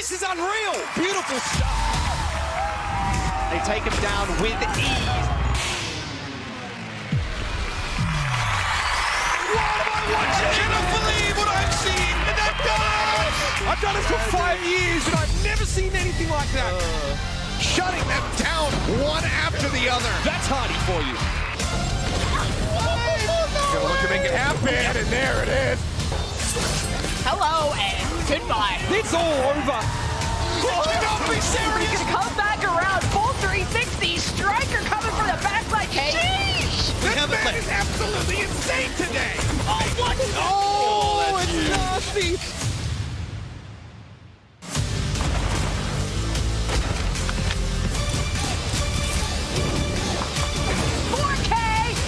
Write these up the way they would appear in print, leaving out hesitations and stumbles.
This is unreal. Beautiful stuff. They take him down with ease. What am I watching? I cannot believe what I've seen. And they've done it. I've done it for 5 years and I've never seen anything like that. Shutting them down one after the other. That's Hardy for you. Gonna look to make it happen, and there it is. Hello and goodbye. It's all over. Oh, don't be serious. He's gonna come back around, full 360. Striker coming from the backside. Sheesh. This man is absolutely insane today. Oh, what? Oh, it's nasty.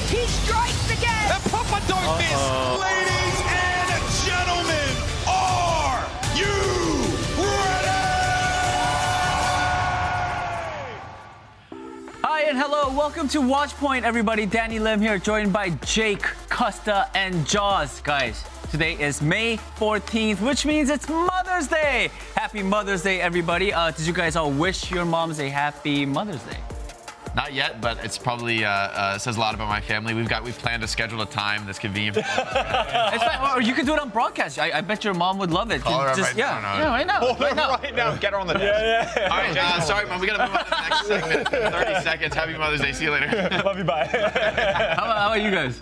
He strikes again! And Papa don't miss! Ladies and gentlemen, are you ready? Hi and hello, welcome to Watchpoint, everybody. Danny Lim here, joined by Jake, Costa, and Jaws. Guys, today is May 14th, which means it's Mother's Day. Happy Mother's Day, everybody. Did you guys all wish your moms a happy Mother's Day? Not yet, but it's probably says a lot about my family. We've planned to schedule a time that's convenient. It's fine. Or you could do it on broadcast. I bet your mom would love it. Call her Just, right now. right now. Right now. Get her on the desk. All right, sorry, Mom. We gotta move on to the next segment. 30 seconds. Happy Mother's Day. See you later. Love you, bye. How about you guys?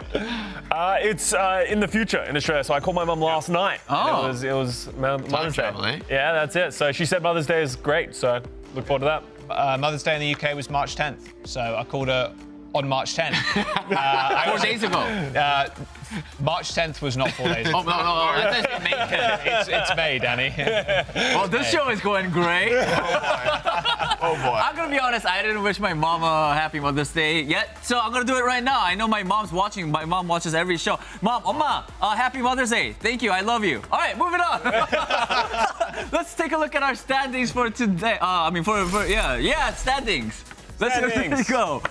It's in the future in Australia. So I called my mum last night. Oh. It was Mother's Day. travel, eh? Yeah, that's it. So she said Mother's Day is great. So look forward to that. Mother's Day in the UK was March 10th, so I called her on March 10th. 4 days ago. March 10th was not 4 days ago. Oh, no. That's May 10th. It's May, Danny. Well, this show is going great. Oh boy. I'm gonna be honest, I didn't wish my mom a happy Mother's Day yet, so I'm gonna do it right now. I know my mom's watching. My mom watches every show. Mom, Oma, happy Mother's Day. Thank you, I love you. All right, moving on. Let's take a look at our standings for today. Standings. Let's go.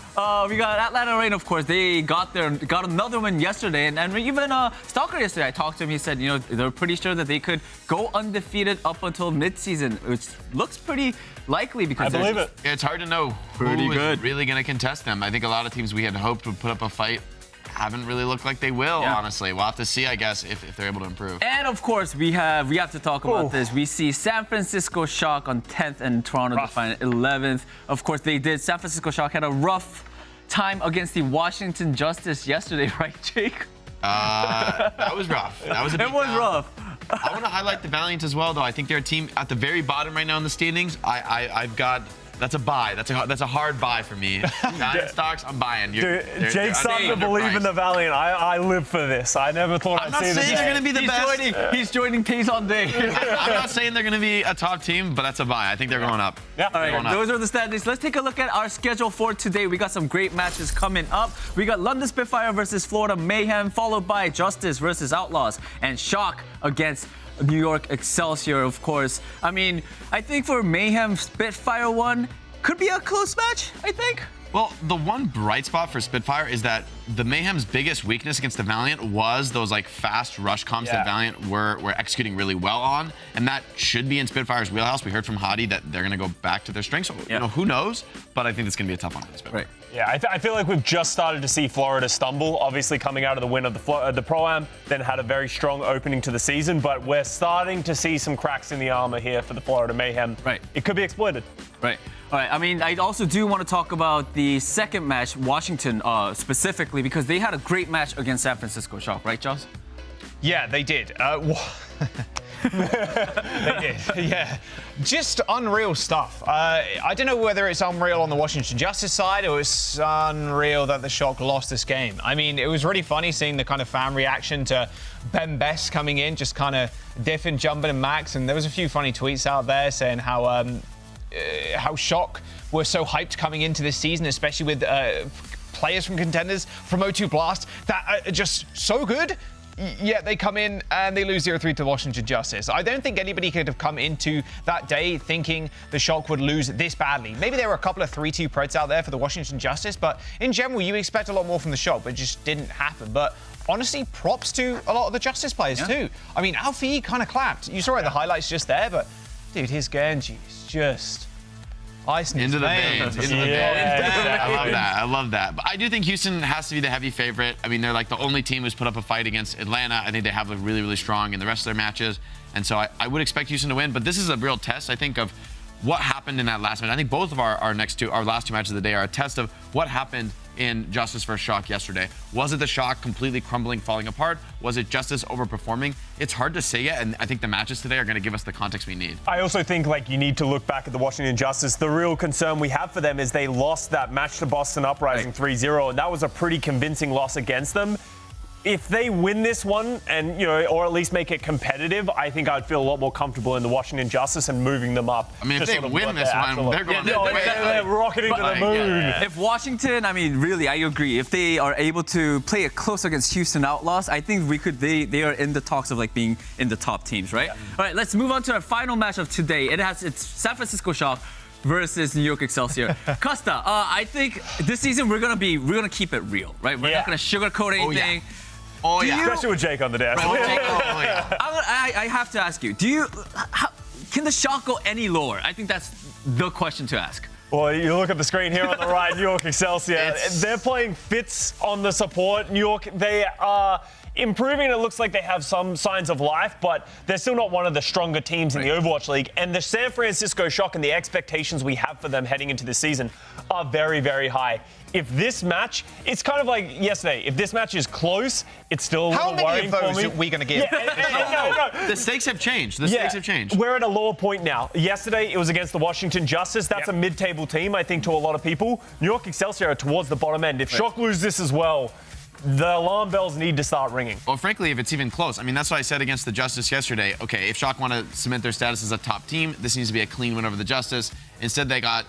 We got Atlanta Reign, of course. They got another win yesterday, and even Stalker yesterday. I talked to him. He said, they're pretty sure that they could go undefeated up until mid-season, which looks pretty likely because I believe it. Yeah, it's hard to know who is really going to contest them. I think a lot of teams we had hoped would put up a fight haven't really looked like they will, honestly. We'll have to see, I guess, if they're able to improve. And of course, we have to talk about this. We see San Francisco Shock on 10th and Toronto Defiant 11th. Of course, they did. San Francisco Shock had a rough time against the Washington Justice yesterday, right, Jake? That was rough. That was a It was rough. I want to highlight the Valiant as well, though. I think they're a team at the very bottom right now in the standings. I've got. That's a buy. That's a hard buy for me. Valiant stocks, I'm buying. Jake's starting to believe in the Valiant. I live for this. I never thought I'd see this. I'm not saying they're going to be the best. He's joining Pays on Day. I'm not saying they're going to be a top team, but that's a buy. I think they're going up. Yeah. All right, those are the standings. Let's take a look at our schedule for today. We got some great matches coming up. We got London Spitfire versus Florida Mayhem, followed by Justice versus Outlaws, and Shock against New York Excelsior, of course. I mean, I think for Mayhem Spitfire one, could be a close match, I think. Well, the one bright spot for Spitfire is that the Mayhem's biggest weakness against the Valiant was those fast rush comps that Valiant were executing really well on, and that should be in Spitfire's wheelhouse. We heard from Hadi that they're going to go back to their strengths. So, who knows? But I think it's going to be a tough one for Spitfire. Right. Yeah, I feel like we've just started to see Florida stumble, obviously coming out of the win of the Pro-Am, then had a very strong opening to the season, but we're starting to see some cracks in the armor here for the Florida Mayhem. Right. It could be exploited. Right. All right. I mean, I also do want to talk about the second match, Washington specifically, because they had a great match against San Francisco Shock, right, Joss? Yeah, they did. They did, yeah. Just unreal stuff. I don't know whether it's unreal on the Washington Justice side or it's unreal that the Shock lost this game. I mean, it was really funny seeing the kind of fan reaction to Ben Best coming in, just kind of diffing, jumping, and max. And there was a few funny tweets out there saying how Shock were so hyped coming into this season, especially with players from contenders from O2 Blast that are just so good. Yet they come in and they lose 0-3 to Washington Justice. I don't think anybody could have come into that day thinking the Shock would lose this badly. Maybe there were a couple of 3-2 Preds out there for the Washington Justice, but in general, you expect a lot more from the Shock, but it just didn't happen. But honestly, props to a lot of the Justice players too. I mean, Alfie kind of clapped. You saw it in the highlights just there, but Dude, his Genji is just ice Into the veins. Into the veins. Yeah. I love that. I love that. But I do think Houston has to be the heavy favorite. I mean, they're like the only team who's put up a fight against Atlanta. I think they have looked really, really strong in the rest of their matches. And so I would expect Houston to win. But this is a real test, I think, of what happened in that last match. I think both of our last two matches of the day are a test of what happened in Justice versus Shock yesterday. Was it the Shock completely crumbling, falling apart? Was it Justice overperforming? It's hard to say yet, and I think the matches today are going to give us the context we need. I also think you need to look back at the Washington Justice. The real concern we have for them is they lost that match to Boston Uprising 3-0, and that was a pretty convincing loss against them. If they win this one and, or at least make it competitive, I think I'd feel a lot more comfortable in the Washington Justice and moving them up. I mean, if they win this one, they're going they're rocketing to the moon. If Washington, really, I agree. If they are able to play it close against Houston Outlaws, I think they are in the talks of being in the top teams, right? All right, let's move on to our final match of today. It's San Francisco Shock versus New York Excelsior. Costa, I think this season we're gonna keep it real, right? We're not gonna sugarcoat anything. Oh, yeah. Especially with Jake on the desk. I have to ask you, can the Shock go any lower? I think that's the question to ask. Well, you look at the screen here on the right, New York Excelsior. They're playing Fitz on the support. New York, they are improving. It looks like they have some signs of life, but they're still not one of the stronger teams in the Overwatch League. And the San Francisco Shock and the expectations we have for them heading into this season are very, very high. If this match, it's kind of like yesterday. If this match is close, it's still a little worrying for me. How many of those are we going to get? No. The stakes have changed. The stakes have changed. We're at a lower point now. Yesterday, it was against the Washington Justice. That's a mid-table team, I think, to a lot of people. New York Excelsior are towards the bottom end. If Shock lose this as well, the alarm bells need to start ringing. Well, frankly, if it's even close, that's what I said against the Justice yesterday. Okay, if Shock want to cement their status as a top team, this needs to be a clean win over the Justice. Instead, they got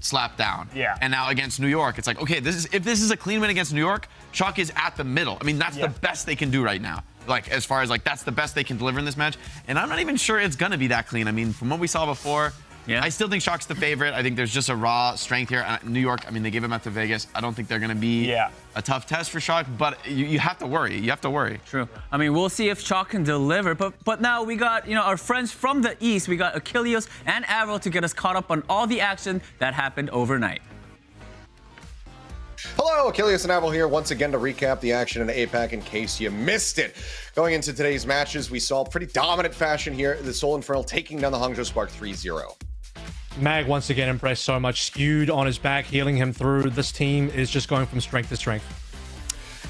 slapped down. Yeah. And now against New York, it's like, okay, if this is a clean win against New York, Shock is at the middle. That's the best they can do right now. As far as that's the best they can deliver in this match. And I'm not even sure it's gonna be that clean. From what we saw before, I still think Shock's the favorite. I think there's just a raw strength here. New York, they gave him out to Vegas. I don't think they're gonna be a tough test for Shock, but you have to worry. You have to worry. True. We'll see if Shock can deliver. But now we got, our friends from the East. We got Achilles and Arrow to get us caught up on all the action that happened overnight. Hello, Achilles and Avril here once again to recap the action in APAC in case you missed it. Going into today's matches, we saw pretty dominant fashion here. The Soul Infernal taking down the Hangzhou Spark 3-0. Mag once again impressed so much, skewed on his back, healing him through. This team is just going from strength to strength.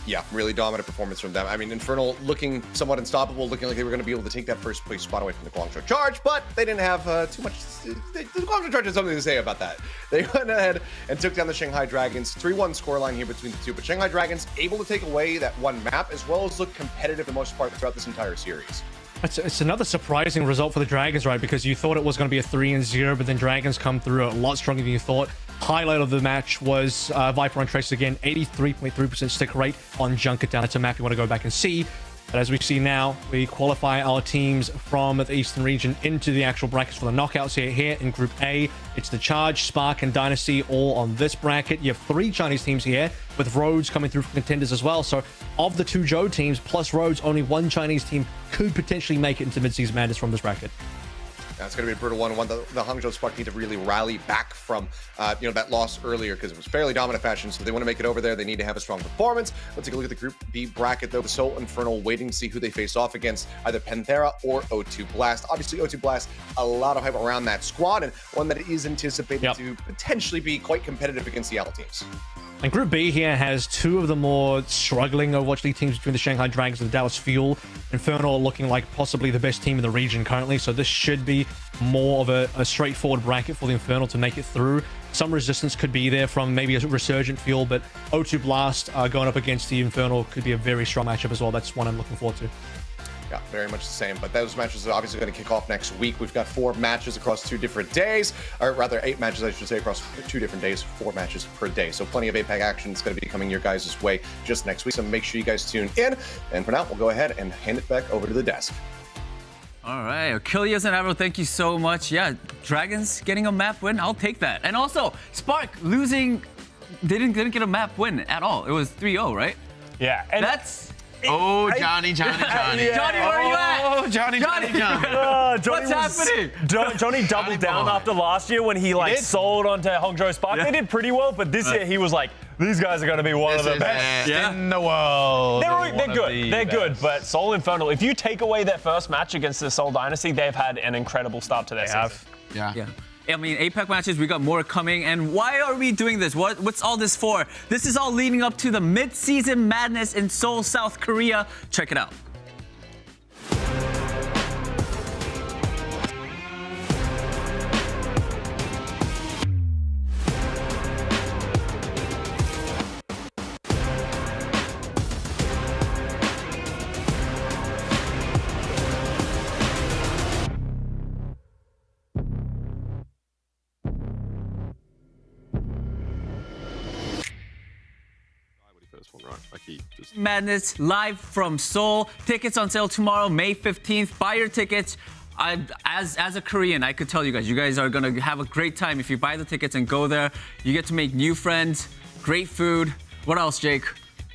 Yeah, really dominant performance from them. Infernal looking somewhat unstoppable, looking like they were going to be able to take that first place spot away from the Guangzhou Charge, but they didn't have too much. The Guangzhou Charge had something to say about that. They went ahead and took down the Shanghai Dragons. 3-1 scoreline here between the two, but Shanghai Dragons able to take away that one map as well as look competitive for the most part throughout this entire series. It's another surprising result for the Dragons, right? Because you thought it was going to be a 3-0, but then Dragons come through a lot stronger than you thought. Highlight of the match was Viper on Tracer again, 83.3% stick rate on Junkertown. It's a map you want to go back and see. But as we see now, we qualify our teams from the Eastern region into the actual brackets for the knockouts here in Group A. It's the Charge, Spark, and Dynasty all on this bracket. You have 3 Chinese teams here, with Rhodes coming through from contenders as well. So of the 2 Zhou teams plus Rhodes, only 1 Chinese team could potentially make it into mid-season madness from this bracket. That's going to be a brutal one. The Hangzhou Spark need to really rally back from, that loss earlier because it was fairly dominant fashion. So if they want to make it over there, they need to have a strong performance. Let's take a look at the Group B bracket, though. The Soul Infernal waiting to see who they face off against, either Panthera or O2 Blast. Obviously, O2 Blast, a lot of hype around that squad, and one that is anticipated to potentially be quite competitive against the Seattle teams. And Group B here has 2 of the more struggling Overwatch League teams between the Shanghai Dragons and the Dallas Fuel. Infernal looking like possibly the best team in the region currently, so this should be more of a straightforward bracket for the Infernal to make it through. Some resistance could be there from maybe a Resurgent Fuel, but O2 Blast going up against the Infernal could be a very strong matchup as well. That's one I'm looking forward to. Yeah, very much the same. But those matches are obviously going to kick off next week. We've got 4 matches across 2 different days, or rather 8 matches, I should say, across 2 different days, 4 matches per day. So plenty of APAC action is going to be coming your guys' way just next week. So make sure you guys tune in. And for now, we'll go ahead and hand it back over to the desk. All right, Achilles and Avril, thank you so much. Yeah, Dragons getting a map win, I'll take that. And also, Spark losing, they didn't get a map win at all. It was 3-0, right? Yeah, and that's Oh, Johnny. Johnny, where are you at? Oh, Johnny. Johnny. Johnny What's happening? Johnny doubled down boy. after last year when he sold onto Hangzhou Spark. They did pretty well, but this year he was like, these guys are going to be one of the best in the world. They're good. They're good, but Seoul Infernal, if you take away their first match against the Seoul Dynasty, they've had an incredible start to their season. Yeah. I mean, APAC matches, we got more coming. And why are we doing this? What's all this for? This is all leading up to the mid-season madness in Seoul, South Korea. Check it out. Madness live from Seoul. Tickets on sale tomorrow, May 15th. Buy your tickets. As a Korean, I could tell you guys are going to have a great time if you buy the tickets and go there. You get to make new friends, great food. What else, Jake?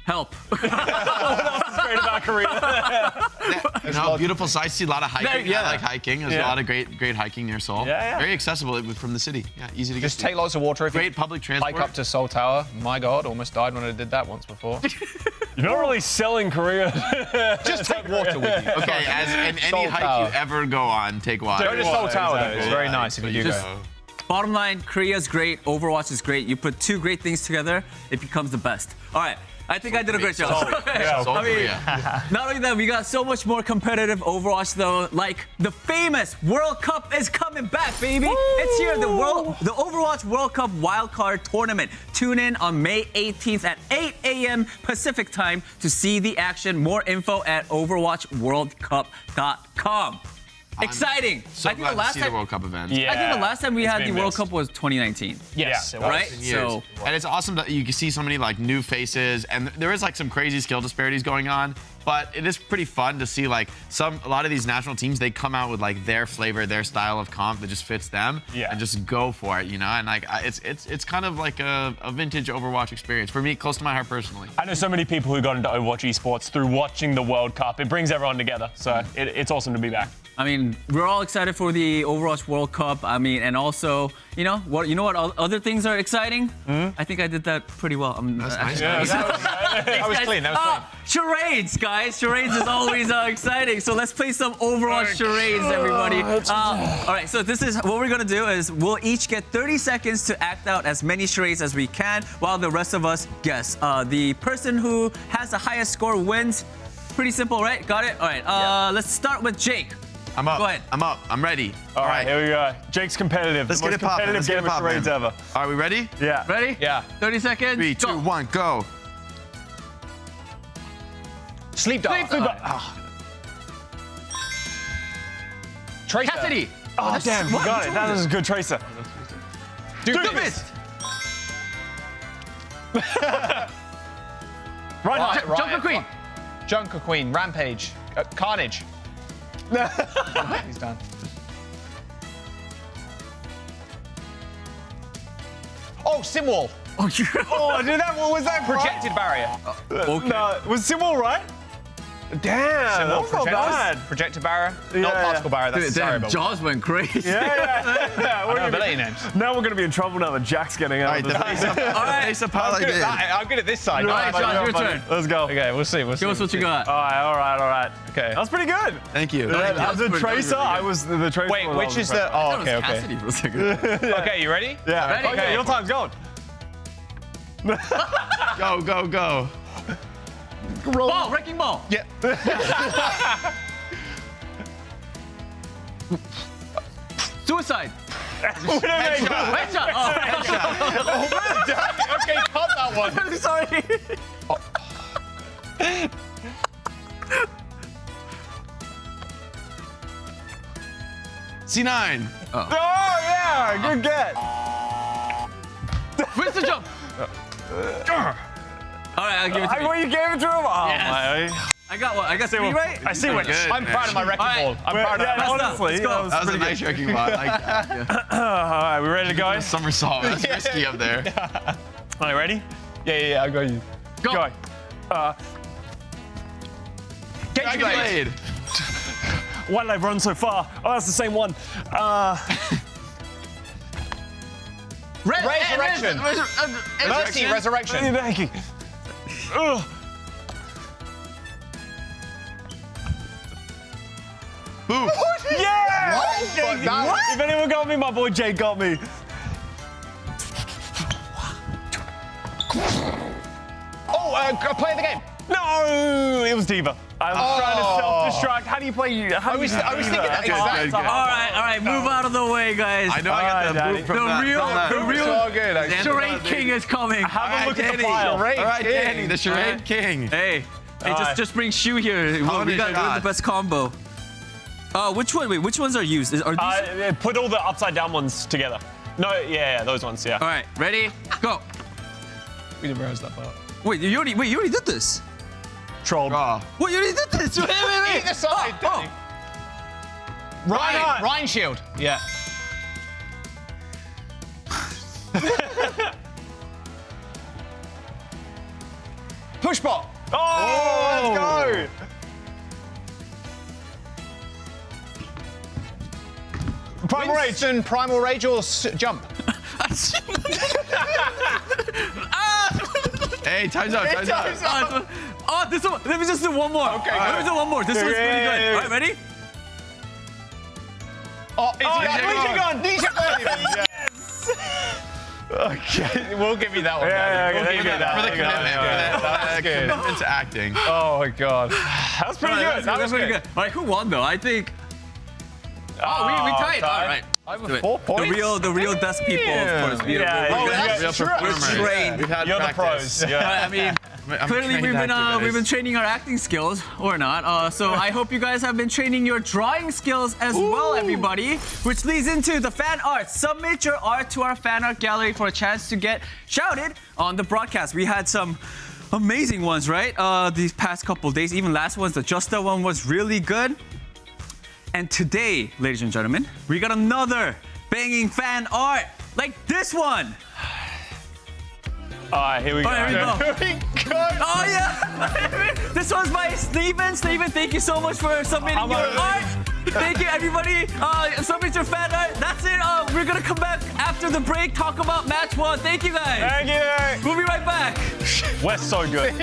Help. What else is great about Korea? Beautiful sights. See a lot of hiking. Yeah. I like hiking. There's a lot of great hiking near Seoul. Yeah. Very accessible from the city. Yeah, easy to get Just to. take lots of water. If you Great public transport. hike up to Seoul Tower. My God, almost died when I did that once before. You're not really selling Korea. Just take water with you. Okay, as in any Seoul hike Tower. you ever go on, take water. Go to Seoul Tower, though. It's very nice if you do Just- go. Bottom line, Korea's great. Overwatch is great. You put two great things together, it becomes the best. All right. I think I did a great job. Seoul I mean, Korea. not only that, we got so much more competitive Overwatch though. Like the famous World Cup is coming back, baby. It's here, the Overwatch World Cup wildcard tournament. Tune in on May 18th at 8 a.m. Pacific time to see the action. More info at overwatchworldcup.com. Exciting! So I think glad the last to see time the World Cup event. I think the last time we had the been World missed. Cup was 2019. Yes, it was. Right? Years. So And it's awesome that you can see so many like new faces, and there is like some crazy skill disparities going on. But it is pretty fun to see like a lot of these national teams, they come out with like their flavor, their style of comp that just fits them, and just go for it, And like it's kind of like a vintage Overwatch experience for me, close to my heart personally. I know so many people who got into Overwatch esports through watching the World Cup. It brings everyone together, so it's awesome to be back. I mean, we're all excited for the Overwatch World Cup. I mean, and also, what other things are exciting? I think I did that pretty well. That's nice. That was clean. That was clean. Charades, guys. Charades is always exciting. So let's play some Overwatch charades, everybody. All right, so this is what we're gonna do is we'll each get 30 seconds to act out as many charades as we can while the rest of us guess. The person who has the highest score wins. Pretty simple, right? Got it? All right, let's start with Jake. I'm up. Go ahead. I'm up. I'm ready. All right, here we go. Jake's competitive. Let's the get most it poppin'. competitive Let's get game it of poppin'. charades ever. Are we ready? Yeah. Ready? Yeah. 30 seconds. 3, 2, 1, go. Sleep dart. Tracer. Cassidy. Oh, damn, you got it. That was a good tracer. Doofus. Right, Junker Queen. Junker Queen. Rampage. Carnage. He's done. Oh, Simwall. Oh, dude, what was that? Projected barrier. Okay. No, was Simwal right? Damn, that was not bad. Projected barrier. Not Yeah. particle barrier. That's Damn, terrible. Jaws went crazy. Yeah. I know ability names. Now we're going to be in trouble now that Jack's getting out All right, of the this. face up. All right. Face up how I did. I'm good at this side. All right, No, Josh, your turn. Let's go. Okay, we'll see. Give us what you got. All right. Okay. That was pretty good. Thank you. As a tracer, I was the tracer. Wait, was which is the? impressed. Oh, That was okay. Cassidy for a second. Okay, you ready? Yeah. Ready? Okay, your time's going. Go. Ball, wrecking ball. Yeah. Suicide. Headshot. Headshot. Oh, Okay, cut that one. sorry. C9. Oh, yeah. Good get. Where's the jump? All right, I'll give it to you. What you gave it to him? Oh, Yes. my. I got what? I got three right? I see what. Good, I'm man. proud of my wrecking All right. ball. I'm proud of Yeah, that. honestly, Let's go. That was a nice wrecking ball. I like that. All right, we ready to go? Somersault. That's risky up there. Are you ready? Yeah. I got you. Go. Go. Dragon Blade. Why did I run so far? Oh, that's the same one. Resurrection. Mercy, resurrection. Thank you. Ugh. Boo. Yeah! What? If anyone got me, my boy Jay got me. Oh, play the game. No, it was Diva. I was trying to self-destruct. How do you play? I was thinking that exact. All right, move out of the way, guys. I know I got the Daddy. boot from that. The real It's all good. actually. Charade King is coming. Have a look at the file. All right, Danny, the Charade King. Hey, Alright. just bring Shu here. We Holy got shot. the best combo. Which one? Wait, which ones are used? Are these? Put all the upside down ones together. No, yeah, those ones, yeah. All right, ready? Go. We didn't realize that part. Wait, you already did this. Trolled. Wait, you already did this. Wait. Either side, Danny. Ryan shield. Yeah. Push bot. Oh, let's go. Primal Rage and Primal Rage or jump. Hey, time's up. Oh, this one. Let me just do one more. Okay. Let me do one more. This one's pretty good. All right, ready? Oh, Ninja gun. Yes. Okay, we'll give you that one. Yeah, Danny. yeah, We'll give you that. For the commitment. That's good. Commitment to acting. Oh my god. That was pretty good. That was pretty good. All right, who won though? I think. Oh, we tied. All right. I Do have it. 4 points. The real best people, of course. that's true. We're trained. We've had You're the practice. pros. Yeah. I mean, I'm clearly trained actor, we've been guys. training our acting skills or not. So I hope you guys have been training your drawing skills as well, everybody. Which leads into the fan art. Submit your art to our fan art gallery for a chance to get shouted on the broadcast. We had some amazing ones, right? These past couple days, even last ones. The Justa one was really good. And today, ladies and gentlemen, we got another banging fan art like this one. All right, here we go. All right, here we go. Oh yeah! This one's by Steven. Steven, thank you so much for submitting your art. Thank you, everybody. Submit your fan art. That's it. We're gonna come back after the break, talk about match 1. Thank you, guys. Thank you. We'll be right back. We're so good.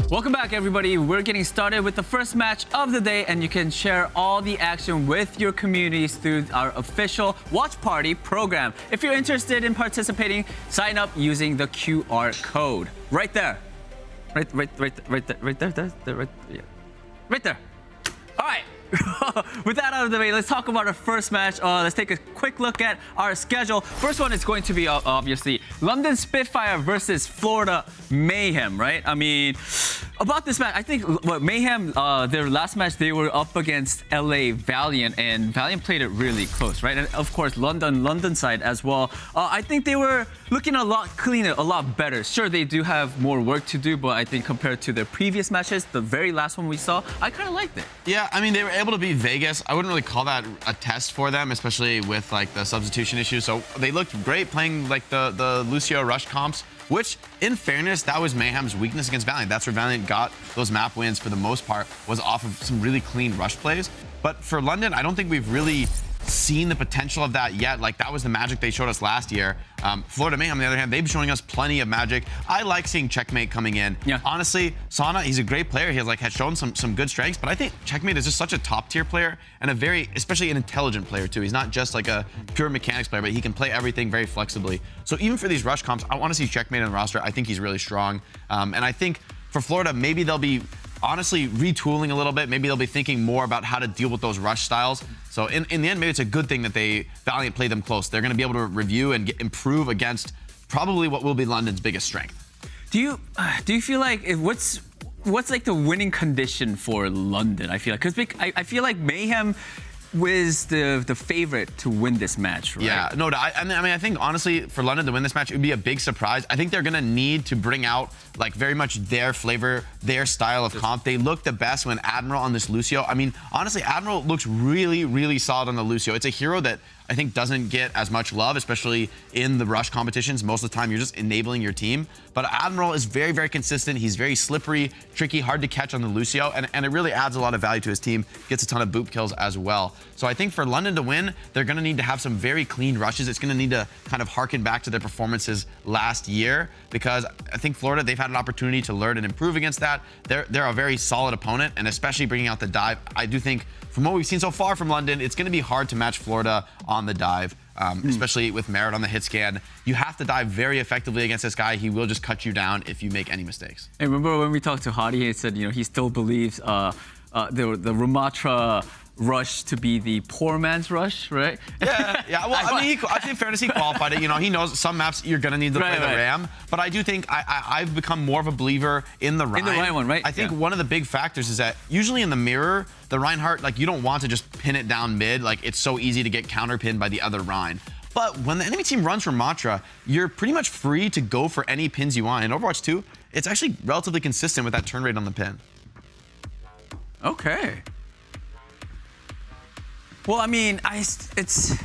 Welcome back, everybody. We're getting started with the first match of the day, and you can share all the action with your communities through our official Watch Party program. If you're interested in participating, sign up using the QR code right there. Right there. All right. With that out of the way, let's talk about our first match. Let's take a quick look at our schedule. First one is going to be obviously London Spitfire versus Florida Mayhem, right? I mean, about this match, I think Mayhem, their last match, they were up against LA Valiant, and Valiant played it really close, right? And of course, London side as well. I think they were looking a lot cleaner, a lot better. Sure, they do have more work to do, but I think compared to their previous matches, the very last one we saw, I kind of liked it. Yeah, I mean, they were able to beat Vegas. I wouldn't really call that a test for them, especially with like the substitution issue. So they looked great playing like the Lucio Rush comps, which in fairness, that was Mayhem's weakness against Valiant. That's where Valiant got those map wins for the most part, was off of some really clean rush plays. But for London, I don't think we've really seen the potential of that yet. Like, that was the magic they showed us last year. Florida Mayhem, on the other hand, they've been showing us plenty of magic. I like seeing Checkmate coming in. Yeah. Honestly, Sana, he's a great player. He has shown some good strengths, but I think Checkmate is just such a top tier player and especially an intelligent player too. He's not just like a pure mechanics player, but he can play everything very flexibly. So even for these rush comps, I want to see Checkmate in the roster. I think he's really strong. And I think for Florida, maybe they'll be honestly retooling a little bit. Maybe they'll be thinking more about how to deal with those rush styles. So in the end, maybe it's a good thing that Valiant played them close. They're going to be able to review and improve against probably what will be London's biggest strength. Do you feel like what's like the winning condition for London? I feel like, because I feel like Mayhem was the favorite to win this match, right? Yeah, no, I mean, I think honestly, for London to win this match, it would be a big surprise. I think they're gonna need to bring out like very much their flavor, their style of comp. They look the best when Admiral on this Lucio. I mean, honestly, Admiral looks really, really solid on the Lucio. It's a hero that I think doesn't get as much love, especially in the rush competitions. Most of the time, you're just enabling your team. But Admiral is very, very consistent. He's very slippery, tricky, hard to catch on the Lucio, and it really adds a lot of value to his team. Gets a ton of boop kills as well. So I think for London to win, they're going to need to have some very clean rushes. It's going to need to kind of harken back to their performances last year, because I think Florida, they've had an opportunity to learn and improve against that. They're a very solid opponent, and especially bringing out the dive, I do think from what we've seen so far from London, it's going to be hard to match Florida on the dive, especially with Merit on the hit scan. You have to dive very effectively against this guy. He will just cut you down if you make any mistakes. And remember when we talked to Hadi, he said, he still believes the Ramatra rush to be the poor man's rush, right? Yeah. Well, I mean, I think fairness, he qualified it. He knows some maps you're gonna need to play the Ram, but I do think I've become more of a believer in the Rhine. In the Rhine one, right? I think one of the big factors is that usually in the mirror, the Reinhardt, like, you don't want to just pin it down mid. Like, it's so easy to get counter pinned by the other Rhine. But when the enemy team runs Ramatra, you're pretty much free to go for any pins you want. In Overwatch 2, it's actually relatively consistent with that turn rate on the pin. Okay. Well, I mean, I still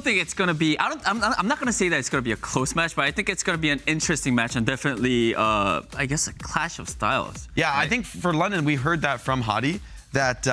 think it's gonna be. I'm not gonna say that it's gonna be a close match, but I think it's gonna be an interesting match and definitely, I guess, a clash of styles. Yeah, right? I think for London, we heard that from Hadi that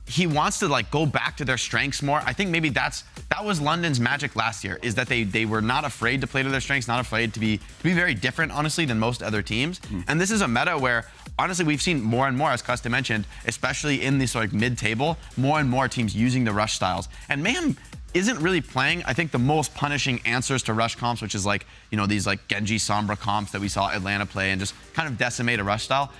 he wants to go back to their strengths more. I think maybe that was London's magic last year, is that they were not afraid to play to their strengths, not afraid to be very different, honestly, than most other teams. And this is a meta where, honestly, we've seen more and more, as Custa mentioned, especially in this mid-table, more and more teams using the rush styles. And Mayhem isn't really playing, I think, the most punishing answers to rush comps, which is these Genji Sombra comps that we saw Atlanta play and just kind of decimate a rush style.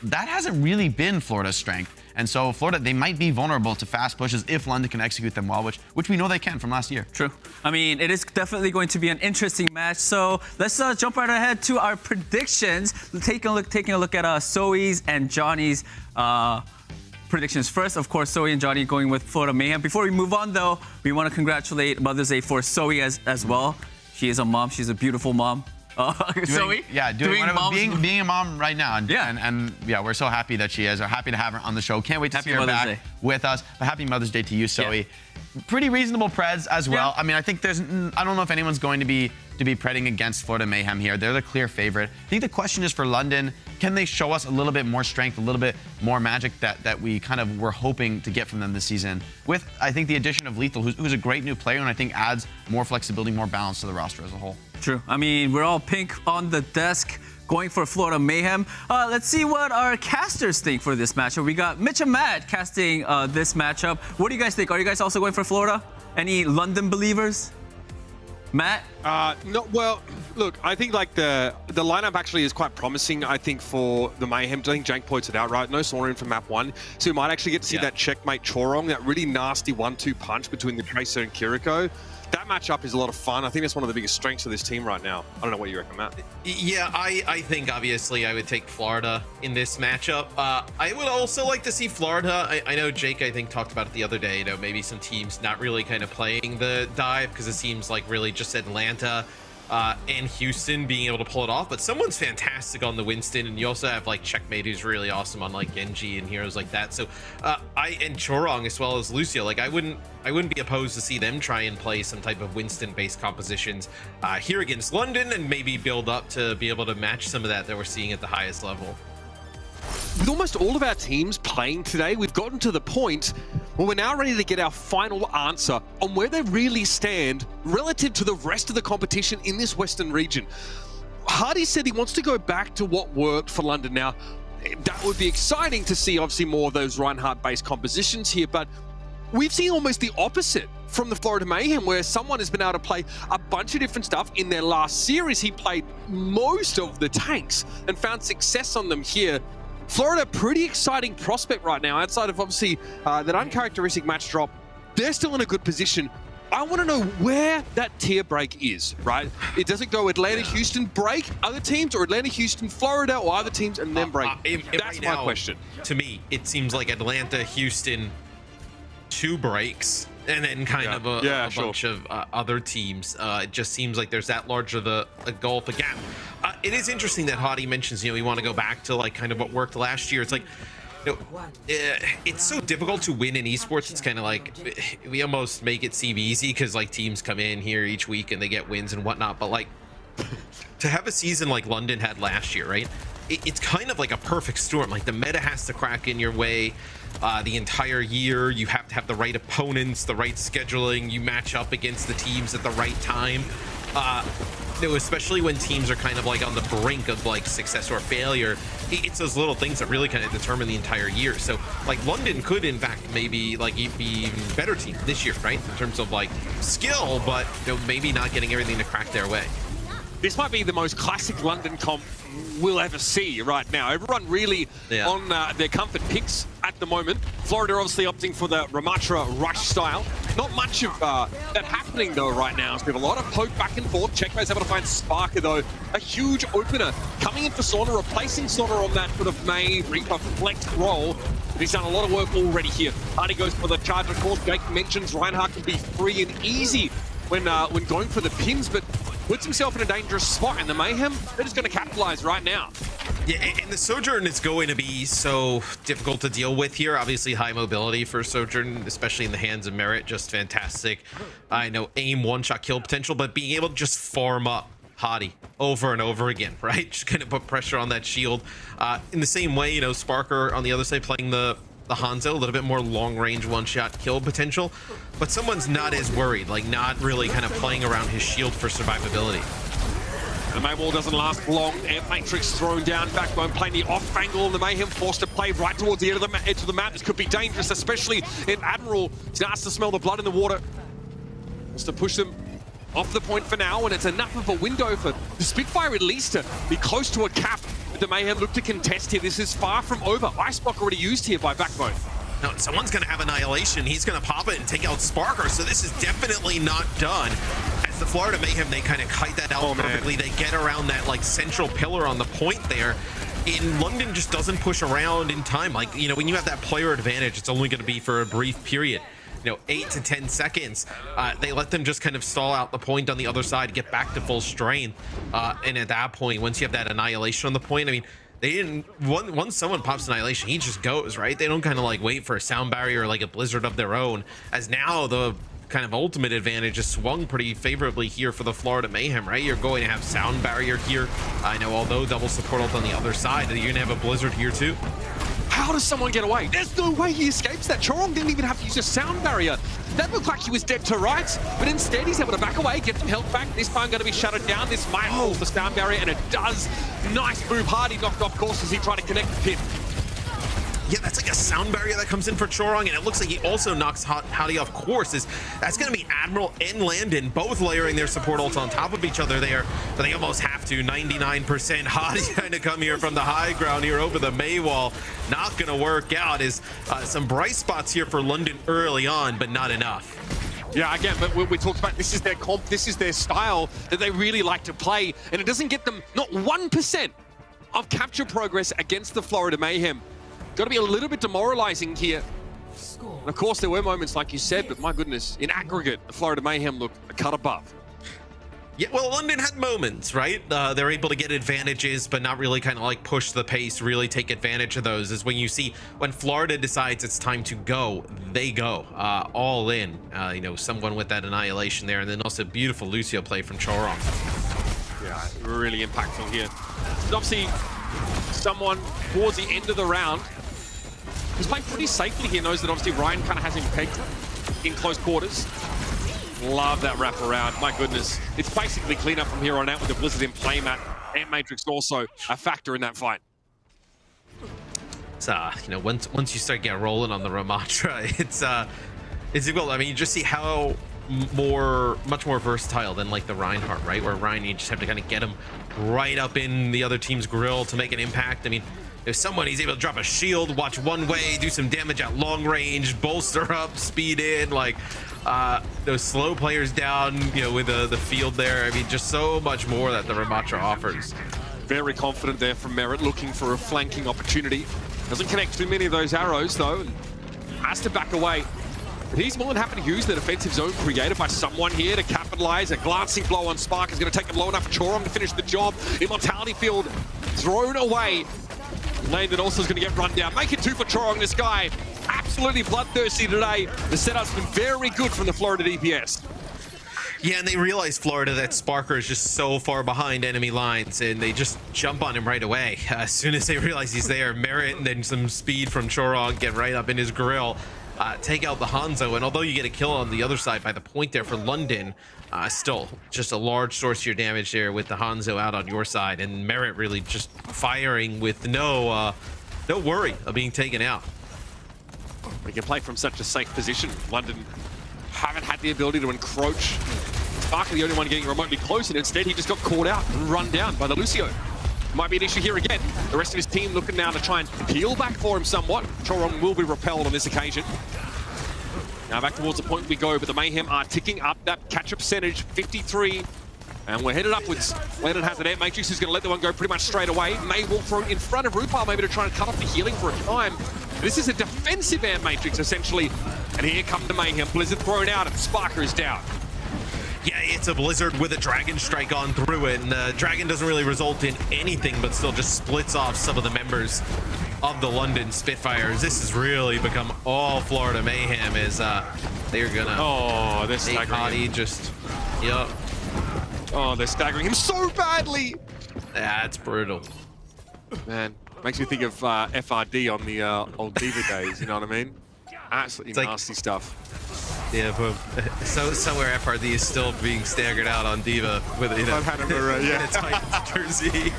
That hasn't really been Florida's strength. And so Florida, they might be vulnerable to fast pushes if London can execute them well, which we know they can from last year. True. I mean, it is definitely going to be an interesting match. So let's jump right ahead to our predictions. Taking a look at Zoe's and Johnny's predictions. First, of course, Zoe and Johnny going with Florida Mayhem. Before we move on, though, we want to congratulate Mother's Day for Zoe as well. She is a mom. She's a beautiful mom. Zoe? Yeah, being a mom right now. And we're so happy that she is. We're happy to have her on the show. Can't wait to see her back with us. But happy Mother's Day to you, Zoe. Yeah. Pretty reasonable preds as well. Yeah. I mean, I think I don't know if anyone's going to be preding against Florida Mayhem here. They're the clear favorite. I think the question is for London, can they show us a little bit more strength, a little bit more magic that we kind of were hoping to get from them this season? With, I think, the addition of Lethal, who's a great new player, and I think adds more flexibility, more balance to the roster as a whole. True. I mean, we're all pink on the desk. going for Florida Mayhem. Let's see what our casters think for this matchup. We got Mitch and Matt casting this matchup. What do you guys think? Are you guys also going for Florida? Any London believers? Matt? No, well, look, I think like the lineup actually is quite promising, I think, for the Mayhem. I think Jank points it out, right? No Sonoran from map 1. So we might actually get to see that checkmate Chorong, that really nasty 1-2 punch between the Tracer and Kiriko. That matchup is a lot of fun. I think that's one of the biggest strengths of this team right now. I don't know what you reckon, Matt. Yeah, I think obviously I would take Florida in this matchup. I would also like to see Florida. I know Jake, I think, talked about it the other day, you know, maybe some teams not really kind of playing the dive because it seems like really just Atlanta and Houston being able to pull it off, but someone's fantastic on the Winston, and you also have like Checkmate, who's really awesome on like Genji and heroes like that. So and Chorong as well as Lucio, like I wouldn't be opposed to see them try and play some type of Winston based compositions here against London and maybe build up to be able to match some of that we're seeing at the highest level. With almost all of our teams playing today, we've gotten to the point where we're now ready to get our final answer on where they really stand relative to the rest of the competition in this Western region. Hardy said he wants to go back to what worked for London. Now, that would be exciting to see, obviously, more of those Reinhardt-based compositions here, but we've seen almost the opposite from the Florida Mayhem, where someone has been able to play a bunch of different stuff. In their last series, he played most of the tanks and found success on them here. Florida, pretty exciting prospect right now, outside of obviously that uncharacteristic match drop. They're still in a good position. I want to know where that tier break is, right? It doesn't go Atlanta, Houston, break other teams, or Atlanta, Houston, Florida, or other teams, and then break. That's my question. To me, it seems like Atlanta, Houston, 2 breaks, and then kind of a bunch of other teams. It just seems like there's that large of a gulf, a gap. It is interesting that Hadi mentions, you know, we want to go back to like kind of what worked last year. It's like, you know, it's so difficult to win in esports. It's kind of like we almost make it seem easy because like teams come in here each week and they get wins and whatnot. But like to have a season like London had last year, right? It's kind of like a perfect storm. Like the meta has to crack in your way the entire year. You have to have the right opponents, the right scheduling. You match up against the teams at the right time. You know, especially when teams are kind of like on the brink of like success or failure. It's those little things that really kind of determine the entire year. So like London could in fact maybe like be even better team this year, right? In terms of like skill, but you know, maybe not getting everything to crack their way. This might be the most classic London comp we'll ever see right now. Everyone really on their comfort picks at the moment. Florida obviously opting for the Ramatra rush style. Not much of that happening though right now. So we have a lot of poke back and forth. Checkmate's able to find Sparker though. A huge opener coming in for Sauna, replacing Sauna on that sort of May Reaper flex role. He's done a lot of work already here. Hardy goes for the charge. Of course, Jake mentions Reinhardt can be free and easy when going for the pins, but puts himself in a dangerous spot, and the Mayhem, they're just going to capitalize right now. Yeah, and the Sojourn is going to be so difficult to deal with here. Obviously, high mobility for Sojourn, especially in the hands of Merit, just fantastic. I know aim, one-shot kill potential, but being able to just farm up Hadi over and over again, right? Just kind of put pressure on that shield. In the same way, you know, Sparker on the other side playing the Hanzo, a little bit more long-range one-shot kill potential, but someone's not as worried, like not really kind of playing around his shield for survivability. The Maywall doesn't last long. Amp Matrix thrown down. Backbone playing the off angle, and the Mayhem forced to play right towards the edge of the map. This could be dangerous, especially if Admiral starts to smell the blood in the water. Wants to push them off the point for now, and it's enough of a window for the Spitfire at least to be close to a cap. The Mayhem look to contest here. This is far from over. Ice Block already used here by Backbone. No, someone's going to have Annihilation. He's going to pop it and take out Sparker, so this is definitely not done. As the Florida Mayhem, they kind of kite that out perfectly. They get around that like central pillar on the point there. In London just doesn't push around in time. Like, you know, when you have that player advantage, it's only going to be for a brief period. You know, 8 to 10 seconds. They let them just kind of stall out the point on the other side, get back to full strength. And at that point, once you have that Annihilation on the point, I mean, they didn't, once someone pops Annihilation, he just goes, right? They don't kind of like wait for a sound barrier or like a blizzard of their own, as now the kind of ultimate advantage is swung pretty favorably here for the Florida Mayhem, right? You're going to have sound barrier here. I know, although double support ult on the other side, you're gonna have a blizzard here too. How does someone get away? There's no way he escapes that. Chorong didn't even have to use a sound barrier. That looked like he was dead to rights, but instead he's able to back away, get some health back. This time going to be shuttered down. This might hold the sound barrier, and it does. Nice move. Hardy knocked off course as he tried to connect the pin. Yeah, that's like a sound barrier that comes in for Chorong, and it looks like he also knocks Hadi off course. That's going to be Admiral and Landon both layering their support ults on top of each other there, but they almost have to. 99%. Hadi trying to come here from the high ground here over the May wall. Not going to work out. Is some bright spots here for London early on, but not enough. Yeah, again, but we talked about this is their comp, this is their style that they really like to play, and it doesn't get them not 1% of capture progress against the Florida Mayhem. Got to be a little bit demoralizing here. And of course, there were moments like you said, but my goodness, in aggregate, the Florida Mayhem looked a cut above. Yeah, well, London had moments, right? They're able to get advantages, but not really kind of like push the pace, really take advantage of those. Is when you see when Florida decides it's time to go, they go all in. You know, someone with that annihilation there, and then also beautiful Lucio play from Chorong. Yeah, really impactful here. And obviously, someone towards the end of the round who's playing pretty safely here knows that obviously Ryan kind of has him pegged in close quarters. Love that wrap around. My goodness. It's basically clean up from here on out with the Blizzard in play, Matt. And Matrix also a factor in that fight. It's, you know, once you start getting rolling on the Ramatra, it's difficult. I mean, you just see how much more versatile than like the Reinhardt, right? Where Ryan, you just have to kind of get him right up in the other team's grill to make an impact. I mean, if someone he's able to drop a shield, watch one way, do some damage at long range, bolster up, speed in, like those slow players down, you know, with the field there. I mean, just so much more that the Ramatra offers. Very confident there from Merit, looking for a flanking opportunity. Doesn't connect too many of those arrows though, and has to back away. But he's more than happy to use the defensive zone created by someone here to capitalize. A glancing blow on Spark is going to take him low enough for Chorong to finish the job. Immortality field thrown away. Landon also is going to get run down. Make it 2 for Chorong. This guy absolutely bloodthirsty today. The setup's been very good from the Florida DPS. Yeah, and they realize Florida that Sparker is just so far behind enemy lines, and they just jump on him right away. As soon as they realize he's there, Merit and then some speed from Chorong get right up in his grill. Take out the Hanzo, and although you get a kill on the other side by the point there for London, still just a large source of your damage there with the Hanzo out on your side, and Merit really just firing with no worry of being taken out. We can play from such a safe position. London haven't had the ability to encroach. Sparker the only one getting remotely close, and instead he just got caught out and run down by the Lucio. Might be an issue here again. The rest of his team looking now to try and peel back for him somewhat. Chorong will be repelled on this occasion. Now back towards the point we go, but the Mayhem are ticking up that catch-up percentage, 53. And we're headed upwards. Landon has an Air Matrix who's going to let the one go pretty much straight away. May walk through in front of Rupal, maybe to try and cut off the healing for a time. This is a defensive Air Matrix, essentially. And here come the Mayhem. Blizzard thrown out, and Sparker is down. Yeah, it's a Blizzard with a Dragon Strike on through it, and the Dragon doesn't really result in anything, but still just splits off some of the members of the London Spitfires. This has really become all Florida Mayhem as they're gonna... Oh, they're staggering him. just... Yep. Oh, they're staggering him so badly! That's brutal. Man, makes me think of FRD on the old Diva days, you know what I mean? Absolutely nasty stuff. Yeah, but somewhere FRD is still being staggered out on Diva with a Titans jersey.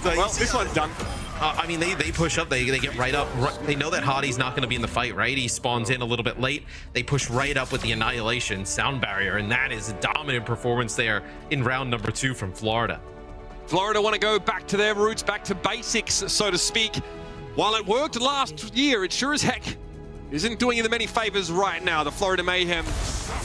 Well, this one's done. I mean, they push up, they get right up. They know that Hadi's not going to be in the fight, right? He spawns in a little bit late. They push right up with the Annihilation sound barrier, and that is a dominant performance there in round number 2 from Florida. Florida want to go back to their roots, back to basics, so to speak. While it worked last year, it sure as heck isn't doing you the many favors right now. The Florida Mayhem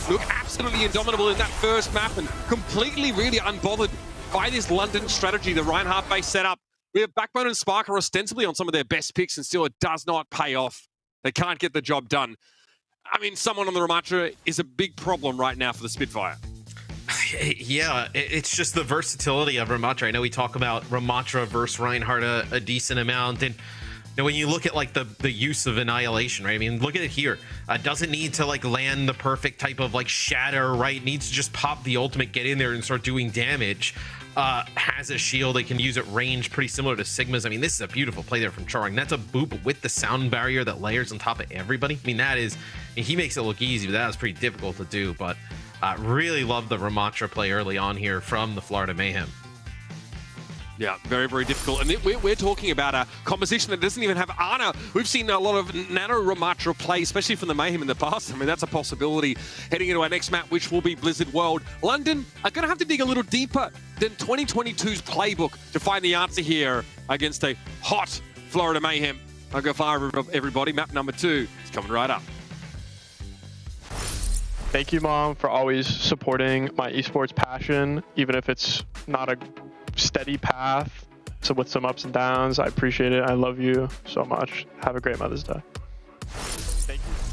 look absolutely indomitable in that first map and completely really unbothered by this London strategy, the Reinhardt-based setup. We have Backbone and Spark are ostensibly on some of their best picks, and still it does not pay off. They can't get the job done. I mean, someone on the Ramatra is a big problem right now for the Spitfire. Yeah, it's just the versatility of Ramatra. I know we talk about Ramatra versus Reinhardt a decent amount, and you know, when you look at like the use of Annihilation, right? I mean, look at it here. Doesn't need to like land the perfect type of like shatter, right? Needs to just pop the ultimate, get in there and start doing damage. has a shield. They can use it range pretty similar to Sigma's. I mean, this is a beautiful play there from Charing. That's a boop with the sound barrier that layers on top of everybody. I mean, that is, he makes it look easy, but that was pretty difficult to do. But really love the Ramattra play early on here from the Florida Mayhem. Yeah, very, very difficult. And we're talking about a composition that doesn't even have Ana. We've seen a lot of Nano Ramattra play, especially from the Mayhem in the past. I mean, that's a possibility heading into our next map, which will be Blizzard World. London are going to have to dig a little deeper than 2022's playbook to find the answer here against a hot Florida Mayhem. I'll go far, everybody. Map number 2 is coming right up. Thank you, Mom, for always supporting my esports passion, even if it's not a steady path, so with some ups and downs. I appreciate it. I love you so much. Have a great Mother's Day. Thank you.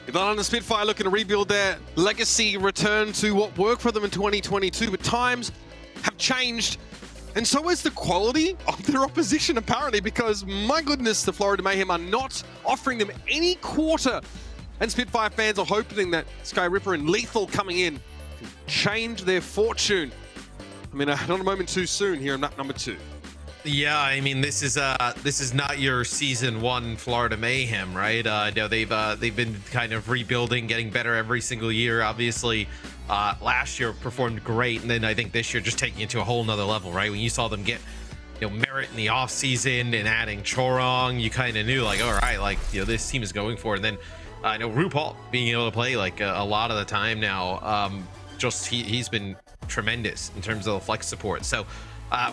The London Spitfire looking to rebuild their legacy, return to what worked for them in 2022, but times have changed. And so is the quality of their opposition, apparently, because, my goodness, the Florida Mayhem are not offering them any quarter. And Spitfire fans are hoping that Sky Ripper and Lethal coming in can change their fortune. I mean, not a moment too soon here in map number 2. Yeah, I mean, this is not your season 1 Florida Mayhem, right? No, they've been kind of rebuilding, getting better every single year. Obviously, last year performed great, and then I think this year just taking it to a whole nother level, right? When you saw them get, Merit in the off season and adding Chorong, you kind of knew, like, all right, like, this team is going for it. And then I know RuPaul being able to play like a lot of the time now. He's been tremendous in terms of the flex support. So.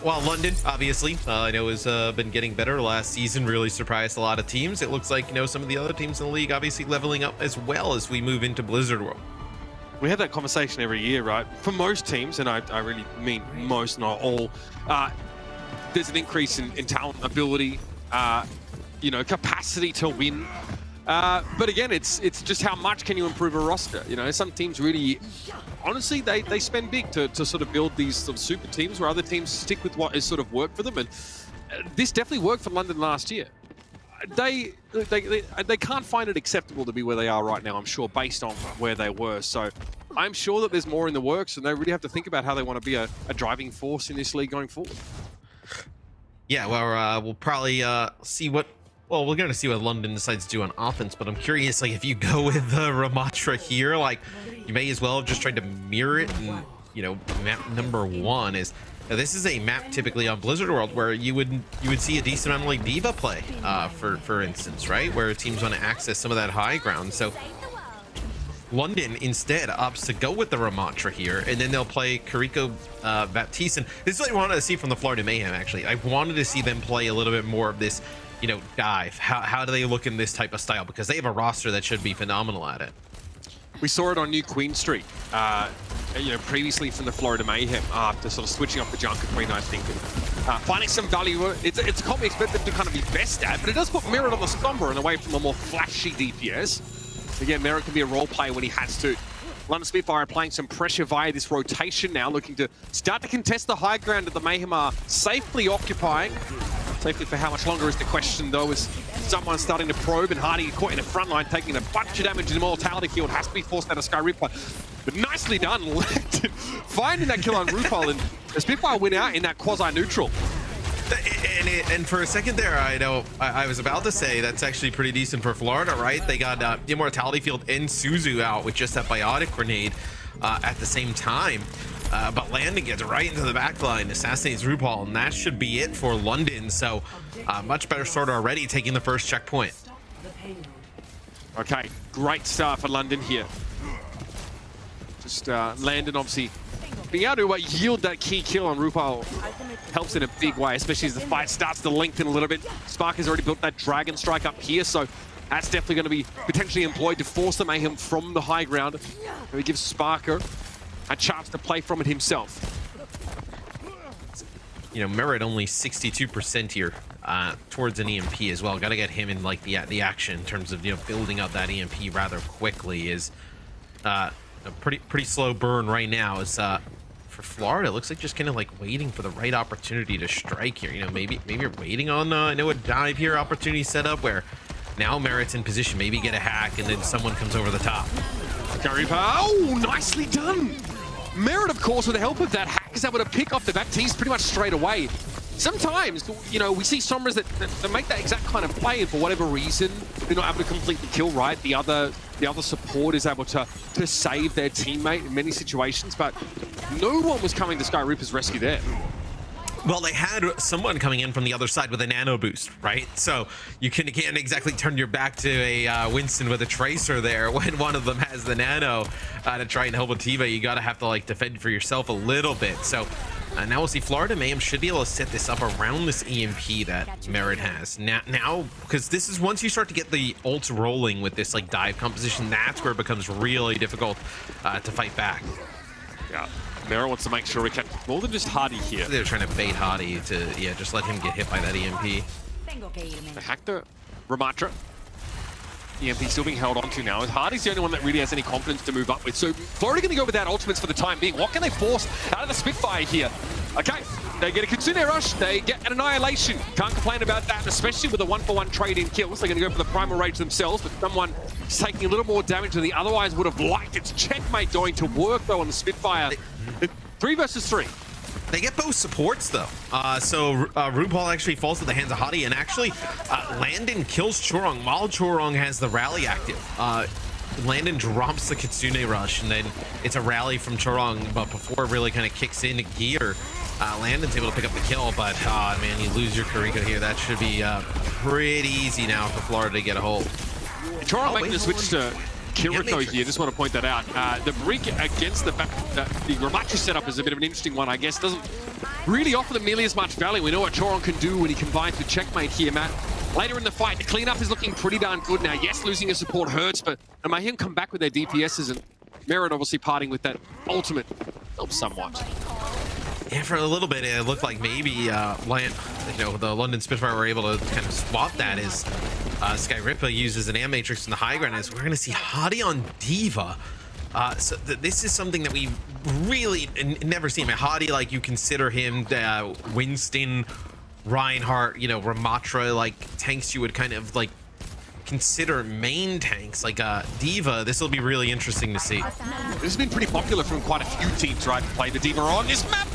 While London, obviously, I know has been getting better last season, really surprised a lot of teams. It looks like, some of the other teams in the league obviously leveling up as well as we move into Blizzard World. We have that conversation every year, right? For most teams, and I really mean most, not all, there's an increase in talent, ability, capacity to win. But again, it's just how much can you improve a roster? Some teams really, honestly, they spend big to sort of build these sort of super teams, where other teams stick with what has sort of worked for them. And this definitely worked for London last year. They can't find it acceptable to be where they are right now, I'm sure, based on where they were. So I'm sure that there's more in the works, and they really have to think about how they want to be a driving force in this league going forward. Yeah, well, we'll probably see what. Well, we're going to see what London decides to do on offense, but I'm curious, like, if you go with Ramatra here, like, you may as well have just tried to mirror it. And, map number 1 is, this is a map typically on Blizzard World where you would see a decent amount of like Diva play, for instance, right? Where teams want to access some of that high ground. So London instead opts to go with the Ramatra here, and then they'll play Kariko Baptiste. And this is what I wanted to see from the Florida Mayhem, actually. I wanted to see them play a little bit more of this, dive. How do they look in this type of style? Because they have a roster that should be phenomenal at it. We saw it on New Queen Street, previously from the Florida Mayhem, after sort of switching up the Junker Queen, I think, and finding some value. It's a comp we expect them to kind of be best at, but it does put Merit on the Sombra and away from a more flashy DPS. Again, Merit can be a role player when he has to. London Spitfire applying some pressure via this rotation now, looking to start to contest the high ground that the Mayhem are safely occupying. Safely for how much longer is the question, though, as someone's starting to probe, and Hardy caught in the front line, taking a bunch of damage in the mortality field, has to be forced out of Sky Ripper. But nicely done, finding that kill on RuPaul, and the Spitfire win out in that quasi-neutral. And for a second there, I was about to say that's actually pretty decent for Florida, right? They got Immortality Field and Suzu out with just that Biotic Grenade at the same time. But Landon gets right into the back line, assassinates RuPaul, and that should be it for London. So much better start already, taking the first checkpoint. Okay, great start for London here. Just Landon obviously being able to yield that key kill on RuPaul helps in a big way, especially as the fight starts to lengthen a little bit. Spark has already built that Dragon Strike up here, so that's definitely going to be potentially employed to force the Mayhem from the high ground. He gives Sparker a chance to play from it himself. Merit only 62% here towards an EMP as well. Got to get him in like the action in terms of building up that EMP rather quickly. Is a pretty slow burn right now. Is for Florida, it looks like just kind of like waiting for the right opportunity to strike here. Maybe you're waiting on a dive here opportunity set up where now Merit's in position, maybe get a hack, and then someone comes over the top. Oh, nicely done. Merit, of course, with the help of that hack, is able to pick off the Baptiste pretty much straight away. Sometimes, we see Sombras that make that exact kind of play, and for whatever reason, they're not able to complete the kill right. The other support is able to save their teammate in many situations, but no one was coming to Sky Ripper's rescue there. Well, they had someone coming in from the other side with a nano boost, right? So you can't exactly turn your back to a Winston with a Tracer there when one of them has the nano to try and help a Tiva. You gotta have to like defend for yourself a little bit. So now we'll see Florida Mayhem should be able to set this up around this EMP that Merit has. Now, because this is once you start to get the ults rolling with this like dive composition, that's where it becomes really difficult to fight back. Yeah. Merit wants to make sure we catch more than just Hardy here. They're trying to bait Hardy to, just let him get hit by that EMP. They hacked the Ramatra. EMP still being held onto now. Hardy's the only one that really has any confidence to move up with. So Florida going to go with that ultimates for the time being. What can they force out of the Spitfire here? Okay, they get a Kitsune Rush, they get an Annihilation. Can't complain about that, especially with a 1-for-1 trade-in kills. They're going to go for the Primal Rage themselves, but someone is taking a little more damage than they otherwise would have liked. It's Checkmate going to work, though, on the Spitfire. 3 versus 3. They get both supports, though. So RuPaul actually falls to the hands of Hadi, and actually Landon kills Chorong while Chorong has the rally active. Landon drops the Kitsune Rush, and then it's a rally from Chorong, but before it really kind of kicks into gear, Landon's able to pick up the kill, but man, you lose your Karika here. That should be pretty easy now for Florida to get a hold. Chorong making the switch to Kiriko here, just want to point that out. The break against the fact that the Ramatra setup is a bit of an interesting one, I guess. Doesn't really offer them nearly as much value. We know what Chorong can do when he combines with Checkmate here, Matt. Later in the fight, the cleanup is looking pretty darn good now. Yes, losing a support hurts, but Mayhem come back with their DPSs, and Merit obviously parting with that ultimate helps somewhat. Yeah, for a little bit, it looked like maybe the London Spitfire were able to kind of swap that as Skyripa uses an Am Matrix in the high ground. As we're going to see Hadi on D.Va. So this is something that we've really never seen. I mean, Hadi, like, you consider him Winston, Reinhardt, Ramatra, like tanks you would kind of like consider main tanks. Like D.Va, this will be really interesting to see. This has been pretty popular from quite a few teams, right? Play the D.Va on this map.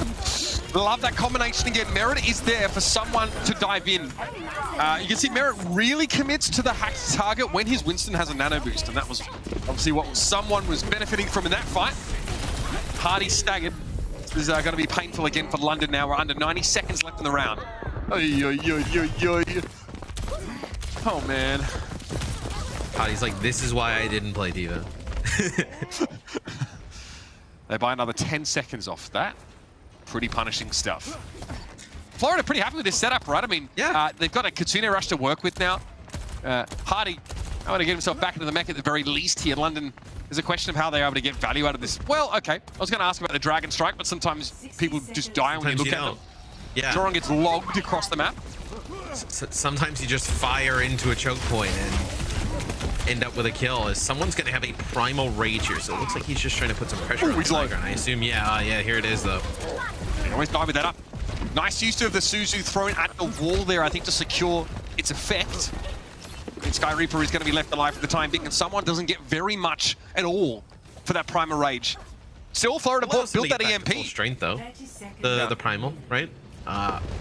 Love that combination again. Merit is there for someone to dive in. You can see Merit really commits to the hacked target when his Winston has a nano boost, and that was obviously what someone was benefiting from in that fight. Hardy staggered. This is going to be painful again for London now. We're under 90 seconds left in the round. Oh, man. Hardy's like, this is why I didn't play D.Va. They buy another 10 seconds off that. Pretty punishing stuff. Florida pretty happy with this setup, right? I mean, yeah. They've got a Kitsune Rush to work with now. Hardy, I want to get himself back into the mech at the very least here. London, there's a question of how they're able to get value out of this. Well, okay. I was going to ask about the Dragon Strike, but sometimes people just die when you look at them. Yeah. Chorong gets logged across the map. Sometimes you just fire into a choke point and end up with a kill. As someone's going to have a Primal Rage here, so it looks like he's just trying to put some pressure on the background. I assume, yeah, here it is, though. They always dive with that up. Nice use of the Suzu thrown at the wall there, I think, to secure its effect. And Sky Reaper is going to be left alive for the time being, and someone doesn't get very much at all for that Primal Rage. Still, Florida built that EMP. Full strength, though. The Primal, right?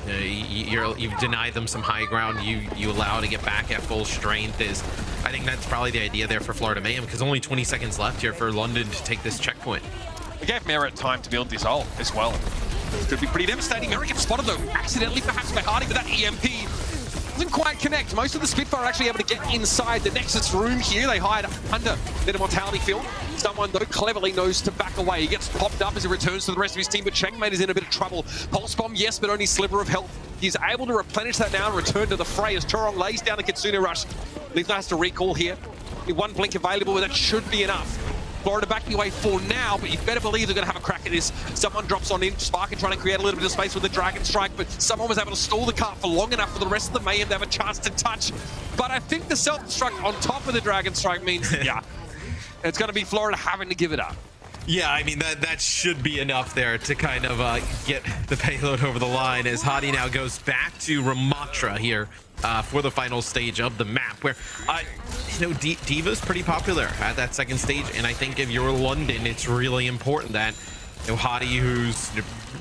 You deny them some high ground. You allow to get back at full strength. I think that's probably the idea there for Florida Mayhem, because only 20 seconds left here for London to take this checkpoint. We gave Merit time to build this ult as well. This could be pretty devastating. Merit gets spotted though, accidentally perhaps by Hardy, but that EMP doesn't quite connect. Most of the Spitfire are actually able to get inside the Nexus room here. They hide under their mortality field. Someone, though, cleverly knows to back away. He gets popped up as he returns to the rest of his team, but Checkmate is in a bit of trouble. Pulse Bomb, yes, but only sliver of health. He's able to replenish that now and return to the fray as Chorong lays down the Kitsune Rush. Lethal has to recall here. One blink available, but that should be enough. Florida backing away for now, but you better believe they're going to have a crack at this. Someone drops on in, Sparkin trying to create a little bit of space with the Dragon Strike, but someone was able to stall the cart for long enough for the rest of the Mayhem to have a chance to touch. But I think the self-destruct on top of the Dragon Strike means, yeah, it's going to be Florida having to give it up. Yeah, I mean, that should be enough there to kind of get the payload over the line, as Hadi now goes back to Ramatra here for the final stage of the map, where D.Va's pretty popular at that second stage, and I think if you're London, it's really important that Hadi, who's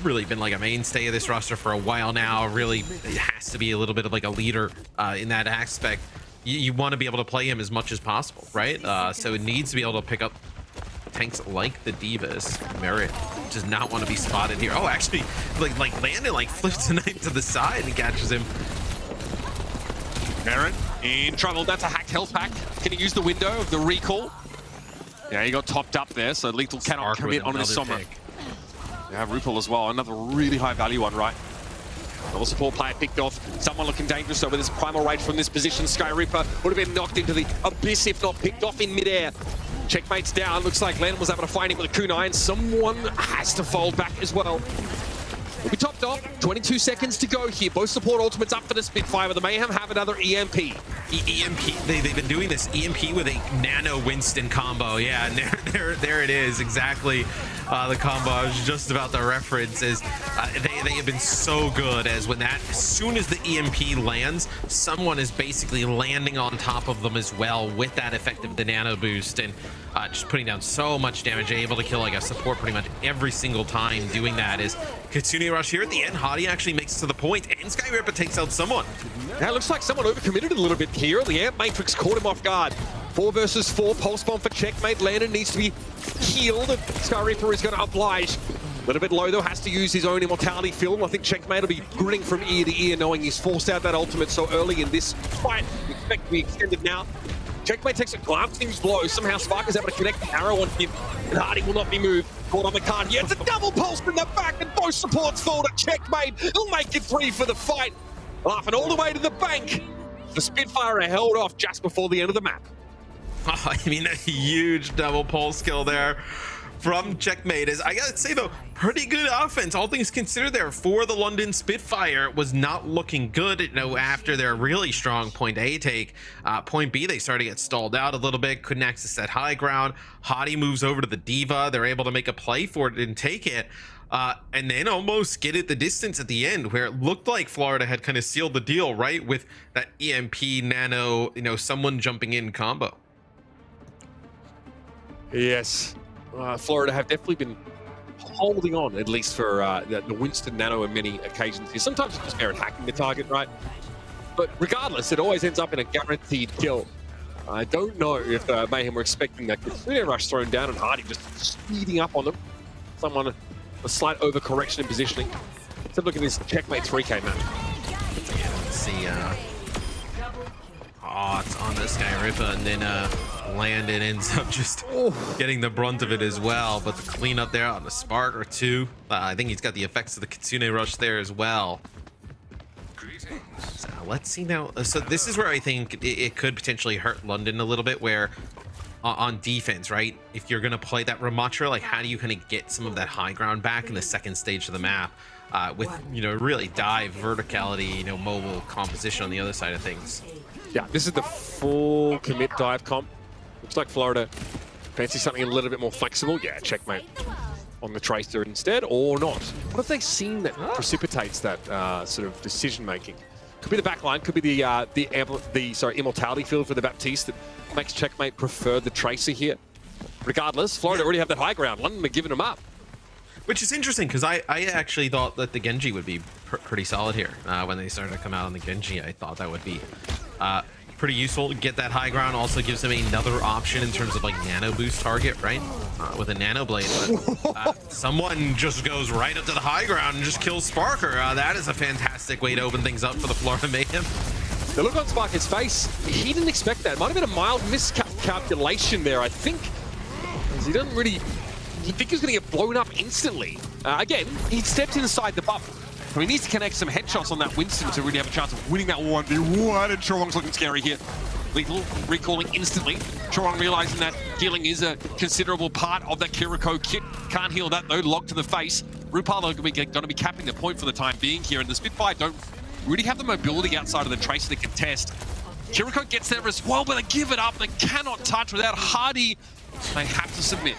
really been like a mainstay of this roster for a while now, really has to be a little bit of like a leader in that aspect. You want to be able to play him as much as possible, right? So it needs to be able to pick up tanks like the D.Vas. Merit does not want to be spotted here. Oh, actually, like Landon flips the knife to the side and catches him. Merit in trouble. That's a hacked health pack. Can he use the window of the recall? Yeah, he got topped up there, so Lethal cannot commit on this Sommer. Yeah, RuPaul as well. Another really high value one, right? Another support player picked off. Someone looking dangerous over this Primal Rage from this position. Sky Reaper would have been knocked into the abyss if not picked off in midair. Checkmate's down. Looks like Landon was able to find him with a kunai, and someone has to fold back as well. We'll be topped off. 22 seconds to go here. Both support ultimates up for the Spitfire, but the Mayhem have another EMP. EMP, they've been doing this EMP with a Nano Winston combo. Yeah, and there it is, exactly the combo I was just about to reference. Is they have been so good as as soon as the EMP lands, someone is basically landing on top of them as well with that effect of the Nano boost, and just putting down so much damage, able to kill like a support pretty much every single time doing that. Is Kitsune Rush here at the end. Hadi actually makes it to the point, and Skyripper takes out someone. Now it looks like someone overcommitted a little bit here. The Amp Matrix caught him off guard. 4 versus 4, pulse bomb for checkmate. Landon needs to be healed. Skyripper is going to oblige. A little bit low though, has to use his own immortality film. I think checkmate will be grinning from ear to ear knowing he's forced out that ultimate so early in this fight. Expect to be extended now. Checkmate takes a glancing blow. Somehow Spark is able to connect the arrow on him, and Hadi will not be moved. Caught on the card here. It's a double pulse from the back, and both supports fall to checkmate. He'll make it 3 for the fight. Laughing all the way to the bank. The Spitfire are held off just before the end of the map. Oh, I mean, a huge double pulse kill there from checkmate. Is, I gotta say though, pretty good offense, all things considered there for the London Spitfire. Was not looking good, you know, after their really strong point A take. Point B, they started to get stalled out a little bit, couldn't access that high ground. Hadi moves over to the Diva, they're able to make a play for it and take it. And then almost get it the distance at the end, where it looked like Florida had kind of sealed the deal, right, with that EMP Nano, you know, someone jumping in combo. Yes, Florida have definitely been holding on, at least for the Winston Nano on many occasions here. Sometimes it's just merit hacking the target, right? But regardless, it always ends up in a guaranteed kill. I don't know if Mayhem were expecting that Kitsune Rush thrown down and Hadi just speeding up on them. Someone, a slight overcorrection in positioning. Let's have a look at this checkmate 3K match. Yeah, let's see. Oh, it's on this guy Ripper, and then Landon ends up just getting the brunt of it as well. But the cleanup there on the Spark or 2. I think he's got the effects of the Kitsune Rush there as well. So let's see now. So this is where I think it could potentially hurt London a little bit, where on defense, right? If you're gonna play that Ramatra, like how do you kind of get some of that high ground back in the second stage of the map with, you know, really dive verticality, you know, mobile composition on the other side of things. Yeah, this is the full commit dive comp. Looks like Florida fancy something a little bit more flexible. Yeah, checkmate on the Tracer instead, or not. What have they seen that precipitates that sort of decision making? Could be the backline, could be the immortality field for the Baptiste that makes checkmate prefer the Tracer here. Regardless, Florida already have that high ground. London are giving them up. Which is interesting, because I actually thought that the Genji would be pretty solid here. When they started to come out on the Genji, I thought that would be pretty useful to get that high ground. Also gives them another option in terms of like nano boost target, right? With a nano blade. But someone just goes right up to the high ground and just kills Sparker. That is a fantastic way to open things up for the Florida Mayhem. The look on Sparker's face, he didn't expect that. It might have been a mild miscalculation there, I think. He doesn't really... You think he's going to get blown up instantly. Again, he stepped inside the bubble. So he needs to connect some headshots on that Winston to really have a chance of winning that 1v1. And Chorong's looking scary here. Lethal recalling instantly. Chorong realizing that healing is a considerable part of that Kiriko kit. Can't heal that though, locked to the face. Rupal are going to be capping the point for the time being here. And the Spitfire don't really have the mobility outside of the Tracer to contest. Kiriko gets there as well, but they give it up. They cannot touch without Hadi. They have to submit.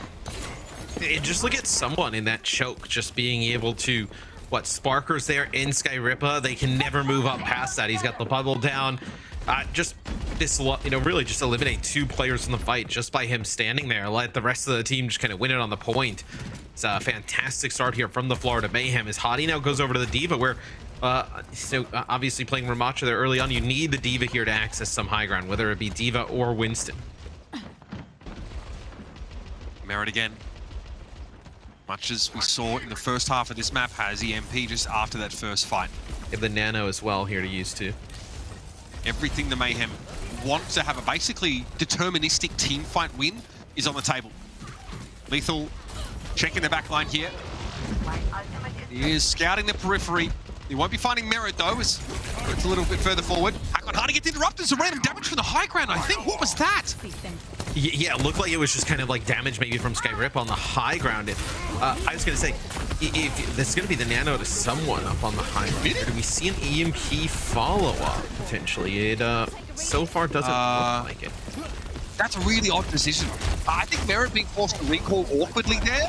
Just look at someone in that choke just being able to, Sparker's there in Skyripper. They can never move up past that. He's got the bubble down. Just this, really just eliminate 2 players in the fight just by him standing there. Let the rest of the team just kind of win it on the point. It's a fantastic start here from the Florida Mayhem as Hadi now goes over to the Diva, where obviously playing Ramatra there early on, you need the Diva here to access some high ground, whether it be Diva or Winston. Merit again. Much as we saw in the first half of this map, has EMP just after that first fight. Have the Nano as well here to use too. Everything the Mayhem want to have a basically deterministic team fight win is on the table. Lethal checking the back line here. He is scouting the periphery. He won't be finding Merit though, as it's a little bit further forward. Hakon Hadi gets interrupted, some random damage from the high ground, I think. What was that? Yeah, it looked like it was just kind of like damage maybe from Skyrip on the high ground. I was going to say, if this is going to be the nano to someone up on the high ground, do we see an EMP follow-up potentially? It so far doesn't look like it. That's a really odd decision. I think Merit being forced to recall awkwardly there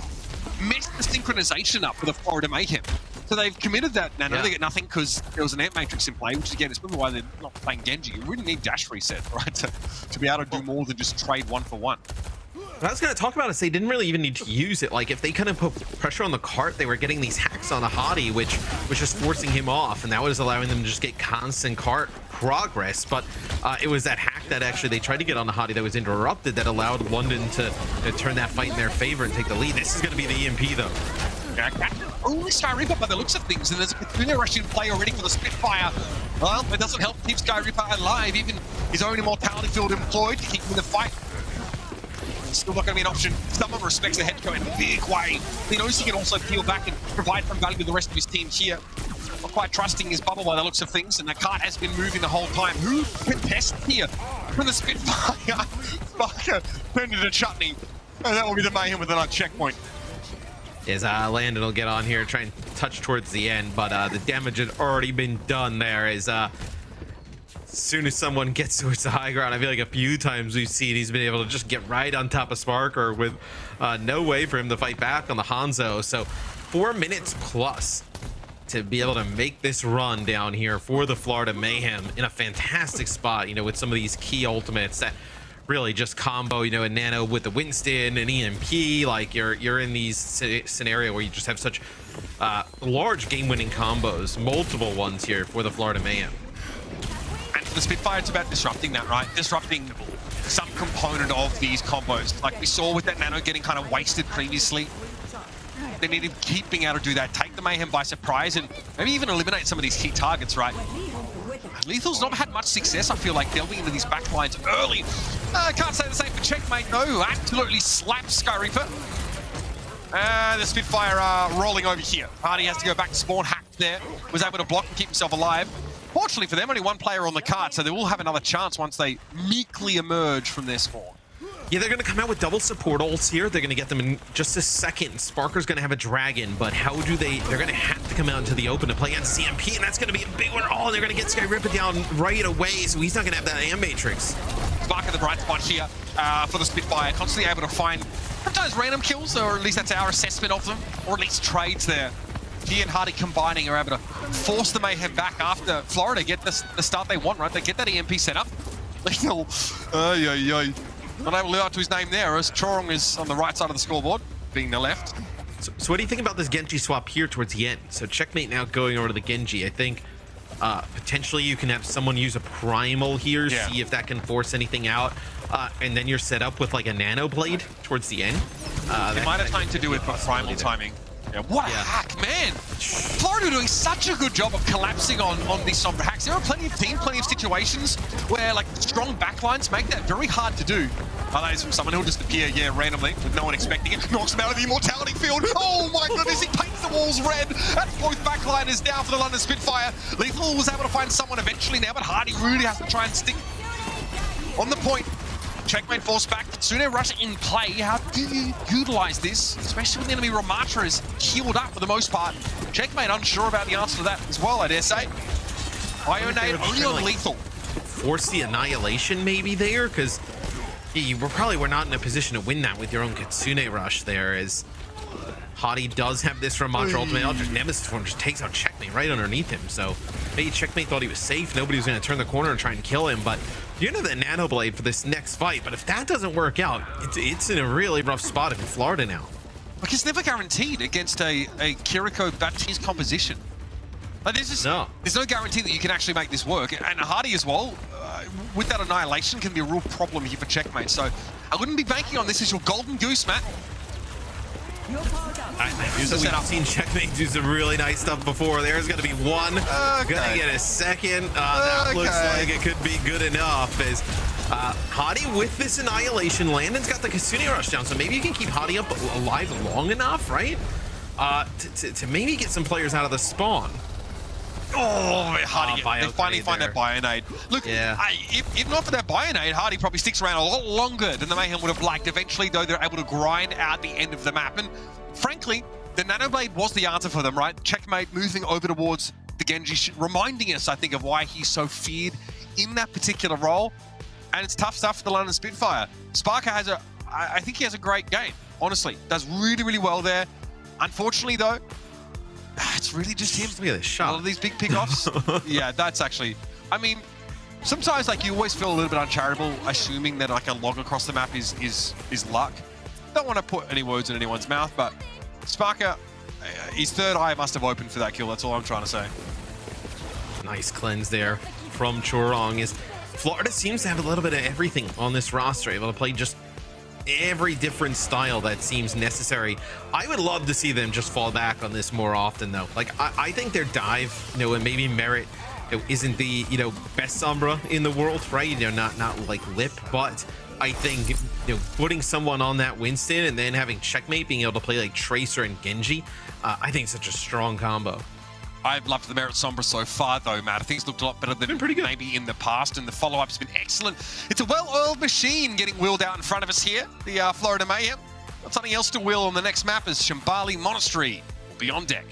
messed the synchronization up for the Florida Mayhem. So they've committed that nano. They get nothing because there was an Ant Matrix in play, which again is probably why they're not playing Genji. You really need dash reset, right, to be able to do more than just trade 1 for 1. What I was going to talk about is they didn't really even need to use it. Like, if they kind of put pressure on the cart, they were getting these hacks on a Hadi, which was just forcing him off, and that was allowing them to just get constant cart progress. But it was that hack that actually they tried to get on the Hadi that was interrupted that allowed London to turn that fight in their favor and take the lead. This is going to be the EMP, though. Yeah, only Skyripper by the looks of things, and there's a Kitsune rush in play already for the Spitfire. Well, it doesn't help keep Skyripper alive, even his own immortality field employed to keep him in the fight. It's still not going to be an option. Someone respects the head coach in a big way. He knows he can also peel back and provide some value to the rest of his team here. Not quite trusting his bubble by the looks of things, and the cart has been moving the whole time. Who can test here from the Spitfire? Barker turned into chutney, and that will be the Mayhem with another checkpoint. Is Landon will get on here, try and touch towards the end, but the damage had already been done there. As soon as someone gets towards the high ground, I feel like a few times we've seen he's been able to just get right on top of Sparker with no way for him to fight back on the Hanzo. So 4 minutes plus to be able to make this run down here for the Florida Mayhem in a fantastic spot, you know, with some of these key ultimates that really just combo, you know, a nano with the Winston and EMP. Like you're in these scenario where you just have such large game-winning combos, multiple ones here for the Florida Mayhem. And for the Spitfire, it's about disrupting that, right? Disrupting some component of these combos. Like we saw with that nano getting kind of wasted previously. They need to keep being able to do that, take the Mayhem by surprise, and maybe even eliminate some of these key targets, right? Lethal's not had much success, I feel like, delving into these backlines early. Can't say the same for Checkmate, no. Absolutely slaps Skyreaper. The Spitfire are rolling over here. Hardy has to go back to spawn, hacked there. Was able to block and keep himself alive. Fortunately for them, only one player on the card, so they will have another chance once they meekly emerge from their spawn. Yeah, they're going to come out with double support ults here. They're going to get them in just a second. Sparker's going to have a dragon, but how do they... They're going to have to come out into the open to play against CMP, and that's going to be a big one. Oh, and they're going to get Skyripper down right away, so he's not going to have that AM Matrix. Sparker the bright spot here for the Spitfire. Constantly able to find sometimes random kills, or at least that's our assessment of them, or at least trades there. He and Hardy combining are able to force the Mayhem back after Florida get the start they want, right? They get that EMP set up. Lethal, not able to live up to his name there, as Chorong is on the right side of the scoreboard, being the left. So what do you think about this Genji swap here towards the end? So Checkmate now going over to the Genji. I think potentially you can have someone use a Primal here, see if that can force anything out, and then you're set up with like a Nano Blade towards the end. It might have something to do with Primal timing. Yeah, what a hack, man! Florida doing such a good job of collapsing on these Sombra hacks. There are plenty of teams, plenty of situations where like strong backlines make that very hard to do. That is from someone who'll just appear, randomly, with no one expecting it. Knocks him out of the immortality field. Oh my goodness, he paints the walls red. That's both backliners down for the London Spitfire. Lethal was able to find someone eventually now, but Hardy really has to try and stick on the point. Checkmate forced back. Kitsune rush in play. How do you utilize this? Especially when the enemy Ramatra is healed up for the most part. Checkmate unsure about the answer to that as well, I dare say. Ionade only on Lethal. Force the annihilation maybe there, because you were not in a position to win that with your own Kitsune rush there, as Hadi does have this Ramatra ultimate. Just Nemesis form just takes out Checkmate right underneath him. So maybe Checkmate thought he was safe. Nobody was going to turn the corner and try and kill him, but you know the Nano Blade for this next fight. But if that doesn't work out, it's in a really rough spot in Florida now. Like, it's never guaranteed against a Kiriko Baptiste composition. Like, there's no guarantee that you can actually make this work. And Hardy as well, with that annihilation, can be a real problem here for Checkmate. So I wouldn't be banking on this as your golden goose, Matt. We've seen Checkmate do some really nice stuff before. There's going to be one. Gonna get a second. That looks like it could be good enough. As Hadi with this annihilation, Landon's got the Kitsune rush down, so maybe you can keep Hadi up alive long enough, right? To maybe get some players out of the spawn. Oh, Hardy, they finally find there. that Bionade. Look, if not for that Bionade, Hardy probably sticks around a lot longer than the Mayhem would have liked. Eventually, though, they're able to grind out the end of the map. And frankly, the Nanoblade was the answer for them, right? Checkmate, moving over towards the Genji, reminding us, I think, of why he's so feared in that particular role. And it's tough stuff for the London Spitfire. Sparker has I think he has a great game, honestly. Does really, really well there. Unfortunately, though, it's really just him. Look at this shot. All of these big pickoffs. Yeah, that's actually, I mean, sometimes like you always feel a little bit uncharitable assuming that like a log across the map is luck. Don't want to put any words in anyone's mouth, but Sparker, his third eye must have opened for that kill. That's all I'm trying to say. Nice cleanse there from Chorong. Is Florida seems to have a little bit of everything on this roster, able to play just every different style that seems necessary. I would love to see them just fall back on this more often, though. Like, I think their dive, and maybe Merit, isn't the, best Sombra in the world, right? Not like Lip, but I think, putting someone on that Winston and then having Checkmate being able to play like Tracer and Genji, I think it's such a strong combo. I've loved the Merit Sombra so far, though, Matt. I think it's looked a lot better than maybe in the past, and the follow-up's been excellent. It's a well-oiled machine getting wheeled out in front of us here, the Florida Mayhem. Got something else to wheel on the next map as Shambali Monastery will be on deck.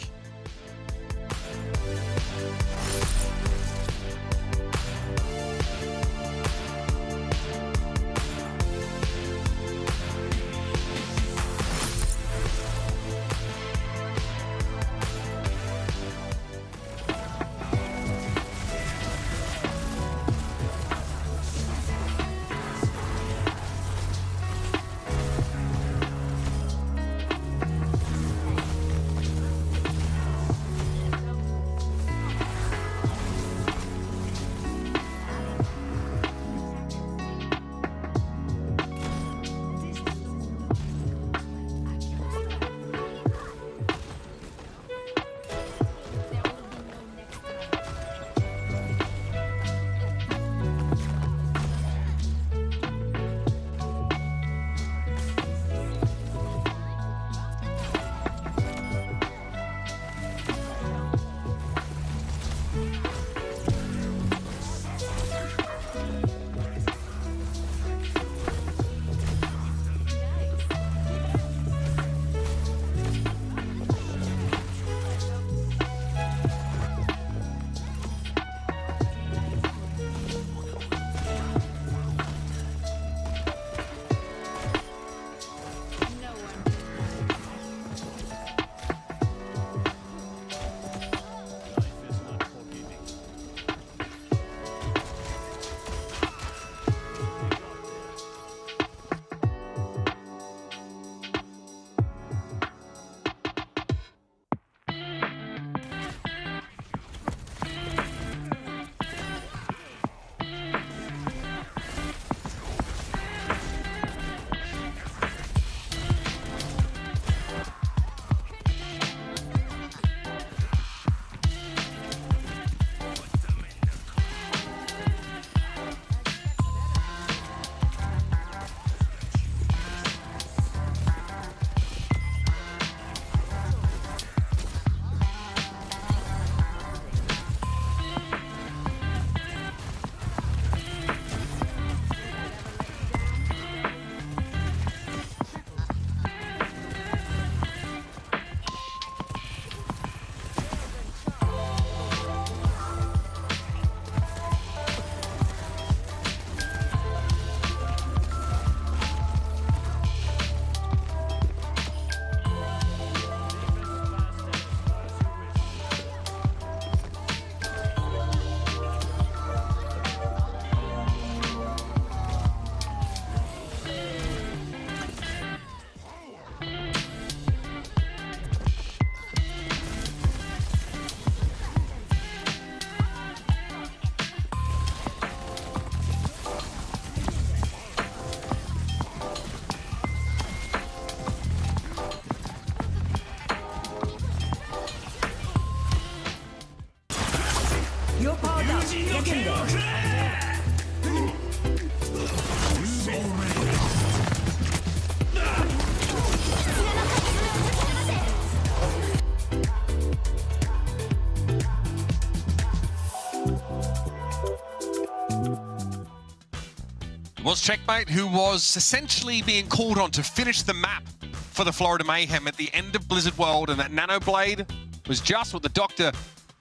was Checkmate, who was essentially being called on to finish the map for the Florida Mayhem at the end of Blizzard World, and that Nano Blade was just what the Doctor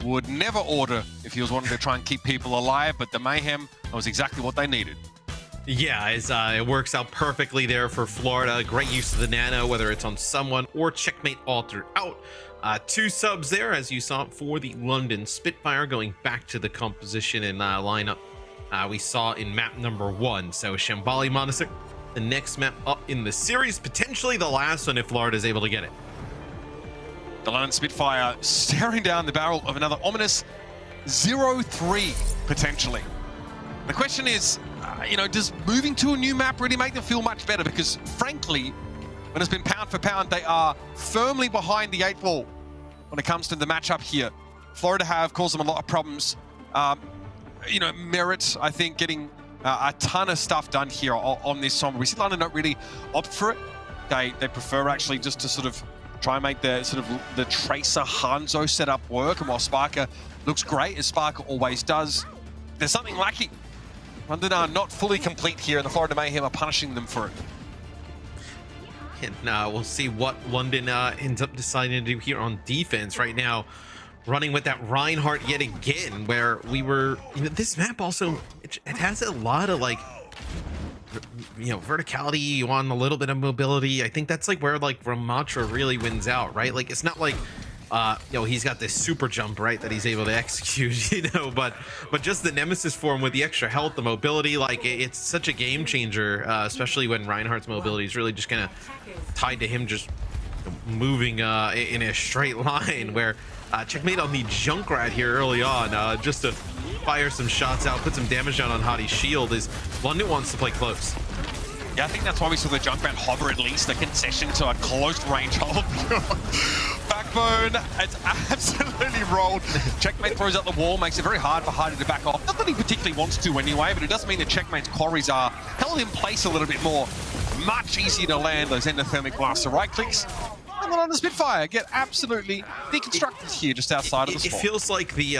would never order if he was wanting to try and keep people alive, but the Mayhem was exactly what they needed. Yeah, it works out perfectly there for Florida. Great use of the Nano, whether it's on someone or Checkmate altered out. 2 subs there, as you saw, for the London Spitfire, going back to the composition and lineup we saw in map number 1. So Shambali Monastic, the next map up in the series, potentially the last one if Florida is able to get it. The London Spitfire staring down the barrel of another ominous 0-3, potentially. The question is, does moving to a new map really make them feel much better? Because frankly, when it's been pound for pound, they are firmly behind the 8 ball when it comes to the matchup here. Florida have caused them a lot of problems. Merit, I think, getting a ton of stuff done here on this Sombra. We see London not really opt for it. They prefer actually just to sort of try and make the Tracer Hanzo setup work. And while Sparker looks great, as Sparker always does, there's something lacking. London are not fully complete here, and the Florida Mayhem are punishing them for it. And we'll see what London ends up deciding to do here on defense right now. Running with that Reinhardt yet again, where we were, this map also, it has a lot of verticality. You want a little bit of mobility. I think that's where Ramatra really wins out, right? It's not like, he's got this super jump, right, that he's able to execute, but just the nemesis for him with the extra health, the mobility, it's such a game changer, especially when Reinhardt's mobility is really just kind of tied to him just moving in a straight line, where Checkmate on the Junkrat here early on, just to fire some shots out, put some damage down on Hadi's shield, is London wants to play close. Yeah, I think that's why we saw the Junkrat hover at least, a concession to a close range hold. Backbone, it's absolutely rolled. Checkmate throws out the wall, makes it very hard for Hadi to back off. Not that he particularly wants to anyway, but it does mean that Checkmate's quarries are held in place a little bit more. Much easier to land those endothermic blasts. So right clicks, and then on the Spitfire get absolutely deconstructed here just outside of the spot. It feels like the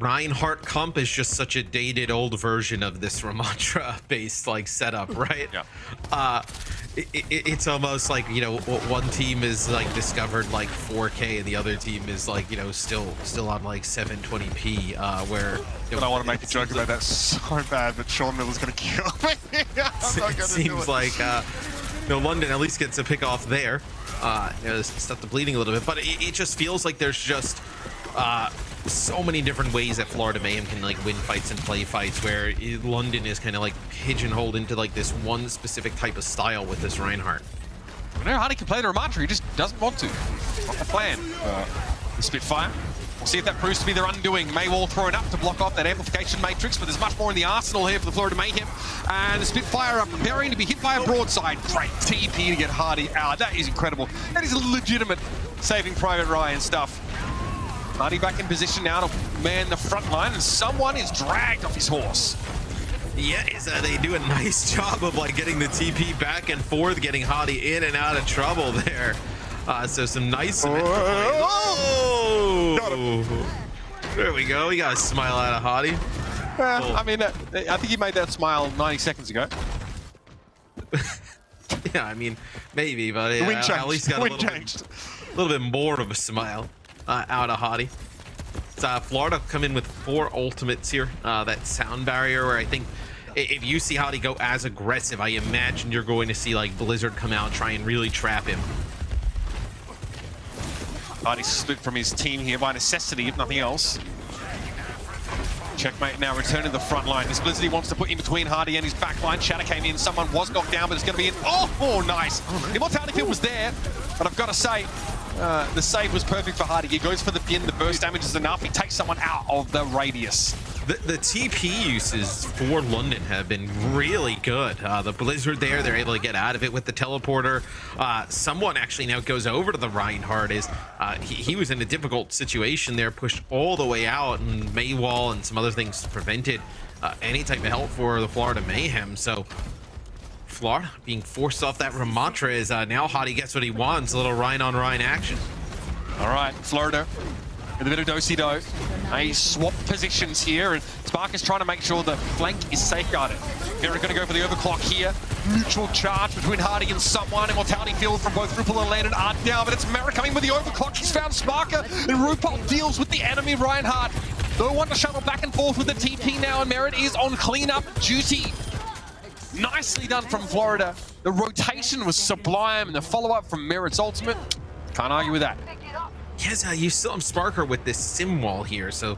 Reinhardt comp is just such a dated old version of this Ramatra-based setup, right? Yeah. It's almost like, one team is discovered 4K and the other team is still on 720p, where but I want to make a joke about that so bad, but Sean Miller's gonna kill me. It seems like London at least gets a pick off there. Stop the bleeding a little bit, but it just feels like there's just so many different ways that Florida Mayhem can win fights and play fights, where London is kind of pigeonholed into this one specific type of style with this Reinhardt. I know Hadi can play the Ramatra, he just doesn't want to. Not the plan. The Spitfire. We'll see if that proves to be their undoing. Maywall thrown up to block off that amplification matrix, but there's much more in the arsenal here for the Florida Mayhem. And the Spitfire are preparing to be hit by a broadside. Great TP to get Hadi out. That is incredible. That is legitimate Saving Private Ryan stuff. Hadi back in position now to man the front line, and someone is dragged off his horse. Yeah, they do a nice job of getting the TP back and forth, getting Hadi in and out of trouble there. So some nice. There we go. We got a smile out of Hadi. I mean, I think he made that smile 90 seconds ago. Yeah, I mean, maybe, but at least got a little bit more of a smile out of Hadi. Florida come in with 4 ultimates here. That sound barrier, where I think if you see Hadi go as aggressive, I imagine you're going to see Blizzard come out and try and really trap him. Hadi split from his team here by necessity, if nothing else. Checkmate now returning to the front line. This Blizzard wants to put in between Hadi and his back line. Shatter came in, someone was knocked down, but it's going to be in. Oh, nice. Immortality field was there, but I've got to say, the save was perfect for Hadi. He goes for the pin, the burst damage is enough. He takes someone out of the radius. The TP uses for London have been really good. The Blizzard there, they're able to get out of it with the teleporter. Someone actually now goes over to the Reinhardt. He was in a difficult situation there, pushed all the way out, and Maywall and some other things prevented any type of help for the Florida Mayhem. So Florida being forced off that Ramatra is now Hadi gets what he wants, a little Rhine on Rhine action. All right, Florida with a bit of do-si-do. They swap positions here, and Spark is trying to make sure the flank is safeguarded. They're going to go for the overclock here. Mutual charge between Hardy and someone. Immortality field from both Rupal and Landon are down, but it's Merritt coming with the overclock. He's found Sparker, and Rupal deals with the enemy Reinhardt. No one to shuttle back and forth with the TP now, and Merritt is on cleanup duty. Nicely done from Florida. The rotation was sublime, and the follow-up from Merritt's ultimate, can't argue with that. Yes, you still have Sparker with this sim wall here, so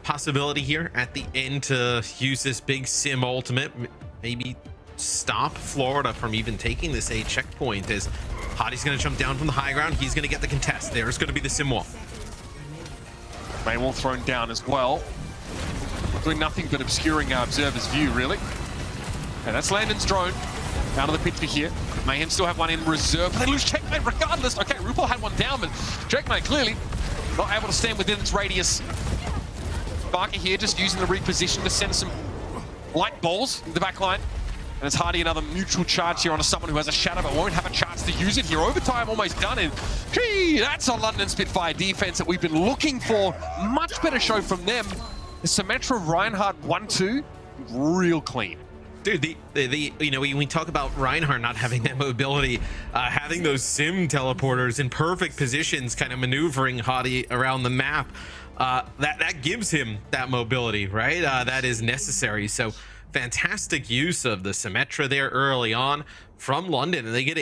possibility here at the end to use this big sim ultimate, maybe stop Florida from even taking this A checkpoint. As Hadi's going to jump down from the high ground, he's going to get the contest. There's going to be the sim wall. Maywall thrown down as well, doing nothing but obscuring our observer's view, really. And that's Landon's drone out of the picture here. Mayhem still have one in reserve, but they lose checkmate regardless. Okay, Rupal had one down, but checkmate clearly not able to stand within its radius. Barker here just using the reposition to send some light balls in the back line. And it's Hardy another neutral charge here on someone who has a shadow but won't have a chance to use it here. Overtime almost done, and gee, that's a London Spitfire defense that we've been looking for. Much better show from them. The Symmetra Reinhardt 1-2, real clean. Dude, you know, when we talk about Reinhardt not having that mobility, having those sim teleporters in perfect positions, kind of maneuvering Hadi around the map, that gives him that mobility, right? That is necessary. So fantastic use of the Symmetra there early on from London, and they get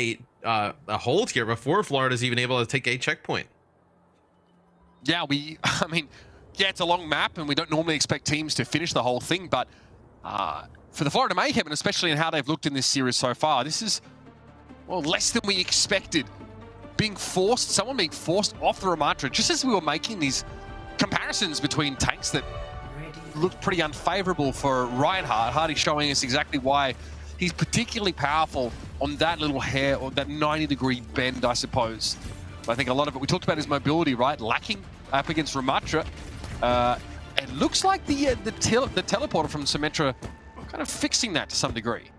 a hold here before Florida's even able to take a checkpoint. Yeah, I mean, yeah, it's a long map, and we don't normally expect teams to finish the whole thing, but for the Florida Mayhem, and especially in how they've looked in this series so far, this is, well, less than we expected. Someone being forced off the Ramatra, just as we were making these comparisons between tanks that looked pretty unfavorable for Reinhardt. Hardy showing us exactly why he's particularly powerful on that little hair, or that 90-degree bend, I suppose. But I think a lot of it, we talked about his mobility, right? Lacking up against Ramatra. It looks like the teleporter from Symmetra kind of fixing that to some degree.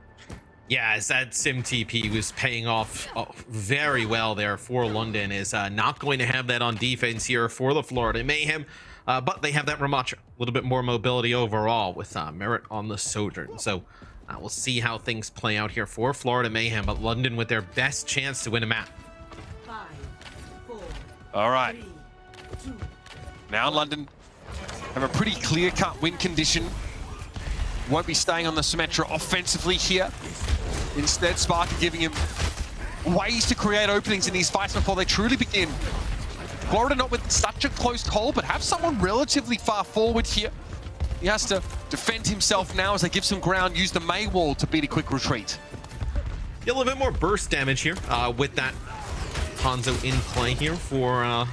Yeah, as that sim TP was paying off very well there for London, is not going to have that on defense here for the Florida Mayhem, but they have that Ramatra, a little bit more mobility overall with Merritt on the Sojourn. So we'll see how things play out here for Florida Mayhem, but London with their best chance to win a map. 5, 4, all right. 3, 2, now London have a pretty clear-cut win condition. Won't be staying on the Symmetra offensively here. Instead, Spark giving him ways to create openings in these fights before they truly begin. Florida not with such a close call, but have someone relatively far forward here. He has to defend himself now as they give some ground, use the May wall to beat a quick retreat. Get a little bit more burst damage here with that Hanzo in play here for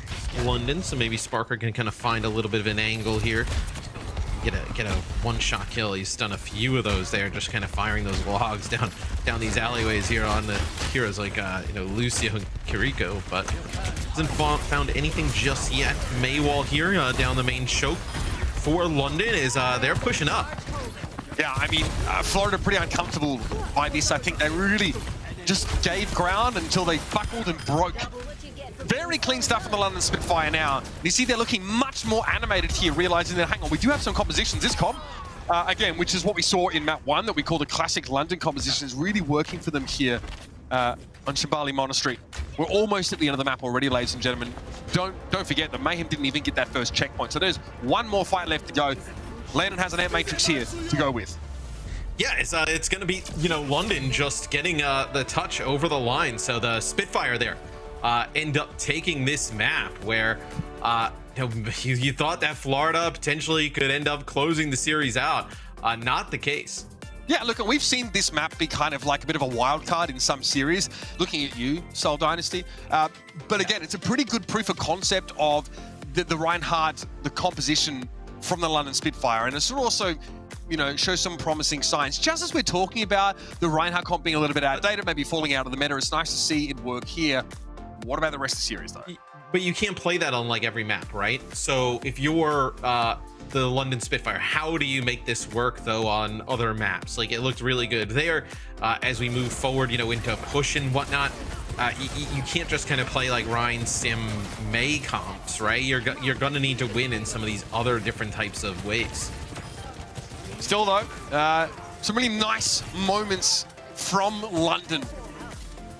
London, so maybe Sparker can kind of find a little bit of an angle here. Get a one-shot kill. He's done a few of those there, just kind of firing those logs down these alleyways here on the heroes like Lucio and Kiriko, but hasn't found anything just yet. Maywall here down the main choke for London is they're pushing up. Yeah, I mean, Florida pretty uncomfortable by this. I think they really just gave ground until they buckled and broke. Very clean stuff from the London Spitfire now. You see they're looking much more animated here, realizing that, hang on, we do have some compositions. This comp, again, which is what we saw in map 1 that we call the classic London composition, is really working for them here on Shambali Monastery. We're almost at the end of the map already, ladies and gentlemen. Don't forget that Mayhem didn't even get that first checkpoint, so there's one more fight left to go. Landon has an Ant Matrix here to go with. Yeah, it's going to be, London just getting the touch over the line. So the Spitfire there end up taking this map where you thought that Florida potentially could end up closing the series out. Not the case. Yeah, look, we've seen this map be kind of like a bit of a wild card in some series, looking at you, Seoul Dynasty. But again, it's a pretty good proof of concept of the Reinhardt, the composition from the London Spitfire. And it's also, shows some promising signs. Just as we're talking about the Reinhardt comp being a little bit outdated, maybe falling out of the meta, it's nice to see it work here. What about the rest of the series, though? But you can't play that on like every map, right? So if you're the London Spitfire, how do you make this work though on other maps? Like, it looked really good there as we move forward, into push and whatnot. you can't just kind of play like Ryan Sim May comps, right? You're gonna need to win in some of these other different types of ways. Still though, some really nice moments from London.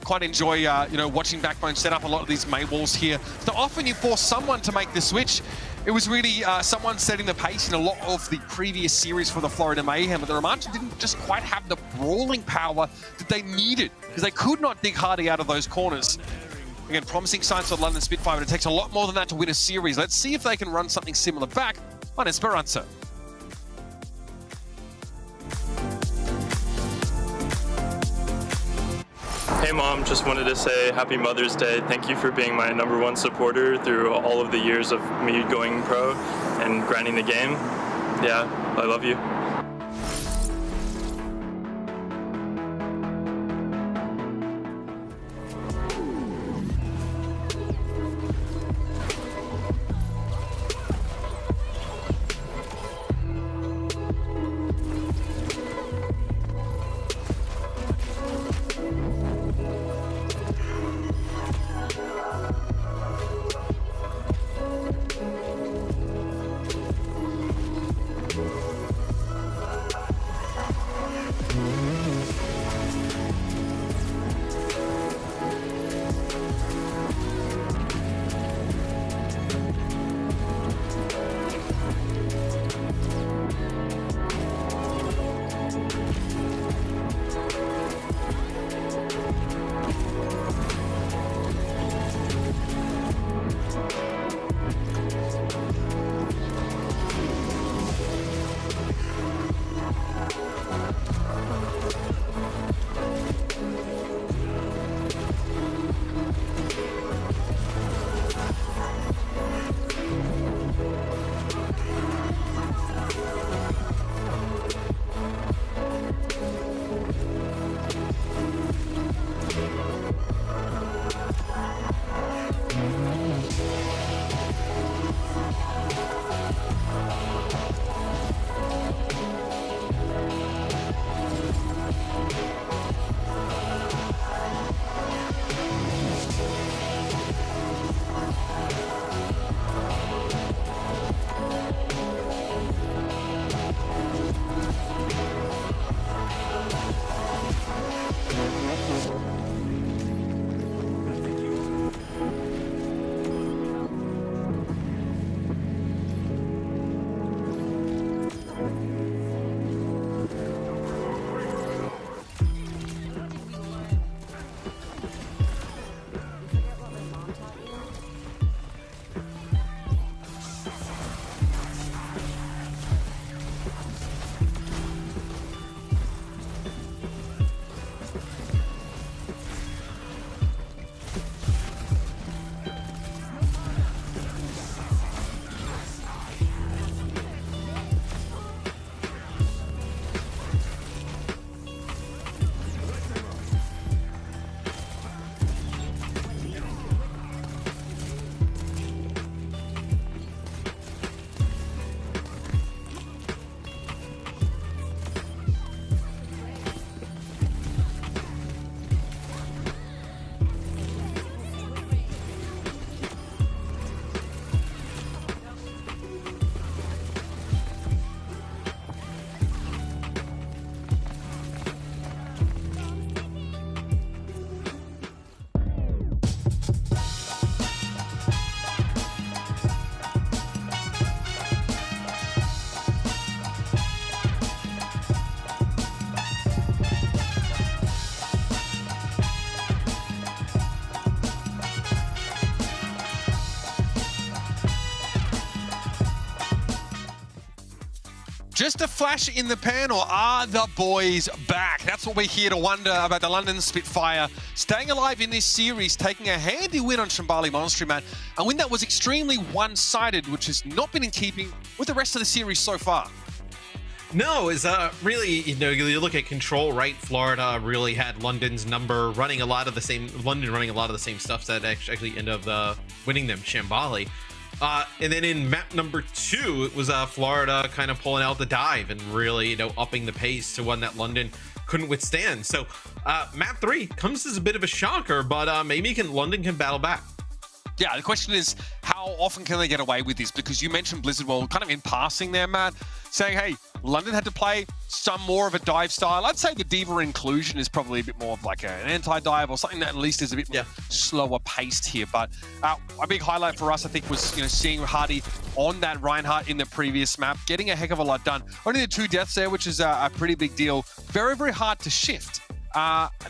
Quite enjoy, watching Backbone set up a lot of these May walls here. So often you force someone to make the switch. It was really someone setting the pace in a lot of the previous series for the Florida Mayhem, but the Romantics didn't just quite have the brawling power that they needed, because they could not dig Hardy out of those corners. Again, promising signs for London Spitfire, but it takes a lot more than that to win a series. Let's see if they can run something similar back on Esperanza. Hey Mom, just wanted to say happy Mother's Day. Thank you for being my #1 supporter through all of the years of me going pro and grinding the game. Yeah, I love you. Just a flash in the pan, or are the boys back? That's what we're here to wonder about the London Spitfire. Staying alive in this series, taking a handy win on Shambali Monastery, man. A win that was extremely one-sided, which has not been in keeping with the rest of the series so far. No, it's really, you look at control, right? Florida really had London's number, running a lot of the same stuff that actually ended up winning them, Shambali. And then in map number 2, it was Florida kind of pulling out the dive and really, upping the pace to one that London couldn't withstand. So map 3 comes as a bit of a shocker, but maybe London can battle back. Yeah, the question is, how often can they get away with this? Because you mentioned Blizzard World kind of in passing there, Matt, saying, hey, London had to play some more of a dive style. I'd say the Diva inclusion is probably a bit more of like an anti-dive or something that at least is a bit more slower paced here. But a big highlight for us, I think, was seeing Hardy on that Reinhardt in the previous map, getting a heck of a lot done. Only the 2 deaths there, which is a pretty big deal. Very, very hard to shift.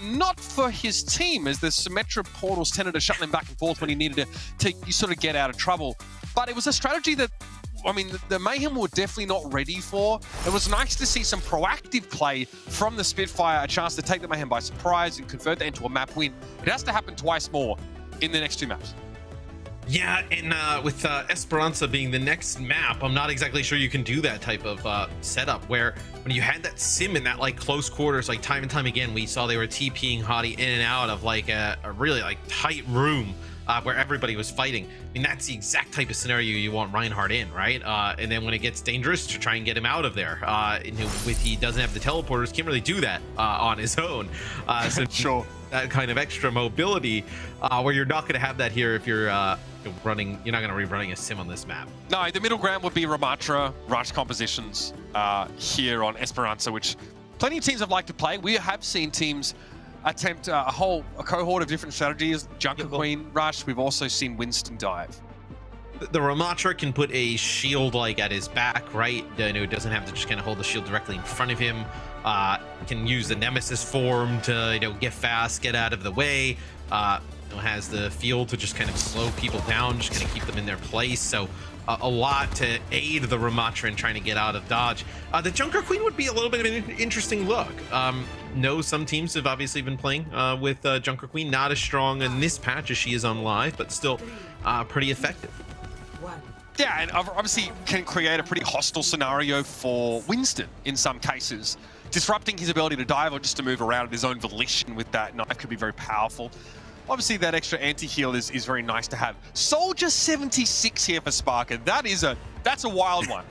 Not for his team, as the Symmetra portals tended to shuttle him back and forth when he needed to sort of get out of trouble. But it was a strategy that, I mean, the Mayhem were definitely not ready for. It was nice to see some proactive play from the Spitfire, a chance to take the Mayhem by surprise and convert that into a map win. It has to happen twice more in the next 2 maps. Yeah, and with Esperanza being the next map, I'm not exactly sure you can do that type of setup where when you had that sim in that like close quarters, like time and time again, we saw they were TPing Hadi in and out of like a really like tight room where everybody was fighting. I mean, that's the exact type of scenario you want Reinhardt in, right? And then when it gets dangerous, to try and get him out of there. With he doesn't have the teleporters, can't really do that on his own. So sure. That kind of extra mobility where you're not going to have that here if you're running. You're not going to be running a sim on this map. No, the middle ground would be Ramatra rush compositions here on Esperanza, which plenty of teams have liked to play. We have seen teams attempt a cohort of different strategies. Junker Queen rush. We've also seen Winston dive. The Ramatra can put a shield like at his back, right? Doesn't have to just kind of hold the shield directly in front of him. Can use the Nemesis form to get fast, get out of the way. Has the field to just kind of slow people down, just kind of keep them in their place. So a lot to aid the Ramatra in trying to get out of dodge. The Junker Queen would be a little bit of an interesting look. Some teams have obviously been playing with Junker Queen, not as strong in this patch as she is on live, but still pretty effective. Yeah, and obviously can create a pretty hostile scenario for Winston in some cases. Disrupting his ability to dive or just to move around at his own volition with that knife could be very powerful. Obviously, that extra anti-heal is very nice to have. Soldier 76 here for Sparker. That's a wild one.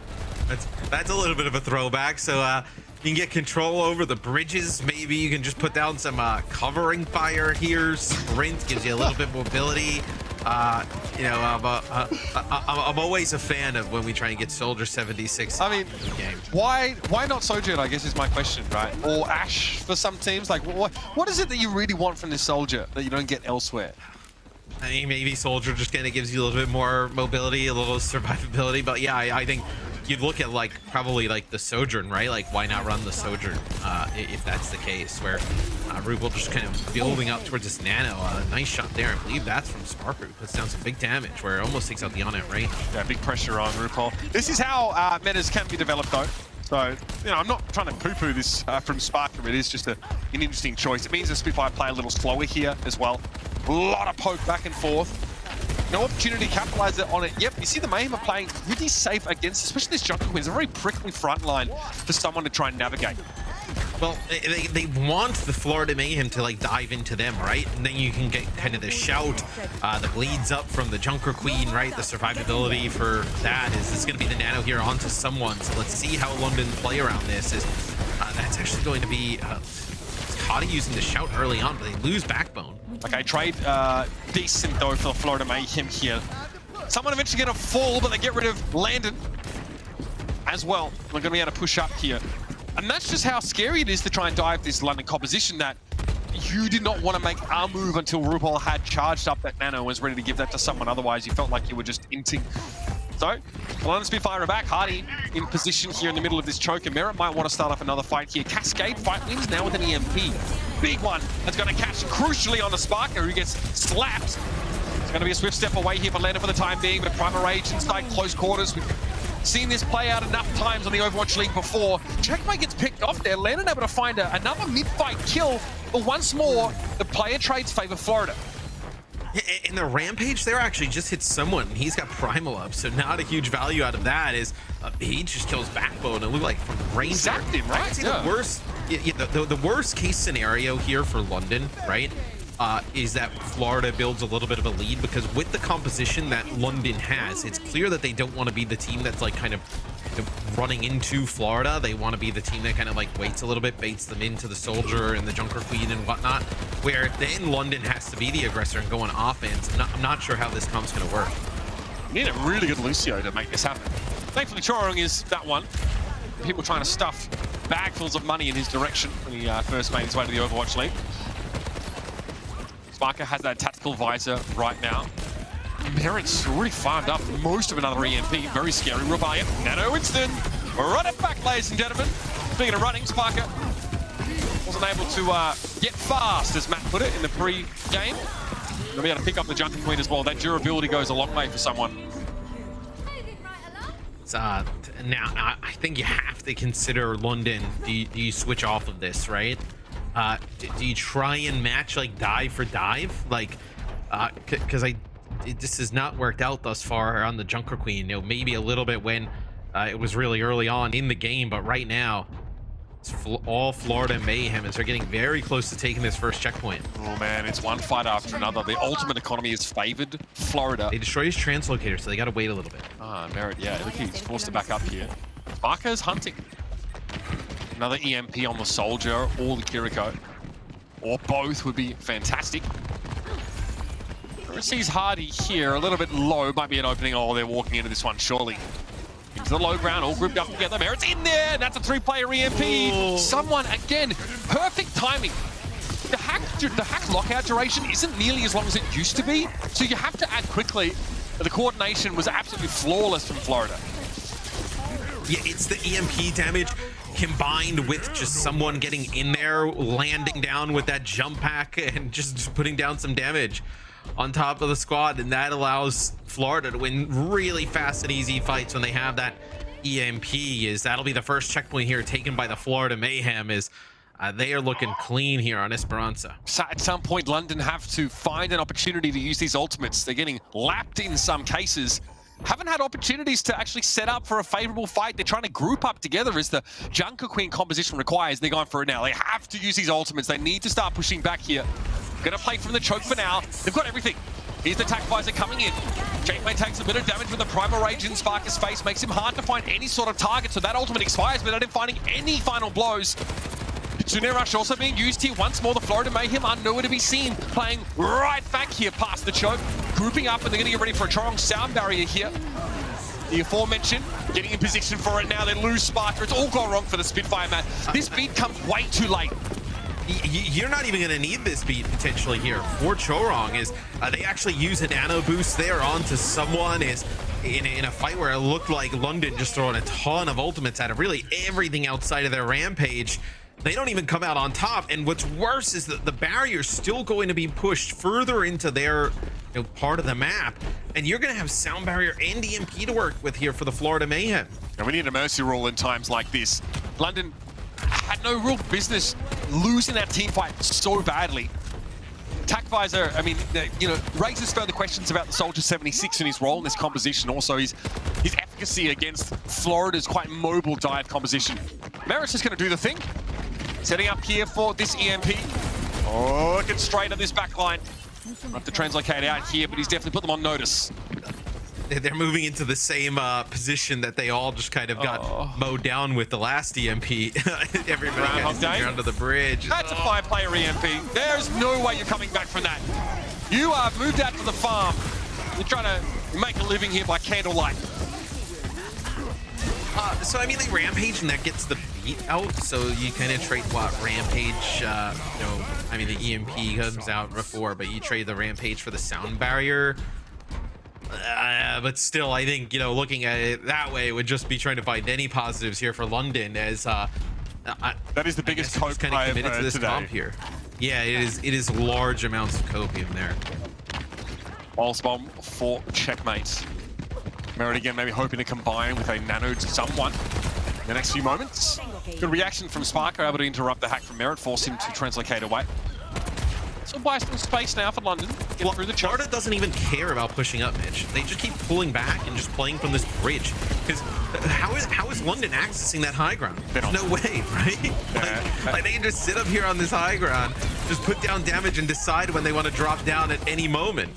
That's a little bit of a throwback. So you can get control over the bridges. Maybe you can just put down some covering fire here. Sprint gives you a little bit of mobility. I'm always a fan of when we try and get Soldier 76. I mean, in the game. Why not Sojourn, I guess, is my question, right? Or Ashe for some teams? Like, what is it that you really want from this Soldier that you don't get elsewhere? I mean, maybe Soldier just kind of gives you a little bit more mobility, a little survivability. But yeah, I think you'd look at probably the Sojourn, right? Like, why not run the Sojourn if that's the case? Where RuPaul just kind of building up towards this Nano. Nice shot there. I believe that's from Sparker, who puts down some big damage where it almost takes out the on-out, right? Yeah, big pressure on RuPaul. This is how metas can be developed, though. So, I'm not trying to poo-poo this from Sparker. It is just an interesting choice. It means the Spitfire play a little slower here as well. A lot of poke back and forth. No opportunity to capitalize on it. Yep, you see the Mayhem are playing really safe against, especially this Junker Queen. It's a very prickly front line for someone to try and navigate. Well, they want the Florida Mayhem to dive into them, right? And then you can get kind of the shout, the bleeds up from the Junker Queen, right? The survivability for that is this going to be the Nano here onto someone. So let's see how London play around this. That's actually going to be Hadi using the shout early on, but they lose backbone. Okay, trade decent though for the Florida Mayhem here. Someone eventually going to fall, but they get rid of Landon as well. We're going to be able to push up here. And that's just how scary it is to try and dive this London composition, that you did not want to make our move until RuPaul had charged up that Nano and was ready to give that to someone. Otherwise, you felt like you were just inting. So, the London Spitfire are back. Hardy in position here in the middle of this choke. And Merit might want to start off another fight here. Cascade fight wins now with an EMP. Big one that's going to catch crucially on the Sparker, who gets slapped. It's going to be a swift step away here for Landon for the time being, but Primal Rage inside close quarters. We've seen this play out enough times on the Overwatch League before. Checkmate gets picked off there. Landon able to find another mid-fight kill, but once more, the player trades favor Florida. And the Rampage there actually just hits someone. He's got Primal up, so not a huge value out of that. Is he just kills Backbone. It looked like from range. Zapped him, right? The worst case scenario here for London, right, is that Florida builds a little bit of a lead, because with the composition that London has, it's clear that they don't want to be the team that's kind of running into Florida. They want to be the team that kind of like waits a little bit, baits them into the Soldier and the Junker Queen and whatnot, where then London has to be the aggressor and go on offense. I'm not sure how this comp's going to work. You need a really good Lucio to make this happen. Thankfully, Chorong is that one. People trying to stuff bagfuls of money in his direction when he first made his way to the Overwatch League. Sparker has that tactical visor right now. Merit's already farmed up most of another EMP. Very scary. Rebellion. Nano Winston. Run it back, ladies and gentlemen. Speaking of running, Sparker wasn't able to get fast, as Matt put it, in the pre-game. They'll be able to pick up the Junker Queen as well. That durability goes a long way for someone. Now, I think you have to consider London. Do you switch off of this, right? Do you try and match like dive for dive? Like, because this has not worked out thus far on the Junker Queen. You know, maybe a little bit when it was really early on in the game, but right now it's all Florida Mayhem, as they're getting very close to taking this first checkpoint. Oh man, it's one fight after another. The ultimate economy is favored Florida. They destroy his translocator, so they got to wait a little bit. Merit, yeah, look, he's forced to back up here. Sparker's hunting. Another EMP on the Soldier or the Kiriko, or both would be fantastic. Sees Hardy here, a little bit low, might be an opening. Oh, they're walking into this one, surely. Into the low ground, all grouped up together. Merit's in there, and that's a 3-player EMP. Oh. Someone, again, perfect timing. The hack lockout duration isn't nearly as long as it used to be, so you have to act quickly. The coordination was absolutely flawless from Florida. Yeah, it's the EMP damage combined with just someone getting in there, landing down with that jump pack, and just putting down some damage on top of the squad, and that allows Florida to win really fast and easy fights when they have that EMP. That'll be the first checkpoint here taken by the Florida Mayhem. They are looking clean here on Esperanza. So at some point, London have to find an opportunity to use these ultimates. They're getting lapped in some cases. Haven't had opportunities to actually set up for a favorable fight. They're trying to group up together as the Junker Queen composition requires. They're going for it now. They have to use these ultimates. They need to start pushing back here. Gonna play from the choke for now. They've got everything. Here's the attack visor coming in. Janeway takes a bit of damage with the Primal Rage in Sparker's face. Makes him hard to find any sort of target, so that ultimate expires without him finding any final blows. Kitsune Rush also being used here. Once more, the Florida Mayhem are nowhere to be seen. Playing right back here past the choke. Grouping up, and they're gonna get ready for a Chorong sound barrier here. The aforementioned, getting in position for it now. They lose Sparker. It's all gone wrong for the Spitfire, man. This beat comes way too late. You're not even going to need this beat potentially here for Chorong. They actually use a nano boost there onto someone in a fight where it looked like London just throwing a ton of ultimates at really everything outside of their rampage. They don't even come out on top, and what's worse is that the barrier's still going to be pushed further into their part of the map, and you're going to have sound barrier and EMP to work with here for the Florida Mayhem. And we need a mercy rule in times like this. London had no real business losing that team fight so badly. Attack visor, I mean, raises further questions about the Soldier 76 and his role in this composition. Also, his efficacy against Florida's quite mobile dive composition. Merit's just going to do the thing. Setting up here for this EMP. Oh, looking straight at this back line. Have to translocate out here, but he's definitely put them on notice. They're moving into the same position that they all just kind of got mowed down with the last EMP. Everybody got down to the bridge. That's a 5-player EMP. There's no way you're coming back from that. You are moved out to the farm. You're trying to make a living here by candlelight. So I mean, they rampage and that gets the beat out. So you kind of trade what rampage. I mean, the EMP comes out before, but you trade the rampage for the sound barrier. But still, I think, looking at it that way would just be trying to find any positives here for London, as that is the biggest cope kind of committed to this comp here. Yeah, it is large amounts of copium there. Pulse bomb for checkmate. Merit again, maybe hoping to combine with a nano to someone in the next few moments. Good reaction from Sparker, able to interrupt the hack from Merit, force him to translocate away. So buy some space now for London. Get through the choke. Florida doesn't even care about pushing up, Mitch. They just keep pulling back and just playing from this bridge. Because how is London accessing that high ground? There's no way, right? Like they can just sit up here on this high ground, just put down damage and decide when they want to drop down at any moment.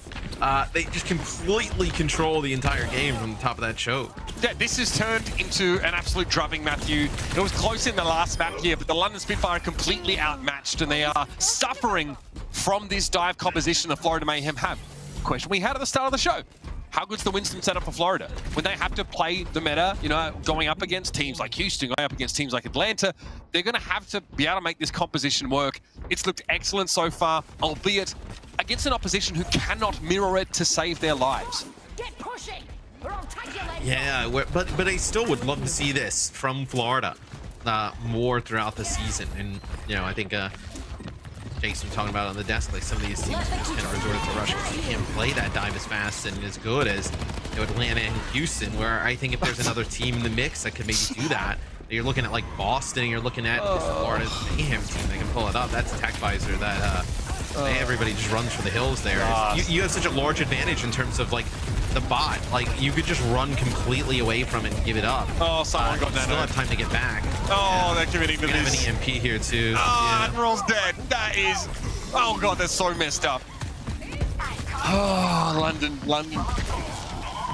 they just completely control the entire game from the top of that choke. Yeah, this has turned into an absolute drubbing, Matthew. It was close in the last map here, but the London Spitfire are completely outmatched, and they are suffering from this dive composition the Florida Mayhem have. Question we had at the start of the show. How good's the Winston setup for Florida? When they have to play the meta, you know, going up against teams like Houston, going up against teams like Atlanta, they're going to have to be able to make this composition work. It's looked excellent so far, albeit against an opposition who cannot mirror it to save their lives. Get pushing, or I'll take your legs. Yeah, but I still would love to see this from Florida more throughout the season. And, you know, I think Jason talking about on the desk, like some of these teams just kind of resort to rush because they can't play that dive as fast and as good as Atlanta and Houston, where I think if there's another team in the mix that could maybe do that, you're looking at like Boston, you're looking at Florida's Mayhem team that can pull it up. That's Tech Visor that everybody just runs for the hills there. You have such a large advantage in terms of like the bot. Like you could just run completely away from it and give it up. Oh, someone got that. Still have time to get back. Oh, they're committing to this. Have an EMP here too. Oh, Admiral's dead. That is. Oh god, that's so messed up. Oh, London.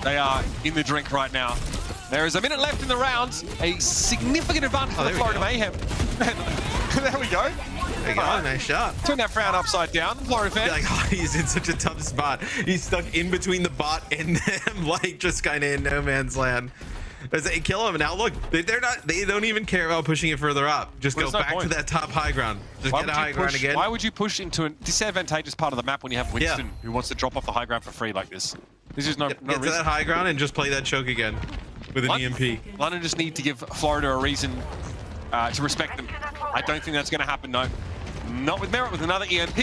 They are in the drink right now. There is a minute left in the round. A significant advantage for the Florida Mayhem. There we go. There you go, nice shot. Turn that frown upside down, Florida fan. Like, oh, he's in such a tough spot. He's stuck in between the bot and them, like just kind of in no man's land. As they kill him, and now look, they don't even care about pushing it further up. Just go back to that top high ground. Just get a high ground again. Why would you push into a disadvantageous part of the map when you have Winston who wants to drop off the high ground for free like this? This is no get to that high ground and just play that choke again with an EMP. London just need to give Florida a reason to respect them. I don't think that's going to happen, no. Not with Merritt, with another EMP,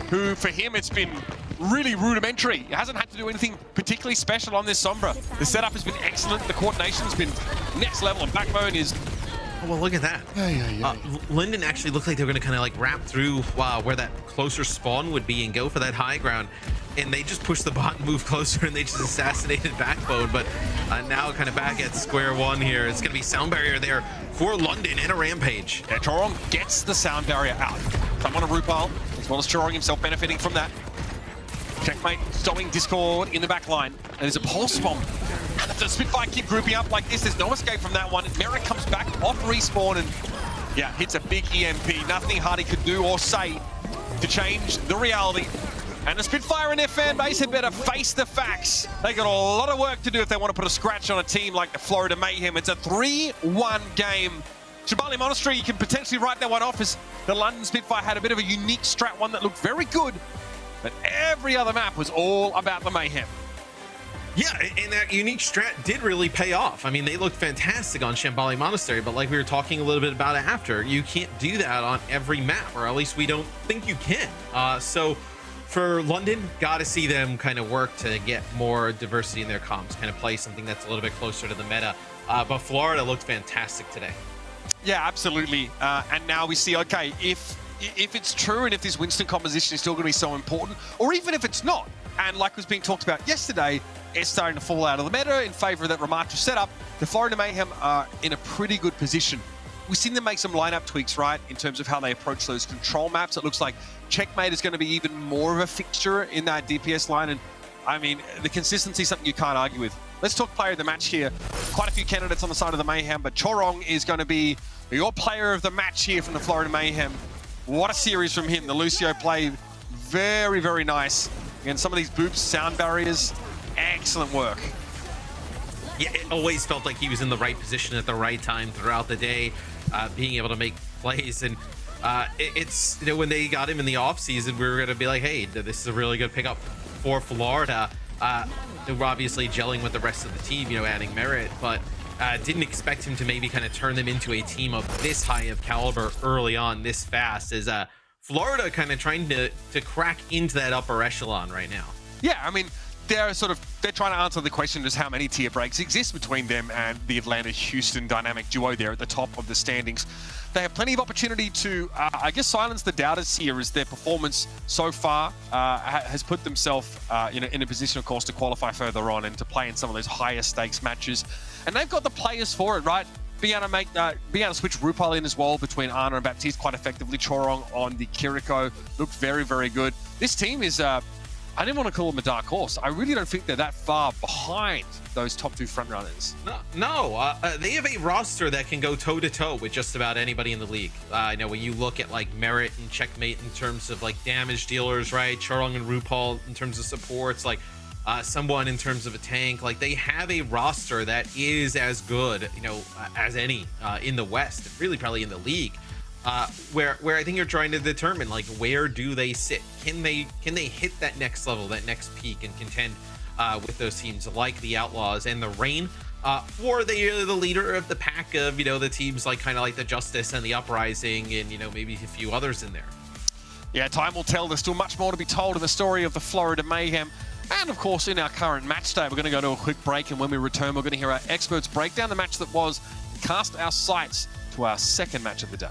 who for him it's been really rudimentary. He hasn't had to do anything particularly special on this Sombra. The setup has been excellent. The coordination's been next level, and Backbone is... Oh, well, look at that. Linden actually looked like they were going to kind of like wrap through where that closer spawn would be and go for that high ground. And they just pushed the bot and moved closer, and they just assassinated Backbone. But now kind of back at square one here. It's going to be sound barrier there for London and a Rampage. Yeah, Chorong gets the sound barrier out. Someone a Rupal, as well as Chorong himself benefiting from that. Checkmate stowing Discord in the back line. And there's a pulse bomb. And if the Spitfire keep grouping up like this, there's no escape from that one. Merrick comes back off respawn and, yeah, hits a big EMP. Nothing Hardy could do or say to change the reality. And the Spitfire and their fan base had better face the facts. They got a lot of work to do if they want to put a scratch on a team like the Florida Mayhem. It's a 3-1 game. Shambali Monastery, you can potentially write that one off as the London Spitfire had a bit of a unique strat, one that looked very good. But every other map was all about the Mayhem. Yeah, and that unique strat did really pay off. I mean, they looked fantastic on Shambali Monastery, but like we were talking a little bit about after, you can't do that on every map, or at least we don't think you can. So for London, got to see them kind of work to get more diversity in their comps, kind of play something that's a little bit closer to the meta. But Florida looked fantastic today. Yeah, absolutely. And now we see, okay, if it's true and if this Winston composition is still going to be so important, or even if it's not, and like was being talked about yesterday, it's starting to fall out of the meta in favor of that Ramatra setup, the Florida Mayhem are in a pretty good position. We've seen them make some lineup tweaks, right, in terms of how they approach those control maps. It looks like Checkmate is going to be even more of a fixture in that DPS line, and I mean, the consistency is something you can't argue with. Let's talk player of the match here. Quite a few candidates on the side of the Mayhem, but Chorong is going to be your player of the match here from the Florida Mayhem. What a series from him. The Lucio play, very, very nice. Again, some of these boops, sound barriers, excellent work. Yeah, it always felt like he was in the right position at the right time throughout the day, being able to make plays. And it's, you know, when they got him in the offseason, we were going to be like, hey, this is a really good pickup for Florida. They were obviously gelling with the rest of the team, you know, adding Merritt, but didn't expect him to maybe kind of turn them into a team of this high of caliber early on, this fast, as Florida kind of trying to crack into that upper echelon right now. Yeah, I mean, they're trying to answer the question just how many tier breaks exist between them and the Atlanta-Houston dynamic duo there at the top of the standings. They have plenty of opportunity to, I guess, silence the doubters here as their performance so far has put themselves in a position, of course, to qualify further on and to play in some of those higher stakes matches. And they've got the players for it, right? Being able to switch Rupal in as well between Ana and Baptiste quite effectively. Chorong on the Kiriko looked very, very good. This team is I didn't want to call them a dark horse. I really don't think they're that far behind those top 2 frontrunners. No, they have a roster that can go toe-to-toe with just about anybody in the league. I know when you look at like Merit and Checkmate in terms of like damage dealers, right? Charlong and RuPaul in terms of supports, like someone in terms of a tank, like they have a roster that is as good, as any in the West, really probably in the league. Where I think you're trying to determine, like, where do they sit? Can they hit that next level, that next peak, and contend with those teams like the Outlaws and the Reign, or the leader of the pack of the teams like kind of like the Justice and the Uprising and maybe a few others in there. Yeah, time will tell. There's still much more to be told in the story of the Florida Mayhem. And of course, in our current match day, we're going to go to a quick break, and when we return, we're going to hear our experts break down the match that was, and cast our sights to our second match of the day.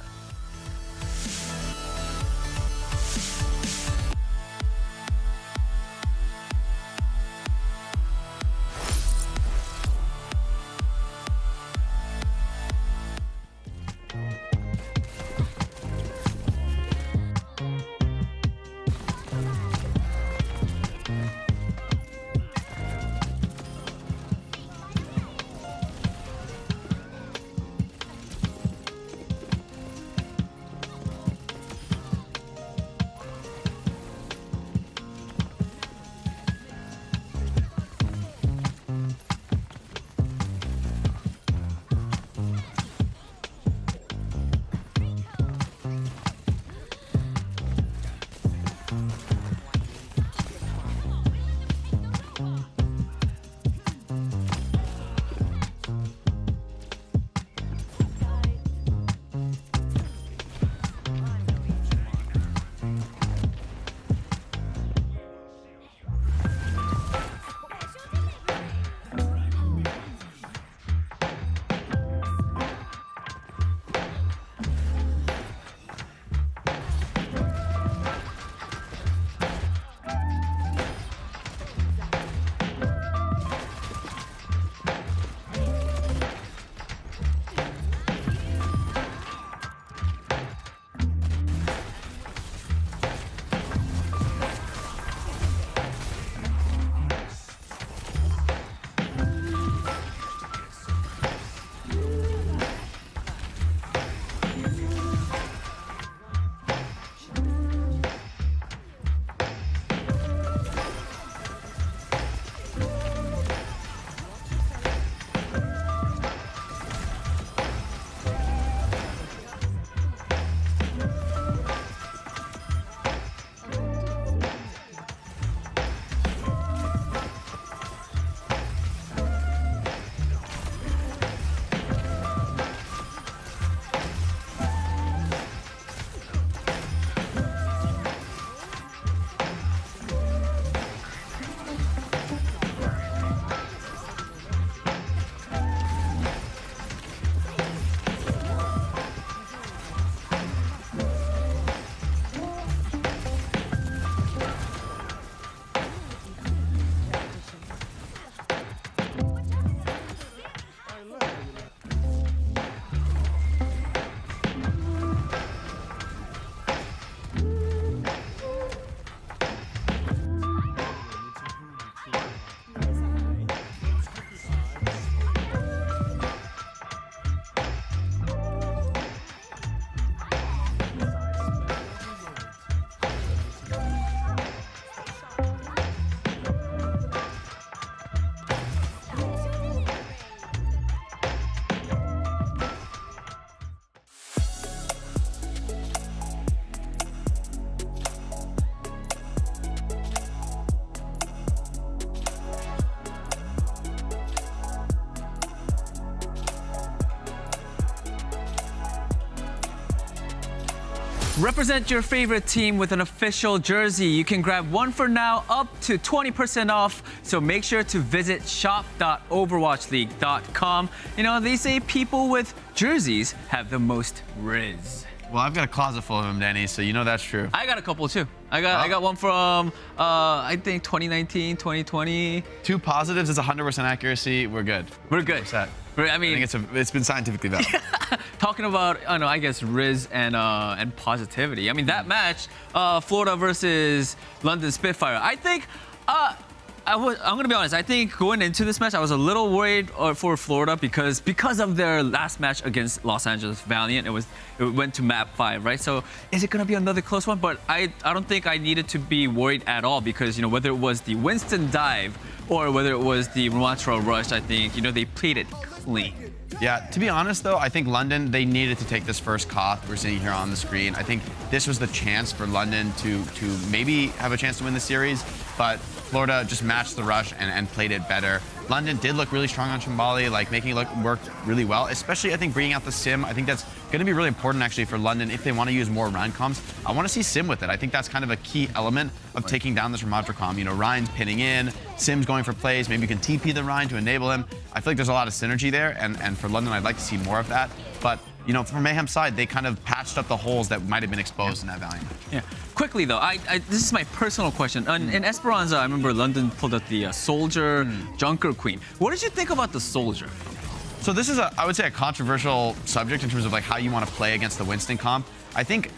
Represent your favorite team with an official jersey. You can grab one for now, up to 20% off. So make sure to visit shop.overwatchleague.com. You know, they say people with jerseys have the most riz. Well, I've got a closet full of them, Danny, so you know that's true. I got a couple too. I got one from I think 2019, 2020. 2 positives is 100% accuracy. We're good. We're good. Set. I mean, I think it's been scientifically validated. talking about, I guess, Riz and positivity. I mean, that match, Florida versus London Spitfire, I think, I'm going to be honest, I think going into this match, I was a little worried for Florida because of their last match against Los Angeles Valiant. It went to map 5, right? So is it going to be another close one? But I don't think I needed to be worried at all because, whether it was the Winston dive or whether it was the Ramatra rush, I think, they played it clean. Yeah, to be honest though, I think London, they needed to take this first Koth. We're seeing here on the screen. I think this was the chance for London to maybe have a chance to win the series, but Florida just matched the rush and played it better. London did look really strong on Shambali, like making it work really well, especially I think bringing out the sim. I think that's going to be really important actually for London if they want to use more Ryan comps. I want to see sim with it. I think that's kind of a key element of taking down this Ramatra comp. Ryan's pinning in, sim's going for plays, maybe you can TP the Ryan to enable him. I feel like there's a lot of synergy there, and for London, I'd like to see more of that. But from Mayhem's side, they kind of patched up the holes that might have been exposed in that Valiant match. Yeah. Quickly though, this is my personal question. In Esperanza, I remember London pulled out the Soldier, Junker Queen. What did you think about the Soldier? So this is I would say a controversial subject in terms of like how you want to play against the Winston comp. I think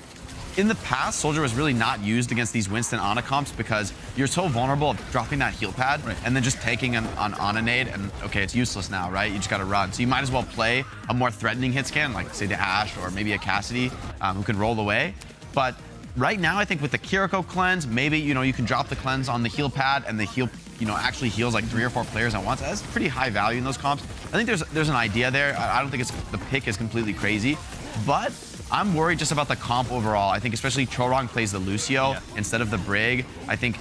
in the past, Soldier was really not used against these Winston Ana comps because you're so vulnerable of dropping that heal pad and then just taking an Ana nade and okay, it's useless now, right? You just got to run. So you might as well play a more threatening hit scan, like say the Ashe or maybe a Cassidy who can roll away. But right now, I think with the Kiriko cleanse, maybe you can drop the cleanse on the heal pad and the heal actually heals like 3 or 4 players at once. That's pretty high value in those comps. I think there's an idea there. I don't think the pick is completely crazy, but I'm worried just about the comp overall. I think especially Chorong plays the Lucio instead of the Brig. I think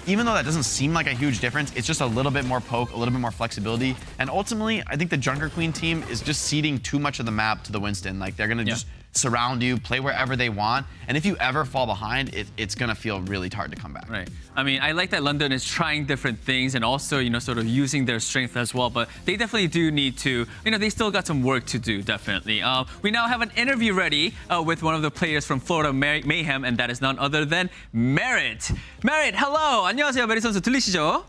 even though that doesn't seem like a huge difference, it's just a little bit more poke, a little bit more flexibility. And ultimately, I think the Junker Queen team is just ceding too much of the map to the Winston. Like they're going to just surround you, play wherever they want. And if you ever fall behind, it's going to feel really hard to come back. Right. I mean, I like that London is trying different things and also, sort of using their strength as well. But they definitely do need to, they still got some work to do, definitely. We now have an interview ready with one of the players from Florida Mayhem, and that is none other than Merit. Merit, hello. 안녕하세요, 메리 선수. 들리시죠?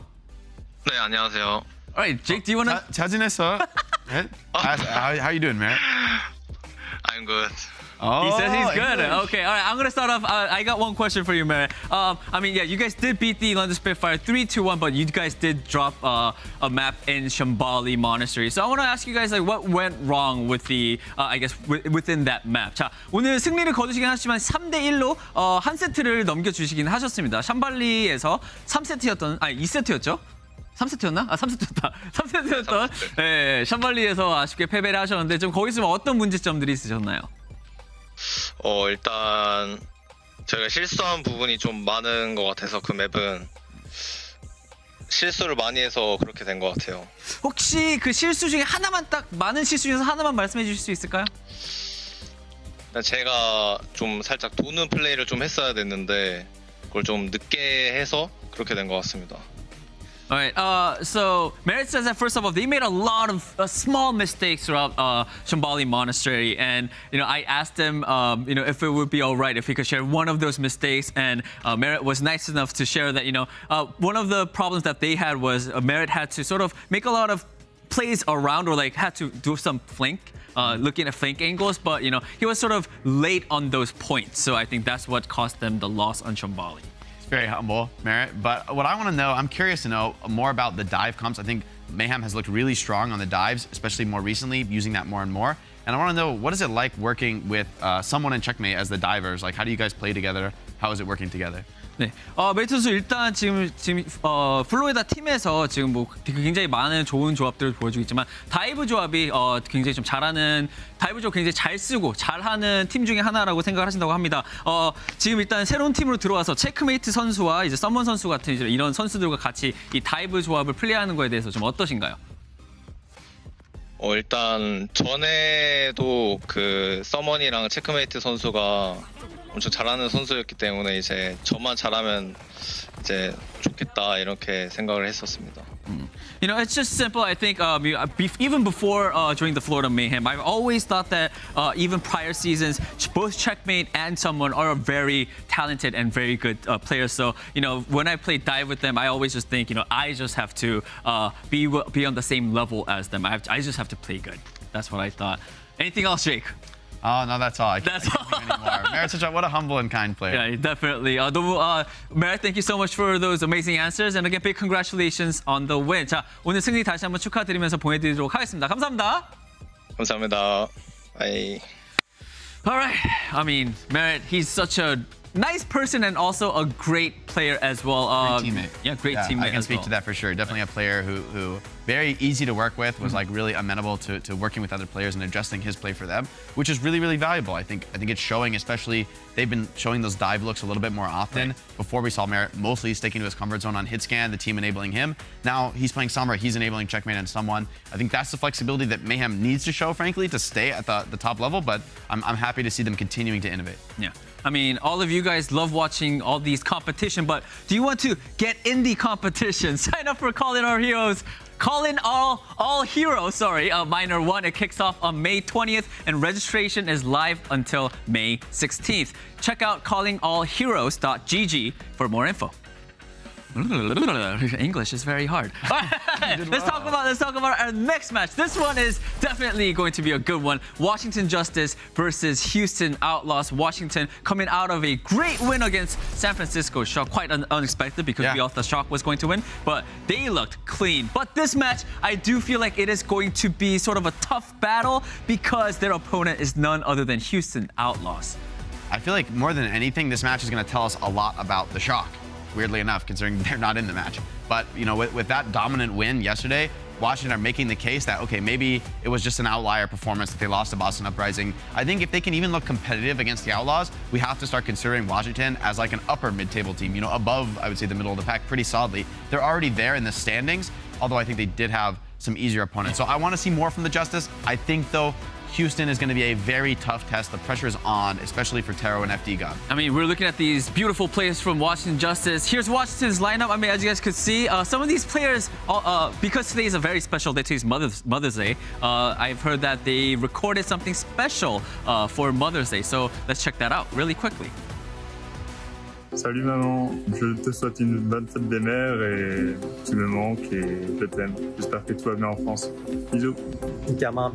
네, 안녕하세요. All right, Jake, do you want to... 잘 지냈어? How you doing, Merit? I'm good. Oh, he says he's good. Okay, all right. I'm gonna start off. I got one question for you, Merit. I mean, you guys did beat the London Spitfire 3-1, but you guys did drop a map in Shambali Monastery. So I want to ask you guys, like, what went wrong with the, I guess, within that map? 자, 오늘 승리를 거두시긴 하셨지만 3대1로 한 세트를 넘겨주시긴 하셨습니다. 샴발리에서 2세트였죠? 3세트였나? 3세트였다. 3세트였던 샴발리에서 아쉽게 패배를 하셨는데 좀 거기서 어떤 문제점들이 있으셨나요? 일단 저희가 실수한 부분이 좀 많은 것 같아서 그 맵은 실수를 많이 해서 그렇게 된 것 같아요. 혹시 그 실수 중에 많은 실수 중에서 하나만 말씀해 주실 수 있을까요? 제가 좀 살짝 도는 플레이를 좀 했어야 됐는데 그걸 좀 늦게 해서 그렇게 된 것 같습니다. All right. So Merit says that first of all, they made a lot of small mistakes throughout Shambali Monastery, and I asked him, if it would be all right if he could share one of those mistakes, and Merit was nice enough to share that one of the problems that they had was Merit had to sort of make a lot of plays around or like had to do some flank. Looking at flank angles, but he was sort of late on those points, so I think that's what cost them the loss on Shambali. Very humble, Merit. But what I want to know, I'm curious to know more about the dive comps. I think Mayhem has looked really strong on the dives, especially more recently, using that more and more. And I want to know, what is it like working with someone in Checkmate as the divers? Like, how do you guys play together? How is it working together? 네, 메리트 선수 일단 지금 플로리다 팀에서 지금 굉장히 많은 좋은 조합들을 보여주고 있지만 다이브 조합이 굉장히 좀 잘하는 다이브 조합 굉장히 잘 쓰고 잘하는 팀 중에 하나라고 생각을 하신다고 합니다. 지금 일단 새로운 팀으로 들어와서 체크메이트 선수와 이제 썸먼 선수 같은 이런 선수들과 같이 이 다이브 조합을 플레이하는 거에 대해서 좀 어떠신가요? 일단 전에도 그 서먼이랑 체크메이트 선수가 엄청 잘하는 선수였기 때문에 이제 저만 잘하면 이제 좋겠다 이렇게 생각을 했었습니다. It's just simple. I think even before joining the Florida Mayhem, I've always thought that even prior seasons, both Checkmate and Someone are very talented and very good players. So, when I play dive with them, I always just think, I just have to be on the same level as them. I just have to play good. That's what I thought. Anything else, Jake? Oh, no, that's all. I can't think anymore. Merritt's what a humble and kind player. Yeah, definitely. Merritt, thank you so much for those amazing answers. And again, big congratulations on the win. 자, 오늘 승리 다시 한번 축하드리면서 보내드리도록 하겠습니다. 감사합니다. 감사합니다. 바이. All right. I mean, Merritt, he's such a nice person and also a great player as well. Great teammate. Yeah, great teammate. I can speak to that for sure. Definitely a player who very easy to work with, was like really amenable to working with other players and adjusting his play for them, which is really, really valuable. I think it's showing, especially they've been showing those dive looks a little bit more often. Right. Before we saw Merritt mostly sticking to his comfort zone on hit scan, the team enabling him. Now he's playing Sombra, he's enabling checkmate and someone. I think that's the flexibility that Mayhem needs to show, frankly, to stay at the top level, but I'm happy to see them continuing to innovate. Yeah. I mean, all of you guys love watching all these competition, but do you want to get in the competition? Sign up for Call In All Heroes. Call In All Heroes, Minor 1. It kicks off on May 20th, and registration is live until May 16th. Check out callingallheroes.gg for more info. English is very hard. Let's talk about our next match. This one is definitely going to be a good one. Washington Justice versus Houston Outlaws. Washington coming out of a great win against San Francisco Shock. Quite unexpected because we all thought Shock was going to win, but they looked clean. But this match, I do feel like it is going to be sort of a tough battle because their opponent is none other than Houston Outlaws. I feel like more than anything, this match is going to tell us a lot about the Shock. Weirdly enough, considering they're not in the match. But, you know, with that dominant win yesterday, Washington are making the case that, okay, maybe it was just an outlier performance that they lost to Boston Uprising. I think if they can even look competitive against the Outlaws, we have to start considering Washington as like an upper mid-table team, you know, above, I would say, the middle of the pack pretty solidly. They're already there in the standings, although I think they did have some easier opponents. So I want to see more from the Justice. I think, though, Houston is going to be a very tough test. The pressure is on, especially for Taro and FD God. I mean, we're looking at these beautiful players from Washington Justice. Here's Washington's lineup. I mean, as you guys could see, some of these players, because today is a very special day, today's Mother's Day, I've heard that they recorded something special for Mother's Day. So let's check that out really quickly. Salut maman, je te souhaite une bonne fête des mères et tu me manques et je t'aime. J'espère que tout va bien en France. Bisous. Chào mom,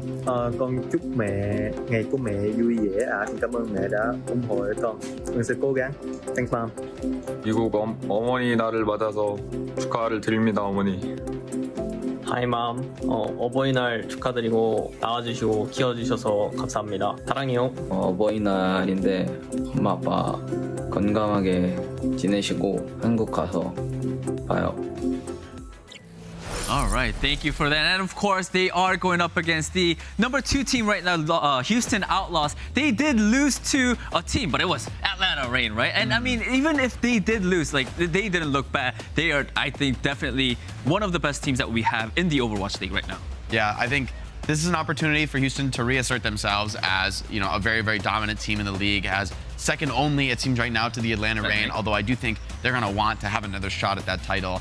con chúc mẹ ngày của mẹ vui vẻ ạ. Con cảm ơn mẹ đã ủng hộ con. Con sẽ cố gắng. Thanks mom. 미국 어머니 날을 맞아서 축하를 드립니다 어머니. Hi mom, 어버이날 축하드리고 낳아주시고 키워주셔서 감사합니다. 사랑해요. 어버이날인데 엄마 아빠 건강하게 지내시고 한국 가서 봐요. All right, thank you for that. And of course, they are going up against the number 2 team right now, Houston Outlaws. They did lose to a team, but it was Atlanta Reign, right? And I mean, even if they did lose, like they didn't look bad. They are, I think, definitely one of the best teams that we have in the Overwatch League right now. Yeah, I think this is an opportunity for Houston to reassert themselves as, you know, a very, very dominant team in the league, as second only, it seems right now, to the Atlanta Reign, although I do think they're going to want to have another shot at that title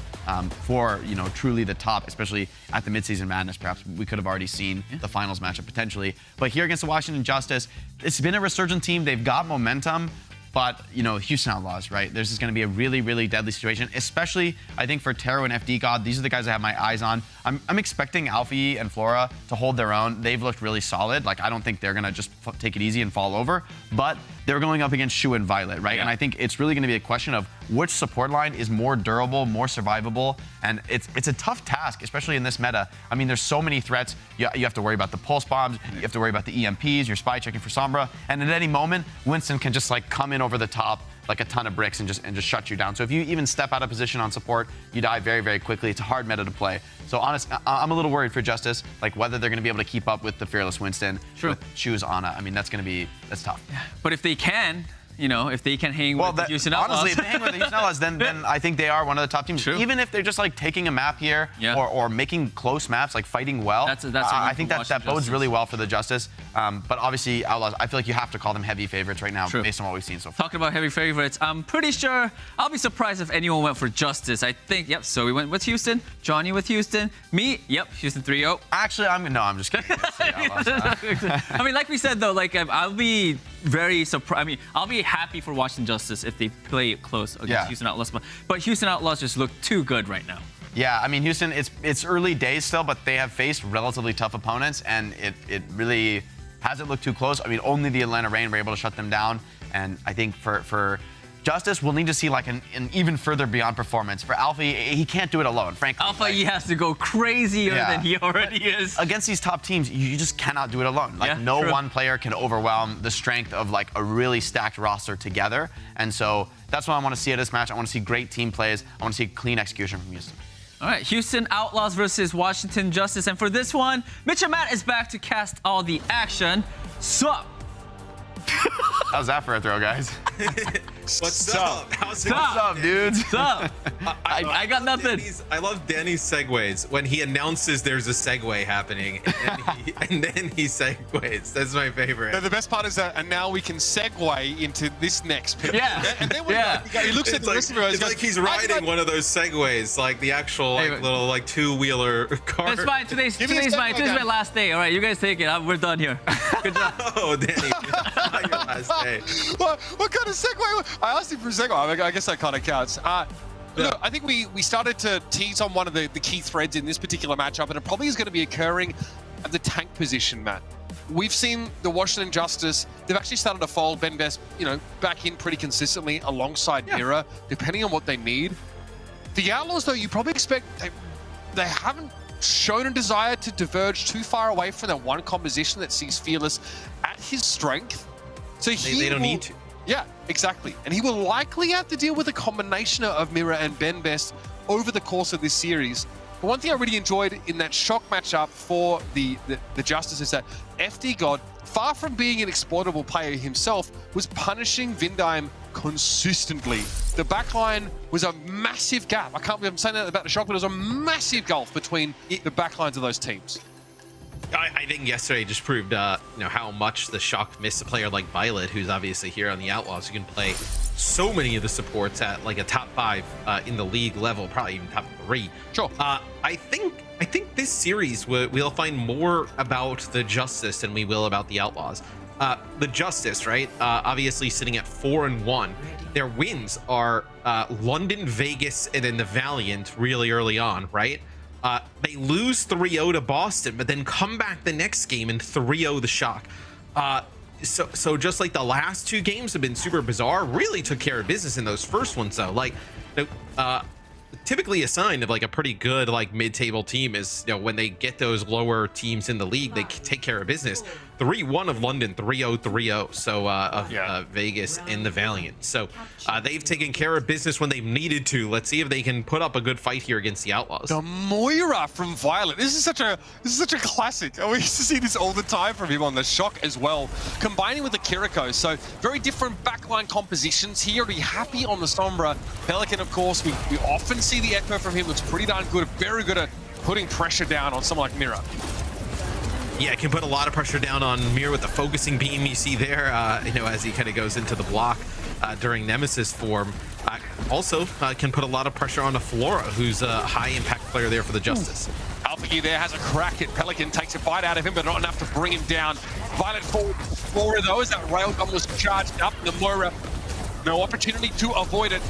for, you know, truly the top, especially at the midseason madness. Perhaps we could have already seen the finals matchup potentially. But here against the Washington Justice, it's been a resurgent team. They've got momentum. But, you know, Houston Outlaws, right? This is going to be a really, really deadly situation, especially, I think, for Taro and FD God. These are the guys I have my eyes on. I'm expecting Alfie and Flora to hold their own. They've looked really solid. Like, I don't think they're going to just take it easy and fall over. But they're going up against Shu and Violet, right? Yeah. And I think it's really going to be a question of which support line is more durable, more survivable. And it's a tough task, especially in this meta. I mean, there's so many threats. You have to worry about the pulse bombs. You have to worry about the EMPs. You're spy checking for Sombra. And at any moment, Winston can just, like, come in over the top like a ton of bricks and just shut you down. So if you even step out of position on support, you die very, very quickly. It's a hard meta to play. So honestly, I'm a little worried for Justice, like whether they're going to be able to keep up with the Fearless Winston, with Shu's Ana. I mean, that's tough. Yeah. But if they can, you know, if they can hang with the Houston Outlaws. Honestly, if they hang with the Houston Outlaws, then I think they are one of the top teams. True. Even if they're just like taking a map here or making close maps, like fighting well, I think that bodes really well for the Justice. But obviously, Outlaws, I feel like you have to call them heavy favorites right now based on what we've seen so far. Talking about heavy favorites, I'm pretty sure I'll be surprised if anyone went for Justice. I think, so we went with Houston, Johnny with Houston, me, Houston 3-0. Actually, I'm just kidding. I mean, like we said, though, like I'll be very surprised. I mean, I'll be happy for Washington Justice if they play it close against Houston Outlaws. But Houston Outlaws just look too good right now. Yeah, I mean, Houston, it's early days still, but they have faced relatively tough opponents, and it really hasn't looked too close. I mean, only the Atlanta Reign were able to shut them down. And I think for Justice, we'll need to see like an even further beyond performance. For Alpha, he can't do it alone, frankly. Alpha, he has to go crazier than he already is. Against these top teams, you just cannot do it alone. Like no one player can overwhelm the strength of like a really stacked roster together. And so that's what I want to see at this match. I want to see great team plays. I want to see clean execution from Houston. All right, Houston Outlaws versus Washington Justice. And for this one, Mitch and Matt is back to cast all the action. Sup? How's that for a throw, guys? What's up? How's it What's up, dudes? What's up? I got nothing. I love Danny's segues when he announces there's a segue happening and then he segues. That's my favorite. The best part is that, and now we can segue into this next pick. Yeah. And then he looks at the listener. It's like he's riding one of those segways, like the actual little like two-wheeler car. It's fine. Today's my last day. All right, you guys take it. We're done here. Good job. Oh, Danny. Not your last day. What kind of segue? I asked him for a segue. I guess that kind of counts. Look, I think we started to tease on one of the key threads in this particular matchup, and it probably is going to be occurring at the tank position, Matt. We've seen the Washington Justice. They've actually started to fold Ben Best, back in pretty consistently alongside Mira, depending on what they need. The Outlaws, though, you probably expect they haven't shown a desire to diverge too far away from that one composition that sees Fearless at his strength. So they don't need to. Yeah, exactly. And he will likely have to deal with a combination of Mira and Ben Best over the course of this series. But one thing I really enjoyed in that shock matchup for the Justice is that FD God, far from being an exploitable player himself, was punishing Vindime consistently. The backline was a massive gap. I can't believe I'm saying that about the shock, but it was a massive gulf between the backlines of those teams. I think yesterday just proved how much the shock missed a player like Violet, who's obviously here on the Outlaws, who can play so many of the supports at like a top 5 in the league level, probably even top 3. Sure. I think this series we'll find more about the Justice than we will about the Outlaws. The Justice, right? Obviously sitting at 4-1. Their wins are London, Vegas, and then the Valiant really early on, right? They lose 3-0 to Boston, but then come back the next game and 3-0 the Shock. So just like the last 2 games have been super bizarre, really took care of business in those first ones though. Like, typically a sign of like a pretty good like mid-table team is when they get those lower teams in the league, they take care of business. 3-1 of London, 3-0, 3-0. So of Vegas and the Valiant. So they've taken care of business when they've needed to. Let's see if they can put up a good fight here against the Outlaws. The Moira from Violet. This is such a classic. We used to see this all the time from him on the Shock as well. Combining with the Kiriko. So very different backline compositions. He already happy on the Sombra. Pelican, of course, we often see the Echo from him. Looks pretty darn good. Very good at putting pressure down on someone like Mira. Yeah, it can put a lot of pressure down on Mir with the focusing beam you see there, as he kind of goes into the block during Nemesis form. Also can put a lot of pressure on Flora, who's a high impact player there for the Justice. Alpha there has a crack at Pelican, takes a bite out of him, but not enough to bring him down. Violet forward Flora though, as that railgun was charged up. The Moira, no opportunity to avoid it.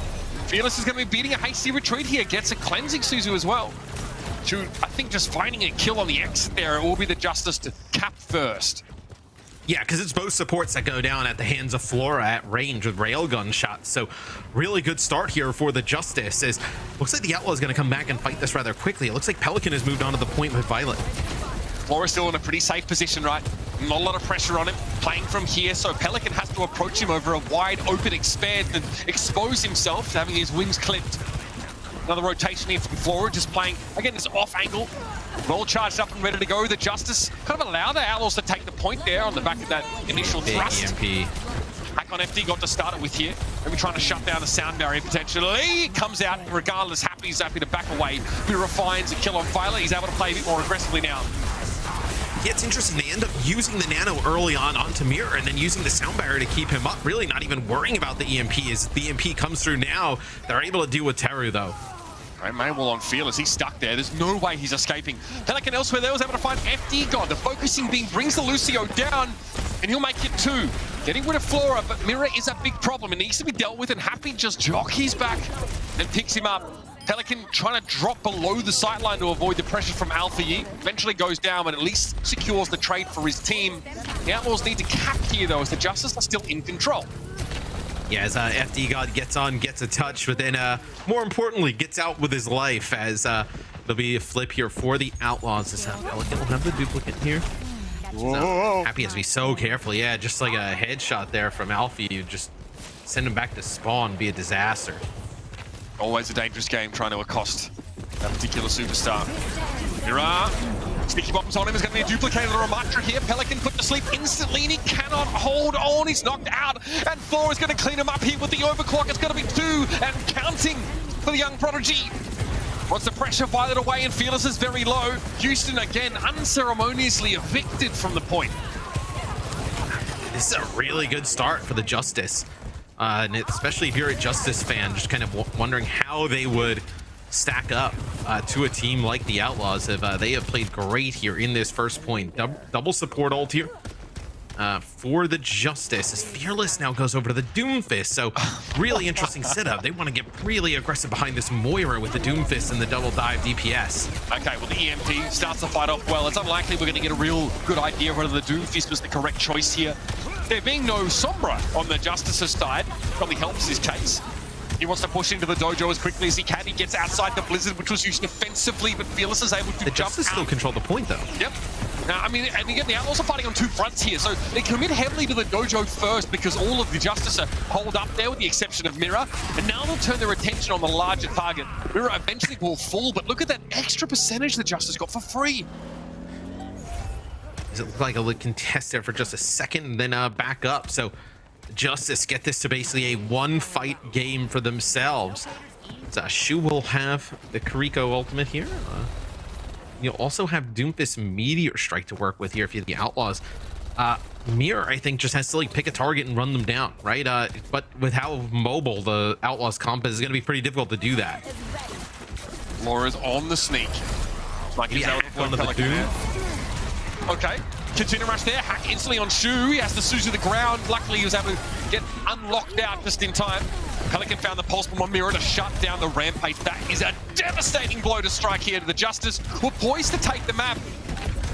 Fearless is going to be beating a hasty retreat here, gets a cleansing Suzu as well. I think just finding a kill on the exit there, it will be the Justice to cap first. Yeah, because it's both supports that go down at the hands of Flora at range with railgun shots. So really good start here for the Justice. Looks like the Outlaw is going to come back and fight this rather quickly. It looks like Pelican has moved on to the point with Violet. Flora's still in a pretty safe position, right? Not a lot of pressure on him. Playing from here, so Pelican has to approach him over a wide open expanse and expose himself to having his wings clipped. Another rotation here from Flora, just playing, again, this off angle. All charged up and ready to go. The Justice kind of allow the Outlaws to take the point there on the back of that initial thrust. EMP. Hack on FD got to start it with here. Maybe trying to shut down the sound barrier potentially. Comes out regardless, he's happy to back away. He refines a kill on Violet. He's able to play a bit more aggressively now. Yeah, it's interesting. They end up using the nano early on onto Mirror and then using the sound barrier to keep him up. Really not even worrying about the EMP. As the EMP comes through now, they're able to deal with Teru though. Right, Manuel on Fearless, he's stuck there. There's no way he's escaping. Pelican elsewhere there was able to find FD God. The focusing beam brings the Lucio down, and he'll make it 2. Getting rid of Flora, but Mirror is a big problem. It needs to be dealt with, and Happy just jockeys back and picks him up. Pelican trying to drop below the sideline to avoid the pressure from Alpha Yi. Eventually goes down, but at least secures the trade for his team. The Outlaws need to cap here, though, as the Justice are still in control. Yeah, as FD God gets on, gets a touch, but then more importantly, gets out with his life as there'll be a flip here for the Outlaws. This Pelican will have the duplicate here. Whoa. Happy has to be so careful. Yeah, just like a headshot there from Alfie. You just send him back to spawn, be a disaster. Always a dangerous game trying to accost that particular superstar. Mira, sticky bombs on him. Is going to be a duplicated Ramatra here. Pelican put to sleep instantly, and he cannot hold on. He's knocked out, and Thor is going to clean him up here with the overclock. It's going to be 2 and counting for the young prodigy. Wants the pressure violate away, and Fearless is very low. Houston again unceremoniously evicted from the point. This is a really good start for the Justice. And especially if you're a Justice fan, just kind of wondering how they would stack up to a team like the Outlaws. They have played great here in this first point. Double support ult here for the Justice as Fearless now goes over to the Doomfist. So really interesting setup. They want to get really aggressive behind this Moira with the Doomfist and the double dive DPS. Okay, well, the EMP starts the fight off well. It's unlikely we're going to get a real good idea whether the Doomfist was the correct choice here. There being no Sombra on the Justice's side probably helps his case. He wants to push into the dojo as quickly as he can. He gets outside the Blizzard, which was used defensively, but Fearless is able to the Justice still control the point, though. Yep. I mean, and again, the Outlaws are fighting on 2 fronts here, so they commit heavily to the dojo first because all of the Justice are holed up there with the exception of Mira, and now they'll turn their attention on the larger target. Mira eventually will fall, but look at that extra percentage the Justice got for free. Does it look like a contest there for just a second and then back up? So Justice get this to basically a 1-fight game for themselves. So Shu will have the Kariko ultimate here. You'll also have Doomfist Meteor Strike to work with here if you're the Outlaws. Mir, I think, just has to like pick a target and run them down, right? But with how mobile the Outlaws comp is going to be pretty difficult to do that. Laura's on the sneak. Like he's out of the Doom. Okay, continue rush there. Hack instantly on Shu. He has to Suzu to the ground. Luckily, he was able to get unlocked out just in time. Pelican found the pulse bomb on Mira to shut down the rampage. That is a devastating blow to strike here to the Justice. We're poised to take the map.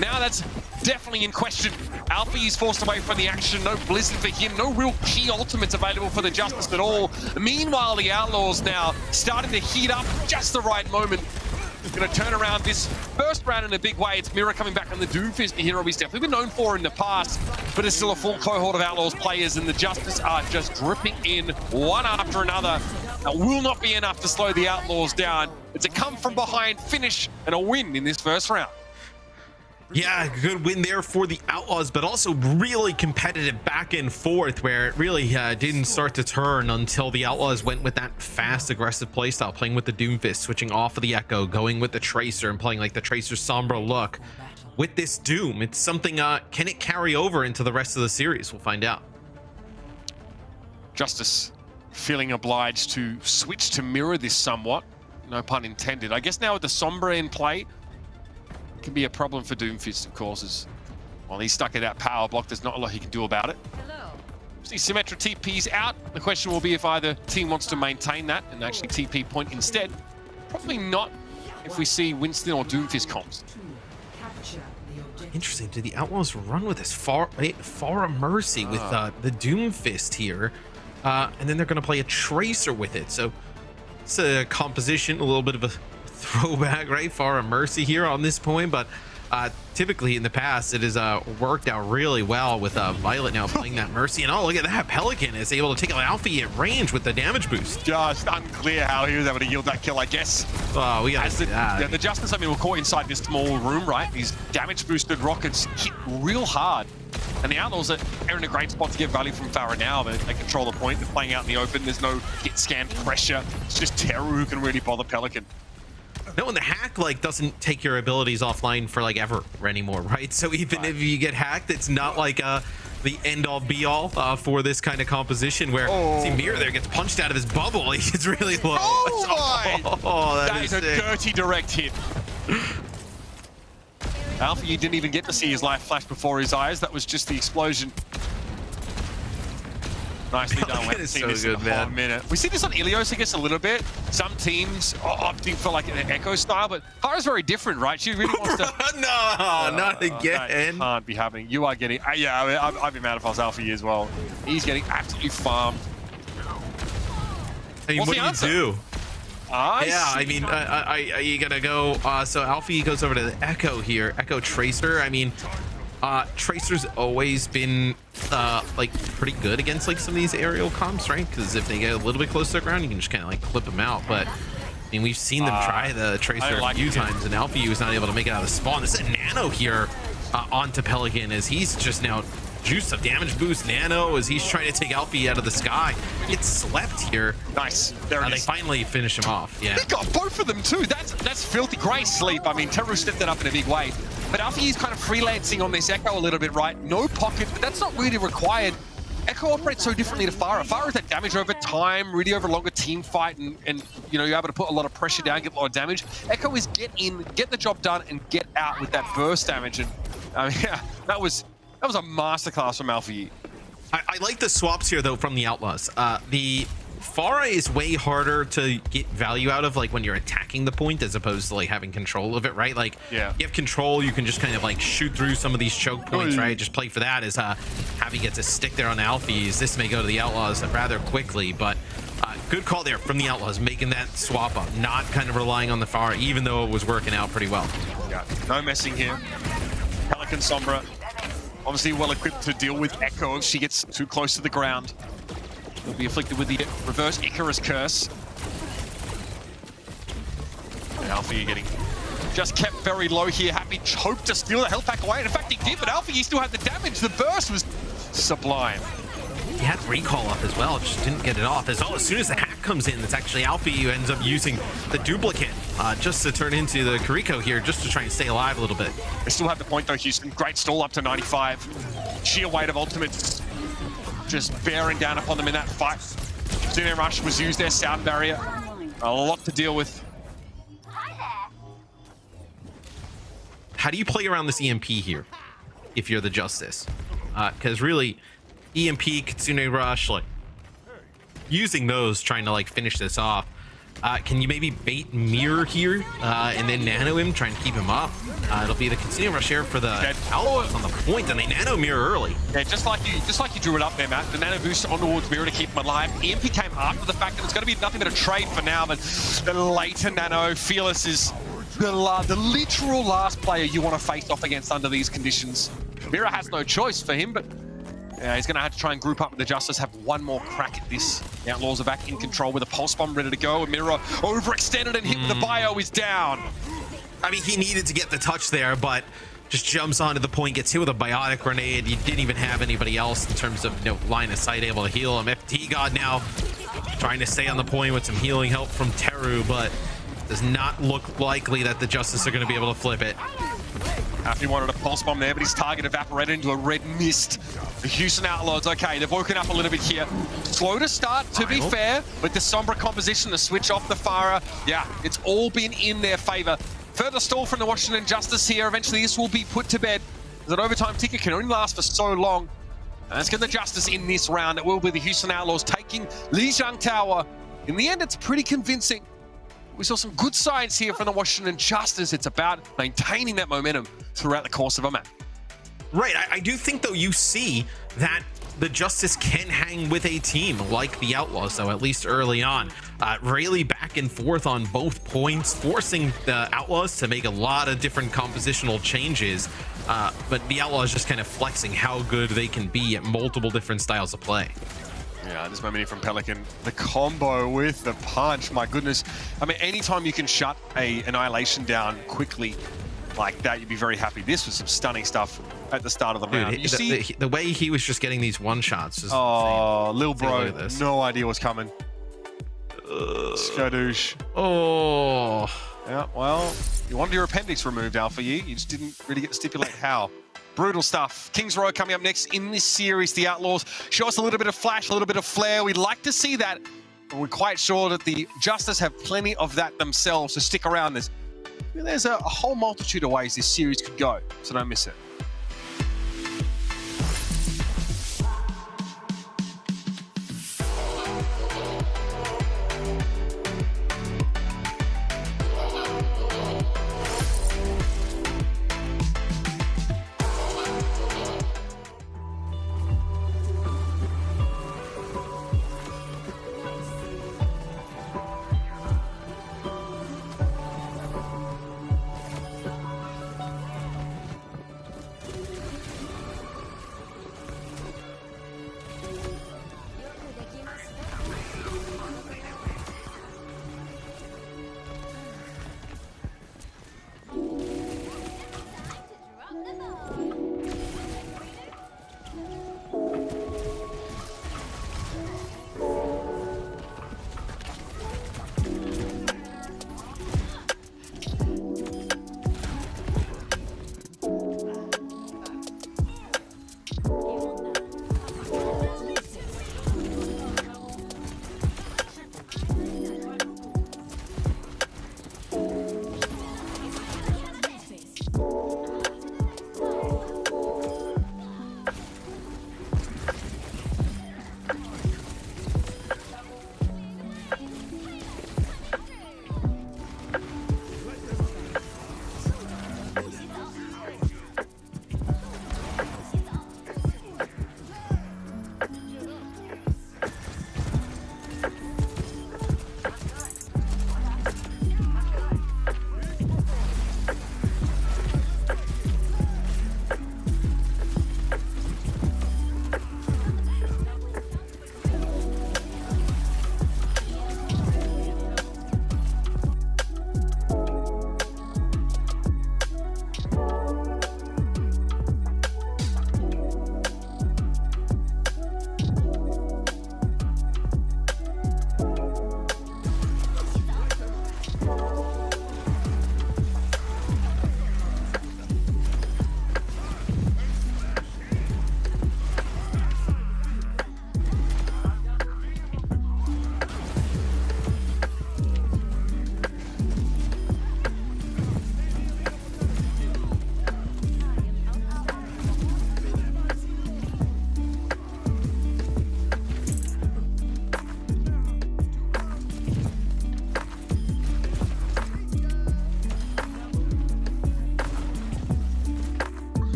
Now that's definitely in question. Alfie is forced away from the action. No Blizzard for him. No real key ultimates available for the Justice at all. Meanwhile, the Outlaws now starting to heat up just the right moment. Going to turn around this first round in a big way. It's Mira coming back on the Doomfist, the hero he's definitely been known for in the past, but it's still a full cohort of Outlaws players, and the Justice are just dripping in one after another. That will not be enough to slow the Outlaws down. It's a come from behind finish and a win in this first round. Yeah, good win there for the Outlaws, but also really competitive back and forth where it really didn't start to turn until the Outlaws went with that fast, aggressive playstyle, playing with the Doomfist, switching off of the Echo, going with the Tracer and playing like the Tracer Sombra look. With this Doom, it's something, can it carry over into the rest of the series? We'll find out. Justice feeling obliged to switch to mirror this somewhat, no pun intended. I guess now with the Sombra in play, can be a problem for Doomfist, of course, as while he's stuck in that power block, there's not a lot he can do about it. See Symmetra TP's out. The question will be if either team wants to maintain that and actually TP point instead. Probably not if we see Winston or Doomfist comps. Interesting. Do the Outlaws run with this far a Mercy with the Doomfist here? And then they're going to play a Tracer with it. So it's a composition, a little bit of a throwback, right? Far a Mercy here on this point, but typically in the past it has worked out really well with Violet now playing that Mercy. And oh, look at that, Pelican is able to take out Alfie at range with the damage boost. Just unclear how he was able to yield that kill, I guess. Oh, we got the Justice, I mean, we're caught inside this small room, right? These damage boosted rockets hit real hard. And the Outlaws are in a great spot to get value from Farah now. They control the point, they're playing out in the open, there's no hit scan pressure. It's just Teru who can really bother Pelican. No, and the hack like doesn't take your abilities offline for like ever anymore, right? So even if you get hacked, it's not like the end-all be-all for this kind of composition where see Mir there gets punched out of his bubble. He's really low. Oh my! That is a sick. dirty direct hit. Alpha, you didn't even get to see his life flash before his eyes. That was just the explosion. Nicely done. We haven't It's seen so this in good, a hot man. minute. We see this on Ilios, I guess, a little bit. Some teams are opting for like an Echo style, but Farah's very different, right? She really wants to... No, not again. That can't be happening. You are getting... yeah, I mean, I've been mad if I was Alfie as well. He's getting absolutely farmed. I mean, What's what the do you do? I mean, you gotta go. So Alfie goes over to the Echo here. Echo Tracer. I mean, Tracer's always been like pretty good against like some of these aerial comps, right? Because if they get a little bit close to the ground, you can just kind of like clip them out. But I mean, we've seen them try the Tracer a few times, and Alfie was not able to make it out of the spawn. This is Nano here onto Pelican as he's just now juiced up damage boost. Nano as he's trying to take Alfie out of the sky. Gets slept here. Nice. There it They is. finally finish him off. Yeah. He got both of them too. That's filthy. Great sleep. I mean, Teru stepped that up in a big way. But Alfie is kind of freelancing on this Echo a little bit, right? No pocket, but that's not really required. Echo operates so differently to Farah. Farah is that damage over time, really over a longer team fight, and you know, you're able to put a lot of pressure down, get a lot of damage. Echo is get in, get the job done, and get out with that burst damage. And I mean, yeah, that was a masterclass from Alfie. I like the swaps here though from the Outlaws. The Farah is way harder to get value out of, like when you're attacking the point as opposed to like having control of it, right? Like, yeah, you have control, you can just kind of like shoot through some of these choke points, right? Just play for that as Javi gets a stick there on Alfie's. This may go to the Outlaws rather quickly, but good call there from the Outlaws, making that swap up, not kind of relying on the Farah, even though it was working out pretty well. Yeah, no messing here. Pelican Sombra, obviously well equipped to deal with Echo if she gets too close to the ground. He'll be afflicted with the reverse Icarus curse. And Alfie getting just kept very low here. Happy hoped to steal the health pack away. And in fact, he did, but Alfie still had the damage. The burst was sublime. He had recall up as well, just didn't get it off. As soon as the hack comes in, it's actually Alfie who ends up using the duplicate just to turn into the Kariko here, just to try and stay alive a little bit. They still have the point though, Houston. Great stall up to 95. Sheer weight of ultimates just bearing down upon them in that fight. Zune Rush was used there, sound barrier. A lot to deal with. How do you play around this EMP here if you're the Justice? Because really, EMP, Kitsune Rush, like using those, trying to like finish this off. Can you maybe bait Mirror here and then nano him, trying to keep him up? It'll be the Kitsune Rush here for the Outlaws on the point, and they nano Mirror early. Yeah, just like you drew it up there, Matt. The nano boost on towards Mirror to keep him alive. EMP came after the fact that it's going to be nothing but a trade for now, but the later nano, Fearless is the literal last player you want to face off against under these conditions. Mirror has no choice for him, but yeah, he's going to have to try and group up with the Justice, have one more crack at this. The Outlaws are back in control with a Pulse Bomb ready to go. Mirror overextended and hit with the bio is down. I mean, he needed to get the touch there, but just jumps onto the point, gets hit with a Biotic Grenade. You didn't even have anybody else in terms of line of sight able to heal him. FT God now trying to stay on the point with some healing help from Teru, but does not look likely that the Justice are going to be able to flip it. After he wanted a Pulse Bomb there, but his target evaporated into a red mist. The Houston Outlaws, okay, they've woken up a little bit here. Slow to start, to be fair, but the Sombra composition, the switch off the Farah, yeah, it's all been in their favor. Further stall from the Washington Justice here. Eventually this will be put to bed. That overtime ticket can only last for so long. And let's get the Justice in this round. It will be the Houston Outlaws taking Lijiang Tower. In the end, it's pretty convincing. We saw some good signs here from the Washington Justice. It's about maintaining that momentum throughout the course of a match. Right, I do think, though, you see that the Justice can hang with a team like the Outlaws, though, at least early on. Really back and forth on both points, forcing the Outlaws to make a lot of different compositional changes. But the Outlaws just kind of flexing how good they can be at multiple different styles of play. Yeah, this moment here from Pelican. The combo with the punch, my goodness. I mean, anytime you can shut a Annihilation down quickly like that, you'd be very happy. This was some stunning stuff at the start of the round. You see the way he was just getting these one-shots. Oh, Lil Bro, no idea what's coming. Skadoosh. Oh. Yeah, well, you wanted your appendix removed, Alpha Yi. You just didn't really get to stipulate how. Brutal stuff. Kings Row coming up next in this series. The Outlaws show us a little bit of flash, a little bit of flair. We'd like to see that, but we're quite sure that the Justice have plenty of that themselves, so stick around. There's a whole multitude of ways this series could go, so don't miss it.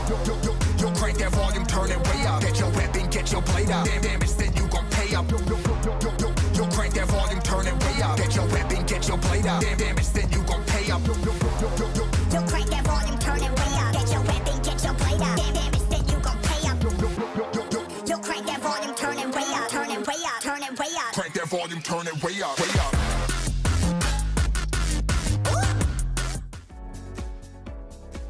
Yo, crank that volume, turn it way up. Get your weapon, get your blade out. Damn, then you gon' pay up. Yo, crank that volume, turn it way up. Get your weapon, get your blade out. Damn, then you gon' pay up. Yo, crank that volume, turn it way up. Get your weapon, get your blade out. Damn, then you gon' pay up. Yo, crank that volume, turn it way up. Turn it way up, turn it way up. Crank that volume, turn it way up, way up.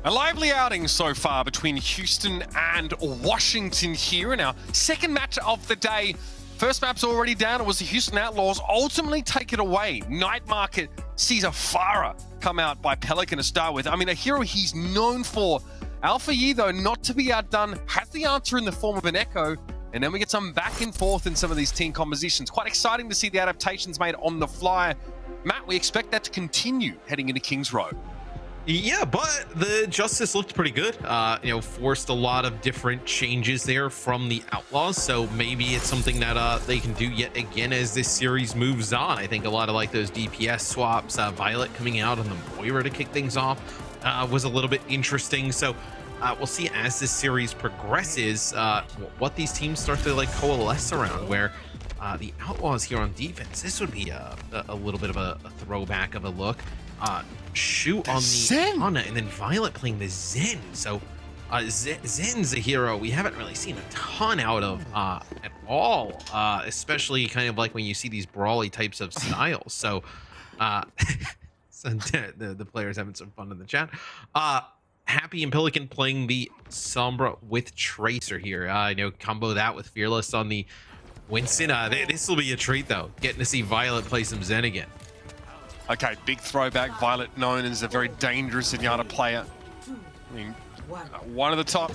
A lively outing so far between Houston and Washington here in our second match of the day. First map's already down. It was the Houston Outlaws ultimately take it away. Night Market sees a Farah come out by Pelican to start with. I mean, a hero he's known for. Alpha Yi, though, not to be outdone, has the answer in the form of an Echo. And then we get some back and forth in some of these team compositions. Quite exciting to see the adaptations made on the fly. Matt, we expect that to continue heading into Kings Row. Yeah, but the Justice looked pretty good. Forced a lot of different changes there from the Outlaws, so maybe it's something that they can do yet again as this series moves on. I think a lot of like those DPS swaps, Violet coming out on the Moira to kick things off was a little bit interesting. So we'll see as this series progresses what these teams start to like coalesce around, where the Outlaws here on defense, this would be a little bit of a throwback of a look. Shoot on the Ana, and then Violet playing the Zen. So Zen's a hero we haven't really seen a ton out of at all, especially kind of like when you see these brawly types of styles. So, so the players having some fun in the chat. Happy and Pelican playing the Sombra with Tracer here. Combo that with Fearless on the Winston. This will be a treat though, getting to see Violet play some Zen again. Okay, big throwback. Violet known as a very dangerous Zenyatta player. I mean, one of the top.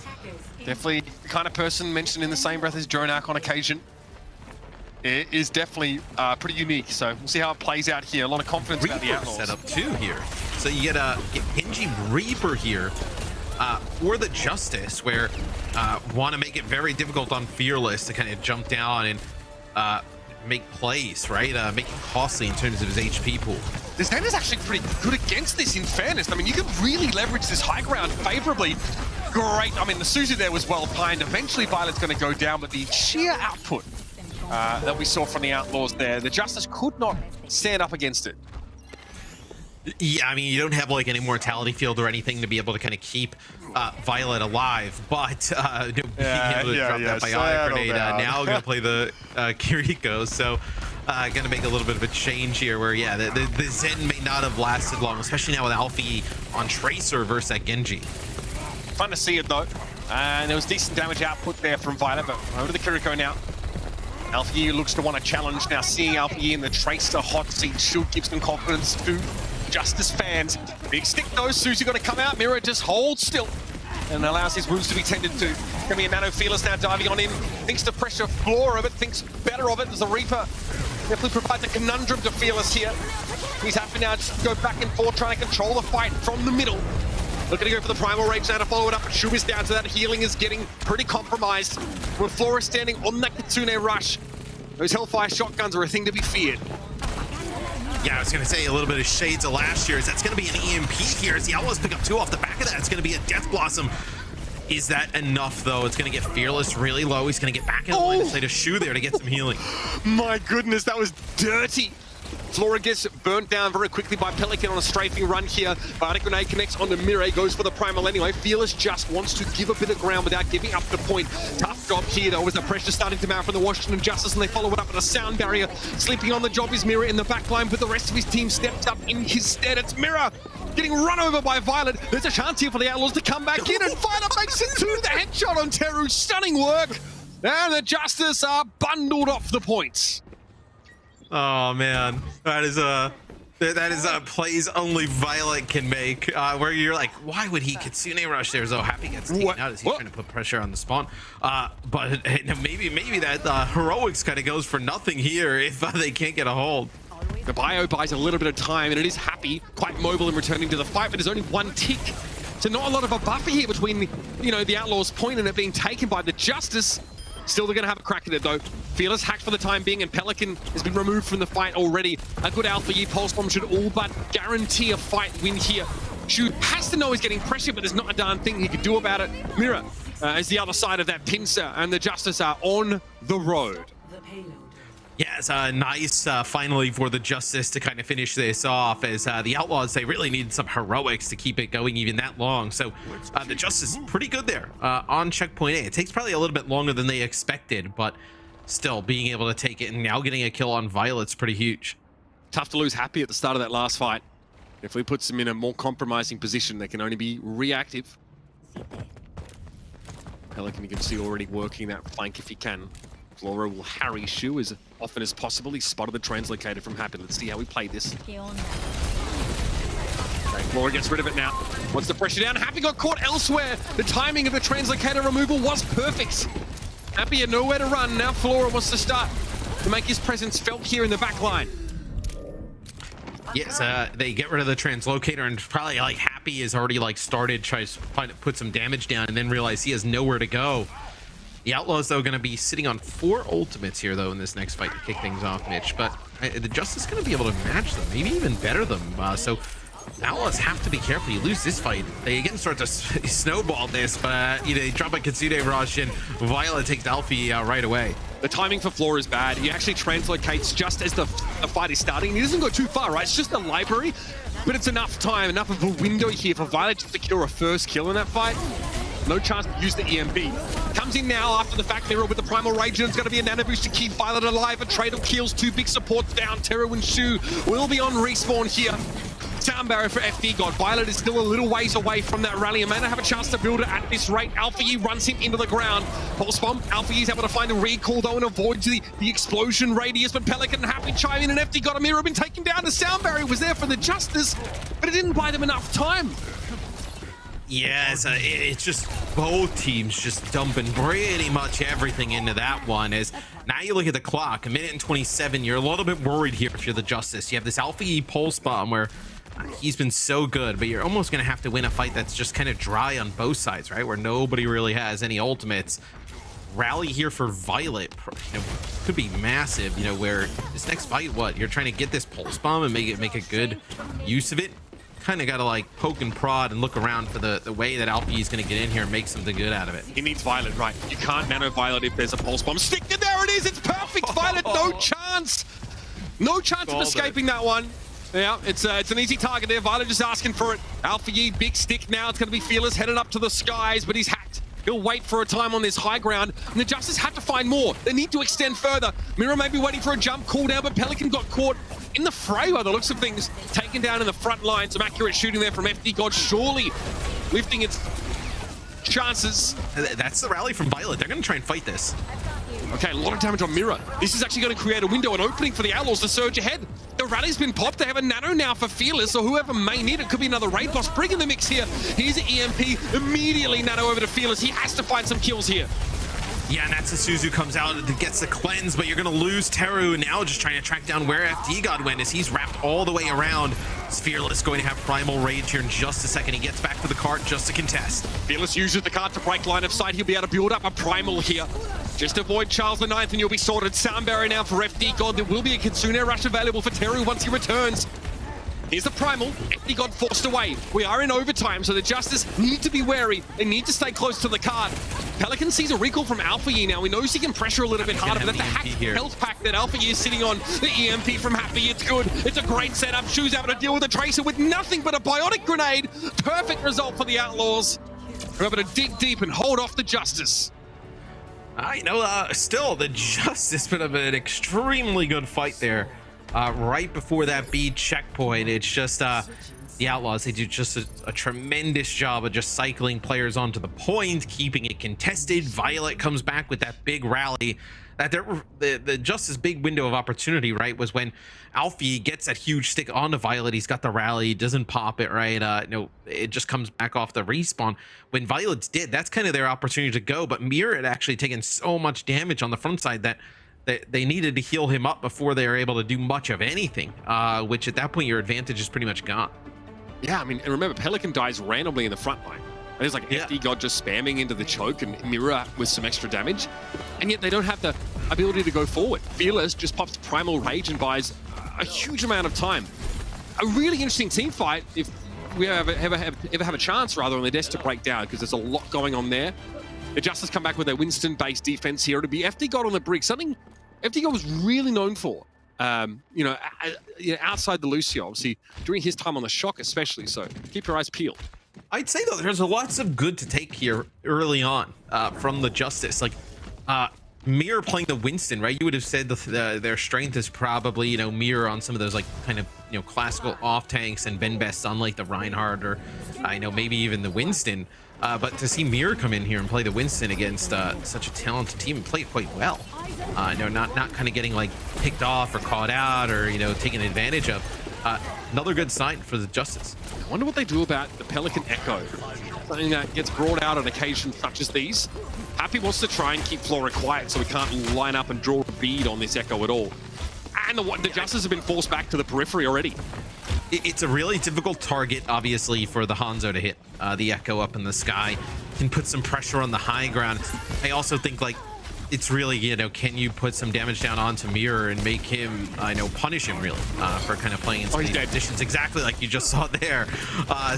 Definitely the kind of person mentioned in the same breath as Jonak on occasion. It is definitely pretty unique. So we'll see how it plays out here. A lot of confidence about the Outlaws. Set up too here. So you get Genji Reaper here for the Justice, where want to make it very difficult on Fearless to kind of jump down and make plays, right? Make it costly in terms of his HP pool. The Zen is actually pretty good against this, in fairness. I mean, you can really leverage this high ground favorably. Great. I mean, the Suzu there was well timed. Eventually, Violet's going to go down, but the sheer output that we saw from the Outlaws there, the Justice could not stand up against it. Yeah, I mean, you don't have like any mortality field or anything to be able to kind of keep Violet alive, but being able to drop that biotic grenade, now going to play the Kiriko, so going to make a little bit of a change here where, yeah, the Zen may not have lasted long, especially now with Alfie on Tracer versus that Genji. Fun to see it though, and there was decent damage output there from Violet, but over to the Kiriko now. Alfie looks to want to challenge now, seeing Alfie in the Tracer hot seat should give some confidence to Justice fans. Big stick though, Suzu got to come out. Mira just holds still and allows his wounds to be tended to. Gonna be a Nano Fearless now diving on in. Thinks to pressure floor of it, thinks better of it as the Reaper definitely provides a conundrum to Fearless here. He's happy now to go back and forth, trying to control the fight from the middle. Looking to go for the Primal Rage now to follow it up, but Shu is down, so that healing is getting pretty compromised. With Flora standing on that Kitsune rush, those Hellfire shotguns are a thing to be feared. Yeah, I was going to say a little bit of shades of last year's. That's going to be an EMP here as the Outlaws pick up 2 off the back of that. It's going to be a Death Blossom. Is that enough, though? It's going to get Fearless really low. He's going to get back in the line of sight of Shu there to get some healing. My goodness, that was dirty. Flora gets burnt down very quickly by Pelican on a strafing run here. Bionic Grenade connects onto Mireille, goes for the Primal anyway. Fearless just wants to give a bit of ground without giving up the point. Tough job here though, as the pressure starting to mount from the Washington Justice, and they follow it up with a sound barrier. Sleeping on the job is Mira in the back line, but the rest of his team stepped up in his stead. It's Mira getting run over by Violet. There's a chance here for the Outlaws to come back in, and Violet makes it to the headshot on Teru. Stunning work. And the Justice are bundled off the points. Oh man, that is a plays only Violet can make, where you're like, why would he Kitsune rush there? So Happy gets taken out as he's trying to put pressure on the spawn. But maybe that heroics kind of goes for nothing here if they can't get a hold. The bio buys a little bit of time, and it is Happy, quite mobile in returning to the fight, but there's only one tick. So not a lot of a buffer here between, the Outlaws' point and it being taken by the Justice. Still, they're going to have a crack at it, though. Fearless hacked for the time being, and Pelican has been removed from the fight already. A good Alpha Yi Pulse Bomb should all but guarantee a fight win here. Shu has to know he's getting pressure, but there's not a darn thing he can do about it. Mira is the other side of that pincer, and the Justice are on the road. Yeah, it's nice finally for the Justice to kind of finish this off, as the Outlaws, they really need some heroics to keep it going even that long. So the Justice pretty good there on checkpoint A. It takes probably a little bit longer than they expected, but still being able to take it and now getting a kill on Violet's pretty huge. Tough to lose Happy at the start of that last fight. If we puts them in a more compromising position, they can only be reactive. Pelican, you can see already working that flank if he can. Flora will harry Shu as often as possible. He spotted the translocator from Happy. Let's see how we play this. Okay, Flora gets rid of it now. Wants the pressure down. Happy got caught elsewhere. The timing of the translocator removal was perfect. Happy had nowhere to run. Now Flora wants to start to make his presence felt here in the back line. Yes, they get rid of the translocator, and probably like Happy has already like started trying to put some damage down, and then realize he has nowhere to go. The Outlaws, though, going to be sitting on 4 ultimates here, though, in this next fight to kick things off, Mitch. But the Justice is going to be able to match them, maybe even better them. So Outlaws have to be careful. You lose this fight, they again start to snowball this, but they drop a Kitsune rush, and Violet takes Alfie right away. The timing for Flora is bad. He actually translocates just as the fight is starting. He doesn't go too far, right? It's just a library, but it's enough time, enough of a window here for Violet to secure a first kill in that fight. No chance to use the EMP. Comes in now after the fact Mira with the Primal Rage, and it's going to be a nano boost to keep Violet alive. A trade of kills, 2 big supports down. Teru and Shu will be on respawn here. Sound barrier for FD God. Violet is still a little ways away from that rally and may not have a chance to build it at this rate. Alpha runs him into the ground. Pulse bomb. Alpha is able to find a recall though and avoids the explosion radius, but Pelican and Happy chime in, and FD God Amira been taken down. The sound barrier was there for the Justice, but it didn't buy them enough time. Yeah, it's just both teams just dumping pretty much everything into that one. As now you look at the clock, 1 minute and 27, you're a little bit worried here if you're the Justice. You have this Alpha E pulse bomb where he's been so good, but you're almost going to have to win a fight that's just kind of dry on both sides, right? Where nobody really has any ultimates. Rally here for Violet, could be massive, where this next fight, you're trying to get this pulse bomb and make a good use of it. Kind of got to like poke and prod and look around for the way that Alfie is going to get in here and make something good out of it. He needs Violet, right? You can't nano Violet if there's a pulse bomb. Stick it, there it is. It's perfect. Violet, no chance. No chance of escaping that one. Yeah, it's an easy target there. Violet just asking for it. Alfie, big stick now. It's going to be Fearless headed up to the skies, but he's hacked. He'll wait for a time on this high ground, and the Justice have to find more. They need to extend further. Mira may be waiting for a jump cooldown, but Pelican got caught in the fray by the looks of things. Taken down in the front line. Some accurate shooting there from FD God, surely lifting its chances. That's the rally from Violet. They're going to try and fight this. Okay, a lot of damage on Mira. This is actually going to create a window, an opening for the Outlaws to surge ahead. The rally's been popped. They have a nano now for Fearless, or whoever may need it. Could be another raid boss. Bring in the mix here. Here's an EMP. Immediately nano over to Fearless. He has to find some kills here. Yeah, and that's a Suzu comes out and gets the cleanse, but you're going to lose Teru now, just trying to track down where FD God went as he's wrapped all the way around. Fearless going to have Primal Rage here in just a second. He gets back to the cart just to contest. Fearless uses the cart to break line of sight. He'll be able to build up a Primal here. Just avoid Charles the Ninth and you'll be sorted. Sound barrier now for FD God. There will be a Kitsune rush available for Teru once he returns. Here's the Primal. FD God forced away. We are in overtime, so the Justice need to be wary. They need to stay close to the cart. Pelican sees a recall from Alpha Yi now. He knows he can pressure a little bit harder, but that's the hacked health pack that Alpha Yi is sitting on. The EMP from Happy, it's good. It's a great setup. Shu's able to deal with a Tracer with nothing but a biotic grenade. Perfect result for the Outlaws. We're able to dig deep and hold off the Justice. Still, the Justice put up an extremely good fight there. Right before that B checkpoint, it's just the Outlaws, they do just a tremendous job of just cycling players onto the point, keeping it contested. Violet comes back with that big rally. The Justice big window of opportunity, right, was when Alfie gets that huge stick onto Violet. He's got the rally, doesn't pop it, right? It just comes back off the respawn. When Violet's dead, that's kind of their opportunity to go. But Mira had actually taken so much damage on the front side that they needed to heal him up before they were able to do much of anything, which at that point your advantage is pretty much gone. Yeah, I mean, and remember, Pelican dies randomly in the front line. And there's like FD God just spamming into the choke and Mira with some extra damage. And yet they don't have the ability to go forward. Fearless just pops Primal Rage and buys a huge amount of time. A really interesting team fight if we ever have a chance, rather, on the desk to break down, because there's a lot going on there. The Justice come back with their Winston-based defense here. It'll be FD God on the brig, something FD God was really known for. Outside the Lucio, obviously, during his time on the Shock especially, so keep your eyes peeled. I'd say, though, there's lots of good to take here early on from the Justice. Like, Mirror playing the Winston, right? You would have said their strength is probably, Mirror on some of those, like, kind of, classical off tanks, and Ben Best on, like, the Reinhardt, or, maybe even the Winston. But to see Mirror come in here and play the Winston against such a talented team and play it quite well, not kind of getting, like, picked off or caught out or, taken advantage of. Another good sign for the Justice. I wonder what they do about the Pelican Echo. Something that gets brought out on occasions such as these. Happy wants to try and keep Flora quiet so we can't line up and draw a bead on this Echo at all. And the Justice have been forced back to the periphery already. It's a really difficult target, obviously, for the Hanzo to hit. The Echo up in the sky can put some pressure on the high ground. I also think, like, it's really, can you put some damage down onto Mirror and make him, punish him, really, for kind of playing in some conditions, exactly like you just saw there.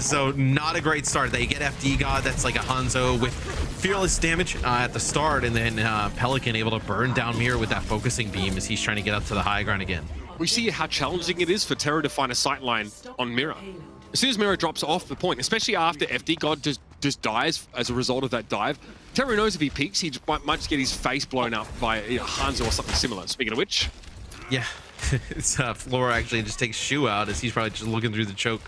So not a great start. They get FD God, that's like a Hanzo with fearless damage at the start, and then Pelican able to burn down Mirror with that focusing beam as he's trying to get up to the high ground again. We see how challenging it is for Terror to find a sight line on Mirror. As soon as Mirror drops off the point, especially after FD God just dies as a result of that dive, Terror knows if he peeks, he might just get his face blown up by Hanzo or something similar. Speaking of which. Yeah, it's Flora actually just takes Shu out as he's probably just looking through the choke,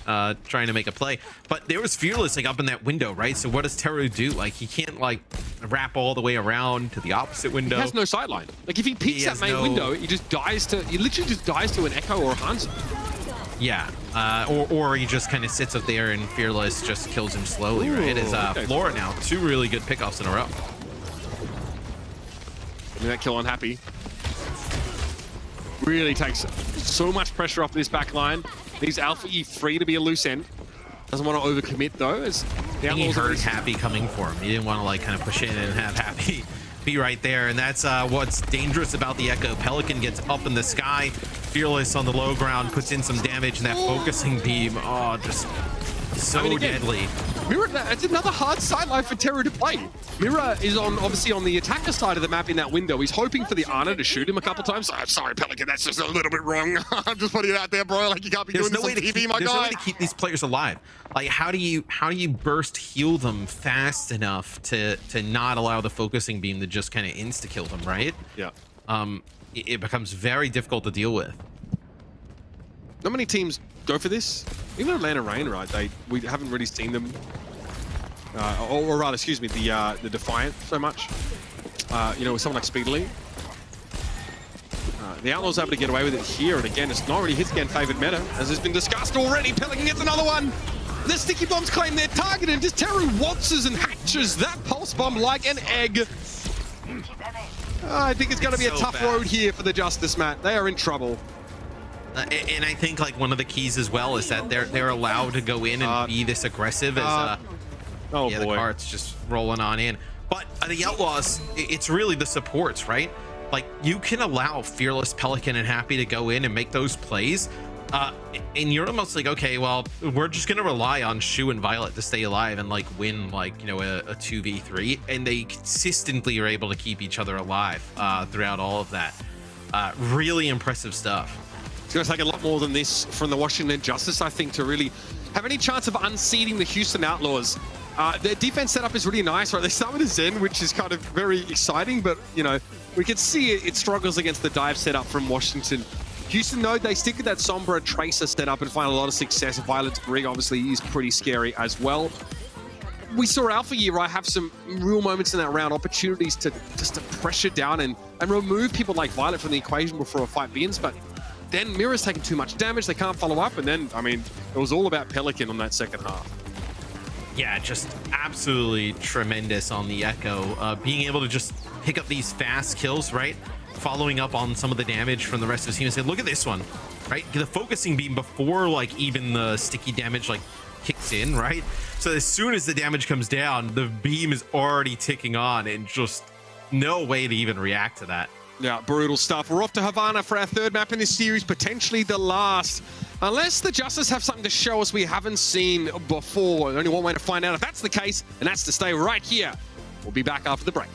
trying to make a play. But there was Fearless, like, up in that window, right? So what does Terror do? Like, he can't, like, wrap all the way around to the opposite window. He has no sight line. Like, if he peeks that main window, he literally just dies to an Echo or a Hanzo. Yeah, or he just kind of sits up there and Fearless just kills him slowly, right? As Flora now, 2 really good pickoffs in a row. Getting that kill on Happy. Really takes so much pressure off this back line. Leaves Alpha E free to be a loose end. Doesn't want to overcommit, though, as the he heard Happy coming for him. He didn't want to, like, kind of push in and have Happy be right there, and that's what's dangerous about the Echo. Pelican gets up in the sky, Fearless on the low ground, puts in some damage, and that focusing beam, just so deadly. Mirror, it's another hard sideline for Terror to play. Mirror is obviously on the attacker side of the map in that window. He's hoping for the Ana to shoot him a couple times. I'm sorry, Pelican, that's just a little bit wrong. I'm just putting it out there, bro. Like, you can't be doing this on TV, my guy. There's no way to keep these players alive. Like, how do you burst heal them fast enough to not allow the focusing beam to just kind of insta kill them, right? Yeah. It becomes very difficult to deal with. Not many teams go for this. Even Atlanta Reign, right? We haven't really seen them, or rather, excuse me, the Defiant so much. With someone like Speedily. The Outlaws able to get away with it here, and again, it's not really his favored meta, as has been discussed already. Pelican gets another one. The sticky bombs claim their target, and just Teru waltzes and hatches that pulse bomb like an egg. I think it's going to be a tough road here for the Justice, Matt. They are in trouble. And I think, like, one of the keys as well is that they're allowed to go in and be this aggressive as the cart's just rolling on in. But the Outlaws, it's really the supports, right? Like, you can allow Fearless, Pelican, and Happy to go in and make those plays, and you're almost like, okay, well, we're just gonna rely on Shu and Violet to stay alive and, like, win, like, a 2v3, and they consistently are able to keep each other alive throughout all of that. Really impressive stuff. It's going to take a lot more than this from the Washington Justice, I think, to really have any chance of unseating the Houston Outlaws. Their defense setup is really nice, right? They start with a Zen, which is kind of very exciting, but, we can see it struggles against the dive setup from Washington. Houston, though, they stick with that Sombra Tracer setup and find a lot of success. Violet's Brig, obviously, is pretty scary as well. We saw Alpha Year, right, have some real moments in that round, opportunities to pressure down and remove people like Violet from the equation before a fight begins, but then Mirror's taking too much damage, they can't follow up, and then, it was all about Pelican on that second half. Yeah, just absolutely tremendous on the Echo. Being able to just pick up these fast kills, right? Following up on some of the damage from the rest of the team and say, look at this one, right? The focusing beam before, like, even the sticky damage, like, kicks in, right? So as soon as the damage comes down, the beam is already ticking on and just no way to even react to that. Yeah, brutal stuff. We're off to Havana for our third map in this series, potentially the last. Unless the Justice have something to show us we haven't seen before. Only one way to find out if that's the case, and that's to stay right here. We'll be back after the break.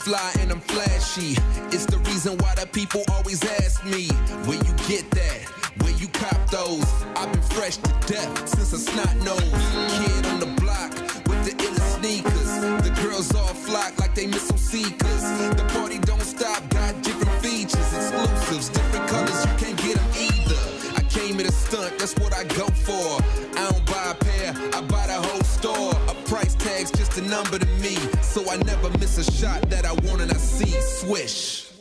fly and I'm flashy. It's the reason why the people always ask me, where you get that? Where you cop those? I've been fresh to death since a snot-nosed kid on the block with the illest sneakers. The girls all flock like they missile seekers. The party don't stop, got different features, exclusives, different colors, you can't get them either. I came here to stunt, that's what I go for. I don't buy a pair, I buy the whole store. A price tag's just a number to me, so I never miss a shot that I want and I see. Swish.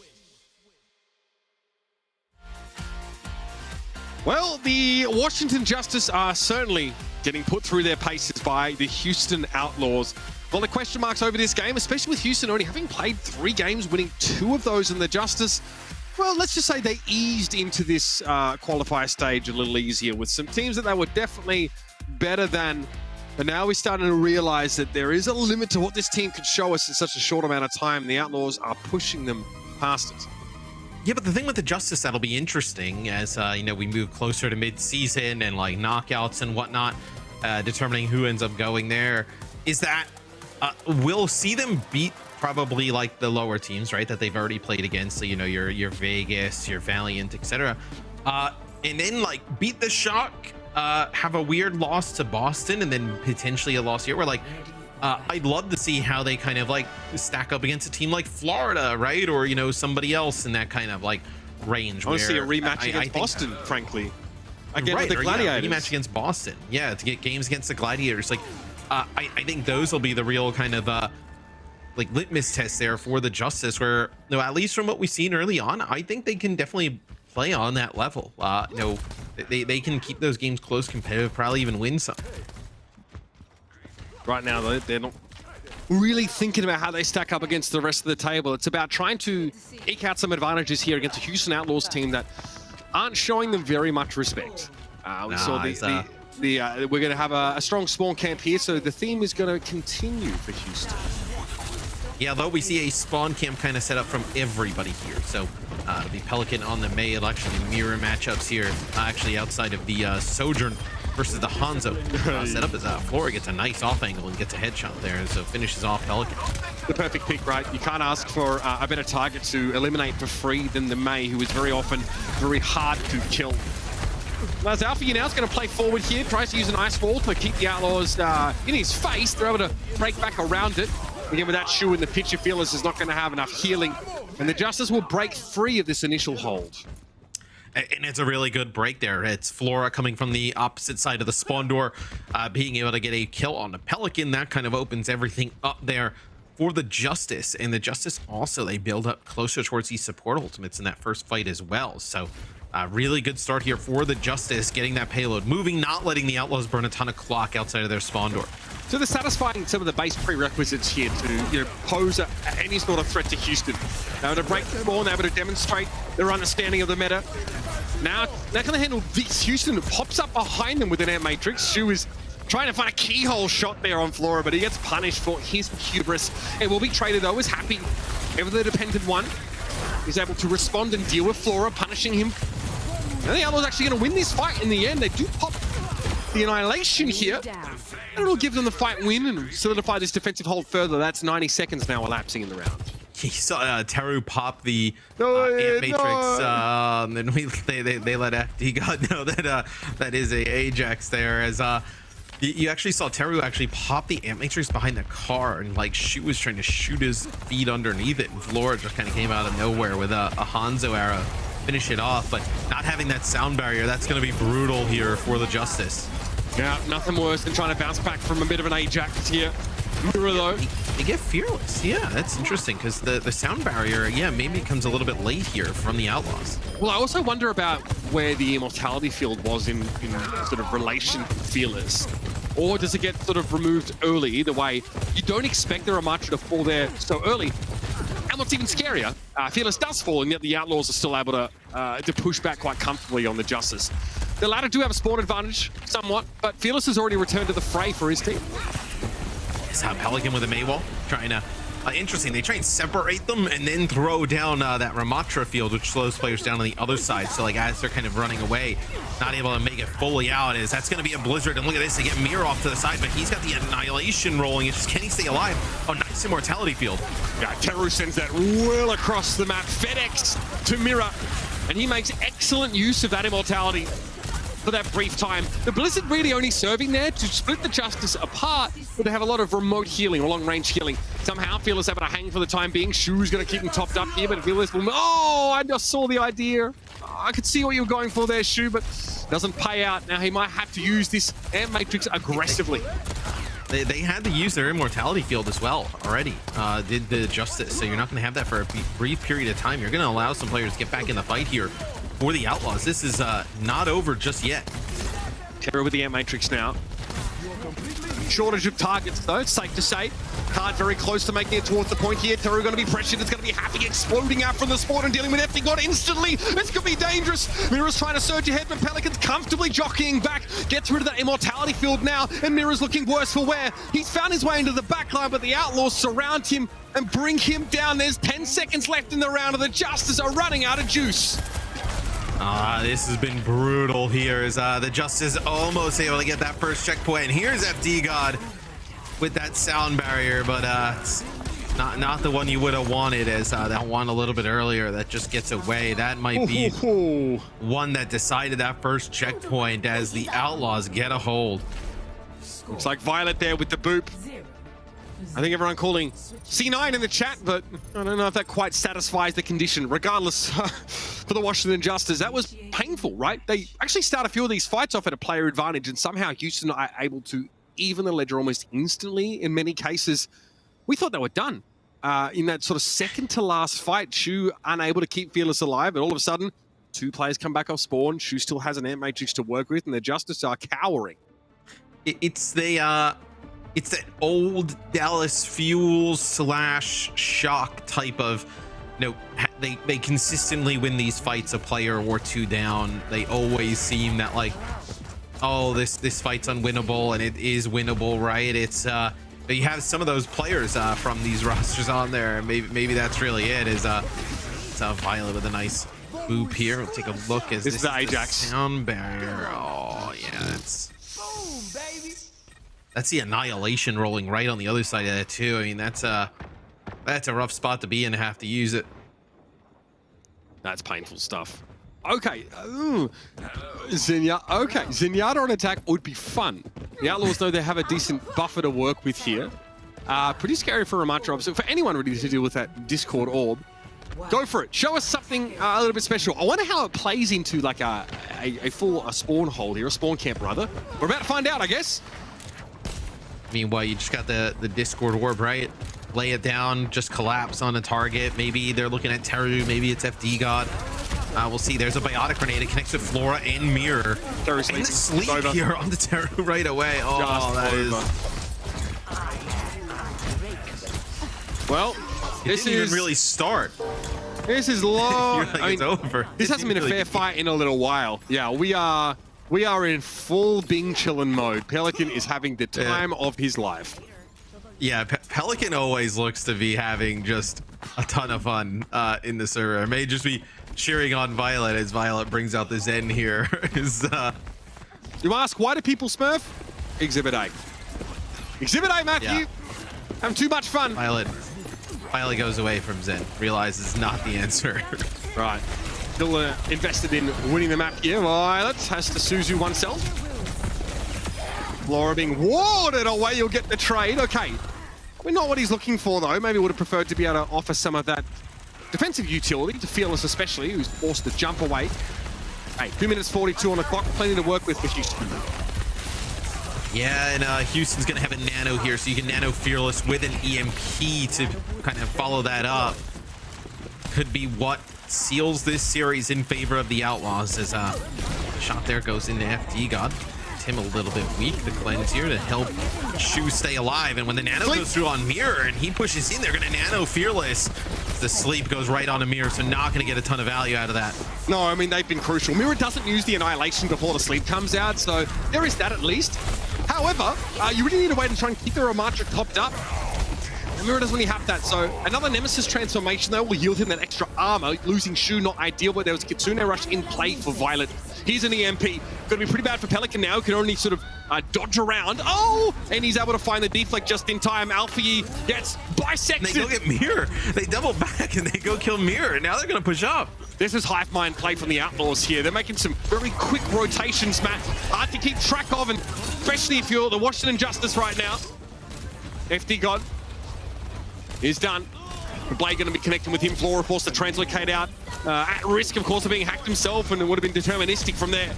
Well, the Washington Justice are certainly getting put through their paces by the Houston Outlaws. Well, the question marks over this game, especially with Houston only having played 3 games, winning 2 of those in the Justice. Well, let's just say they eased into this qualifier stage a little easier with some teams that they were definitely better than. But now we're starting to realize that there is a limit to what this team could show us in such a short amount of time. The Outlaws are pushing them past it. Yeah, but the thing with the Justice that'll be interesting as you know, we move closer to mid-season and like knockouts and whatnot, determining who ends up going there, is that we'll see them beat probably like the lower teams, right, that they've already played against. So, you know, your Vegas, your Valiant, etc. And then like beat the Shock, have a weird loss to Boston, and then potentially a loss here. Where like I'd love to see how they kind of like stack up against a team like Florida, right? Or, you know, somebody else in that kind of like range. I want to see a where rematch against Boston, frankly. Again, right, with the Gladiators. Yeah, rematch against Boston. Yeah, to get games against the Gladiators. Like, I think those will be the real kind of like litmus test there for the Justice, where, you know, at least from what we've seen early on, I think they can definitely play on that level. You know, they can keep those games close, competitive, probably even win some. Right now, they're not really thinking about how they stack up against the rest of the table. It's about trying to eke out some advantages here against a Houston Outlaws team that aren't showing them very much respect. We saw we're going to have a strong spawn camp here, so the theme is going to continue for Houston. Yeah, though we see a spawn camp kind of set up from everybody here. So it'll be Pelican on the May election, mirror matchups here, actually outside of the Sojourn versus the Hanzo setup as Flora gets a nice off angle and gets a headshot there, so finishes off Pelican. The perfect pick, right? You can't ask for a better target to eliminate for free than the May, who is very often very hard to kill. As Alpha now is going to play forward here, tries to use an ice wall to keep the Outlaws in his face. They're able to break back around it. Again, with that shoe in the picture, Fearless is not going to have enough healing, and the Justice will break free of this initial hold. And it's a really good break there. It's Flora coming from the opposite side of the spawn door, being able to get a kill on the Pelican. That kind of opens everything up there for the Justice. And the Justice also, they build up closer towards these support ultimates in that first fight as well. So really good start here for the Justice, getting that payload moving, not letting the Outlaws burn a ton of clock outside of their spawn door. So they're satisfying some of the base prerequisites here to pose any sort of threat to Houston. They're able to break the spawn, they're able to demonstrate their understanding of the meta. Now they're going to handle this. Houston pops up behind them with an air matrix. Shu is trying to find a keyhole shot there on Flora, but he gets punished for his hubris. It will be traded though, is happy. Ever the dependent one is able to respond and deal with Flora, punishing him. Now the Outlaws actually going to win this fight in the end. They do pop the Annihilation here. And it'll give them the fight win and solidify this defensive hold further. That's 90 seconds now elapsing in the round. He saw Teru pop the Ant Matrix, and then they let FD God know that that is a Ajax there. As you actually saw Teru actually pop the Ant Matrix behind the car, and like Shu was trying to shoot his feet underneath it, and Flora just kind of came out of nowhere with a Hanzo arrow, finish it off. But not having that sound barrier, that's going to be brutal here for the Justice. Yeah, nothing worse than trying to bounce back from a bit of an Ajax here. Mira though, they get Fearless. Yeah, that's interesting because the sound barrier, yeah, maybe it comes a little bit late here from the Outlaws. Well, I also wonder about where the immortality field was in sort of relation to Fearless. Or does it get sort of removed early? Either way, you don't expect the Ramatra to fall there so early. And what's even scarier, Fearless does fall, and yet the Outlaws are still able to push back quite comfortably on the Justice. The latter do have a spawn advantage, somewhat, but Fearless has already returned to the fray for his team. It's Pelican with a Maywall, trying to... interesting, they try and separate them and then throw down that Ramatra field, which slows players down on the other side. So, like, as they're kind of running away, not able to make it fully out, that's going to be a Blizzard. And look at this, they get Mir off to the side, but he's got the Annihilation rolling. It's just, can he stay alive? Oh, nice Immortality field. Yeah, Teru sends that well across the map. FedEx to Mira, and he makes excellent use of that Immortality for that brief time. The Blizzard really only serving there to split the Justice apart, but to have a lot of remote healing or long-range healing. Somehow Fearless able to hang for the time being. Shu's going to keep him topped up here, but Fearless will... Oh, I just saw the idea. I could see what you were going for there, Shu, but doesn't pay out. Now he might have to use this Air Matrix aggressively. They had to use their Immortality field as well already, did the Justice. So you're not going to have that for a brief period of time. You're going to allow some players to get back in the fight here for the Outlaws. This is not over just yet. Terror with the Air Matrix now. Shortage of targets though, it's safe to say. Card very close to making it towards the point here. Teru going to be pressured. It's going to be Happy exploding out from the spawn and dealing with FD God instantly. It's going to be dangerous. Mira's trying to surge ahead, but Pelican's comfortably jockeying back. Gets rid of that Immortality field now, and Mira's looking worse for wear. He's found his way into the backline, but the Outlaws surround him and bring him down. There's 10 seconds left in the round, and the Justice are running out of juice. This has been brutal here as the Justice almost able to get that first checkpoint. Here's FD God with that sound barrier, but it's not the one you would have wanted, as that one a little bit earlier that just gets away. That might be one that decided that first checkpoint as the Outlaws get a hold. Looks like Violet there with the boop. I think everyone calling C9 in the chat, but I don't know if that quite satisfies the condition. Regardless, for the Washington Justice, that was painful, right? They actually start a few of these fights off at a player advantage, and somehow Houston are able to even the ledger almost instantly in many cases. We thought they were done. In that sort of second to last fight, Shu unable to keep Fearless alive, but all of a sudden, 2 players come back off spawn. Shu still has an amp matrix to work with, and the Justice are cowering. It's that old Dallas Fuel / Shock type of, they consistently win these fights a player or 2 down. They always seem that like, oh, this fight's unwinnable, and it is winnable, right? It's you have some of those players from these rosters on there, and maybe that's really it. It's Violet with a nice boop here. We'll take a look as this is the Ajax sound barrier. Oh yeah, that's the Annihilation rolling right on the other side of that too. I mean, that's a rough spot to be in to have to use it. That's painful stuff. Okay, Zenyatta on attack would be fun. The Outlaws, though, they have a decent buffer to work with here. Pretty scary for Ramatra, so for anyone ready to deal with that Discord orb. Go for it. Show us something a little bit special. I wonder how it plays into like a full spawn hole here, a spawn camp rather. We're about to find out, I guess. I mean, well, you just got the Discord orb, right? Lay it down, just collapse on a target. Maybe they're looking at Teru, maybe it's FD God. We'll see. There's a biotic grenade. It connects with Flora and Mirror. And the sleep here on the Teru right away. Oh, that is... Well, this didn't even really start. This is long. Like, it's over. This hasn't been a fair fight in a little while. Yeah, we are in full Bing chillin' mode. Pelican is having the time of his life. Yeah, Pelican always looks to be having just a ton of fun in the server. It may just be cheering on Violet as Violet brings out the Zen here. You ask, why do people smurf? Exhibit A. Exhibit A, Matthew. Yeah. Having too much fun. Violet goes away from Zen. Realizes not the answer. Right. Still invested in winning the map here. Violet has to Suzu oneself. Flora being warded away. You'll get the trade. Okay. We're not what he's looking for, though. Maybe would have preferred to be able to offer some of that defensive utility to Fearless, especially, who's forced to jump away. Hey, 2 minutes 42 on the clock. Plenty to work with for Houston. Yeah, and Houston's going to have a nano here, so you can nano Fearless with an EMP to kind of follow that up. Could be what seals this series in favor of the Outlaws, as the shot there goes into FD God. Him a little bit weak. The cleanse here to help Shu stay alive, and when the nano goes through on Mirror and he pushes in, they're going to nano Fearless. The sleep goes right onto Mirror, so not going to get a ton of value out of that. No, I mean, they've been crucial. Mirror doesn't use the Annihilation before the sleep comes out, so there is that at least. However, you really need to wait and try and keep the Ramatra topped up. And Mirror doesn't really have that, so another Nemesis transformation though will yield him that extra armor. Losing Shu, not ideal, but there was a Kitsune Rush in play for Violet. Here's an EMP. Gonna be pretty bad for Pelican now. Can only sort of dodge around. Oh! And he's able to find the deflect just in time. Alfie gets bisected. They go get Mirror. They double back and they go kill Mirror. Now they're gonna push up. This is Hive Mind play from the Outlaws here. They're making some very quick rotations, Matt. Hard to keep track of, and especially if you're the Washington Justice right now. FD God is done. Blade going to be connecting with him. Flora forced to translocate out. At risk, of course, of being hacked himself, and it would have been deterministic from there.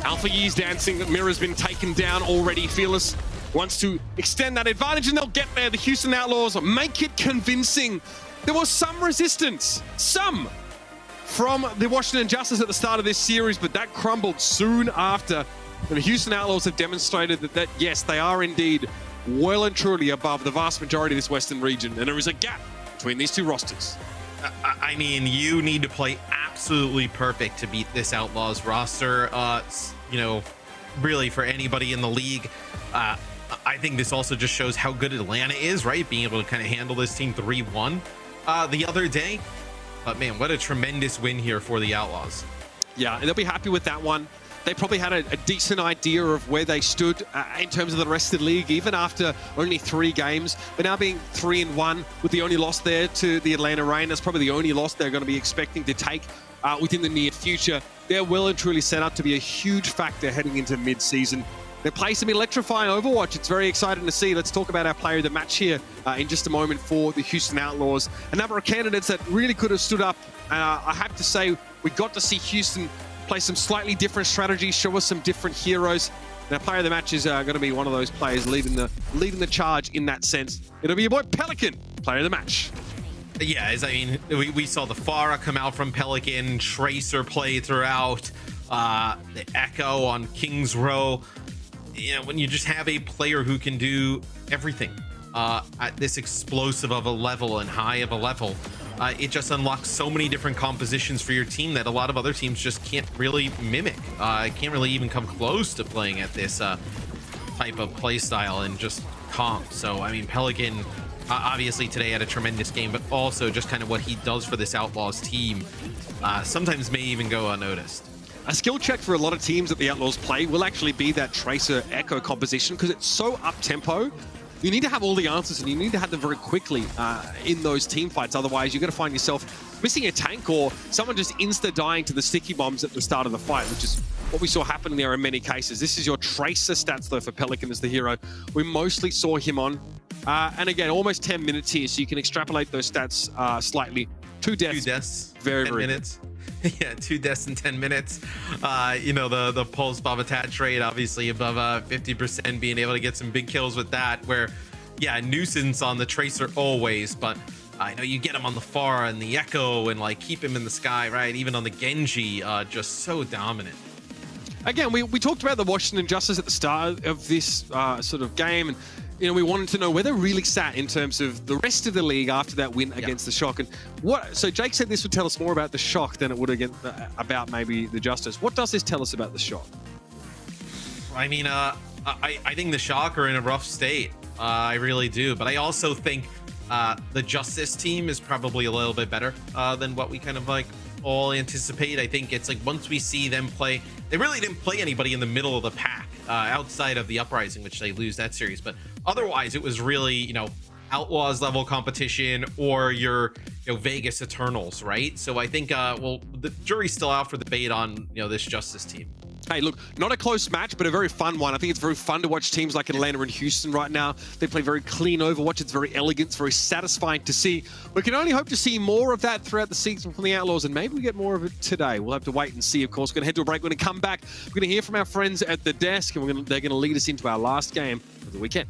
Alpha Yi's dancing. Mirror's been taken down already. Fearless wants to extend that advantage, and they'll get there. The Houston Outlaws make it convincing. There was some resistance. Some. From the Washington Justice at the start of this series, but that crumbled soon after. And the Houston Outlaws have demonstrated that yes, they are indeed well and truly above the vast majority of this Western region, and there is a gap between these two rosters. I mean, you need to play absolutely perfect to beat this Outlaws roster. You know, really for anybody in the league. I think this also just shows how good Atlanta is, right? Being able to kind of handle this team 3-1 the other day. But man, what a tremendous win here for the Outlaws. Yeah, and they'll be happy with that one. They probably had a decent idea of where they stood in terms of the rest of the league, even after only 3 games. But now being 3-1 with the only loss there to the Atlanta Reign, that's probably the only loss they're going to be expecting to take within the near future. They're well and truly set up to be a huge factor heading into mid-season. They play some electrifying Overwatch. It's very exciting to see. Let's talk about our player of the match here in just a moment for the Houston Outlaws. A number of candidates that really could have stood up. I have to say, we got to see Houston play some slightly different strategies, show us some different heroes. Now, player of the match is going to be one of those players leading the charge in that sense. It'll be your boy Pelican, player of the match. Yeah, we saw the Pharah come out from Pelican, Tracer play throughout, the Echo on King's Row. You know, when you just have a player who can do everything at this explosive of a level and high of a level, it just unlocks so many different compositions for your team that a lot of other teams just can't really mimic. Can't really even come close to playing at this type of play style and just comp. So, I mean, Pelican obviously today had a tremendous game, but also just kind of what he does for this Outlaws team sometimes may even go unnoticed. A skill check for a lot of teams that the Outlaws play will actually be that Tracer Echo composition because it's so up-tempo. You need to have all the answers and you need to have them very quickly in those team fights. Otherwise, you're going to find yourself missing a tank or someone just insta-dying to the sticky bombs at the start of the fight, which is what we saw happening there in many cases. This is your Tracer stats, though, for Pelican as the hero. We mostly saw him on. And again, almost 10 minutes here, so you can extrapolate those stats slightly. 2 deaths. 2 deaths. Very, 10 very minutes. Yeah, 2 deaths in 10 minutes. You know, the pulse bomb attach rate, obviously above 50%, being able to get some big kills with that, where, yeah, nuisance on the Tracer always, but I know you get him on the Pharah and the Echo and, like, keep him in the sky, right? Even on the Genji, just so dominant. Again, we talked about the Washington Justice at the start of this sort of game, and you know, we wanted to know where they really sat in terms of the rest of the league after that win against the Shock. And so Jake said this would tell us more about the Shock than it would about maybe the Justice. What does this tell us about the Shock? I mean, I think the Shock are in a rough state. I really do. But I also think the Justice team is probably a little bit better than what we kind of like all anticipate. I think it's like once we see them play, they really didn't play anybody in the middle of the pack outside of the Uprising, which they lose that series. But otherwise, it was really, you know, Outlaws level competition or your, you know, Vegas Eternals, right? So I think, well, the jury's still out for the debate on, you know, this Justice team. Hey, look, not a close match, but a very fun one. I think it's very fun to watch teams like Atlanta and Houston right now. They play very clean Overwatch. It's very elegant. It's very satisfying to see. We can only hope to see more of that throughout the season from the Outlaws, and maybe we get more of it today. We'll have to wait and see, of course. We're going to head to a break. We're going to come back. We're going to hear from our friends at the desk, and they're going to lead us into our last game of the weekend.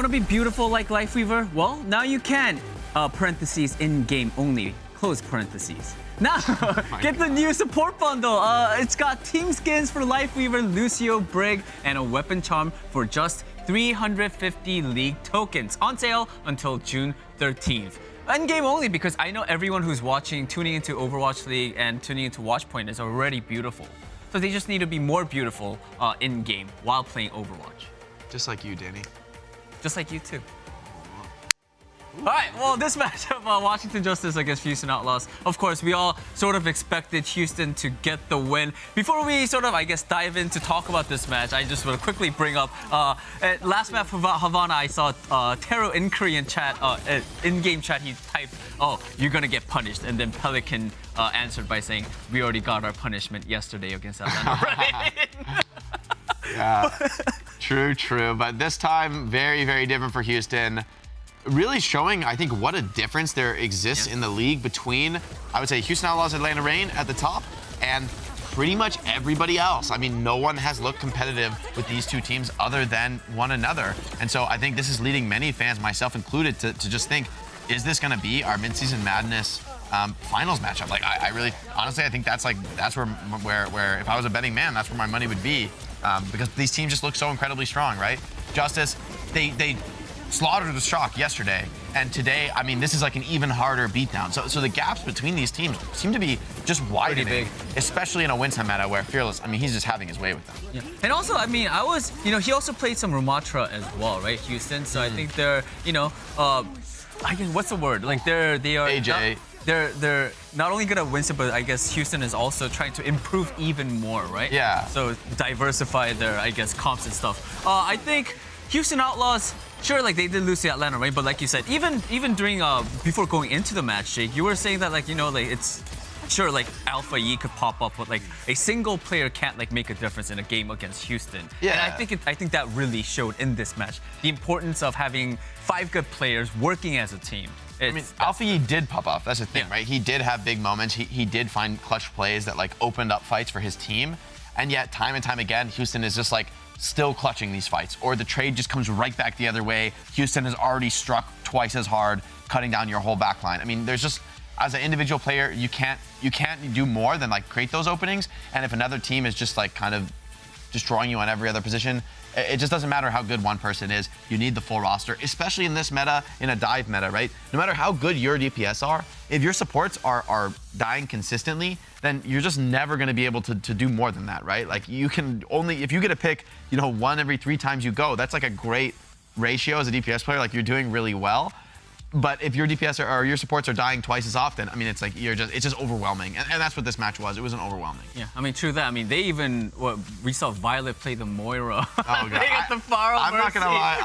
want to be beautiful like Lifeweaver? Well, now you can. Parentheses in-game only. Close parentheses. Now, get the new support bundle. It's got team skins for Lifeweaver, Lucio, Brig, and a weapon charm for just 350 League tokens. On sale until June 13th. In-game only because I know everyone who's watching, tuning into Overwatch League and tuning into Watchpoint is already beautiful. So they just need to be more beautiful in-game while playing Overwatch. Just like you, Danny. Just like you too. All right, well, this matchup, Washington Justice against Houston Outlaws. Of course, we all sort of expected Houston to get the win. Before we sort of, I guess, dive in to talk about this match, I just want to quickly bring up, at last map for Havana, I saw Taro in Korean chat, in-game chat, he typed, oh, you're going to get punished. And then Pelican answered by saying, we already got our punishment yesterday against Atlanta. Yeah, true. But this time, very, very different for Houston. Really showing, I think, what a difference there exists in the league between, I would say, Houston Outlaws, Atlanta Reign at the top, and pretty much everybody else. I mean, no one has looked competitive with these two teams other than one another. And so I think this is leading many fans, myself included, to just think, is this going to be our Midseason Madness finals matchup? Like, I really, honestly, I think that's where if I was a betting man, that's where my money would be, because these teams just look so incredibly strong, right? Justice, they slaughtered the Shock yesterday, and today, I mean, this is like an even harder beatdown. So the gaps between these teams seem to be just widening, especially in a Winston meta where Fearless, I mean, he's just having his way with them. Yeah. And also, I mean, he also played some Rumatra as well, right, Houston? So I think they're, I guess, what's the word? Like, they are... AJ. They're not only good at Winston, but I guess Houston is also trying to improve even more, right? Yeah. So diversify their, I guess, comps and stuff. I think Houston Outlaws, sure, like they did lose to Atlanta, right? But like you said, even during before going into the match, Jake, you were saying that like it's sure like Alpha E could pop up, but like a single player can't like make a difference in a game against Houston. Yeah. And I think that really showed in this match the importance of having 5 good players working as a team. I mean, Alpha E did pop off. That's the thing, right? He did have big moments. He did find clutch plays that like opened up fights for his team. And yet, time and time again, Houston is just like still clutching these fights, or the trade just comes right back the other way. Houston has already struck twice as hard, cutting down your whole back line. I mean, there's just, as an individual player, you can't do more than like create those openings. And if another team is just like kind of destroying you on every other position, it just doesn't matter how good one person is. You need the full roster, especially in this meta, in a dive meta, right? No matter how good your DPS are, if your supports are dying consistently, then you're just never going to be able to do more than that, right? Like you can only, if you get to pick, 1 every 3 times you go, that's like a great ratio as a DPS player. Like you're doing really well. But if your DPS or your supports are dying twice as often, I mean, it's like it's just overwhelming, and that's what this match was. It was an overwhelming. Yeah, I mean, true that. I mean, they even we saw Violet play the Moira. Oh god, they got the Pharaoh. I'm not gonna lie.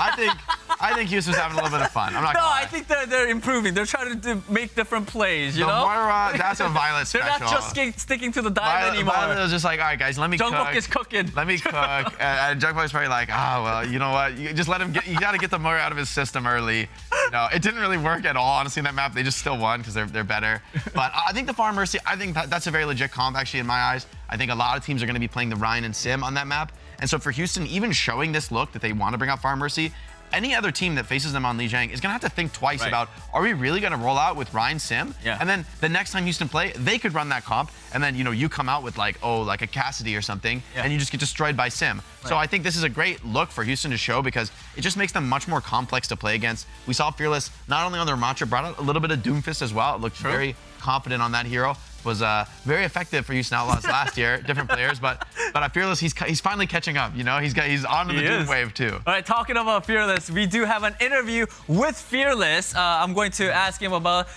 I think Houston's having a little bit of fun. I'm not. I think they're improving. They're trying to make different plays. You know, Moira, that's a Violet special. They're not just sticking to the dive anymore. Violet was just like, all right, guys, let me cook. Jungkook is cooking. Let me cook. And Jungkook's probably like, well, you know what? You just let him get. You got to get the Moira out of his system early. It didn't really work at all, honestly. In that map, they just still won because they're better. But I think the Farm Mercy, I think that's a very legit comp actually in my eyes. I think a lot of teams are going to be playing the Ryan and Sim on that map. And so for Houston, even showing this look that they want to bring out Farm Mercy, any other team that faces them on Lijiang is going to have to think twice about, are we really going to roll out with Ryan Sim? Yeah. And then the next time Houston play, they could run that comp, and then you come out with like a Cassidy or something, and you just get destroyed by Sim. Right. So I think this is a great look for Houston to show because it just makes them much more complex to play against. We saw Fearless not only on their Mantra, brought out a little bit of Doomfist as well. It looked very confident on that hero. Was very effective for Houston Outlaws last year. Different players, but Fearless, he's finally catching up. He's on to the Doom wave too. All right, talking about Fearless, we do have an interview with Fearless. I'm going to ask him about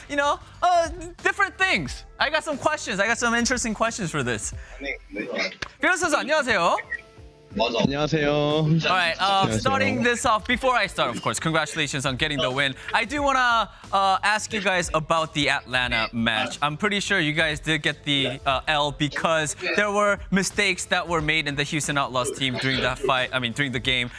different things. I got some questions. I got some interesting questions for this. Fearless 선수 안녕하세요. 안녕하세요. All right, starting this off, before I start, of course, congratulations on getting the win. I do want to ask you guys about the Atlanta match. I'm pretty sure you guys did get the L because there were mistakes that were made in the Houston Outlaws team during that fight, during the game.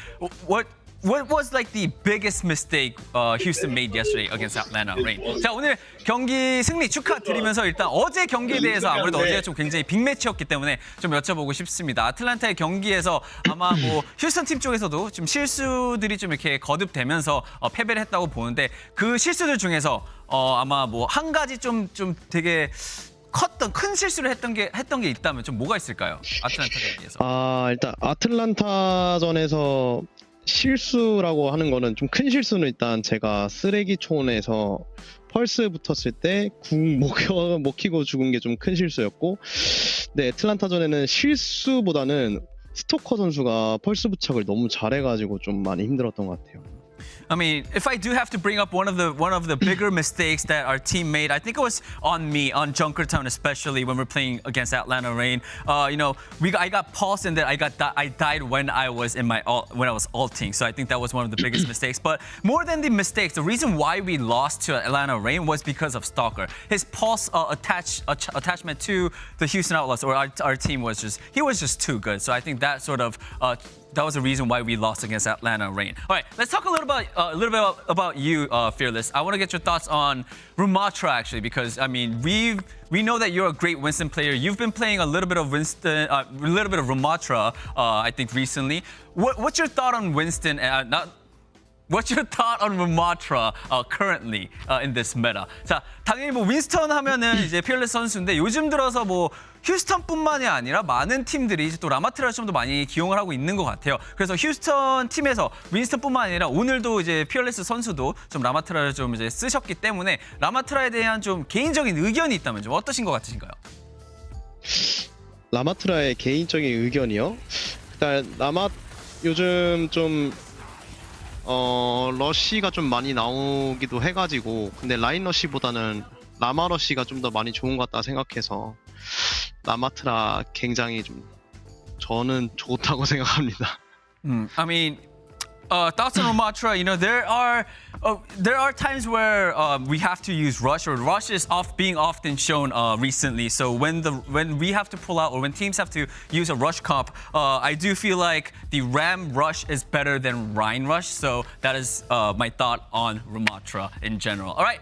What what was like the biggest mistake Houston made yesterday against Atlanta Reign? 자, 오늘 경기 승리 축하드리면서 일단 어제 경기에 대해서 아무래도 어제가 좀 굉장히 빅매치였기 때문에 좀 여쭤보고 싶습니다. 아틀란타의 경기에서 아마 뭐 휴스턴 팀 쪽에서도 좀 실수들이 좀 이렇게 거듭되면서 패배를 했다고 보는데 그 실수들 중에서 아마 뭐 한 가지 좀 되게 큰 실수를 했던 게 있다면 좀 뭐가 있을까요? 아틀란타 경기에서. 일단 아틀란타전에서 실수라고 하는 거는 좀 큰 실수는 일단 제가 쓰레기촌에서 펄스 붙었을 때 궁 먹히고 죽은 게 좀 큰 실수였고, 네, 애틀란타전에는 실수보다는 스토커 선수가 펄스 부착을 너무 잘해가지고 좀 많이 힘들었던 것 같아요. I mean, if I do have to bring up one of the bigger mistakes that our team made, I think it was on me, on Junkertown, especially when we're playing against Atlanta Reign. You know, I got paused and then I died when I was ulting. So I think that was one of the biggest mistakes. But more than the mistakes, the reason why we lost to Atlanta Reign was because of Stalker. His pulse attachment to the Houston Outlaws or our team was just too good. So I think that sort of that was the reason why we lost against Atlanta Reign. All right, let's talk a little bit about you, Fearless. I want to get your thoughts on Ramatra actually, because I mean we know that you're a great Winston player. You've been playing a little bit of Ramatra, I think recently. What's your thought on Winston? What's your thought on Ramatra currently in this meta? 자, 당연히 뭐 윈스턴 하면은 이제 피어레스 선수인데 요즘 들어서 뭐 휴스턴뿐만이 아니라 많은 팀들이 이제 또 라마트라를 좀 더 많이 기용을 하고 있는 것 같아요. 그래서 휴스턴 팀에서 윈스턴뿐만 아니라 오늘도 이제 피어레스 선수도 좀 라마트라를 좀 이제 쓰셨기 때문에 라마트라에 대한 좀 개인적인 의견이 있다면 좀 어떠신 것 같으신가요? 라마트라의 개인적인 의견이요? 일단 요즘 좀 러쉬가 좀 많이 나오기도 해가지고, 근데 라인 러쉬보다는 라마 러쉬가 좀 더 많이 좋은 것 같다 생각해서 라마트라 굉장히 좀 저는 좋다고 생각합니다. I mean, thoughts on Ramatra, you know, there are times where we have to use rush, or rush is being often shown recently. So when we have to pull out, or when teams have to use a rush comp, I do feel like the Ram rush is better than Rhine rush. So that is my thought on Ramatra in general. All right,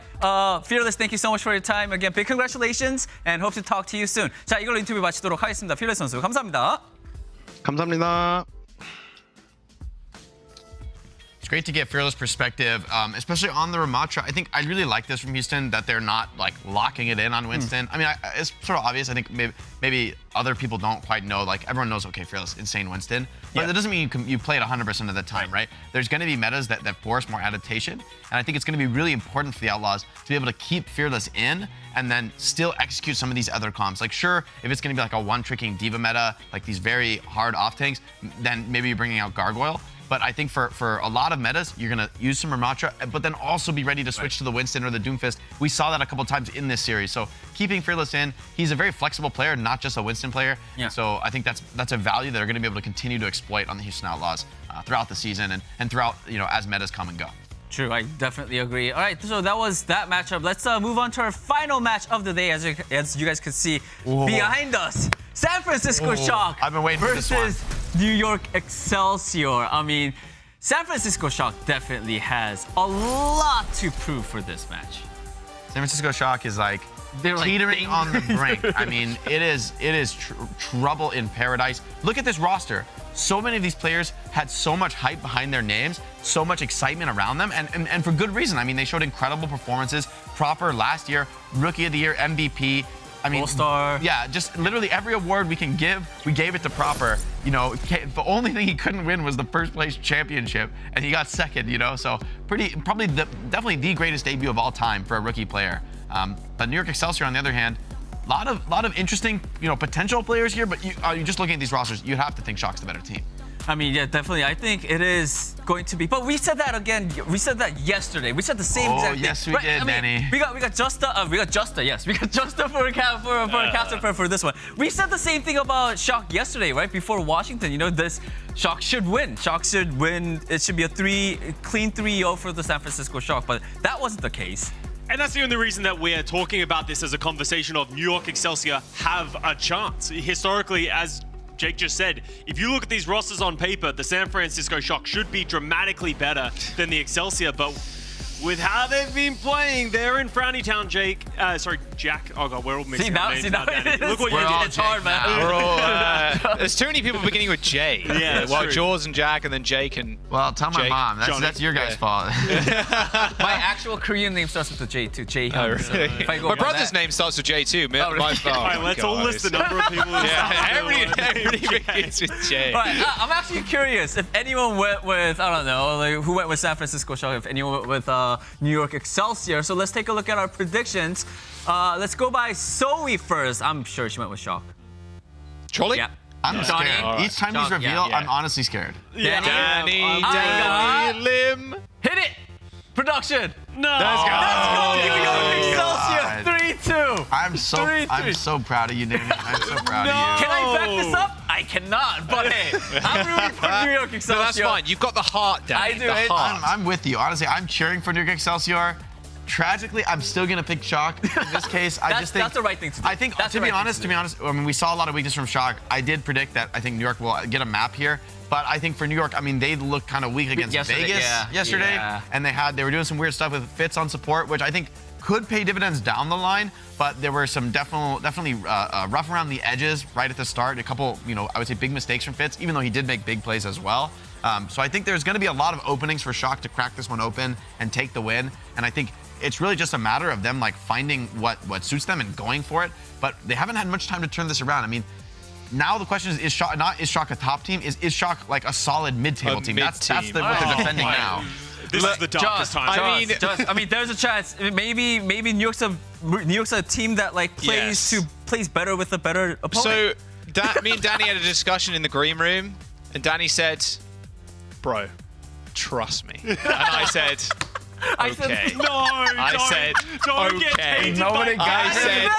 Fearless, thank you so much for your time. Again, big congratulations, and hope to talk to you soon. 자, 이걸로 인터뷰 마치도록 하겠습니다. Fearless 선수, 감사합니다. 감사합니다. Great to get Fearless perspective, especially on the Ramatra. I think I really like this from Houston, that they're not like locking it in on Winston. I mean, it's sort of obvious. I think maybe other people don't quite know. Like everyone knows, okay, Fearless, insane Winston, but that doesn't mean you play it 100% of the time, right? There's going to be metas that force more adaptation, and I think it's going to be really important for the Outlaws to be able to keep Fearless in and then still execute some of these other comps. Like sure, if it's going to be like a one-tricking diva meta, like these very hard off tanks, then maybe you're bringing out Gargoyle. But I think for a lot of metas, you're going to use some Ramatra, but then also be ready to switch to the Winston or the Doomfist. We saw that a couple times in this series. So keeping Fearless in, he's a very flexible player, not just a Winston player. Yeah. So I think that's a value that are going to be able to continue to exploit on the Houston Outlaws throughout the season and throughout, you know, as metas come and go. True, I definitely agree. All right, so that was that matchup. Let's move on to our final match of the day. As you guys can see behind us, San Francisco Shock I've been waiting for this one. versus New York Excelsior. I mean, San Francisco Shock definitely has a lot to prove for this match. San Francisco Shock is like teetering on the brink. I mean, it is trouble in paradise. Look at this roster. So many of these players had so much hype behind their names, so much excitement around them, and for good reason. I mean, they showed incredible performances. Proper last year, Rookie of the Year, MVP. I mean, All-Star. Yeah, just literally every award we can give, we gave it to Proper. You know, the only thing he couldn't win was the first place championship, and he got second. You know, so definitely the greatest debut of all time for a rookie player. But New York Excelsior, on the other hand, lot of interesting, you know, potential players here. But you're just looking at these rosters, you'd have to think Shock's the better team. I mean, yeah, definitely. I think it is going to be. But we said that again. We said that yesterday. We said the same exact thing. Yes, we did, Danny. We got Justa. Yes, we got Justa for a caster for this one. We said the same thing about Shock yesterday, right before Washington. You know, this Shock should win. Shock should win. It should be a clean 3-0 for the San Francisco Shock. But that wasn't the case. And that's the only reason that we're talking about this as a conversation of New York Excelsior have a chance. Historically, as Jake just said, if you look at these rosters on paper, the San Francisco Shock should be dramatically better than the Excelsior, but with how they've been playing, they're in Frowny Town, Jack. Oh god, we're all mixing up names now, Danny. Look what you did. It's hard, man. We're all, there's too many people beginning with J. Yeah, well, Jaws and Jack, and then Jake and. Well, tell my Jake, mom. That's your guys' fault. My actual Korean name starts with a J too. J. Oh, really? My brother's name starts with J too. Oh, really? All right, let's all list the number of people. Everybody begins with J. All right, I'm actually curious if anyone went with, I don't know, like who went with San Francisco Shock, if anyone went with New York Excelsior. So let's take a look at our predictions. Let's go by Zoe first. I'm sure she went with Shock. Charlie? Yeah. I'm scared. Right. Each time he's revealed, I'm honestly scared. Yeah. Danny, Lim. Hit it! Production! No! Let's go! New York Excelsior, 3-2. I'm so proud of you, Danny. I'm so proud of you. Can I back this up? I cannot, but hey, I'm rooting for New York Excelsior. No, that's fine. You've got the heart, Danny. I do. I'm with you. Honestly, I'm cheering for New York Excelsior. Tragically, I'm still gonna pick Shock. In this case, I just think that's the right thing to do. I think, to be honest, I mean, we saw a lot of weakness from Shock. I did predict that I think New York will get a map here. But I think for New York, I mean, they looked kind of weak against Vegas yesterday. Yeah. And they were doing some weird stuff with Fitz on support, which I think could pay dividends down the line. But there were some definitely rough around the edges right at the start. A couple, I would say big mistakes from Fitz, even though he did make big plays as well. So I think there's going to be a lot of openings for Shock to crack this one open and take the win. And I think it's really just a matter of them like finding what suits them and going for it. But they haven't had much time to turn this around. I mean, now the question is Shock a top team? Is Shock like a solid mid-table team? That's what they're defending now. This is the darkest time. I mean, there's a chance. Maybe New York's a team that like plays better with a better opponent. So me and Danny had a discussion in the green room, and Danny said, "Bro, trust me," and I said. I said, okay. no, I said, don't okay. get tainted Nobody by got I said,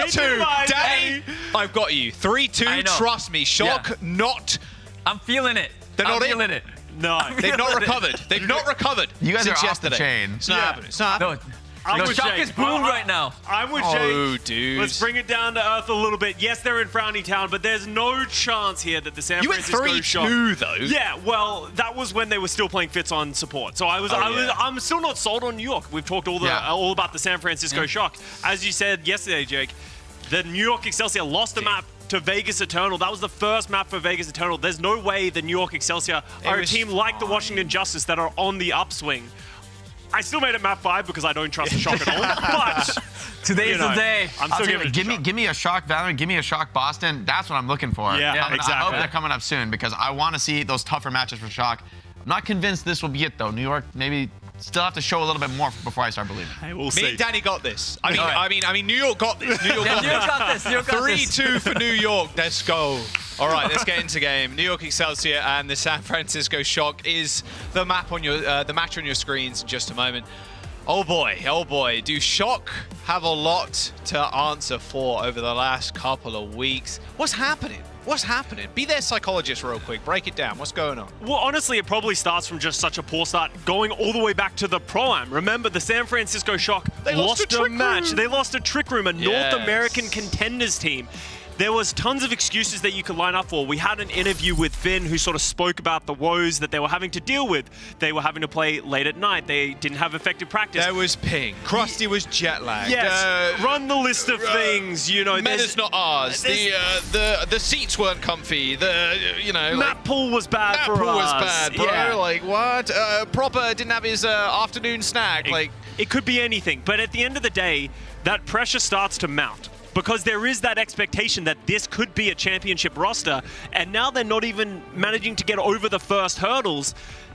okay. 3-2. Danny, I've got you. I 3-2. know. Trust me. Shock not. I'm feeling it. They're not feeling it. No. They've not recovered. They've not recovered. You guys since are yesterday. off the chain. It's not happening. It's not happening. No, Shock is boomed right now. I'm with Jake. Dude. Let's bring it down to earth a little bit. Yes, they're in Frowny Town, but there's no chance here that the San Francisco Shock. You went 3-2 though. Yeah, well, that was when they were still playing Fitz on support. So I'm still not sold on New York. We've talked all about the San Francisco Shock. As you said yesterday, Jake, the New York Excelsior lost a map to Vegas Eternal. That was the first map for Vegas Eternal. There's no way the New York Excelsior are a team like the Washington Justice that are on the upswing. I still made it map 5 because I don't trust the Shock at all. But today's the day. I'm still giving it a shot. Give me a Shock Valorant, give me a Shock Boston. That's what I'm looking for. Yeah, exactly. I hope they're coming up soon because I want to see those tougher matches for Shock. I'm not convinced this will be it though. New York maybe still have to show a little bit more before I start believing. Hey, we'll Me and Danny got this. I mean, New York got this. New York got this. 3-2 for New York. Let's go. All right, let's get into game. New York Excelsior and the San Francisco Shock is the map on your the match on your screens in just a moment. Oh boy, do Shock have a lot to answer for over the last couple of weeks? What's happening? What's happening? Be their psychologist real quick. Break it down. What's going on? Well, honestly, it probably starts from just such a poor start, going all the way back to the Pro-Am. Remember, the San Francisco Shock lost a match. They lost a Trick Room, a North American contenders team. There was tons of excuses that you could line up for. We had an interview with Finn who sort of spoke about the woes that they were having to deal with. They were having to play late at night. They didn't have effective practice. There was ping. Krusty was jet lagged. Yes, run the list of things. Meta's not ours. The seats weren't comfy. Map pool was bad for us. Map pool was bad, bro. Yeah. Like what? Proper didn't have his afternoon snack. It could be anything. But at the end of the day, that pressure starts to mount. Because there is that expectation that this could be a championship roster, and now they're not even managing to get over the first hurdles.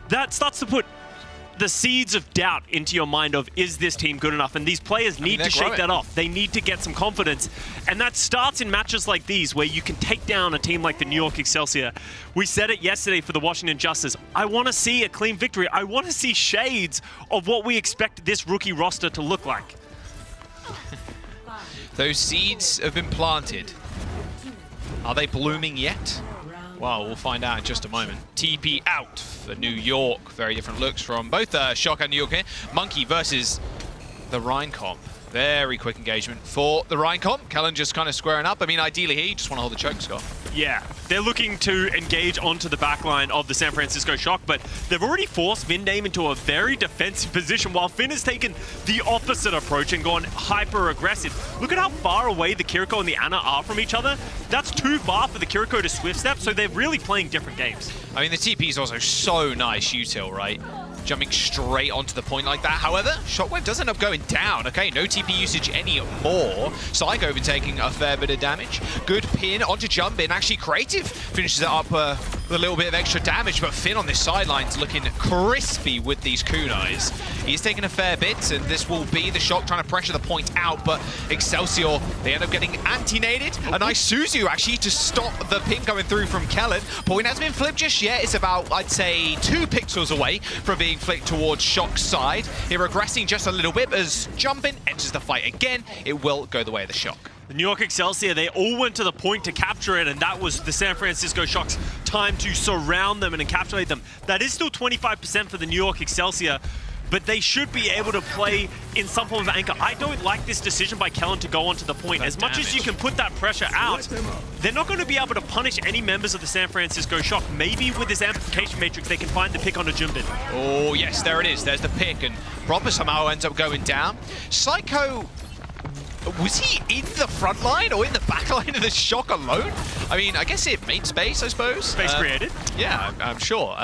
That starts to put the seeds of doubt into your mind of, is this team good enough? And these players need to shake that off. They need to get some confidence. And that starts in matches like these, where you can take down a team like the New York Excelsior. We said it yesterday for the Washington Justice. I want to see a clean victory. I want to see shades of what we expect this rookie roster to look like. Those seeds have been planted. Are they blooming yet? Well, we'll find out in just a moment. TP out for New York. Very different looks from both Shock and New York here. Monkey versus the Rhine comp. Very quick engagement for the Rheincom. Kellen just kind of squaring up. I mean, ideally here, you just want to hold the choke, Scott. Yeah, they're looking to engage onto the backline of the San Francisco Shock, but they've already forced Vindame into a very defensive position while Finn has taken the opposite approach and gone hyper-aggressive. Look at how far away the Kiriko and the Ana are from each other. That's too far for the Kiriko to swift step, so they're really playing different games. I mean, the TP is also so nice, util, right? Jumping straight onto the point like that. However, Shockwave does end up going down. Okay, no TP usage anymore. Psycho overtaking a fair bit of damage. Good pin onto jump in. Actually, Creative finishes it up with a little bit of extra damage, but Finn on this sideline's looking crispy with these kunais. He's taking a fair bit, and this will be the Shock trying to pressure the point out, but Excelsior, they end up getting anti-naded. A nice Suzu, actually, to stop the pin going through from Kellen. Point hasn't been flipped just yet. It's about, I'd say, 2 pixels away from being flicked towards Shock's side. Here regressing just a little bit as Jumpin enters the fight again. It will go the way of the Shock. The New York Excelsior, they all went to the point to capture it, and that was the San Francisco Shock's time to surround them and encapsulate them. That is still 25% for the New York Excelsior, but they should be able to play in some form of anchor. I don't like this decision by Kellen to go onto the point. As much as you can put that pressure out, they're not going to be able to punish any members of the San Francisco Shock. Maybe with this amplification matrix, they can find the pick on a Junbin. Oh, yes, there it is. There's the pick, and Proper somehow ends up going down. Psycho, was he in the front line or in the back line of the Shock alone? I mean, I guess it made space, I suppose. Space created. Yeah, I'm sure.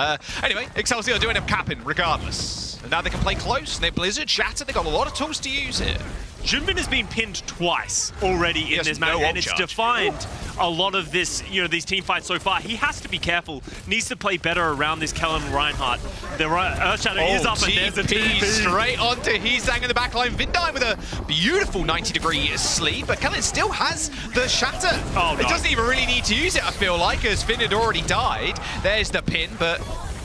Anyway, Excelsior do end up capping regardless. And now they can play close. They Blizzard, Shatter, they got a lot of tools to use here. Junbin has been pinned twice already in this match, and it's defined a lot of this, these team fights so far. He has to be careful. Needs to play better around this Kellen Reinhardt. The Earthshatter is up, and there's a TP. Straight onto Heezang in the backline. Vindime with a beautiful 90-degree sleep, but Kellen still has the Shatter. Oh, no. It doesn't even really need to use it, I feel like, as Finn had already died. There's the pin, but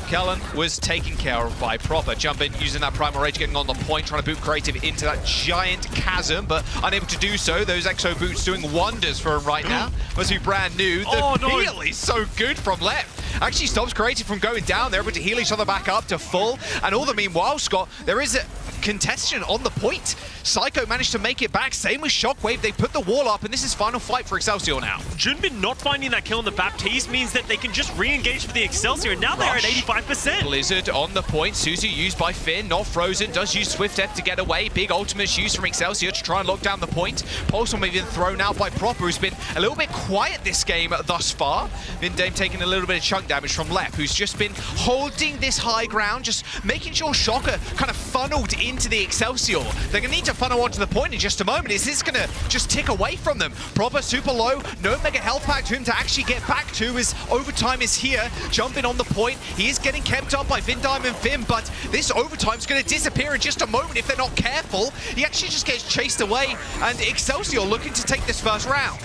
Kellen was taken care of by Proper. Jumping, using that Primal Rage, getting on the point, trying to boot Creative into that giant chasm, but unable to do so. Those Exo boots doing wonders for him right now. Must be brand new. The heal is so good from left. Actually stops Creative from going down. They're able to heal each other back up to full. And all the meanwhile, Scott, there is a contestation on the point. Psycho managed to make it back. Same with Shockwave. They put the wall up, and this is final fight for Excelsior now. Junbin not finding that kill on the Baptiste means that they can just re-engage for the Excelsior, and now they're at 85%. Blizzard on the point. Suzu used by Finn, not frozen. Does use Swift F to get away. Big ultimates used from Excelsior to try and lock down the point. Pulse will be thrown out by Proper, who's been a little bit quiet this game thus far. Vindame taking a little bit of chunk damage from Lep, who's just been holding this high ground, just making sure Shocker kind of funneled into the Excelsior. They're going to need to funnel onto the point in just a moment. Is this going to just tick away from them? Proper super low. No mega health pack to him to actually get back to as overtime is here. Jumping on the point. He is getting kept up by Vindime and Finn, but this overtime is going to disappear in just a moment if they're not careful. He actually just gets chased away, and Excelsior looking to take this first round.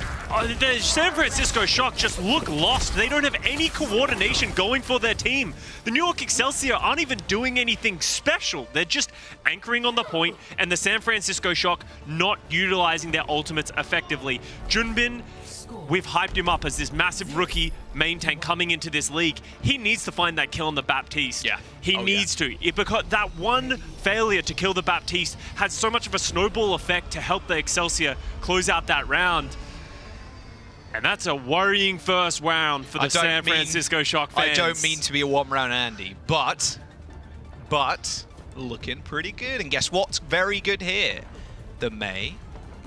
The San Francisco Shock just look lost. They don't have any coordination going for their team. The New York Excelsior aren't even doing anything special. They're just anchoring on the point, and the San Francisco Shock not utilizing their ultimates effectively. Junbin, we've hyped him up as this massive rookie main tank coming into this league. He needs to find that kill on the Baptiste. Yeah. He needs to. Because that one failure to kill the Baptiste had so much of a snowball effect to help the Excelsior close out that round. And that's a worrying first round for the San Francisco Shock fans. I don't mean to be a one-round Andy, but looking pretty good. And guess what's very good here? The May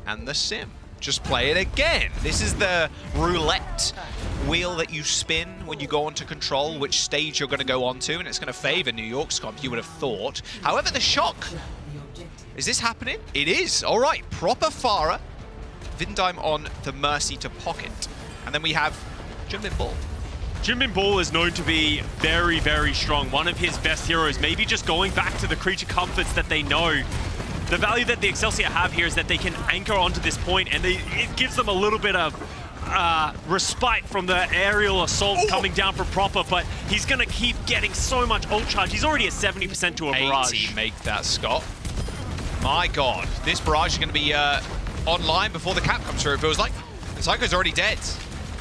and the Sim. Just play it again. This is the roulette wheel that you spin when you go onto control, which stage you're going to go onto, and it's going to favor New York's comp, you would have thought. However, the Shock, is this happening? It is. All right, Proper Farah. Vindime on the Mercy to pocket. And then we have Junbin Ball. Junbin Ball is known to be very, very strong. One of his best heroes. Maybe just going back to the creature comforts that they know. The value that the Excelsior have here is that they can anchor onto this point, and it gives them a little bit of respite from the aerial assault coming down for Proper, but he's going to keep getting so much ult charge. He's already at 70% to a barrage. 80 make that, Scott. My God, this barrage is going to be online before the cap comes through, it feels like. And Psycho's already dead.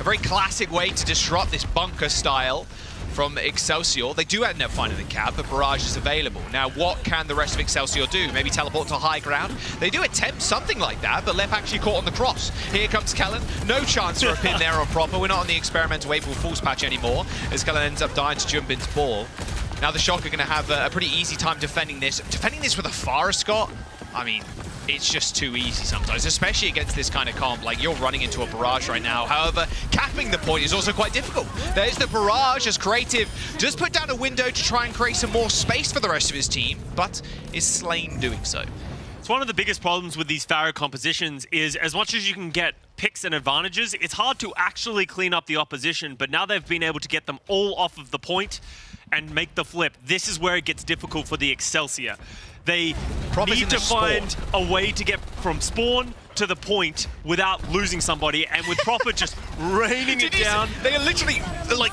A very classic way to disrupt this bunker style. from Excelsior. They do end up finding the cap, but Barrage is available. Now, what can the rest of Excelsior do? Maybe teleport to high ground? They do attempt something like that, but Lep actually caught on the cross. Here comes Kellen. No chance for a pin there on Proper. We're not on the experimental April Fool's patch anymore, as Kellen ends up dying to Jumbin's ball. Now the Shock are going to have a pretty easy time defending this. Defending this with a Farah, Scott? I mean, it's just too easy sometimes, especially against this kind of comp. Like, you're running into a Barrage right now. However, capping the point is also quite difficult. There's the Barrage as Creative does put down a window to try and create some more space for the rest of his team, but is slain doing so. It's one of the biggest problems with these Pharaoh compositions is as much as you can get picks and advantages, it's hard to actually clean up the opposition, but now they've been able to get them all off of the point and make the flip. This is where it gets difficult for the Excelsior. They need to find a way to get from spawn to the point without losing somebody, and with Proper just raining it down. They are literally like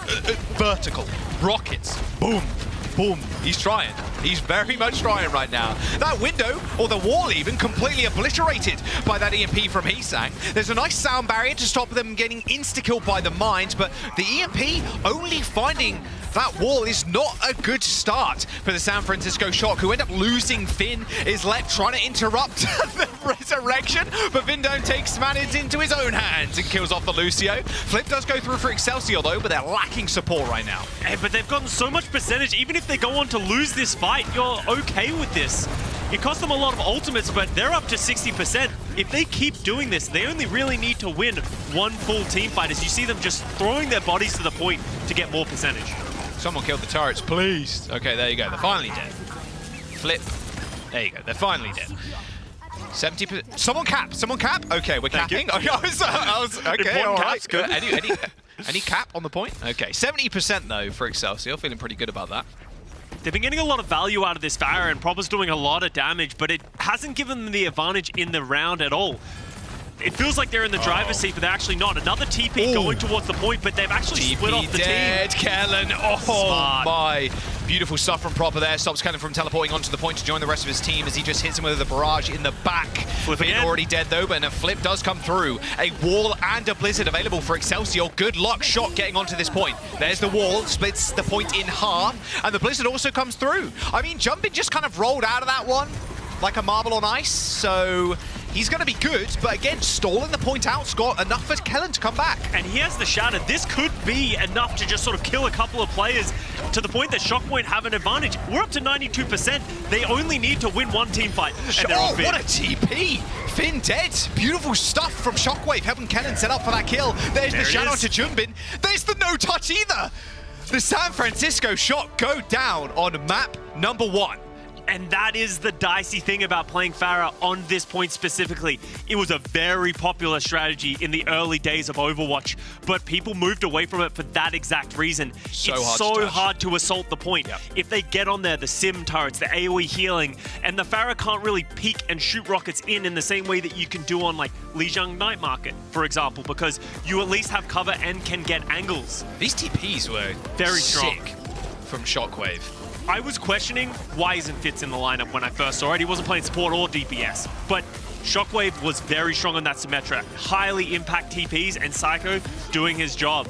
vertical rockets. Boom, boom. He's trying. He's very much trying right now. That window, or the wall even, completely obliterated by that EMP from Heesang. There's a nice sound barrier to stop them getting insta-killed by the mines, but the EMP only finding that wall is not a good start for the San Francisco Shock, who end up losing Finn. Is Lep trying to interrupt the resurrection, but Vindone takes matters into his own hands and kills off the Lucio. Flip does go through for Excelsior though, but they're lacking support right now. Hey, but they've gotten so much percentage. Even if they go on to lose this fight, you're okay with this. It cost them a lot of ultimates, but they're up to 60%. If they keep doing this, they only really need to win one full team fight, as you see them just throwing their bodies to the point to get more percentage. Someone killed the turrets, please. Okay, there you go. They're finally dead. Flip. There you go. They're finally dead. 70%. Someone cap. Someone cap. Okay, we're capping. Okay, I was okay. All right. Good. Any cap on the point? Okay. 70% though for Excelsior. Feeling pretty good about that. They've been getting a lot of value out of this Farah, and Proper's doing a lot of damage, but it hasn't given them the advantage in the round at all. It feels like they're in the driver's seat, but they're actually not. Another TP going towards the point, but they've actually split off the dead, team. Kellen. Oh Smart. my. Beautiful stuff from Proper there. Stops Kellen from teleporting onto the point to join the rest of his team as he just hits him with the barrage in the back. Finn already dead though, but a flip does come through. A wall and a blizzard available for Excelsior. Good luck Shot getting onto this point. There's the wall, splits the point in half, and the blizzard also comes through. I mean, Jumpin just kind of rolled out of that one like a marble on ice, so he's going to be good, but again, stalling the point out, Scott, enough for Kellen to come back. And he has the shatter. This could be enough to just sort of kill a couple of players to the point that Shock won't have an advantage. We're up to 92%. They only need to win one team fight, and they're on Finn. What a TP! Finn dead. Beautiful stuff from Shockwave, helping Kellen set up for that kill. There's the shadow to Jumbin. There's the no touch either. The San Francisco Shock go down on map number 1. And that is the dicey thing about playing Farah on this point specifically. It was a very popular strategy in the early days of Overwatch, but people moved away from it for that exact reason. It's so hard to assault the point. Yep. If they get on there, the sim turrets, the AoE healing, and the Farah can't really peek and shoot rockets in the same way that you can do on like Lijiang Night Market, for example, because you at least have cover and can get angles. These TPs were very strong from Shockwave. I was questioning why isn't Fitz in the lineup when I first saw it. He wasn't playing support or DPS, but Shockwave was very strong on that Symmetra. Highly impact TPs, and Psycho doing his job.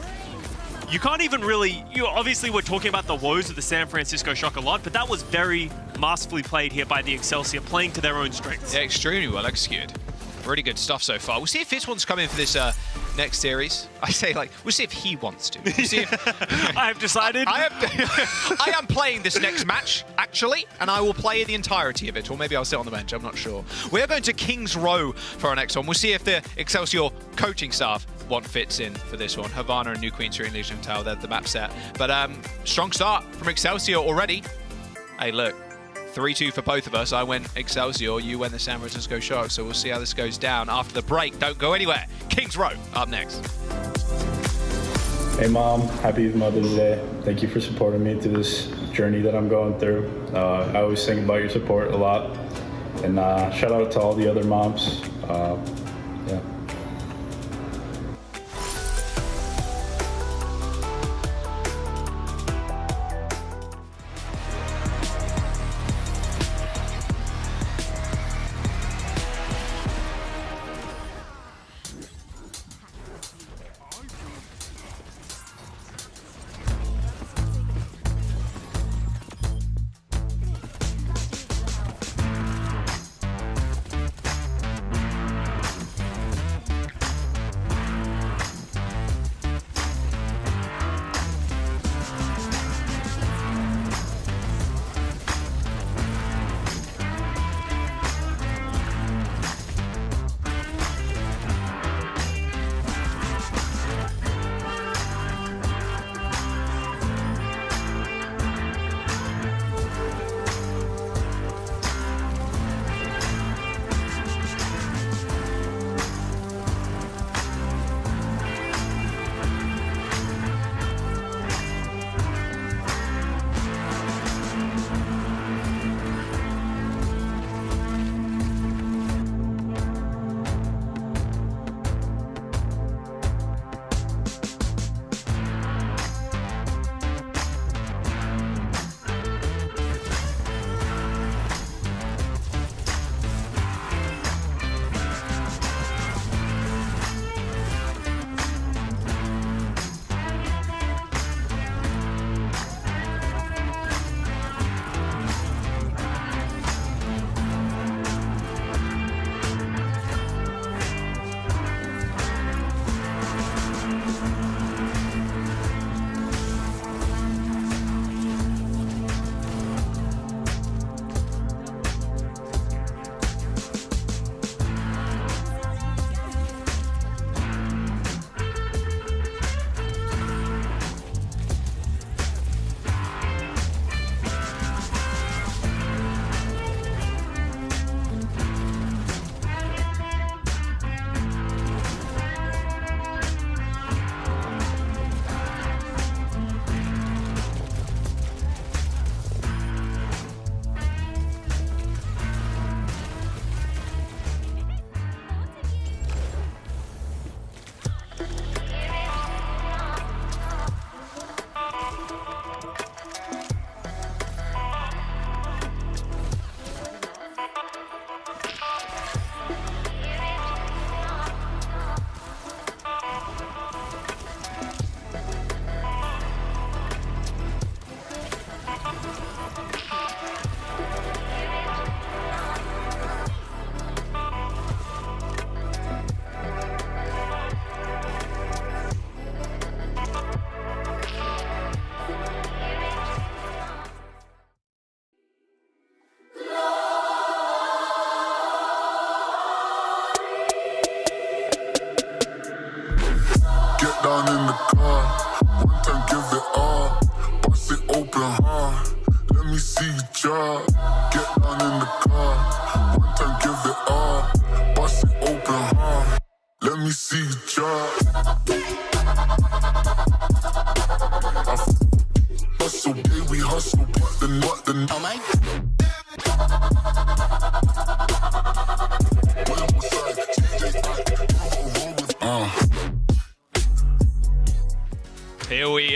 You can't even really, obviously we're talking about the woes of the San Francisco Shock a lot, but that was very masterfully played here by the Excelsior, playing to their own strengths. Yeah, extremely well executed. Really good stuff so far. We'll see if Fitz wants to come in for this next series. I say, like, we'll see if he wants to. We'll see if I have decided. I am playing this next match, actually, and I will play the entirety of it, or maybe I'll sit on the bench, I'm not sure. We're going to King's Row for our next one. We'll see if the Excelsior coaching staff want Fitz in for this one. Havana and New Queen Street and Legion Tower, they're the map set. But strong start from Excelsior already. Hey, look. 3-2 for both of us. I went Excelsior, you went the San Francisco Shock, so we'll see how this goes down after the break. Don't go anywhere. King's Row up next. Hey Mom, happy Mother's Day. Thank you for supporting me through this journey that I'm going through. I always think about your support a lot. And shout out to all the other moms. Yeah.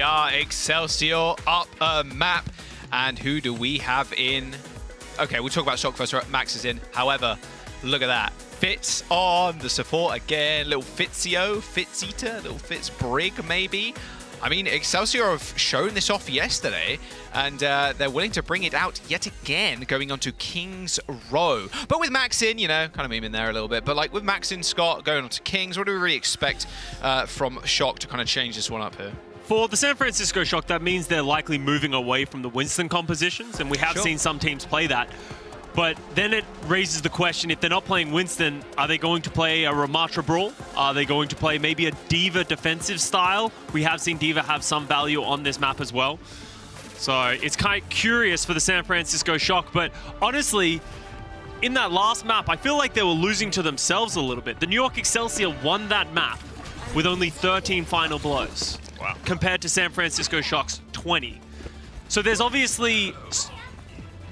are, Excelsior up a map. And who do we have in? Okay, we'll talk about Shock first. Max is in. However, look at that. Fitz on the support again. Little Fitz-eater, little Fitz-brig maybe. I mean, Excelsior have shown this off yesterday, and they're willing to bring it out yet again, going on to King's Row. But with Max in, you know, kind of meme in there a little bit, but like with Max in, Scott going on to Kings, what do we really expect from Shock to kind of change this one up here? For the San Francisco Shock, that means they're likely moving away from the Winston compositions, and we have seen some teams play that. But then it raises the question, if they're not playing Winston, are they going to play a Ramatra Brawl? Are they going to play maybe a D.Va defensive style? We have seen D.Va have some value on this map as well. So it's kind of curious for the San Francisco Shock, but honestly, in that last map, I feel like they were losing to themselves a little bit. The New York Excelsior won that map with only 13 final blows, compared to San Francisco Shock's 20. So there's obviously,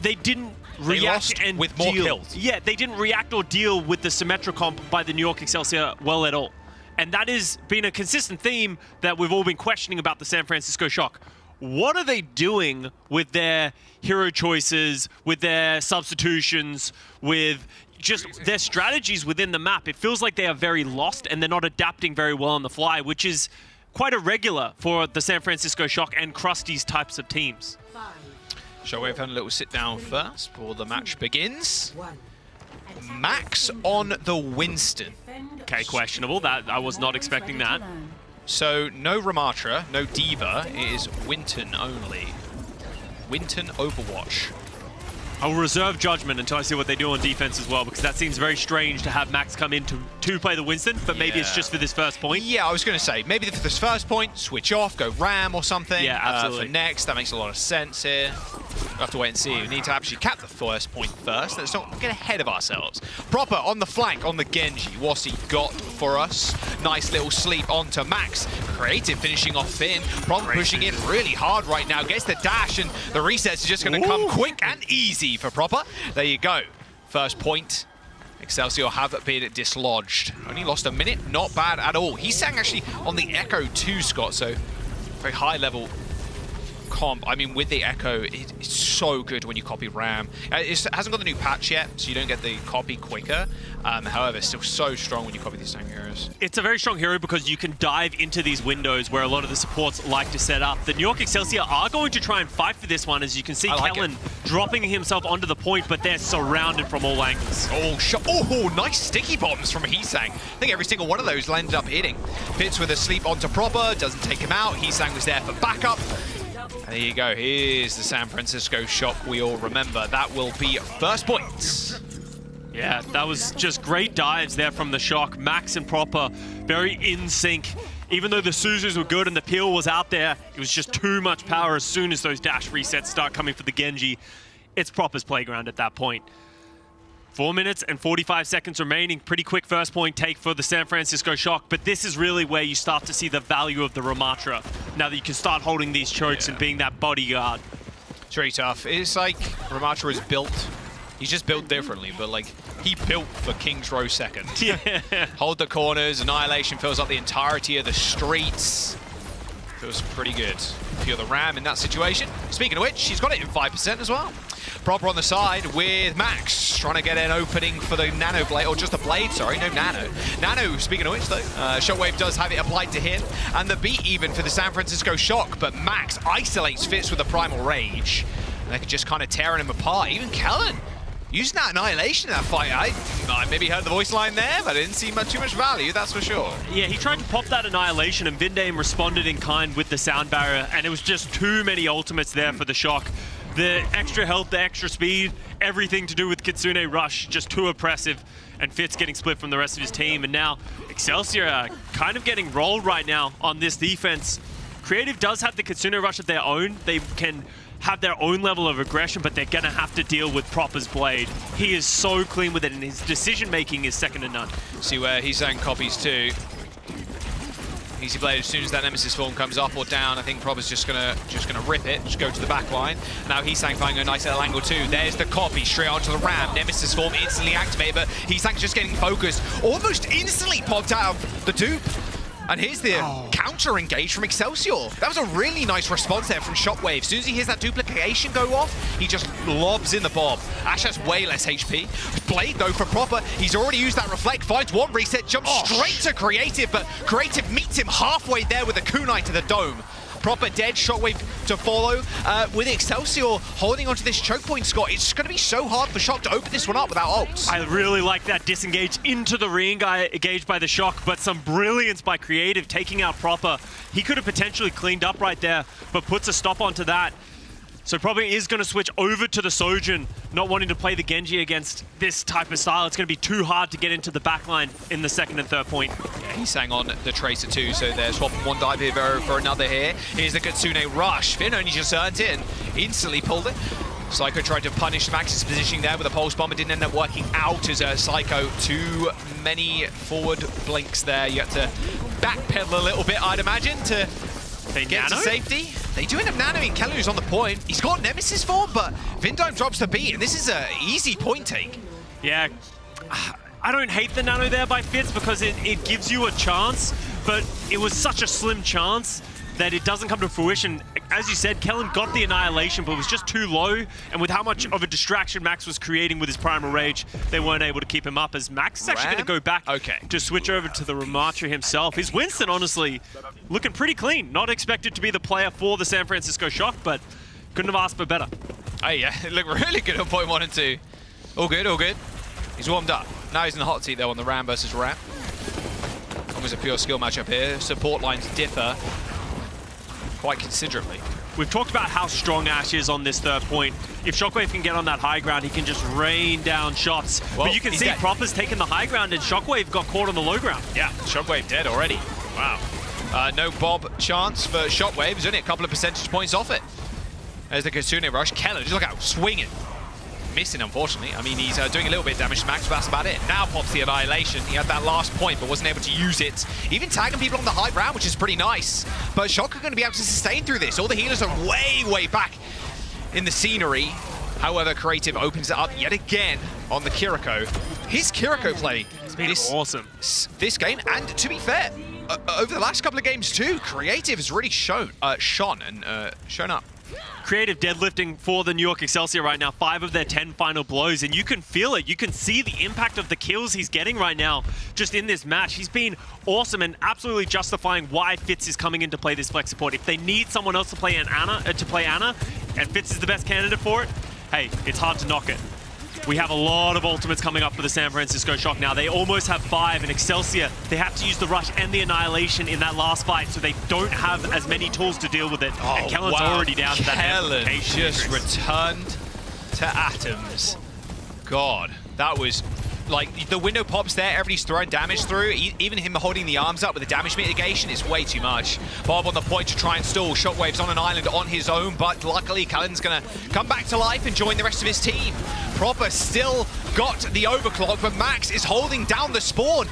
they didn't react and with more kills. Yeah, they didn't react or deal with the Symmetra comp by the New York Excelsior well at all. And that has been a consistent theme that we've all been questioning about the San Francisco Shock. What are they doing with their hero choices, with their substitutions, with just their strategies within the map? It feels like they are very lost and they're not adapting very well on the fly, which is quite irregular for the San Francisco Shock and Krusty's types of teams. Shockwave had a little sit down first before the match begins. Max on the Winston. Okay, questionable. That I was not expecting that. So no Ramatra, no D.Va. It is Winton only. Winton Overwatch. I'll reserve judgment until I see what they do on defense as well, because that seems very strange to have Max come in to play the Winston, but maybe it's just for this first point. Yeah, I was going to say, maybe for this first point, switch off, go Ram or something. Yeah, absolutely. For next, that makes a lot of sense here. We'll have to wait and see. We need to actually cap the first point first. Let's not get ahead of ourselves. Proper on the flank, on the Genji. What's he got for us? Nice little sleep onto Max. Creative finishing off Finn. Proper pushing in really hard right now. Gets the dash, and the resets are just going to come quick and easy for Proper. There you go. First point. Excelsior have been dislodged. Only lost a minute. Not bad at all. He sang actually on the Echo too, Scott, so very high level comp. I mean, with the Echo, it's so good when you copy Ram. It hasn't got the new patch yet, so you don't get the copy quicker. However, it's still so strong when you copy these same heroes. It's a very strong hero because you can dive into these windows where a lot of the supports like to set up. The New York Excelsior are going to try and fight for this one, as you can see Kellen dropping himself onto the point, but they're surrounded from all angles. Oh, nice sticky bombs from Heesang. I think every single one of those landed up hitting. Fits with a sleep onto Proper, doesn't take him out. Heesang was there for backup. There you go, here's the San Francisco Shock we all remember. That will be first points. Yeah, that was just great dives there from the Shock. Max and Proper, very in sync. Even though the Suzus were good and the peel was out there, it was just too much power as soon as those dash resets start coming for the Genji. It's Proper's playground at that point. 4 minutes and 45 seconds remaining. Pretty quick first point take for the San Francisco Shock, but this is really where you start to see the value of the Ramatra. Now that you can start holding these chokes and being that bodyguard. It's very tough. It's like Ramatra is built. He's just built differently, but like he built for King's Row second. Yeah. Hold the corners. Annihilation fills up the entirety of the streets. Feels pretty good. If you're the Ram in that situation. Speaking of which, she's got it in 5% as well. Proper on the side with Max, trying to get an opening for the Nano Blade, or just a Blade, sorry, no Nano. Nano, speaking of which though, Shockwave does have it applied to him, and the beat even for the San Francisco Shock, but Max isolates Fitz with a Primal Rage, and they could just kind of tearing him apart. Even Kellen using that Annihilation in that fight. I maybe heard the voice line there, but I didn't see too much value, that's for sure. Yeah, he tried to pop that Annihilation, and Vindame responded in kind with the sound barrier, and it was just too many ultimates there for the Shock. The extra health, the extra speed, everything to do with Kitsune Rush, just too oppressive, and Fitz getting split from the rest of his team. And now Excelsior are kind of getting rolled right now on this defense. Creative does have the Kitsune Rush of their own. They can have their own level of aggression, but they're going to have to deal with Proper's Blade. He is so clean with it, and his decision-making is second to none. See where he's saying copies too. Easy Blade, as soon as that Nemesis form comes up or down, I think Proper's just gonna rip it, just go to the back line. Now Heesang finding a nice little angle too. There's the copy straight onto the Ram. Nemesis form instantly activated, but Heesang's just getting focused. Almost instantly popped out of the dupe. And here's the counter engage from Excelsior. That was a really nice response there from Shockwave. As soon as he hears that duplication go off, he just lobs in the bomb. Ash has way less HP. Blade, though, for Proper, he's already used that reflect, finds one reset, jumps straight to Creative, but Creative meets him halfway there with a kunai to the dome. Proper dead, Shockwave to follow. With Excelsior holding onto this choke point, Scott, it's going to be so hard for Shock to open this one up without ults. I really like that disengage into the ring, engaged by the Shock, but some brilliance by Creative taking out Proper. He could have potentially cleaned up right there, but puts a stop onto that. So probably is going to switch over to the Sojin, not wanting to play the Genji against this type of style. It's going to be too hard to get into the backline in the second and third point. Yeah, he's sang on the Tracer too, so they're swapping one dive here for another here. Here's the Kitsune rush. Finn only just earned it and instantly pulled it. Psycho tried to punish Max's positioning there with a pulse bomb. It didn't end up working out as Psycho too many forward blinks there. You have to backpedal a little bit, I'd imagine, to get to safety. They do end up nanoing. Kellu's on the point. He's got Nemesis form, but Vindime drops the beat, and this is an easy point take. Yeah, I don't hate the nano there by Fitz because it gives you a chance, but it was such a slim chance that it doesn't come to fruition. As you said, Kellen got the Annihilation, but was just too low, and with how much of a distraction Max was creating with his Primal Rage, they weren't able to keep him up, as Max is actually going to go back to switch over to the Ramatra himself. His Winston, honestly, looking pretty clean. Not expected to be the player for the San Francisco Shock, but couldn't have asked for better. Oh yeah, it looked really good on point 1 and 2. All good, all good. He's warmed up. Now he's in the hot seat though on the Ram versus Ram. Almost a pure skill matchup here. Support lines differ quite considerably. We've talked about how strong Ash is on this third point. If Shockwave can get on that high ground, he can just rain down shots. Well, but you can see Proper's taken the high ground and Shockwave got caught on the low ground. Yeah, Shockwave dead already. Wow. No Bob chance for Shockwave. He's only a couple of percentage points off it. There's the Kitsune rush. Kellen, just look out, swinging. Missing, unfortunately. I mean, he's doing a little bit of damage to Max, but that's about it. Now pops the Annihilation. He had that last point, but wasn't able to use it. Even tagging people on the high ground, which is pretty nice. But Shock are going to be able to sustain through this. All the healers are way, way back in the scenery. However, Creative opens it up yet again on the Kiriko. His Kiriko play is awesome this game, and to be fair, over the last couple of games too, Creative has really shone up. Creative deadlifting for the New York Excelsior right now, 5 of their 10 final blows, and you can feel it. You can see the impact of the kills he's getting right now just in this match. He's been awesome and absolutely justifying why Fitz is coming in to play this flex support. If they need someone else to play Anna, and Fitz is the best candidate for it, hey, it's hard to knock it. We have a lot of ultimates coming up for the San Francisco Shock now. They almost have 5, and Excelsior, they have to use the rush and the Annihilation in that last fight, so they don't have as many tools to deal with it. And Kellen's already down to that amplification. Just returned to atoms. God, that was like the window pops there, everybody's throwing damage through. Even him holding the arms up with the damage mitigation is way too much. Bob on the point to try and stall. Shockwave's on an island on his own, but luckily Cullen's gonna come back to life and join the rest of his team. Proper still got the overclock, but Max is holding down the spawn.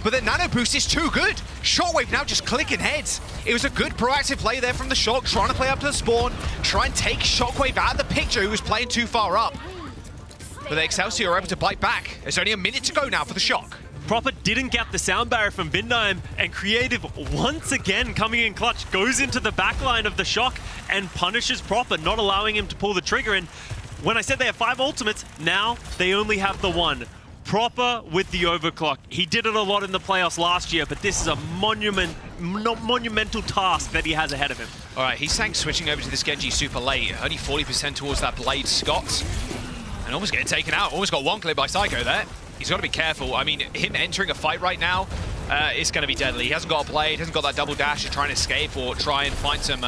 But the nano boost is too good. Shockwave now just clicking heads. It was a good proactive play there from the Shock, trying to play up to the spawn, try and take Shockwave out of the picture, who was playing too far up. But the Excelsior are able to bite back. There's only a minute to go now for the Shock. Proper didn't get the sound barrier from Vindime, and Creative once again coming in clutch, goes into the backline of the Shock and punishes Proper, not allowing him to pull the trigger. And when I said they have 5 ultimates, now they only have the 1. Proper with the overclock. He did it a lot in the playoffs last year, but this is a monumental task that he has ahead of him. All right, he's switching over to this Genji super late. Only 40% towards that Blade Scott. And almost getting taken out. Almost got one clip by Psycho there. He's got to be careful. I mean, him entering a fight right now is going to be deadly. He hasn't got a blade, hasn't got that double dash to try and escape or try and find some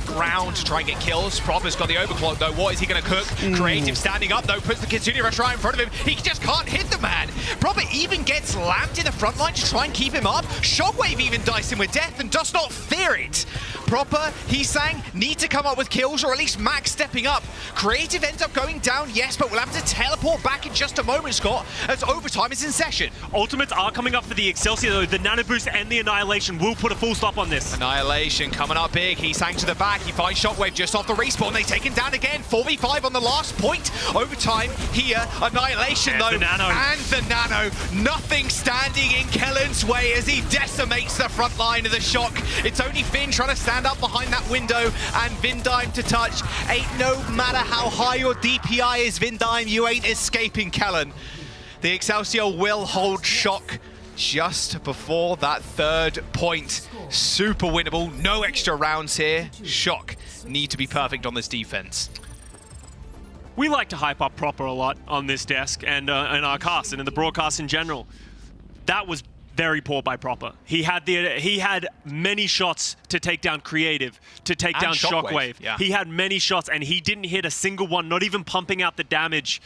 ground to try and get kills. Proper's got the overclock though. What is he going to cook? Creative standing up though, puts the Kitsune rush right in front of him. He just can't hit the man. Proper even gets lamped in the front line to try and keep him up. Shockwave even diced him with death and does not fear it. Proper, Heesang need to come up with kills, or at least Max stepping up. Creative ends up going down, yes, but we'll have to teleport back in just a moment, Scott, as overtime is in session. Ultimates are coming up for the Excelsior, though. The Nano Boost and the Annihilation will put a full stop on this. Annihilation coming up big. Heesang to the back. He finds Shockwave just off the respawn. They take him down again. 4v5 on the last point. Overtime here. Annihilation, and though. The Nano. And the Nano. Nothing standing in Kellen's way as he decimates the front line of the Shock. It's only Finn trying to stand up behind that window, and Vindime to touch. No matter how high your DPI is, Vindime, you ain't escaping Kellen. The Excelsior will hold Shock just before that third point. Super winnable, no extra rounds here. Shock need to be perfect on this defense. We like to hype up Proper a lot on this desk and in our cast and in the broadcast in general. That was very poor by Proper. He had many shots to take down Creative, to take down Shockwave. Yeah. He had many shots and he didn't hit a single one, not even pumping out the damage.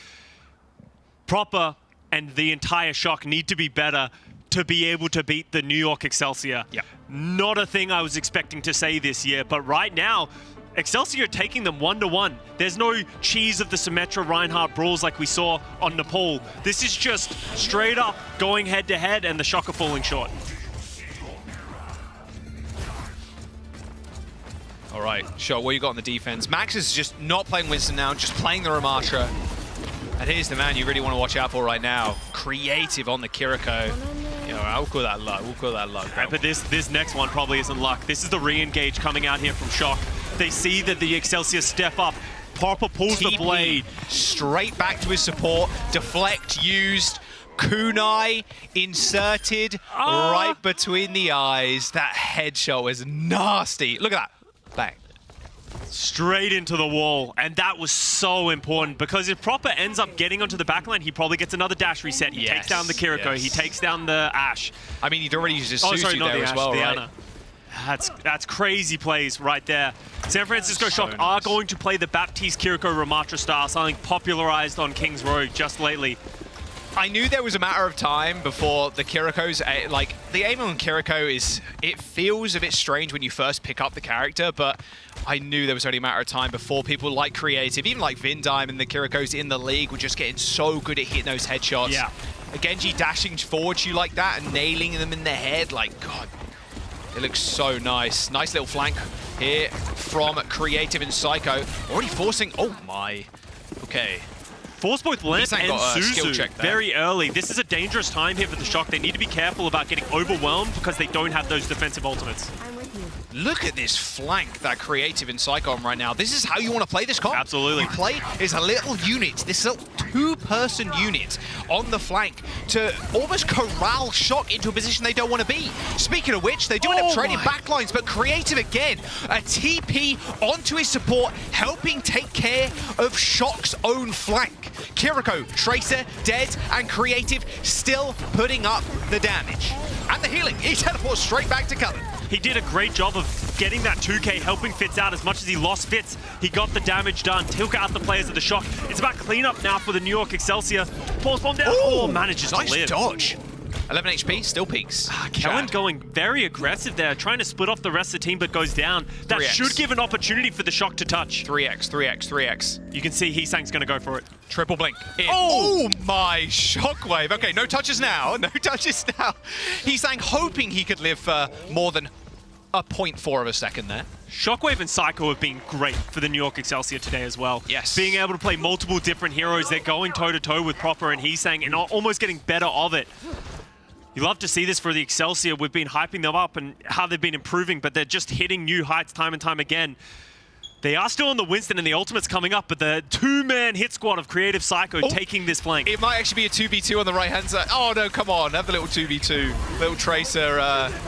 Proper and the entire Shock need to be better to be able to beat the New York Excelsior. Yeah. Not a thing I was expecting to say this year, but right now, Excelsior taking them 1-1. There's no cheese of the Symmetra Reinhardt brawls like we saw on Nepal. This is just straight up going head to head and the Shock are falling short. All right, Shock, what you got on the defense? Max is just not playing Winston now, just playing the Ramatra. And here's the man you really want to watch out for right now. Creative on the Kiriko. You know, I'll call that luck. We'll call that luck. Right, but this next one probably isn't luck. This is the re-engage coming out here from Shock. They see that the Excelsior step up. Proper pulls the blade. Straight back to his support. Deflect used. Kunai inserted right between the eyes. That headshot was nasty. Look at that. Bang. Straight into the wall, and that was so important because if Proper ends up getting onto the backline, he probably gets another dash reset. He takes down the Kiriko, he takes down the Ashe. I mean, he'd already used his not there the as Ashe, well, the right? Ana. That's crazy plays right there. San Francisco Shock are going to play the Baptiste Kiriko Ramatra style, something popularized on King's Road just lately. I knew there was a matter of time before the Kiriko's, like, the aim on Kiriko is, it feels a bit strange when you first pick up the character, but I knew there was only a matter of time before people like Creative, even like Vindime and the Kirikos in the league were just getting so good at hitting those headshots. Yeah. A Genji dashing forward to you like that and nailing them in the head, like, God, it looks so nice. Nice little flank here from Creative and Psycho. Already forcing, oh my, okay. Force both Lamp and Suzu check very early. This is a dangerous time here for the Shock. They need to be careful about getting overwhelmed because they don't have those defensive ultimates. Look at this flank that Creative and Psycho on right now. This is how you want to play this comp. Absolutely. You play as a little unit, this little two-person unit on the flank to almost corral Shock into a position they don't want to be. Speaking of which, they do end up trading backlines, but Creative again, a TP onto his support, helping take care of Shock's own flank. Kiriko, Tracer, dead, and Creative still putting up the damage. And the healing, he teleports straight back to Cullen. He did a great job of getting that 2K, helping Fitz out as much as he lost Fitz. He got the damage done, took out the players of the Shock. It's about cleanup now for the New York Excelsior. Pulls bomb down, manages to live. Nice dodge. 11 HP, still peaks. Kellen going very aggressive there, trying to split off the rest of the team, but goes down. That 3x. should give an opportunity for the Shock to touch. 3x. You can see Heesang's going to go for it. Triple blink. Oh my, Shockwave. Okay, no touches now. No touches now. Heesang hoping he could live for more than a 0.4 of a second there. Shockwave and Psycho have been great for the New York Excelsior today as well. Yes. Being able to play multiple different heroes, they're going toe-to-toe with Proper and Heesang and almost getting better of it. You love to see this for the Excelsior. We've been hyping them up and how they've been improving, but they're just hitting new heights time and time again. They are still on the Winston and the ultimate's coming up, but the two-man hit squad of Creative Psycho taking this flank. It might actually be a 2v2 on the right-hand side. Oh no, come on, have the little 2v2. Little Tracer,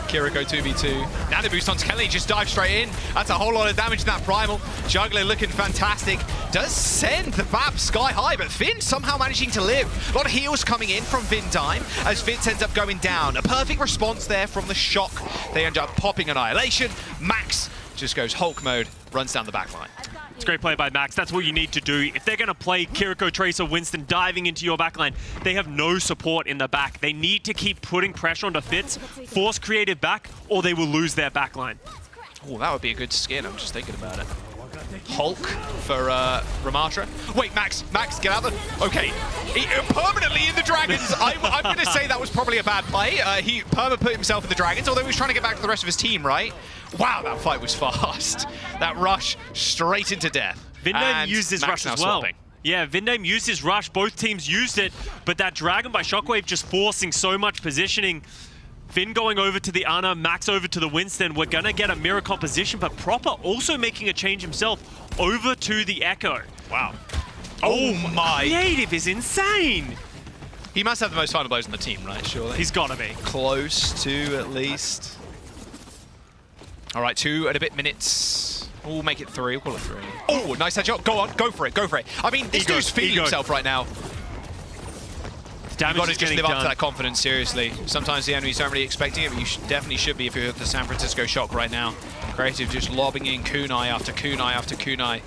Kiriko 2v2. Nano boost onto Kelly, just dive straight in. That's a whole lot of damage in that Primal. Juggler looking fantastic. Does send the BAP sky high, but Finn somehow managing to live. A lot of heals coming in from Vindime as Fitz ends up going down. A perfect response there from the Shock. They end up popping Annihilation. Max just goes Hulk mode, runs down the back line. It's a great play by Max. That's what you need to do. If they're going to play Kiriko, Tracer, Winston diving into your backline, they have no support in the back. They need to keep putting pressure onto Fitz, force Creative back, or they will lose their backline. Oh, that would be a good skin. I'm just thinking about it. Hulk for Ramatra. Wait, Max, get out of the... Okay, he, permanently in the Dragons. I'm going to say that was probably a bad play. He perma put himself in the Dragons, although he was trying to get back to the rest of his team, right? Wow, that fight was fast. That rush straight into death. Vindame used his rush as well. Swapping. Yeah, Vindame used his rush. Both teams used it, but that Dragon by Shockwave just forcing so much positioning. Finn going over to the Ana, Max over to the Winston. We're going to get a mirror composition, but Proper also making a change himself over to the Echo. Wow. Oh my. Creative is insane. He must have the most final blows on the team, right? Surely. He's got to be. Close to, at least. All right, 2 and a bit minutes. We'll make it 3. We'll call it 3. Oh, nice headshot. Go on, go for it, go for it. I mean, this dude's feeling himself right now. You've got to just live up to that confidence, seriously. Sometimes the enemies aren't really expecting it, but you definitely should be if you're the San Francisco Shock right now. Creative just lobbing in kunai after kunai after kunai.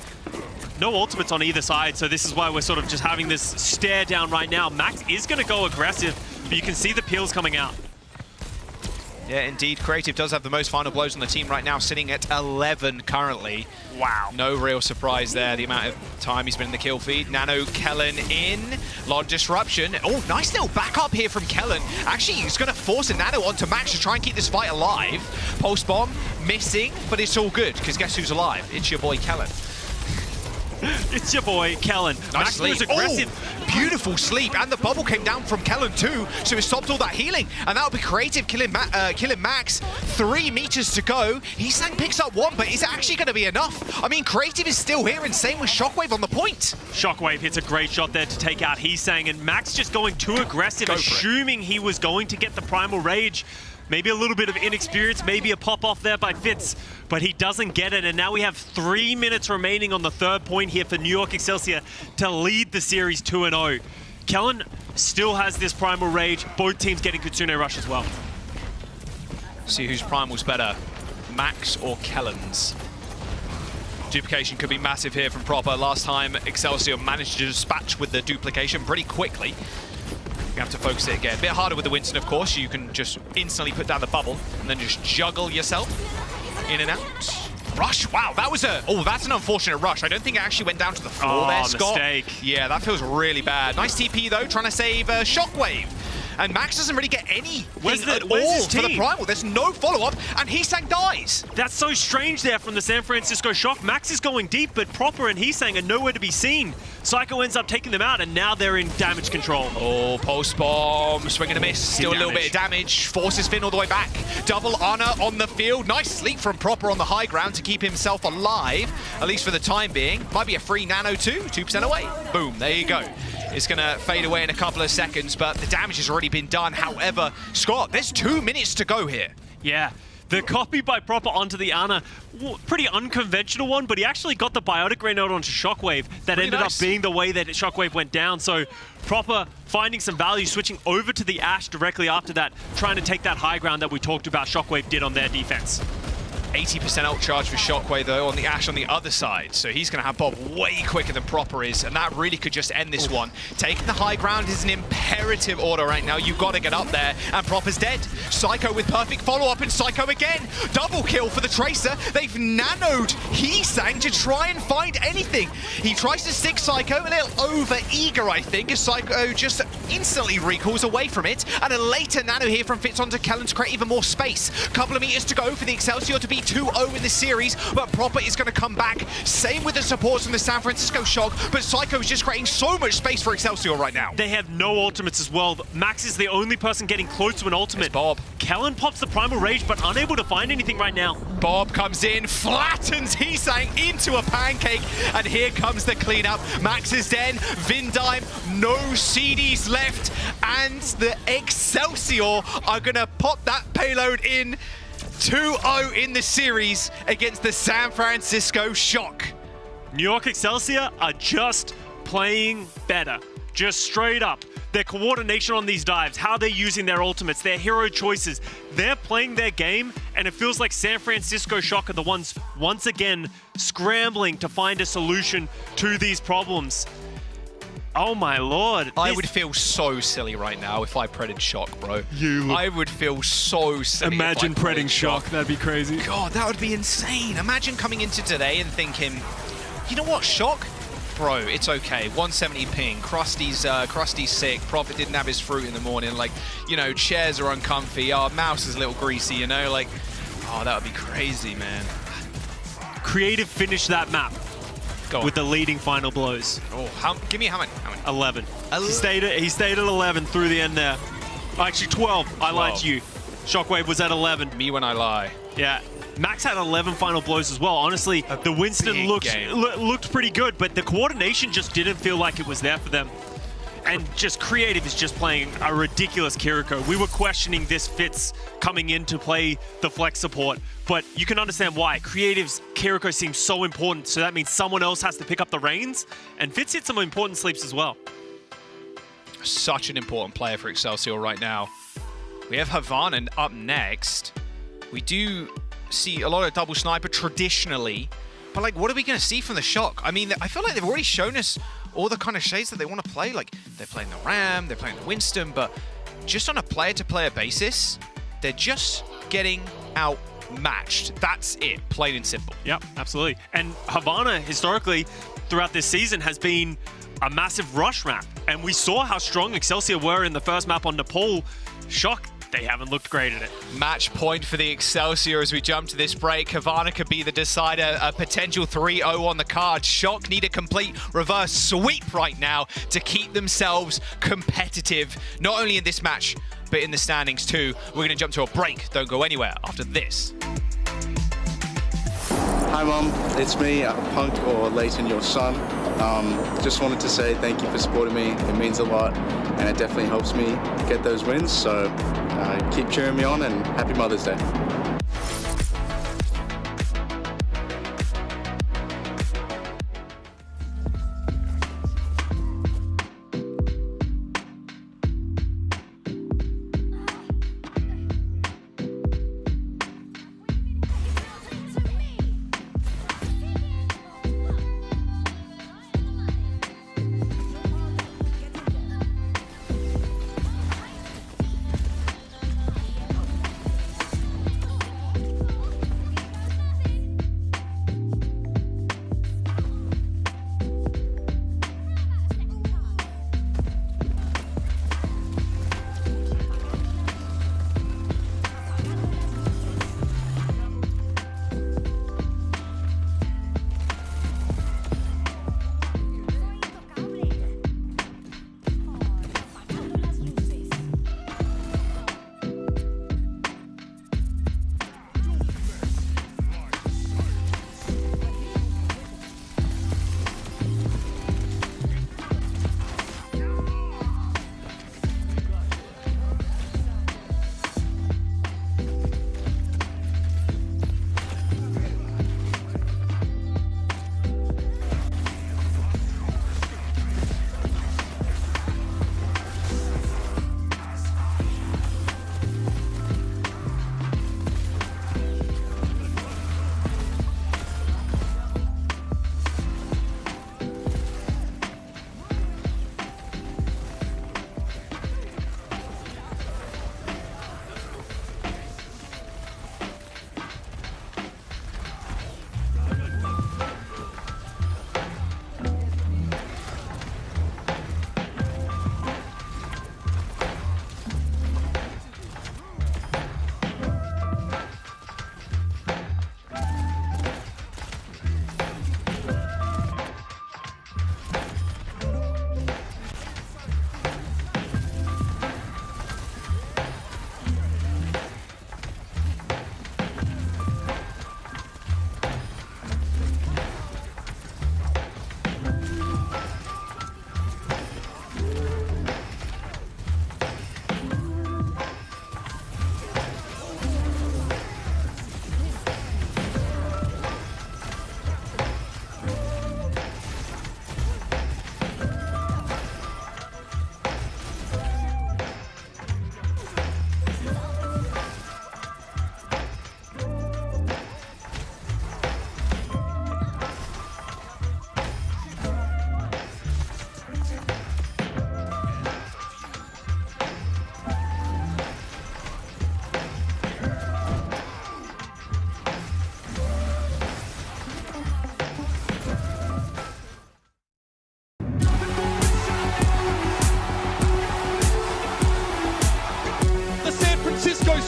No ultimates on either side, so this is why we're sort of just having this stare down right now. Max is going to go aggressive, but you can see the peels coming out. Yeah, indeed. Creative does have the most final blows on the team right now, sitting at 11 currently. Wow. No real surprise there, the amount of time he's been in the kill feed. Nano, Kellen in. A lot of disruption. Oh, nice little backup here from Kellen. Actually, he's going to force a Nano onto Max to try and keep this fight alive. Pulse bomb missing, but it's all good, because guess who's alive? It's your boy Kellen. It's your boy, Kellen. Nice Max sleep. was aggressive. Oh, beautiful sleep. And the bubble came down from Kellen too, so it stopped all that healing. And that'll be Creative killing Max. 3 meters to go. Heesang picks up 1, but is it actually going to be enough? I mean, Creative is still here, and same with Shockwave on the point. Shockwave hits a great shot there to take out Heesang, and Max just going too aggressive, assuming he was going to get the Primal Rage. Maybe a little bit of inexperience, maybe a pop-off there by Fitz, but he doesn't get it, and now we have 3 minutes remaining on the 3rd point here for New York Excelsior to lead the series 2-0. Kellen still has this Primal Rage, both teams getting Kitsune Rush as well. See whose Primal's better, Max or Kellen's. Duplication could be massive here from Proper. Last time, Excelsior managed to dispatch with the duplication pretty quickly. You have to focus it again. A bit harder with the Winston, of course. You can just instantly put down the bubble and then just juggle yourself in and out. Rush, wow, that was a... Oh, that's an unfortunate rush. I don't think it actually went down to the floor there, Scott. Mistake. Yeah, that feels really bad. Nice TP, though, trying to save Shockwave. And Max doesn't really get anything at all for the Primal. There's no follow-up, and Heesang dies. That's so strange there from the San Francisco Shock. Max is going deep, but Proper and Heesang are nowhere to be seen. Psycho ends up taking them out, and now they're in damage control. Oh, post bomb, swing and a miss. Still a little bit of damage. Forces Finn all the way back. Double Ana on the field. Nice sleep from Proper on the high ground to keep himself alive, at least for the time being. Might be a free Nano too, 2% away. Boom, there you go. It's going to fade away in a couple of seconds, but the damage has already been done. However, Scott, there's 2 minutes to go here. Yeah. The copy by Proper onto the Ana, pretty unconventional one, but he actually got the Biotic Rain out onto Shockwave. That ended up being the way that Shockwave went down. So Proper finding some value, switching over to the Ashe directly after that, trying to take that high ground that we talked about Shockwave did on their defense. 80% ult charge for Shockwave, though, on the Ashe on the other side. So he's going to have Bob way quicker than Proper is, and that really could just end this one. Taking the high ground is an imperative order right now. You've got to get up there, and Proper's dead. Psycho with perfect follow-up, and Psycho again. Double kill for the Tracer. They've nanoed Heesang to try and find anything. He tries to stick Psycho, a little over-eager, I think, as Psycho just instantly recalls away from it. And a later nano here from Fitz onto Kellen to create even more space. Couple of meters to go for the Excelsior to be 2-0 in the series, but Proper is going to come back. Same with the supports from the San Francisco Shock, but Psycho is just creating so much space for Excelsior right now. They have no ultimates as well. Max is the only person getting close to an ultimate. It's Bob. Kellen pops the Primal Rage, but unable to find anything right now. Bob comes in, flattens Heesang into a pancake, and here comes the cleanup. Max is dead, Vindime, no CDs left, and the Excelsior are going to pop that payload in. 2-0 in the series against the San Francisco Shock. New York Excelsior are just playing better. Just straight up. Their coordination on these dives, how they're using their ultimates, their hero choices. They're playing their game, and it feels like San Francisco Shock are the ones, once again, scrambling to find a solution to these problems. Oh my lord. I would feel so silly right now if I predded Shock, bro. I would feel so silly. Imagine if I predding Shock. That'd be crazy. God, that would be insane. Imagine coming into today and thinking, you know what, Shock? Bro, it's okay. 170 ping. Krusty's sick. Prophet didn't have his fruit in the morning. Like, you know, chairs are uncomfy. Our mouse is a little greasy, you know? Like, oh, that would be crazy, man. Creative finished that map with the leading final blows. Oh, give me how many? 11. He stayed at 11 through the end there. Actually, 12. I lied to you. Shockwave was at 11. Me when I lie. Yeah. Max had 11 final blows as well. Honestly, the Winston looked pretty good, but the coordination just didn't feel like it was there for them. And just Creative is just playing a ridiculous Kiriko. We were questioning this Fitz coming in to play the flex support, but you can understand why. Creative's Kiriko seems so important, so that means someone else has to pick up the reins, and Fitz hit some important sleeps as well. Such an important player for Excelsior right now. We have Havana up next. We do see a lot of double sniper traditionally, but like, what are we going to see from the Shock? I mean, I feel like they've already shown us all the kind of shades that they want to play. Like, they're playing the Ram, they're playing the Winston, but just on a player-to-player basis, they're just getting outmatched. That's it, plain and simple. Yep, absolutely. And Havana, historically, throughout this season, has been a massive rush map. And we saw how strong Excelsior were in the first map on Nepal. Shock, they haven't looked great at it. Match point for the Excelsior as we jump to this break. Havana could be the decider, a potential 3-0 on the card. Shock need a complete reverse sweep right now to keep themselves competitive, not only in this match, but in the standings too. We're going to jump to a break. Don't go anywhere after this. Hi Mum, it's me, Punk or Leighton, your son. Just wanted to say thank you for supporting me. It means a lot and it definitely helps me get those wins. So keep cheering me on and happy Mother's Day.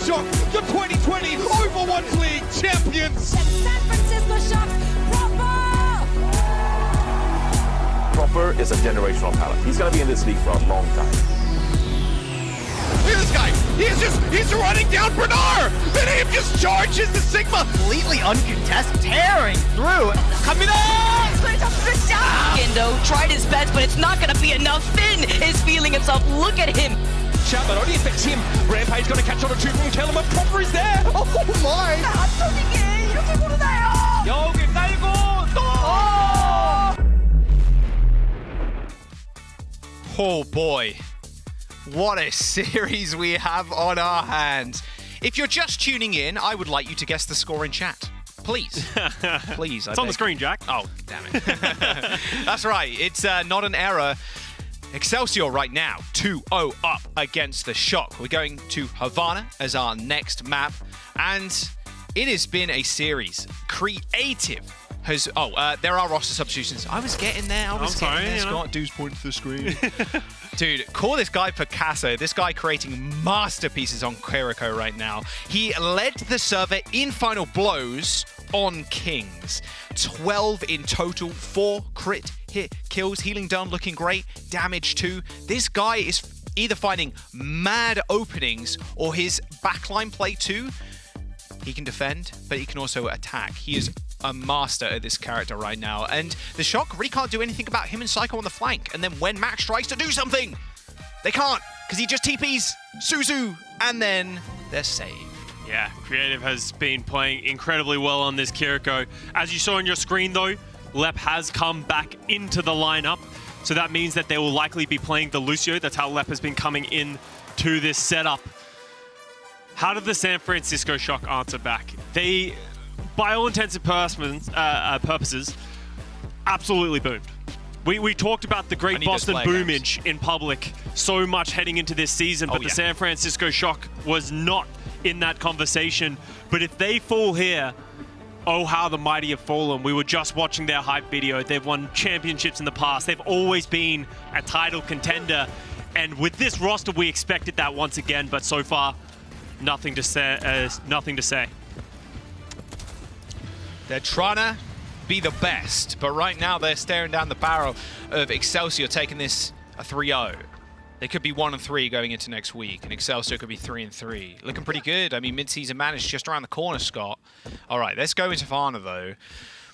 Shock, your 2020 Overwatch League champions! San Francisco Shock, Proper is a generational talent. He's going to be in this league for a long time. Look at this guy! He's running down Bernard! Then he just charges the Sigma! Completely uncontested, tearing through. Coming on! Gindo tried his best, but it's not going to be enough. Finn is feeling himself. Look at him. Shot that only affects him. Rampage gonna catch on a two from Kellen, but Proper is there! Oh my! 여기 깔고 또! Oh boy. What a series we have on our hands. If you're just tuning in, I would like you to guess the score in chat. Please. Please. It's on the screen, Jack. Oh, damn it. That's right. It's not an error. Excelsior right now, 2-0 up against the Shock. We're going to Havana as our next map. And it has been a series. Creative has... there are roster substitutions. I was getting there. I was getting there. Scott, dude's pointing to the screen. Dude, call this guy Picasso. This guy creating masterpieces on Kiriko right now. He led the server in final blows on Kings. 12 in total, 4 crit hit kills, healing done, looking great, damage 2. This guy is either finding mad openings or his backline play too. He can defend, but he can also attack. He is a master at this character right now. And the Shock really can't do anything about him and Psycho on the flank. And then when Max tries to do something, they can't, because he just TPs Suzu, and then they're saved. Yeah, Creative has been playing incredibly well on this Kiriko. As you saw on your screen though, Lep has come back into the lineup. So that means that they will likely be playing the Lucio. That's how Lep has been coming in to this setup. How did the San Francisco Shock answer back? They, by all intents and purposes, absolutely boomed. We talked about the great Boston boomage in public so much heading into this season, but the San Francisco Shock was not in that conversation. But if they fall here, oh how the mighty have fallen. We were just watching their hype video. They've won championships in the past. They've always been a title contender. And with this roster, we expected that once again, but so far, nothing to say. They're trying to be the best, but right now they're staring down the barrel of Excelsior taking this a 3-0. They could be 1-3 going into next week, and Excelsior could be 3-3. Looking pretty good. I mean, mid-season man is just around the corner, Scott. All right, let's go into Varna, though.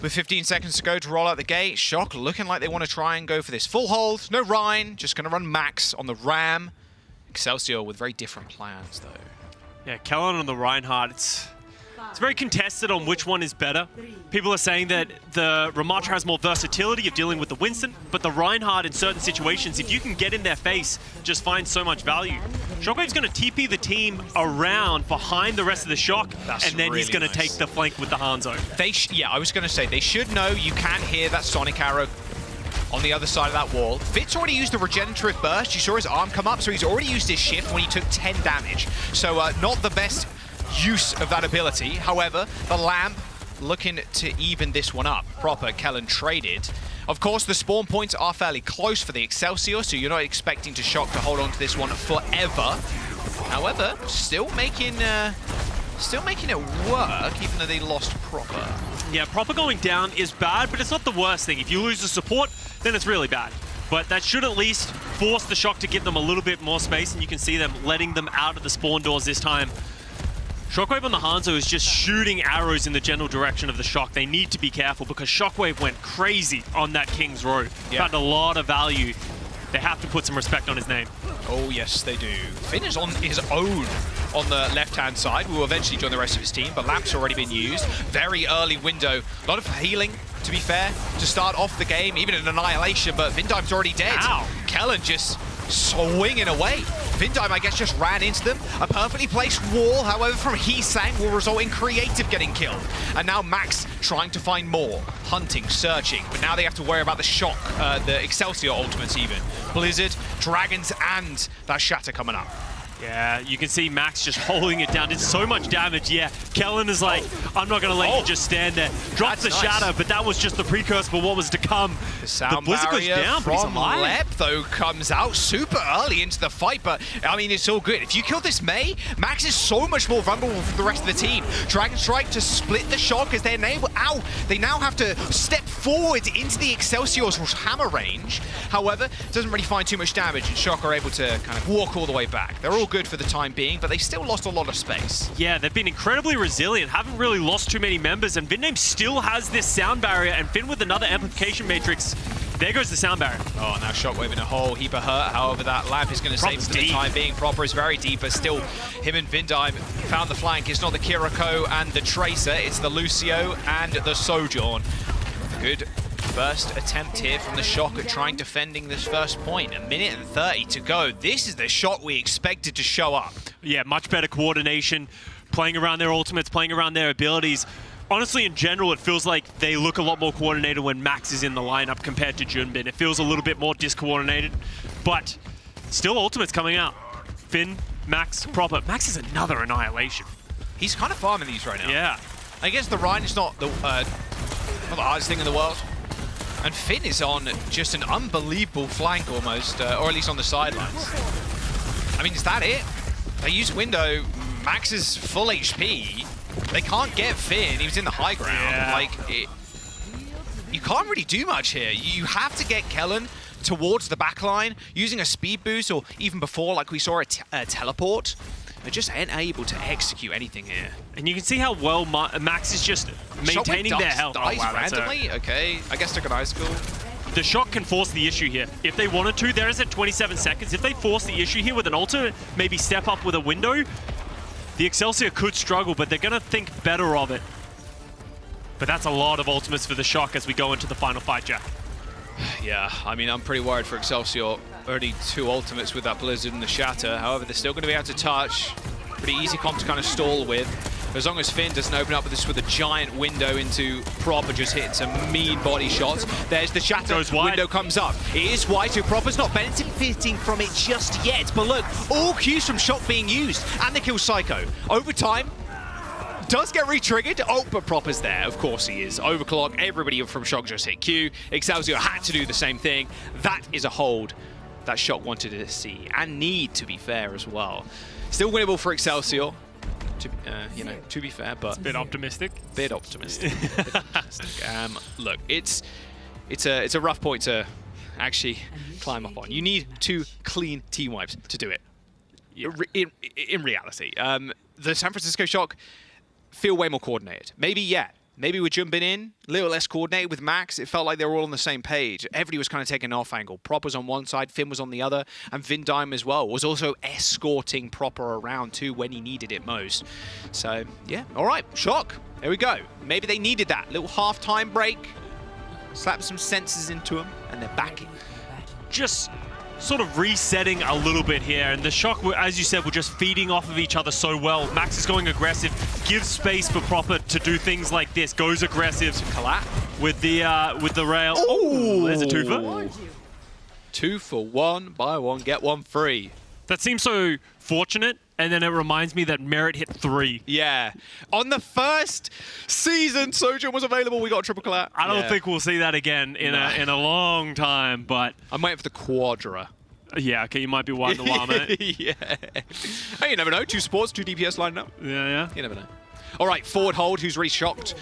With 15 seconds to go to roll out the gate, Shock looking like they want to try and go for this full hold. No Rhine, just going to run Max on the Ram. Excelsior with very different plans, though. Yeah, Kellen on the Reinhardt, it's very contested on which one is better. People are saying that the Ramatra has more versatility of dealing with the Winston, but the Reinhardt in certain situations, if you can get in their face, just finds so much value. Shockwave's going to TP the team around behind the rest of the Shock, and then really he's going to take the flank with the Hanzo. Yeah, I was going to say, they should know you can't hear that Sonic Arrow on the other side of that wall. Fitz already used the regenerative burst. You saw his arm come up, so he's already used his shift when he took 10 damage. So not the best use of that ability. However, the Lamp looking to even this one up. Proper Kellen traded. Of course, the spawn points are fairly close for the Excelsior, so you're not expecting to Shock to hold on to this one forever. However, still making it work, even though they lost Proper. Yeah, Proper going down is bad, but it's not the worst thing. If you lose the support, then it's really bad. But that should at least force the Shock to give them a little bit more space, and you can see them letting them out of the spawn doors this time. Shockwave on the Hanzo is just shooting arrows in the general direction of the Shock. They need to be careful because Shockwave went crazy on that King's Row. Found a lot of value. They have to put some respect on his name. Oh, yes, they do. Finn is on his own on the left-hand side. Will eventually join the rest of his team, but Lamp's already been used. Very early window. A lot of healing, to be fair, to start off the game, even an Annihilation, but Vindheim's already dead. Ow. Kellen just swinging away. Vindheim, I guess, just ran into them. A perfectly placed wall, however, from Heesang will result in Creative getting killed. And now Max trying to find more. Hunting, searching, but now they have to worry about the Shock, the Excelsior ultimates even. Blizzard, Dragons, and that Shatter coming up. Yeah, you can see Max just holding it down. Did so much damage. Yeah, Kellen is like, I'm not going to let you just stand there. Drops the shatter, but that was just the precursor for what was to come. The sound Blizzard goes barrier down, but he's from alive. Lep, though, comes out super early into the fight, but, I mean, it's all good. If you kill this May, Max is so much more vulnerable for the rest of the team. Dragon Strike to split the Shock as they're able... Ow! They now have to step forward into the Excelsior's hammer range. However, it doesn't really find too much damage, and Shock are able to kind of walk all the way back. They're all good for the time being, but they still lost a lot of space. Yeah, they've been incredibly resilient, haven't really lost too many members, and Vindame still has this sound barrier, and Finn with another amplification matrix. There goes the sound barrier. Oh, now Shockwave in a whole heap of hurt. However, that lamp is going to save him for the time being. Proper is very deep, but still, him and Vindime found the flank. It's not the Kiriko and the Tracer, it's the Lucio and the Sojourn. Good first attempt here from the Shock at trying defending this first point. 1 minute and 30 to go. This is the Shock we expected to show up. Yeah, much better coordination, playing around their ultimates, playing around their abilities. Honestly, in general, it feels like they look a lot more coordinated when Max is in the lineup compared to Junbin. It feels a little bit more discoordinated, but still ultimates coming out. Finn, Max, Proper. Max is another annihilation. He's kind of farming these right now. Yeah. I guess the Rhine is not the hardest thing in the world. And Finn is on just an unbelievable flank almost, or at least on the sidelines. I mean, is that it? They use window. Max is full HP. They can't get Finn. He was in the high ground. Yeah. You can't really do much here. You have to get Kellen towards the back line using a speed boost, or even before, like we saw a teleport. They just ain't able to execute anything here. And you can see how well Max is just maintaining their health. Dies randomly? Okay, I guess took an ice school. The Shock can force the issue here. If they wanted to, there is at 27 seconds. If they force the issue here with an ultimate, maybe step up with a window, the Excelsior could struggle, but they're going to think better of it. But that's a lot of ultimates for the Shock as we go into the final fight, Jack. Yeah, I mean, I'm pretty worried for Excelsior. Already 2 ultimates with that Blizzard and the Shatter. However, they're still going to be able to touch. Pretty easy comp to kind of stall with. As long as Finn doesn't open up this with a giant window into Proper, just hitting some mean body shots. There's the Shatter. Window comes up. It is wide, so Proper's not benefiting from it just yet. But look, all cues from Shock being used. And they kill Psycho. Over time, does get re-triggered. Oh, but Proper's there. Of course he is. Overclock. Everybody from Shock just hit Q. Excelsior had to do the same thing. That is a hold that Shock wanted to see and need, to be fair, as well. Still winnable for Excelsior. To be fair, but it's a bit optimistic. Bit optimistic. Look, it's a rough point to actually climb up on. You need 2 clean team wipes to do it. Yeah. In reality, the San Francisco Shock feel way more coordinated. Maybe with Junbin in, a little less coordinated with Max. It felt like they were all on the same page. Everybody was kind of taking an off angle. Prop was on one side, Finn was on the other, and Vindime as well was also escorting Proper around too when he needed it most. So, yeah, all right, Shock. There we go. Maybe they needed that little half-time break. Slap some senses into them, and they're back in. Just sort of resetting a little bit here, and the Shock, as you said, were just feeding off of each other so well. Max is going aggressive, gives space for Proper to do things like this, goes aggressive with the rail. Oh, there's a 2 for 2 for 1, buy 1, get 1 free. That seems so fortunate, and then it reminds me that Merit hit 3. Yeah. On the first season, Sojourn was available. We got a triple collat. I don't think we'll see that again in a long time, but I'm waiting for the Quadra. Yeah, okay, you might be winding a while, mate. Yeah. Hey, you never know. 2 supports, 2 DPS lining up. Yeah. You never know. All right, forward hold. Who's really shocked?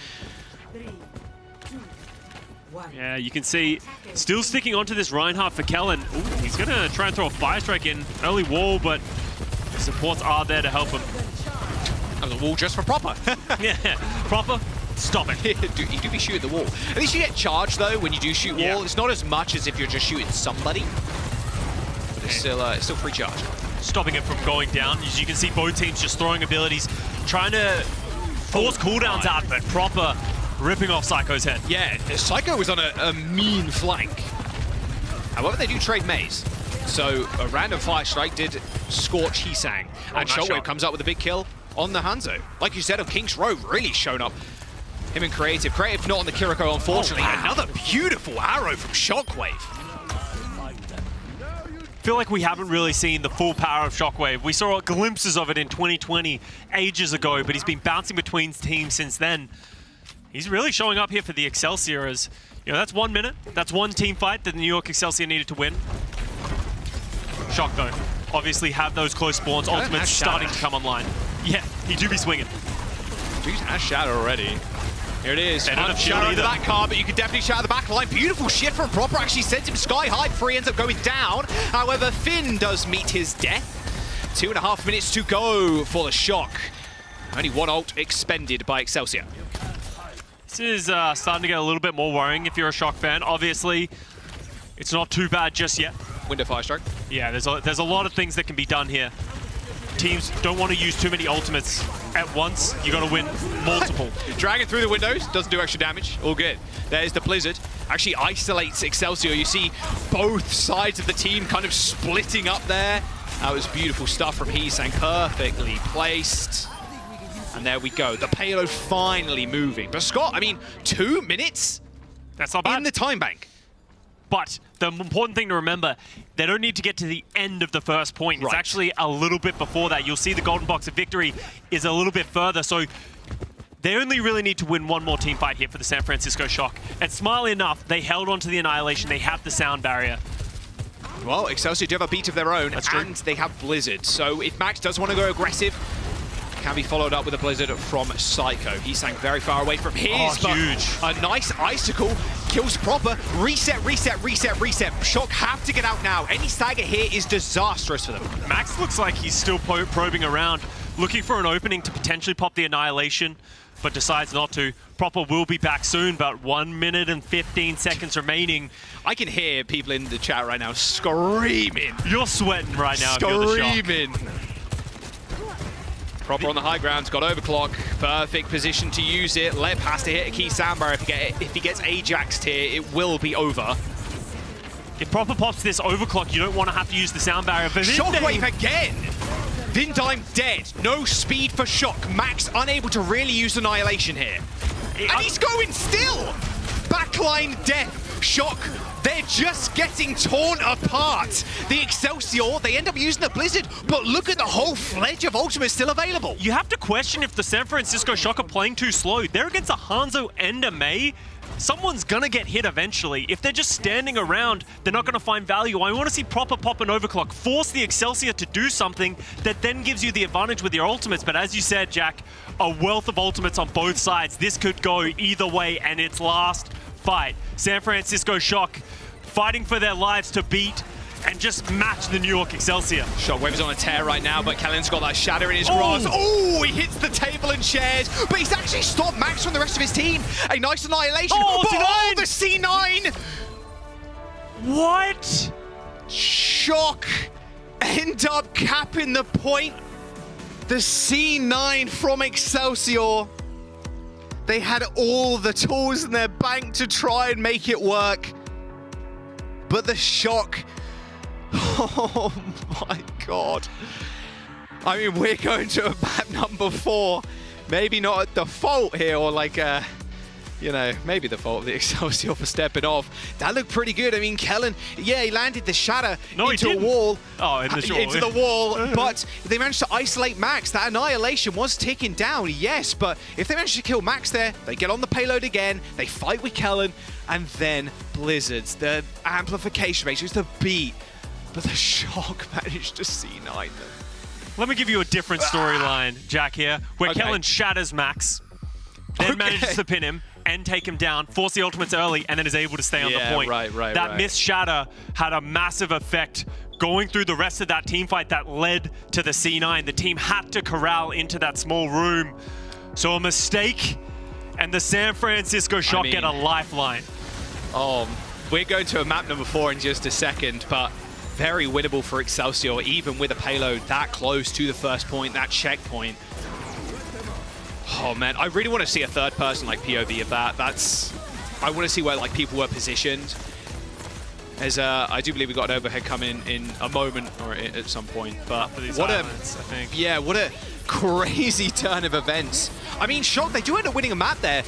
Yeah, you can see still sticking onto this Reinhardt for Kellen. Ooh, he's going to try and throw a Fire Strike in. Early wall, but supports are there to help him. That was a wall just for Proper. Yeah, Proper, stop it. You do be shooting the wall. At least you get charged, though, when you do shoot wall. It's not as much as if you're just shooting somebody. But it's still free charge. Stopping it from going down. As you can see, both teams just throwing abilities, trying to force cooldowns out, but Proper ripping off Psycho's head. Yeah, Psycho was on a mean flank. However, they do trade maze. So a random Fire Strike did scorch Hisang. And Shockwave comes up with a big kill on the Hanzo. Like you said, of King's Row really shown up. Him and Creative. Creative not on the Kiriko, unfortunately. Another beautiful arrow from Shockwave. feel like we haven't really seen the full power of Shockwave. We saw glimpses of it in 2020, ages ago, but he's been bouncing between teams since then. He's really showing up here for the Excelsior as, you know, that's 1 minute. That's one team fight that the New York Excelsior needed to win. Shock though, obviously have those close spawns. Ultimate's starting to come online. Yeah, he do be swinging. Jeez, has Shadow already. Here it is. Shadow into that car, but you can definitely shatter the back line. Beautiful shift from Proper. Actually sends him sky high before he ends up going down. However, Finn does meet his death. 2.5 minutes to go for the Shock. Only one ult expended by Excelsior. This is starting to get a little bit more worrying if you're a Shock fan. Obviously, it's not too bad just yet. Window fire strike. Yeah, there's a lot of things that can be done here. Teams don't want to use too many ultimates at once. You got to win multiple. Dragging through the windows, doesn't do extra damage. All good. There's the Blizzard. Actually isolates Excelsior. You see both sides of the team kind of splitting up there. That was beautiful stuff from Heesang. Perfectly placed. And there we go. The payload finally moving. But Scott, I mean, 2 minutes? That's not bad. In the time bank. But the important thing to remember, they don't need to get to the end of the first point. It's actually a little bit before that. You'll see the golden box of victory is a little bit further. So they only really need to win one more team fight here for the San Francisco Shock. And smartly enough, they held on to the Annihilation. They have the sound barrier. Well, Excelsior do have a beat of their own, and they have Blizzard. So if Max does want to go aggressive, can be followed up with a Blizzard from Psycho. He sank very far away from his, but huge. A nice Icicle kills Proper. Reset, reset, reset, reset. Shock have to get out now. Any stagger here is disastrous for them. Max looks like he's still probing around, looking for an opening to potentially pop the Annihilation, but decides not to. Proper will be back soon, but 1 minute and 15 seconds remaining. I can hear people in the chat right now screaming. You're sweating right now if you're the Shock. Screaming. Proper on the high ground, got overclock. Perfect position to use it. Lep has to hit a key soundbar. If he gets Ajaxed here, it will be over. If Proper pops this overclock, you don't want to have to use the sound barrier. But Shockwave again! Vindime dead. No speed for Shock. Max unable to really use Annihilation here. And he's going still! Backline death. Shock, they're just getting torn apart. The Excelsior, they end up using the Blizzard, but look at the whole fledge of ultimates still available. You have to question if the San Francisco Shock are playing too slow. They're against a Hanzo and a May. Someone's gonna get hit eventually. If they're just standing around, they're not gonna find value. I want to see Proper pop an overclock, force the Excelsior to do something that then gives you the advantage with your ultimates. But as you said, Jack, a wealth of ultimates on both sides. This could go either way, and it's last fight. San Francisco Shock fighting for their lives to beat and just match the New York Excelsior. Shockwave's on a tear right now, but Kellen's got that shatter in his grasp. Oh, he hits the table and shares, but he's actually stopped Max from the rest of his team. A nice Annihilation. Oh, the C9! What? Shock end up capping the point. The C9 from Excelsior. They had all the tools in their bank to try and make it work. But the Shock, oh my God. I mean, we're going to a map number 4. Maybe not at the fault here, or like you know, maybe the fault of the Excelsior for stepping off. That looked pretty good. I mean, Kellen, yeah, he landed the shatter into a wall. Oh, into the wall, but they managed to isolate Max. That Annihilation was ticking down, yes, but if they managed to kill Max there, they get on the payload again, they fight with Kellen, and then Blizzards, the amplification base, just the beat. But the Shock managed to C9 them. Let me give you a different storyline, Jack, here, where Kellen shatters Max, then manages to pin him, and take him down, force the ultimates early, and then is able to stay on the point. That missed shatter had a massive effect going through the rest of that team fight that led to the C9. The team had to corral into that small room. So a mistake, and the San Francisco Shock get a lifeline. We're going to a map number 4 in just a second, but very winnable for Excelsior, even with a payload that close to the first point, that checkpoint. Oh man, I really want to see a third person like POV of that. I want to see where like people were positioned. As I do believe we got an overhead coming in a moment or at some point. But for these what islands, I think. Yeah, what a crazy turn of events. I mean, Shock, they do end up winning a map there.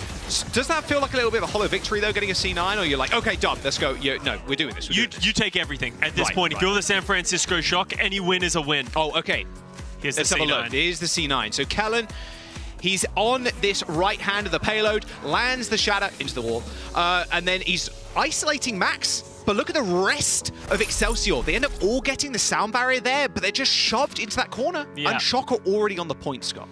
Does that feel like a little bit of a hollow victory, though, getting a C9? Or you're like, okay, done, let's go. No, we're doing this. You take everything at this point. If you're the San Francisco Shock, any win is a win. Oh, okay. Here's let's the have C9. a look. Here's the C9. So Kellen, he's on this right hand of the payload, lands the shatter into the wall, and then he's isolating Max. But look at the rest of Excelsior. They end up all getting the sound barrier there, but they're just shoved into that corner. Yeah. And Shock are already on the point, Scott.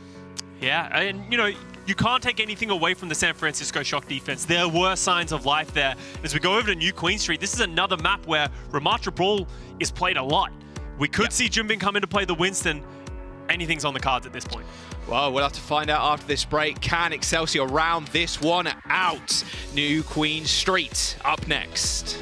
Yeah, and you know, you can't take anything away from the San Francisco Shock defense. There were signs of life there. As we go over to New Queen Street, this is another map where Ramatra Brawl is played a lot. We could see Jimbin come in to play the Winston. Anything's on the cards at this point. Well, we'll have to find out after this break. Can Excelsior round this one out? New Queen Street up next.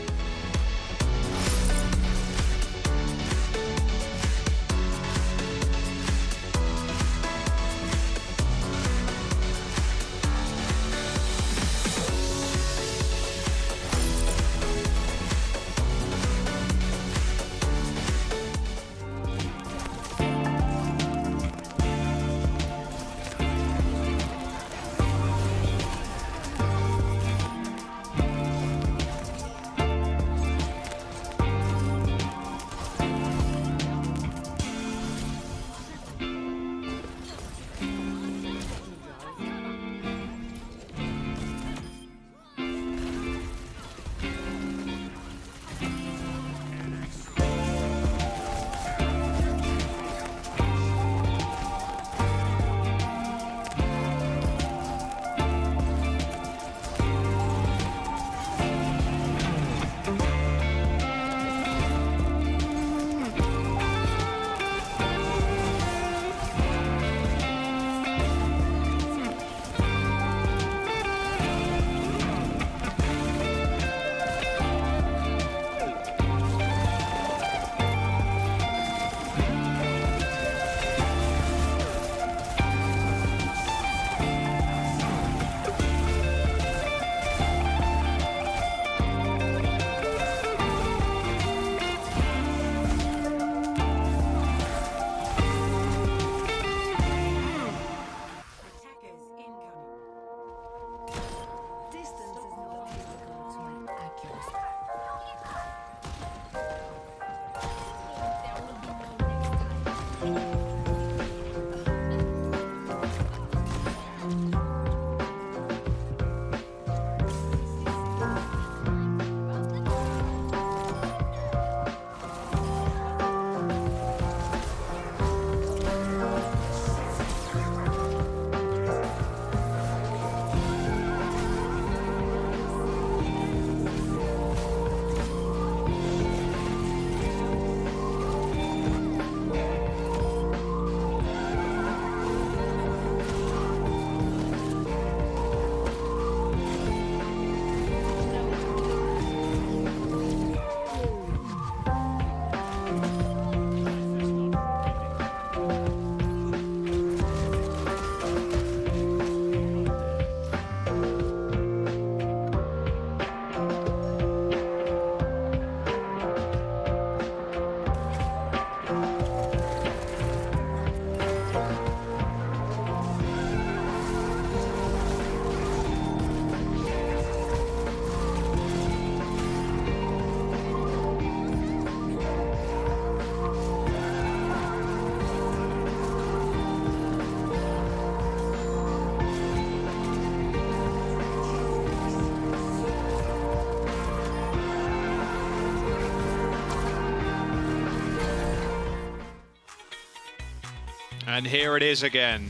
And here it is again,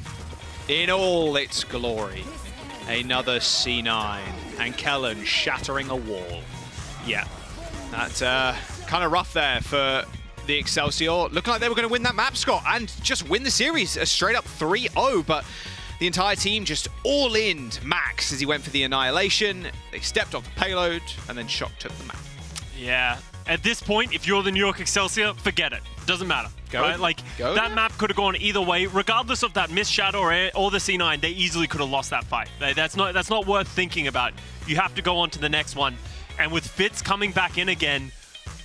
in all its glory. Another C9, and Kellen shattering a wall. Yeah, that's kind of rough there for the Excelsior. Looking like they were going to win that map, Scott, and just win the series a straight up 3-0, but the entire team just all in Max as he went for the annihilation. They stepped off the payload, and then Shock took the map. Yeah. At this point, if you're the New York Excelsior, forget it. Doesn't matter. Right? Like, that map could have gone either way. Regardless of that missed shadow or the C9, they easily could have lost that fight. That's not worth thinking about. You have to go on to the next one. And with Fitz coming back in again,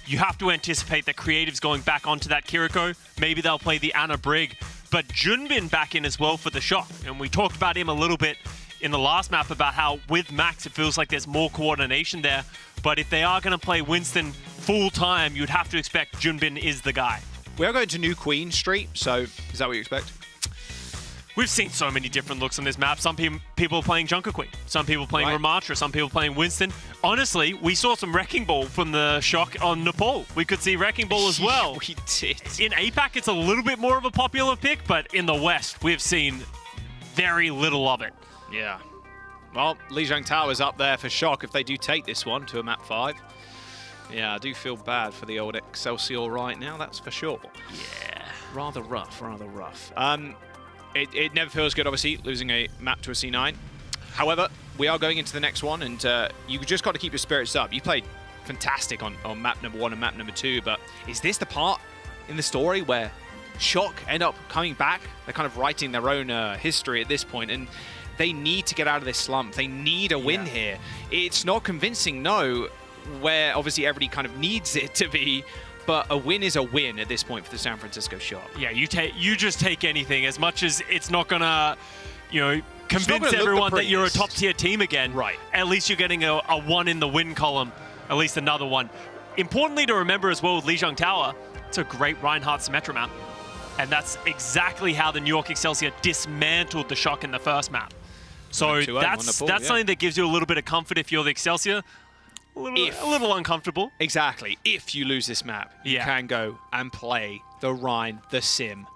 you have to anticipate that Creative's going back onto that Kiriko. Maybe they'll play the Anna Brig. but Junbin back in as well for the Shock. And we talked about him a little bit in the last map about how with Max it feels like there's more coordination there. But if they are going to play Winston full time, you'd have to expect Junbin is the guy. We are going to New Queen Street, so is that what you expect? We've seen so many different looks on this map. Some people are playing Junker Queen, some people playing Ramatra, some people playing Winston. Honestly, we saw some Wrecking Ball from the Shock on Nepal. We could see Wrecking Ball as well. We did. In APAC, it's a little bit more of a popular pick, but in the West, we've seen very little of it. Yeah. Well, Lijiang Tower is up there for Shock if they do take this one to a map 5. Yeah, I do feel bad for the old Excelsior right now, that's for sure. Yeah. Rather rough, rather rough. It never feels good, obviously, losing a map to a C9. However, we are going into the next one, and you just got to keep your spirits up. You played fantastic on map number 1 and map number 2, but is this the part in the story where Shock end up coming back? They're kind of writing their own history at this point, and they need to get out of this slump. They need a win here. It's not convincing, no, where obviously everybody kind of needs it to be, but a win is a win at this point for the San Francisco Shock. Yeah, you just take anything, as much as it's not gonna, convince everyone that you're a top tier team again. Right. At least you're getting a 1 in the win column, at least another one. Importantly to remember as well with Lijiang Tower, it's a great Reinhardt Symmetra map. And that's exactly how the New York Excelsior dismantled the Shock in the first map. So that's something that gives you a little bit of comfort if you're the Excelsior. A little uncomfortable. Exactly. If you lose this map, you can go and play the Rhine, the Sim.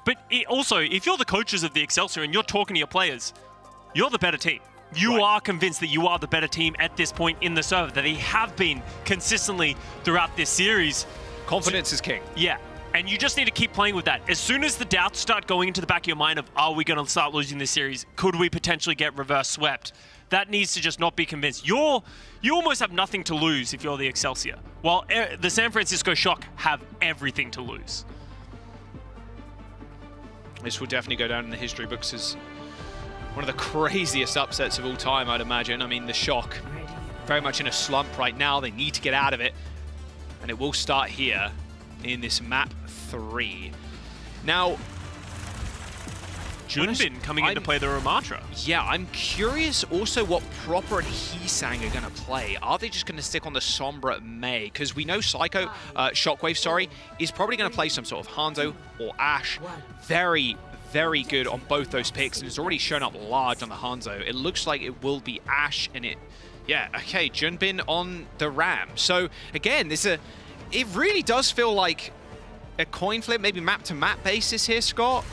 But also, if you're the coaches of the Excelsior and you're talking to your players, you're the better team. You are convinced that you are the better team at this point in the server, that they have been consistently throughout this series. Confidence is king. Yeah. And you just need to keep playing with that. As soon as the doubts start going into the back of your mind of, are we going to start losing this series? Could we potentially get reverse swept? That needs to just not be convinced. You almost have nothing to lose if you're the Excelsior, while the San Francisco Shock have everything to lose. This will definitely go down in the history books as one of the craziest upsets of all time, I'd imagine. I mean, the Shock, very much in a slump right now. They need to get out of it. And it will start here in this map 3. Now, Junbin coming in to play the Ramatra. Yeah, I'm curious also what Proper and Heesang are going to play. Are they just going to stick on the Sombra Mei? Because we know Psycho, Shockwave, sorry, is probably going to play some sort of Hanzo or Ashe. Very, very good on both those picks, and it's already shown up large on the Hanzo. It looks like it will be Ashe, and yeah, okay, Junbin on the Ram. So again, it really does feel like a coin flip, maybe map-to-map basis here, Scott.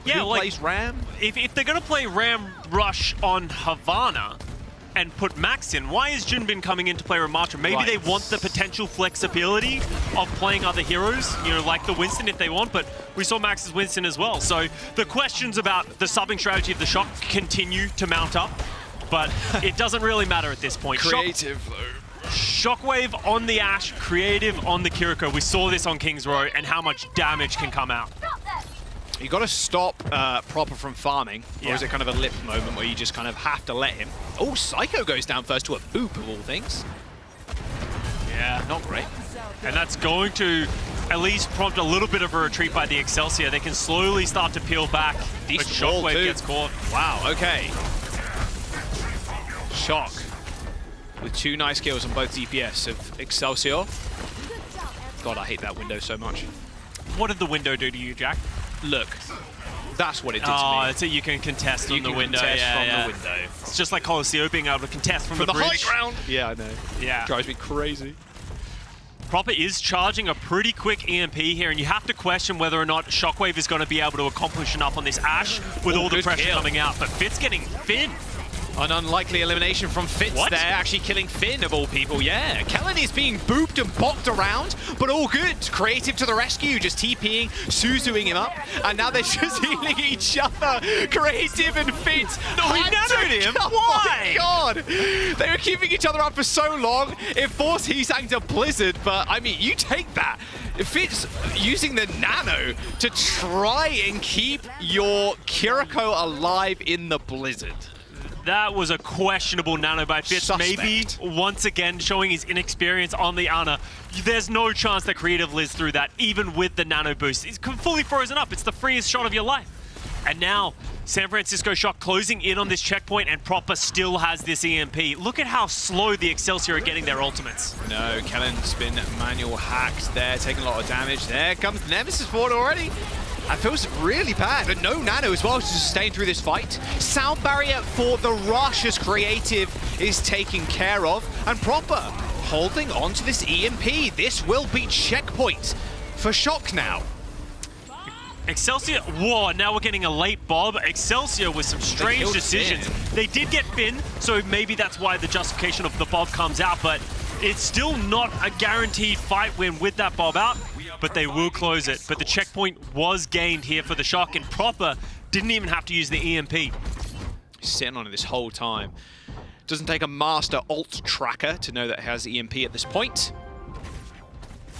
Yeah, who plays Ram? If they're going to play Ram Rush on Havana and put Max in, why is Junbin coming in to play Ramatra? Maybe they want the potential flexibility of playing other heroes, like the Winston if they want, but we saw Max's Winston as well. So the questions about the subbing strategy of the Shock continue to mount up, but it doesn't really matter at this point. Creative, though. Shockwave on the Ashe, creative on the Kiriko. We saw this on Kings Row and how much damage can come out. You got to stop Proper from farming, or is it kind of a lip moment where you just kind of have to let him? Oh, Psycho goes down first to a boop of all things. Yeah. Not great. And that's going to at least prompt a little bit of a retreat by the Excelsior. They can slowly start to peel back, but Shockwave gets caught. Wow, okay. Shock with 2 nice kills on both DPS of Excelsior. God, I hate that window so much. What did the window do to you, Jack? Look, that's what it did to me. Oh, it's you can contest on the window. The window. It's just like Colosseo being able to contest from the bridge. high ground. Yeah, I know. Yeah. Drives me crazy. Proper is charging a pretty quick EMP here, and you have to question whether or not Shockwave is going to be able to accomplish enough on this Ashe with all the pressure coming out. But Fitz getting Finn. An unlikely elimination from Fitz there, actually killing Finn of all people, yeah. Kellen is being booped and bopped around, but all good. Creative to the rescue, just TPing, Suzuing him up, and now they're just healing each other. Creative and Fitz. No, he nanoed him. Why? Oh my God. They were keeping each other up for so long. It forced Heesang to Blizzard, but I mean, you take that. Fitz using the nano to try and keep your Kiriko alive in the Blizzard. That was a questionable nano by Fitz. Suspect. Maybe once again showing his inexperience on the Ana. There's no chance that Creative lives through that, even with the nano boost. He's fully frozen up. It's the freest shot of your life. And now, San Francisco Shock closing in on this checkpoint, and Proper still has this EMP. Look at how slow the Excelsior are getting their ultimates. No, Kellen's been manual hacked there, taking a lot of damage. There comes the Nemesis forward already. That feels really bad, but no nano as well to sustain through this fight. Sound barrier for the rush as Creative is taken care of, and Proper holding on to this EMP. This will be checkpoint for Shock now. Excelsior, whoa, now we're getting a late Bob. Excelsior with some strange decisions. They did get Finn, so maybe that's why the justification of the Bob comes out, but it's still not a guaranteed fight win with that Bob out, but they will close it. But the checkpoint was gained here for the Shock, and Proper didn't even have to use the EMP. He's sitting on it this whole time. Doesn't take a master ult tracker to know that it has EMP at this point.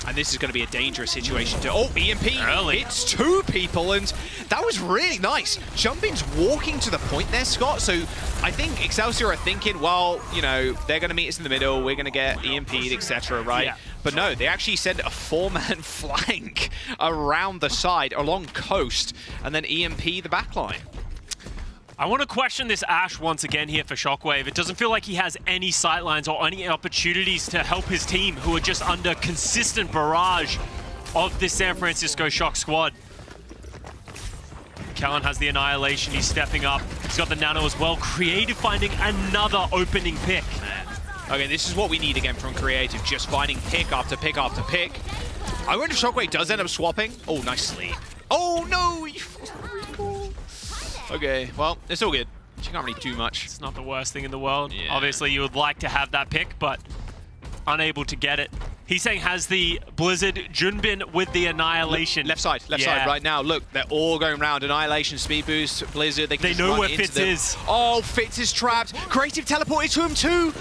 And this is going to be a dangerous situation to... Oh, EMP early. Hits two people, and that was really nice. Jumpin's walking to the point there, Scott, so I think Excelsior are thinking, well, you know, they're going to meet us in the middle, we're going to get EMP'd, etc., right? Yeah. But no, they actually sent a four-man flank around the side, along coast, and then EMP the backline. I want to question this Ash once again here for Shockwave. It doesn't feel like he has any sightlines or any opportunities to help his team, who are just under consistent barrage of this San Francisco Shock squad. Kellen has the Annihilation, he's stepping up. He's got the Nano as well. Creative finding another opening pick. Okay, this is what we need again from Creative, just finding pick after pick after pick. I wonder if Shockwave does end up swapping. Oh, nice sleep. Oh, no! Okay, well, it's all good. She can't really do much. It's not the worst thing in the world. Yeah. Obviously, you would like to have that pick, but unable to get it. Heesang has the Blizzard, Junbin with the Annihilation. Left side right now. Look, they're all going around. Annihilation, Speed Boost, Blizzard. They know where Fitz is. Oh, Fitz is trapped. Creative teleported to him too.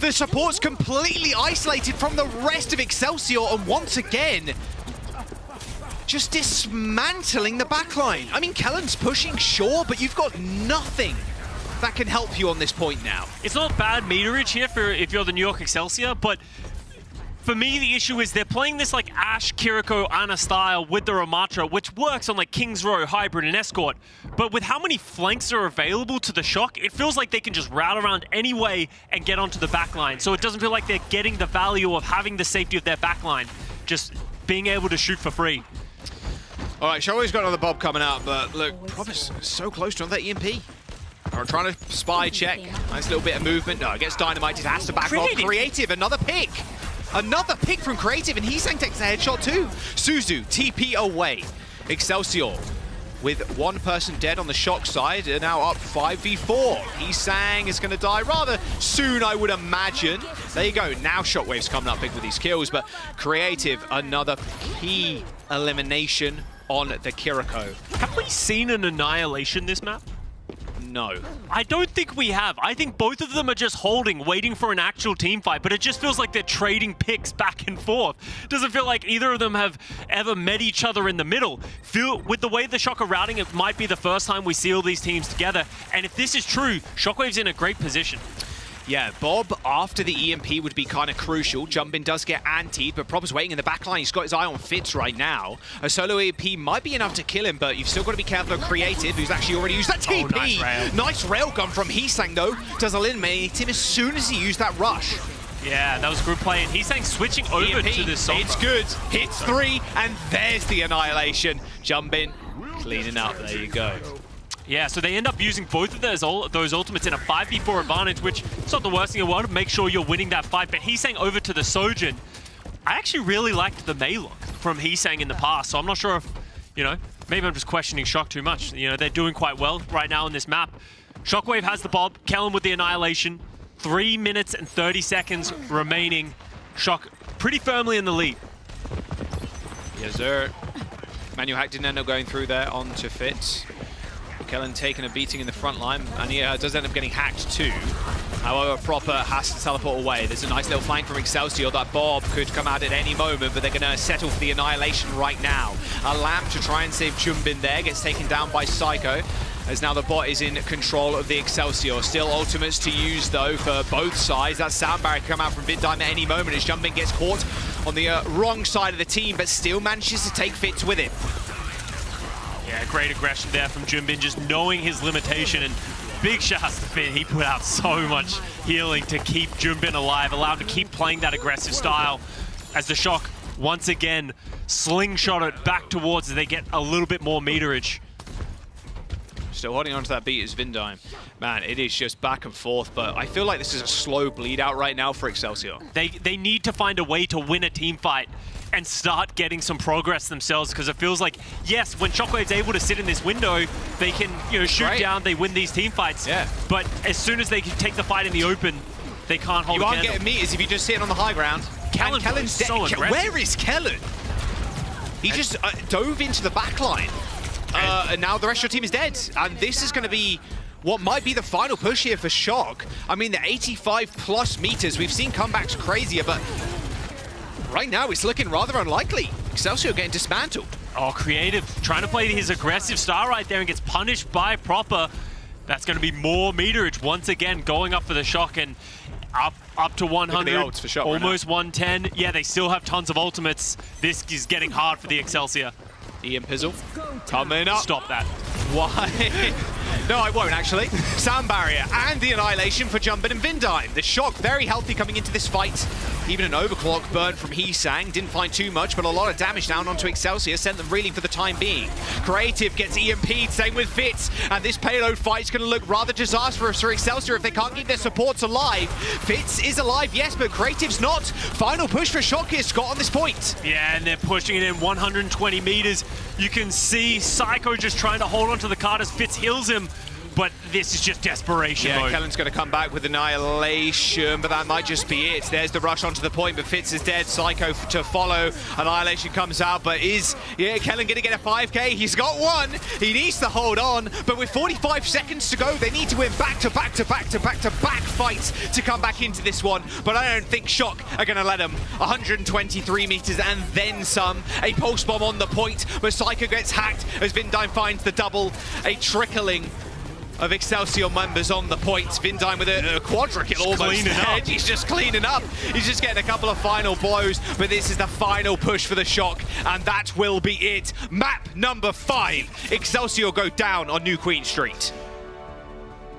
The support's completely isolated from the rest of Excelsior, and once again, just dismantling the backline. I mean, Kellen's pushing, sure, but you've got nothing that can help you on this point now. It's not bad meterage here for if you're the New York Excelsior, but for me, the issue is they're playing this like Ash, Kiriko, Ana style with the Ramatra, which works on like King's Row, Hybrid, and Escort. But with how many flanks are available to the Shock, it feels like they can just route around anyway and get onto the backline. So it doesn't feel like they're getting the value of having the safety of their backline, just being able to shoot for free. All right, Showave's got another Bob coming out, but look, Proper's so close to that EMP. Or trying to spy check. Nice little bit of movement. No, it gets dynamited. It has to back off. Creative, another pick. Another pick from Creative, and Heesang takes a headshot too. Suzu, TP away. Excelsior with one person dead on the Shock side. They're now up 5v4. Heesang is going to die rather soon, I would imagine. There you go. Now Shockwave's coming up big with these kills, but Creative, another key elimination on the Kiriko. Have we seen an Annihilation this map? No. I don't think we have. I think both of them are just holding, waiting for an actual team fight, but it just feels like they're trading picks back and forth. Doesn't feel like either of them have ever met each other in the middle. With the way the Shock are routing, it might be the first time we see all these teams together. And if this is true, Shockwave's in a great position. Yeah, Bob, after the EMP, would be kind of crucial. Jumpin does get antied, but Prob's waiting in the backline. He's got his eye on Fitz right now. A solo EMP might be enough to kill him, but you've still got to be careful of Creative, who's actually already used that TP. Oh, nice railgun from Heesang, though. Does eliminate him as soon as he used that rush. Yeah, that was a good play. And Heesang switching over EMP, to this Sombra. It's good. Hits 3, and there's the Annihilation. Jumpin, cleaning up. There you go. Yeah, so they end up using both of those ultimates in a 5v4 advantage, which is not the worst thing in the world. Make sure you're winning that fight. But Heesang over to the Sojin. I actually really liked the Mei look from Heesang in the past, so I'm not sure if, you know, maybe I'm just questioning Shock too much. You know, they're doing quite well right now on this map. Shockwave has the Bob, Kellen with the Annihilation. 3 minutes and 30 seconds remaining. Shock pretty firmly in the lead. Yes, sir. Manual hack didn't end up going through there onto Fitz. Kellen taking a beating in the front line, and he does end up getting hacked too. However, Proper has to teleport away. There's a nice little flank from Excelsior. That Bob could come out at any moment, but they're going to settle for the annihilation right now. A lamp to try and save Jumbin there. Gets taken down by Psycho, as now the bot is in control of the Excelsior. Still ultimates to use, though, for both sides. That sound barrier can come out from Vidime at any moment as Jumbin gets caught on the wrong side of the team, but still manages to take Fitz with it. Yeah, great aggression there from Jumbin, just knowing his limitation, and big shouts to Finn. He put out so much healing to keep Jumbin alive, allow him to keep playing that aggressive style as the Shock once again slingshot it back towards as they get a little bit more meterage. Still holding on to that beat is Vindime. Man, it is just back and forth, but I feel like this is a slow bleed out right now for Excelsior. They need to find a way to win a team fight and start getting some progress themselves, because it feels like, yes, when Shockwave's able to sit in this window, they can, you know, shoot down, they win these team fights. Yeah. But as soon as they can take the fight in the open, they can't hold. You aren't getting meters if you're just sitting on the high ground. Kellen's so aggressive. Where is Kellen? He just dove into the back line. And now the rest of your team is dead. And this is going to be what might be the final push here for Shock. I mean, the 85+ meters, we've seen comebacks crazier, but right now it's looking rather unlikely. Excelsior getting dismantled. Oh, Creative trying to play his aggressive style right there and gets punished by Proper. That's going to be more meterage once again going up for the Shock, and up to 100, ults for Shock almost 110. Yeah, they still have tons of ultimates. This is getting hard for the Excelsior. Ian Pizzle coming up. Stop that. Why? No, I won't, actually. Sound barrier and the annihilation for Jumbin and Vindime. The Shock very healthy coming into this fight. Even an overclock burn from Heesang. Didn't find too much, but a lot of damage down onto Excelsior. Sent them reeling for the time being. Creative gets EMP'd, same with Fitz. And this payload fight's going to look rather disastrous for Excelsior if they can't keep their supports alive. Fitz is alive, yes, but Creative's not. Final push for Shock here, Scott, on this point. Yeah, and they're pushing it in 120 meters. You can see Psycho just trying to hold onto the card as Fitz heals him, but this is just desperation mode. Kellen's going to come back with Annihilation, but that might just be it. There's the rush onto the point, but Fitz is dead. Psycho to follow. Annihilation comes out, but is Kellen going to get a 5k? He's got one. He needs to hold on, but with 45 seconds to go, they need to win back-to-back fights to come back into this one. But I don't think Shock are going to let them. 123 meters and then some. A pulse bomb on the point, but Psycho gets hacked as Vindime finds the double. A trickling of Excelsior members on the point. Vindime with a quadruple almost. He's just cleaning up. He's just getting a couple of final blows, but this is the final push for the Shock, and that will be it. Map number 5. Excelsior go down on New Queen Street.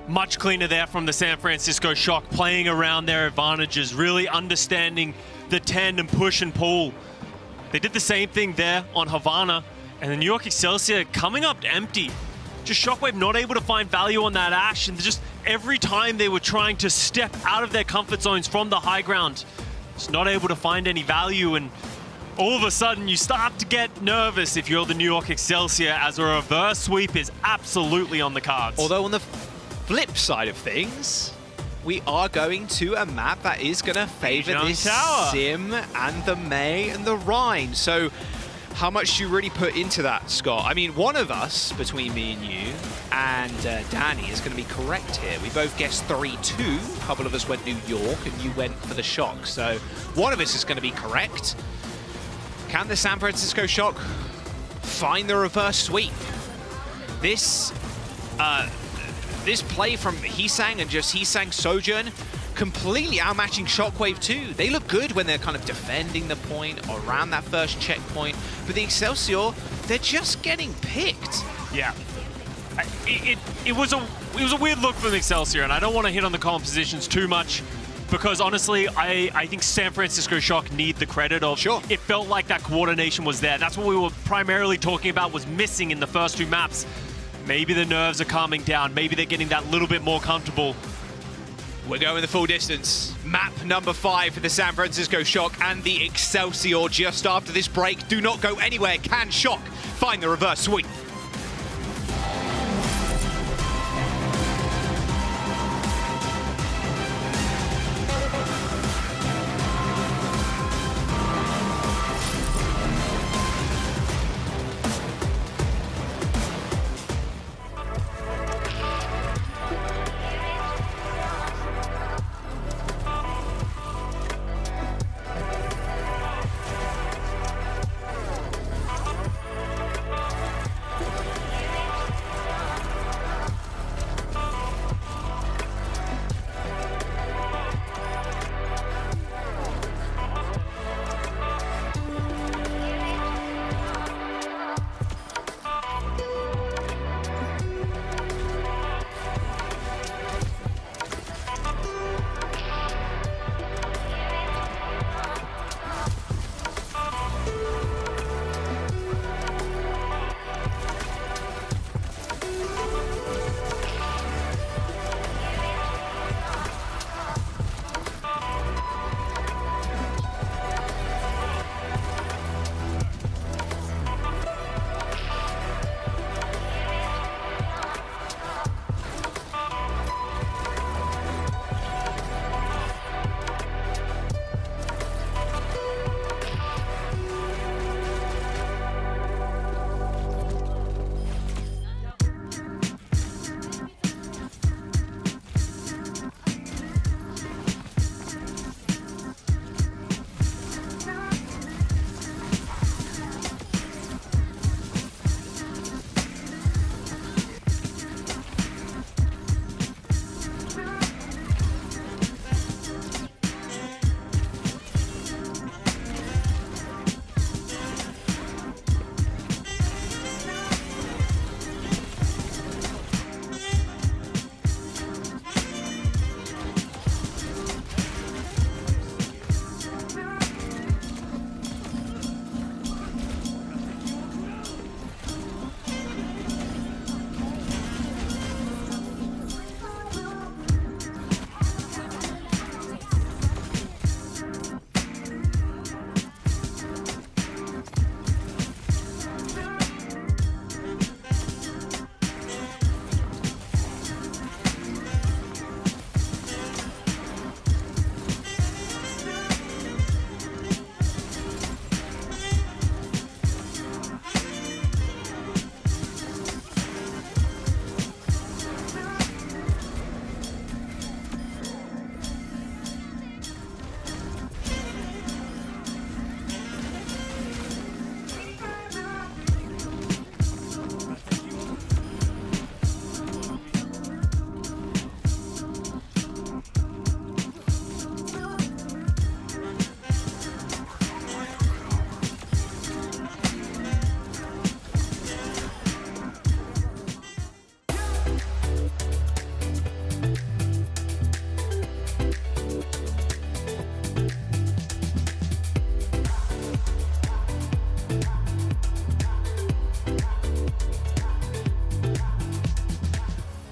Much cleaner there from the San Francisco Shock, playing around their advantages, really understanding the tandem push and pull. They did the same thing there on Havana, and the New York Excelsior coming up empty. Just Shockwave not able to find value on that Ashe, and just every time they were trying to step out of their comfort zones from the high ground, just not able to find any value, and all of a sudden you start to get nervous if you're the New York Excelsior, as a reverse sweep is absolutely on the cards. Although on the flip side of things, we are going to a map that is going to favor this Sim and the May and the Rhine. So how much do you really put into that, Scott? I mean, one of us, between me and you, and Danny, is going to be correct here. We both guessed 3-2. A couple of us went New York, and you went for the Shock. So one of us is going to be correct. Can the San Francisco Shock find the reverse sweep? This play from Heesang and just Heesang Sojourn, completely outmatching Shockwave too. They look good when they're kind of defending the point or around that first checkpoint, but the Excelsior, they're just getting picked. Yeah. It was a weird look from the Excelsior, and I don't want to hit on the compositions too much, because honestly, I think San Francisco Shock need the credit of, it felt like that coordination was there. That's what we were primarily talking about was missing in the first 2 maps. Maybe the nerves are calming down. Maybe they're getting that little bit more comfortable. We're going the full distance. Map number 5 for the San Francisco Shock and the Excelsior just after this break. Do not go anywhere. Can Shock find the reverse sweep?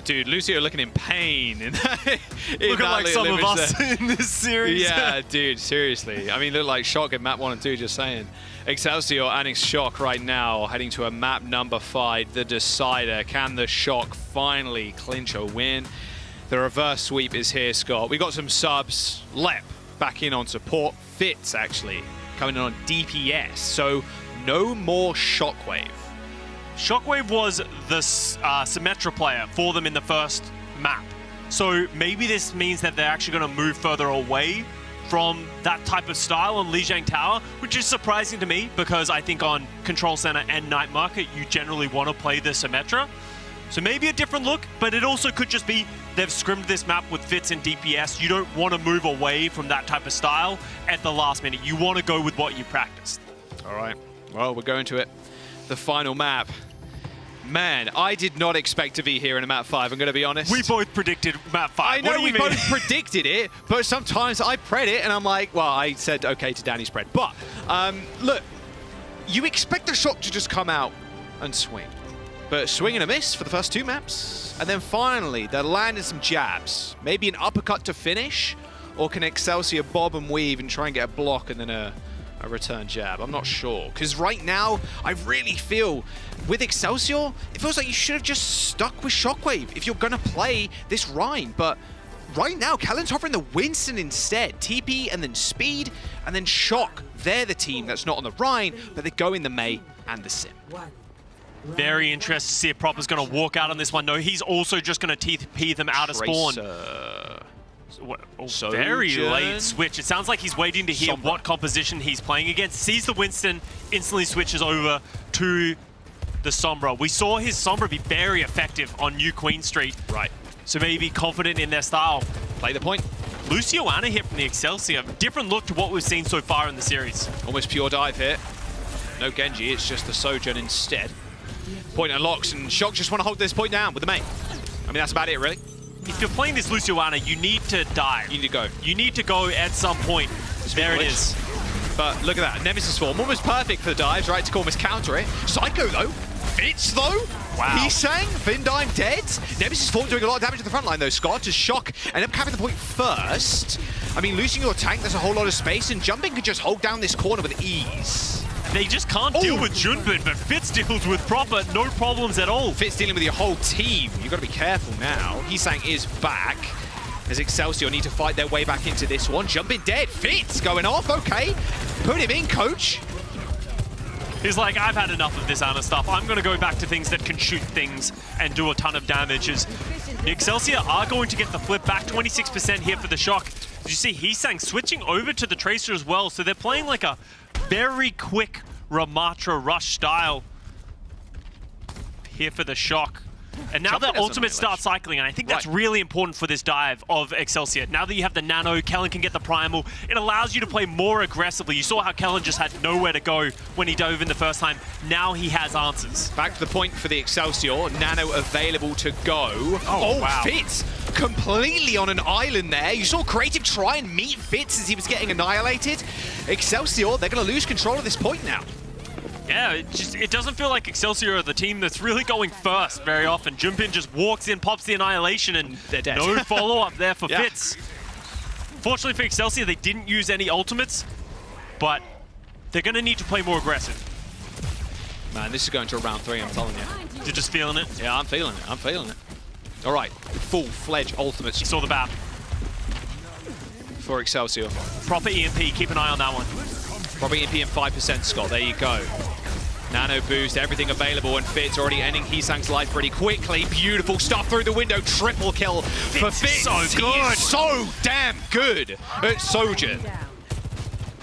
Dude, Lucio looking in pain. Looking like some of us in this series. Yeah, dude, seriously. I mean, look like Shock in map 1 and 2, just saying. Excelsior and Shock right now heading to a map number 5, the decider. Can the Shock finally clinch a win? The reverse sweep is here, Scott. We got some subs. Lep back in on support. Fitz, actually, coming in on DPS. So no more Shockwave. Shockwave was the Symmetra player for them in the first map. So maybe this means that they're actually going to move further away from that type of style on Lijiang Tower, which is surprising to me because I think on Control Center and Night Market, you generally want to play the Symmetra. So maybe a different look, but it also could just be they've scrimmed this map with Fitz and DPS. You don't want to move away from that type of style at the last minute. You want to go with what you practiced. All right, well, we're going to it. The final map. Man, I did not expect to be here in a map 5, I'm going to be honest. We both predicted map 5. I know we both predicted it, but sometimes I pred it and I'm like, well, I said okay to Danny's pred. But, look, you expect the Shock to just come out and swing. But swing and a miss for the first 2 maps. And then finally, they're landing some jabs. Maybe an uppercut to finish, or can Excelsior bob and weave and try and get a block and then a return jab? I'm not sure. Because right now, I really feel with Excelsior, it feels like you should have just stuck with Shockwave if you're going to play this Rhine. But right now, Kellen's offering the Winston instead. TP and then Speed and then Shock. They're the team that's not on the Rhine, but they go in the May and the Sim. Very interested to see if Proper's going to walk out on this one. No, he's also just going to TP them out of spawn. Very late switch. It sounds like he's waiting to hear what composition he's playing against. Sees the Winston, instantly switches over to the Sombra. We saw his Sombra be very effective on New Queen Street. Right. So maybe confident in their style. Play the point. Lucio Anna here from the Excelsior. Different look to what we've seen so far in the series. Almost pure dive here. No Genji, it's just the Sojourn instead. Point unlocks, and Shock just want to hold this point down with the May. I mean, that's about it, really. If you're playing this Lucio Anna, you need to dive. You need to go. You need to go at some point. There it is. But look at that, Nemesis form, almost perfect for the dives, right, to almost counter it. Psycho, though. Fitz, though. Wow. He's saying Vindime dead. Nemesis form doing a lot of damage to the front line, though, Scott. Just Shock end up capping the point first. I mean, losing your tank, there's a whole lot of space, and Jumping could just hold down this corner with ease. They just can't deal with Junbin, but Fitz deals with Proper, no problems at all. Fitz dealing with your whole team. You've got to be careful now. Heesang is back, as Excelsior need to fight their way back into this one. Jumping dead. Fitz going off. Okay. Put him in, coach. He's like, I've had enough of this Ana stuff. I'm going to go back to things that can shoot things and do a ton of damage. The Excelsior are going to get the flip back. 26% here for the Shock. Did you see Heesang switching over to the Tracer as well? So they're playing like a very quick Ramatra rush style here for the Shock. And now the ultimate starts cycling, and I think that's really important for this dive of Excelsior. Now that you have the Nano, Kellen can get the Primal. It allows you to play more aggressively. You saw how Kellen just had nowhere to go when he dove in the first time. Now he has answers. Back to the point for the Excelsior. Nano available to go. Oh wow. Fitz completely on an island there. You saw Creative try and meet Fitz as he was getting annihilated. Excelsior, they're going to lose control of this point now. Yeah, it doesn't feel like Excelsior are the team that's really going first very often. Jumpin just walks in, pops the annihilation, and they're dead. No follow-up there for Fitz. Fortunately for Excelsior, they didn't use any ultimates, but they're going to need to play more aggressive. Man, this is going to a round 3, I'm telling you. You're just feeling it? Yeah, I'm feeling it. I'm feeling it. All right, full-fledged ultimates. You saw the BAP. For Excelsior. Proper EMP, keep an eye on that one. Proper EMP and 5%, Scott. There you go. Nano boost, everything available, and Fitz already ending Heesang's life pretty quickly. Beautiful stuff through the window. Triple kill for Fitz. So good. He is so damn good at Sojourn.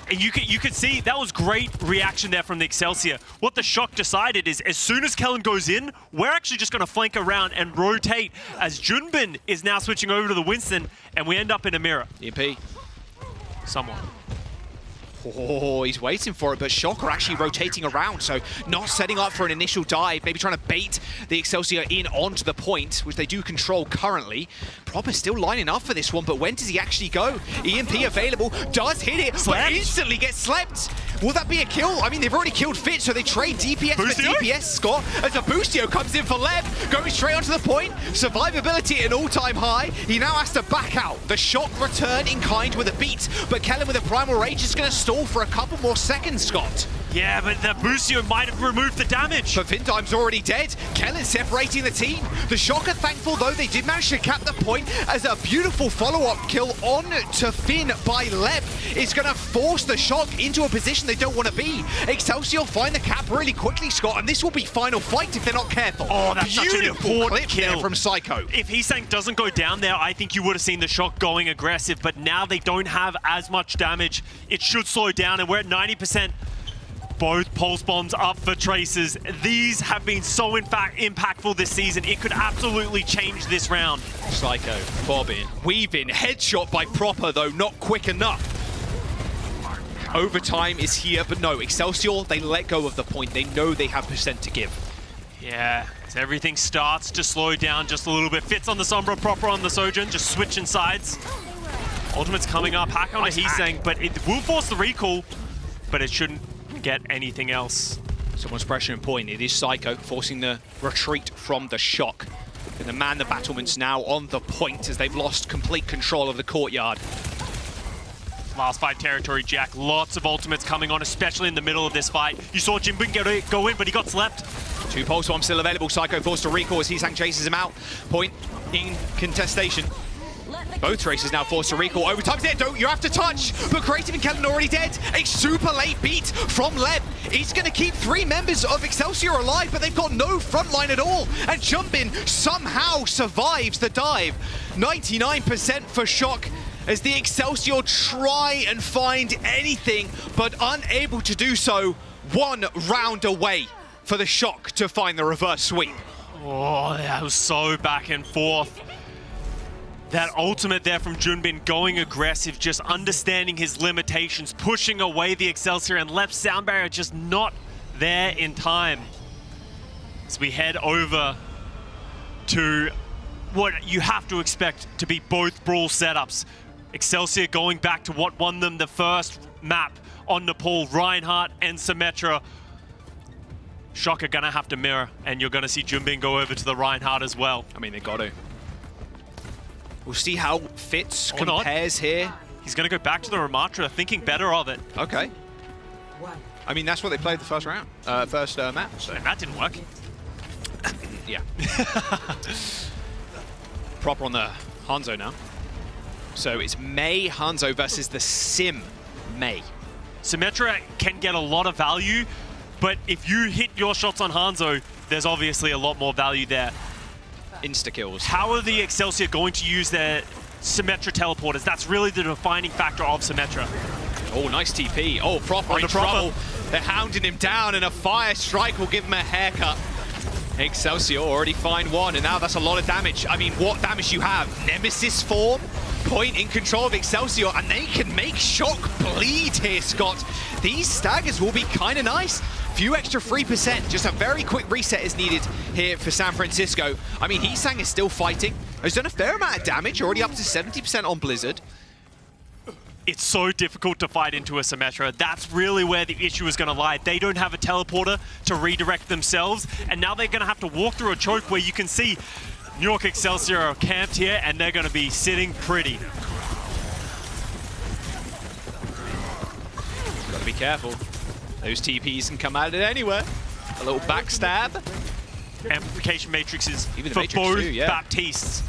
And you could see that was great reaction there from the Excelsior. What the Shock decided is as soon as Kellen goes in, we're actually just going to flank around and rotate as Junbin is now switching over to the Winston, and we end up in a mirror. EMP. Someone. Oh, he's waiting for it, but Shock are actually rotating around, so not setting up for an initial dive, maybe trying to bait the Excelsior in onto the point, which they do control currently. Proper still lining up for this one, but when does he actually go? EMP available, does hit it, but instantly gets slept. Will that be a kill? I mean, they've already killed Fitz, so they trade DPS for DPS, Scott, as a Boostio comes in for Lev, going straight onto the point. Survivability at an all-time high. He now has to back out. The Shock return in kind with a beat, but Kellen with a Primal Rage is going to stall for a couple more seconds, Scott. Yeah, but the Boostio might have removed the damage. But Fintime's already dead. Kellen separating the team. The Shock are thankful, though, they did manage to cap the point as a beautiful follow-up kill on to Finn by Lev is going to force the Shock into a position they don't want to be. Excelsior find the cap really quickly, Scott, and this will be final fight if they're not careful. Oh, that's such an important kill kill from Psycho. If Heesang doesn't go down there, I think you would have seen the Shock going aggressive, but now they don't have as much damage. It should slow down, and we're at 90%. Both pulse bombs up for Traces. These have been so impactful this season. It could absolutely change this round. Psycho, bobbing, weaving, headshot by Proper, though not quick enough. Overtime is here, but no, Excelsior, they let go of the point. They know they have percent to give. Yeah, as everything starts to slow down just a little bit. Fits on the Sombra, Proper on the Sojourn, just switching sides. Ultimate's coming up, hack on a Heesang, but it will force the recall, but it shouldn't get anything else. Someone's pressuring point. It is Psycho forcing the retreat from the Shock. And the man the battlements now on the point as they've lost complete control of the courtyard. Last fight territory, Jack. Lots of ultimates coming on, especially in the middle of this fight. You saw Jinbin go in, but he got slept. 2 pulse bombs still available. Psycho forced to recall as Heesang chases him out. Point in contestation. Both Traces now forced to recall. Overtime's dead, don't you have to touch. But Creative and Kellen already dead. A super late beat from Lev. He's going to keep 3 members of Excelsior alive, but they've got no front line at all. And Jumpin somehow survives the dive. 99% for Shock as the Excelsior try and find anything, but unable to do so. 1 round away for the Shock to find the reverse sweep. Oh, that was so back and forth. That ultimate there from Junbin going aggressive, just understanding his limitations, pushing away the Excelsior, and left sound barrier just not there in time. As we head over to what you have to expect to be both Brawl setups. Excelsior going back to what won them the first map on Nepal, Reinhardt and Symmetra. Shock are gonna have to mirror, and you're gonna see Junbin go over to the Reinhardt as well. I mean, they got to. We'll see how Fitz compares here. He's going to go back to the Ramatra, thinking better of it. Okay. I mean, that's what they played the first round, first map. So that didn't work. Yeah. Proper on the Hanzo now. So it's May Hanzo versus the Sim May. Symmetra can get a lot of value, but if you hit your shots on Hanzo, there's obviously a lot more value there. Insta-kills. How are the Excelsior going to use their Symmetra teleporters? That's really the defining factor of Symmetra. Oh, nice TP. Oh, Proper in trouble. They're hounding him down, and a fire strike will give him a haircut. Excelsior already find 1, and now that's a lot of damage. I mean, what damage you have? Nemesis form, point in control of Excelsior, and they can make Shock bleed here, Scott. These staggers will be kind of nice. Few extra 3%, just a very quick reset is needed here for San Francisco. I mean, Heesang is still fighting. He's done a fair amount of damage, already up to 70% on Blizzard. It's so difficult to fight into a Symmetra. That's really where the issue is going to lie. They don't have a teleporter to redirect themselves, and now they're going to have to walk through a choke where you can see New York Excelsior are camped here, and they're going to be sitting pretty. Gotta be careful. Those TPs can come out of anywhere. A little backstab. Amplification matrices even for Matrix both too, yeah. Baptistes.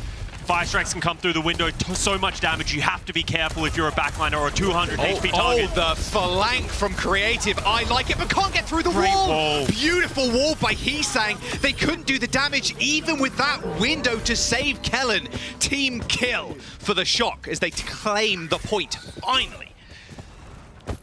Fire strikes can come through the window. So much damage. You have to be careful if you're a backliner or a 200 HP target. Oh, the flank from Creative. I like it, but can't get through the wall. Beautiful wall by Heesang. They couldn't do the damage even with that window to save Kellen. Team kill for the Shock as they claim the point, finally.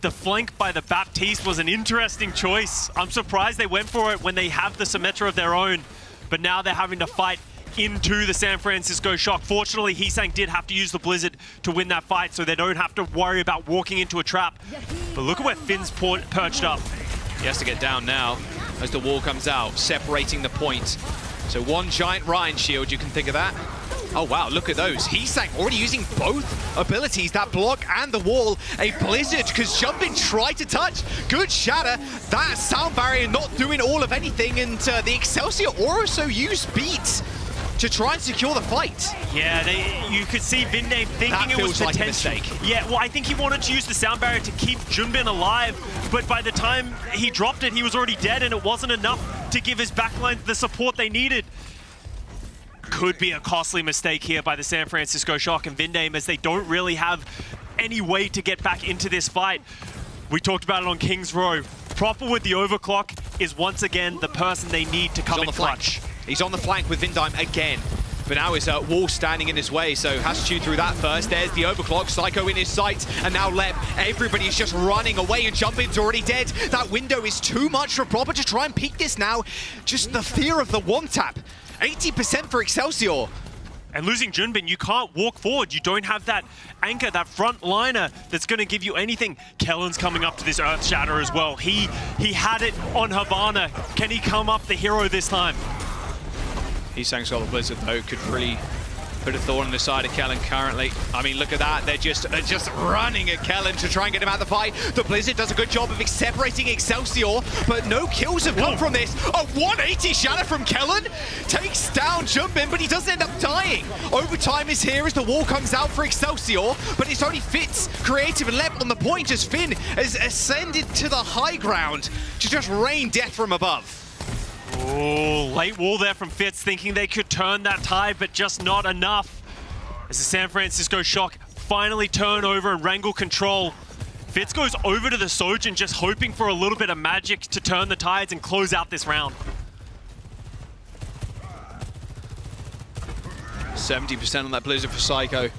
The flank by the Baptiste was an interesting choice. I'm surprised they went for it when they have the Symmetra of their own, but now they're having to fight into the San Francisco Shock. Fortunately, Heesang did have to use the Blizzard to win that fight, so they don't have to worry about walking into a trap. But look at where Finn's perched up. He has to get down now as the wall comes out, separating the point. So 1 giant Ryan shield, you can think of that. Oh wow, look at those. Heesang already using both abilities, that block and the wall. A blizzard, because Jumpin tried to touch. Good shatter. That sound barrier not doing all of anything, and the Excelsior also used beats to try and secure the fight. Yeah, you could see Vindame thinking that it was feels like a potential. mistake. Yeah, well, I think he wanted to use the sound barrier to keep Junbin alive, but by the time he dropped it, he was already dead, and it wasn't enough to give his backline the support they needed. Could be a costly mistake here by the San Francisco Shock and Vindame, as they don't really have any way to get back into this fight. We talked about it on King's Row. Proper with the overclock is once again the person they need to come in clutch. He's on the flank with Vindime again. But now his wall standing in his way, so has to chew through that first. There's the overclock, Psycho in his sights, and now Lep. Everybody's just running away, and Jumpin's already dead. That window is too much for Proper to try and peek this now. Just the fear of the one tap. 80% for Excelsior. And losing Junbin, you can't walk forward. You don't have that anchor, that front liner that's going to give you anything. Kellen's coming up to this Earth Shatter as well. He had it on Havana. Can he come up the hero this time? Heesang's got the Blizzard though, could really put a thorn in the side of Kellen currently. I mean, look at that. They're just running at Kellen to try and get him out of the fight. The Blizzard does a good job of separating Excelsior, but no kills have come from this. A 180 shatter from Kellen takes down Jumpin, but he doesn't end up dying. Overtime is here as the wall comes out for Excelsior, but it's only Fitz, Creative, and Lep on the point as Finn has ascended to the high ground to just rain death from above. Oh, late wall there from Fitz, thinking they could turn that tide, but just not enough. As the San Francisco Shock finally turn over and wrangle control, Fitz goes over to the Sojin, just hoping for a little bit of magic to turn the tides and close out this round. 70% on that Blizzard for Psycho.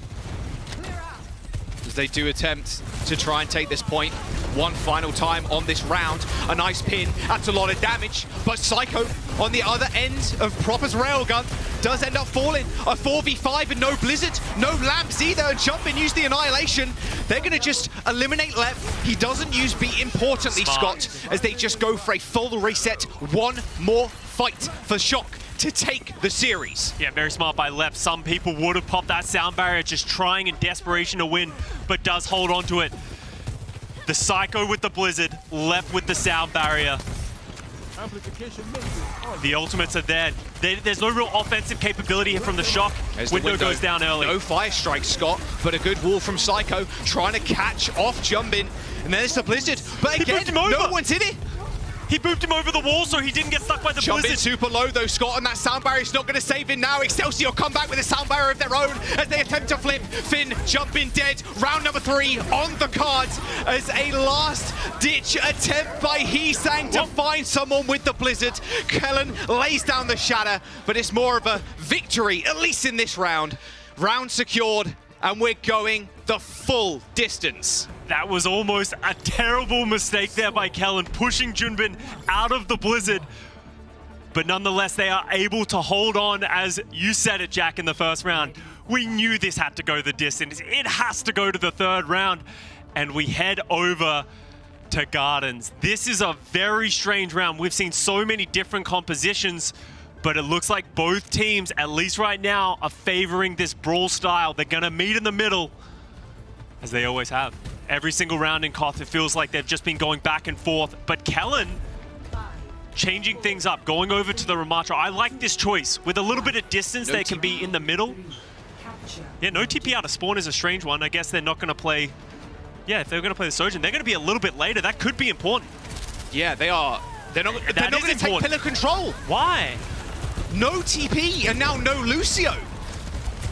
As they do attempt to try and take this point one final time on this round. A nice pin, that's a lot of damage, but Psycho on the other end of Proper's railgun does end up falling. A 4v5 and no Blizzard, no lamps either, and Jumpin used the Annihilation. They're gonna just eliminate Lep. He doesn't use beat, importantly, Scott, as they just go for a full reset. One more fight for Shock to take the series. Yeah, very smart by Lep. Some people would have popped that sound barrier, just trying in desperation to win, but does hold on to it. The Psycho with the Blizzard, Lep with the sound barrier. The ultimates are there. There's no real offensive capability here from the Shock. Window goes down early. No fire strike, Scott, but a good wall from Psycho, trying to catch off Jumpin. And there's the Blizzard, but again, no one's in it. He booped him over the wall so he didn't get stuck by the Blizzard. Super low though, Scott, and that sound barrier is not going to save him now. Excelsior come back with a sound barrier of their own as they attempt to flip. Finn, Jumpin dead. Round number 3 on the cards as a last-ditch attempt by Heesang to find someone with the Blizzard. Kellen lays down the shatter, but it's more of a victory, at least in this round. Round secured, and we're going the full distance. That was almost a terrible mistake there by Kellen, pushing Junbin out of the Blizzard. But nonetheless, they are able to hold on, as you said it, Jack, in the first round. We knew this had to go the distance. It has to go to the third round. And we head over to Gardens. This is a very strange round. We've seen so many different compositions, but it looks like both teams, at least right now, are favoring this brawl style. They're gonna meet in the middle, as they always have. Every single round in Koth, it feels like they've just been going back and forth. But Kellen, changing things up, going over to the Ramatra. I like this choice. With a little bit of distance, they can be in the middle. Yeah, no TP out of spawn is a strange one. I guess they're not going to play... Yeah, if they're going to play the Sojin, they're going to be a little bit later. That could be important. Yeah, they are. They're not going to take pillar control. Why? No TP, and now no Lucio.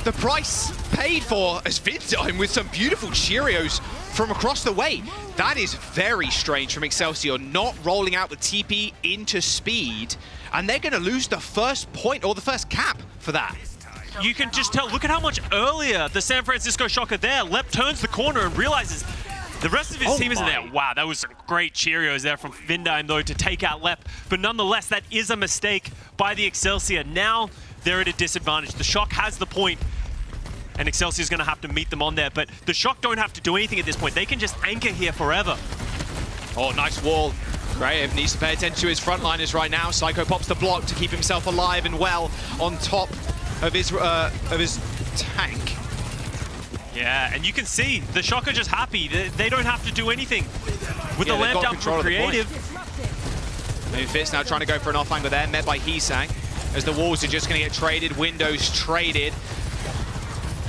The price paid for as Vindime with some beautiful Cheerios from across the way. That is very strange from Excelsior, not rolling out the TP into speed, and they're going to lose the first point, or the first cap for that. You can just tell, look at how much earlier the San Francisco Shock are there. Lep turns the corner and realizes the rest of his team isn't there. Wow, that was some great Cheerios there from Vindime, though, to take out Lep. But nonetheless, that is a mistake by the Excelsior. Now they're at a disadvantage. The Shock has the point, and Excelsior's going to have to meet them on there. But the Shock don't have to do anything at this point. They can just anchor here forever. Oh, nice wall. Graham needs to pay attention to his frontliners right now. Psycho pops the block to keep himself alive and well on top of his tank. Yeah, and you can see the Shock are just happy. They don't have to do anything. With the lamp down for creative. Maybe Fitz now trying to go for an off angle there, met by Heesang. As the walls are just going to get traded, windows traded.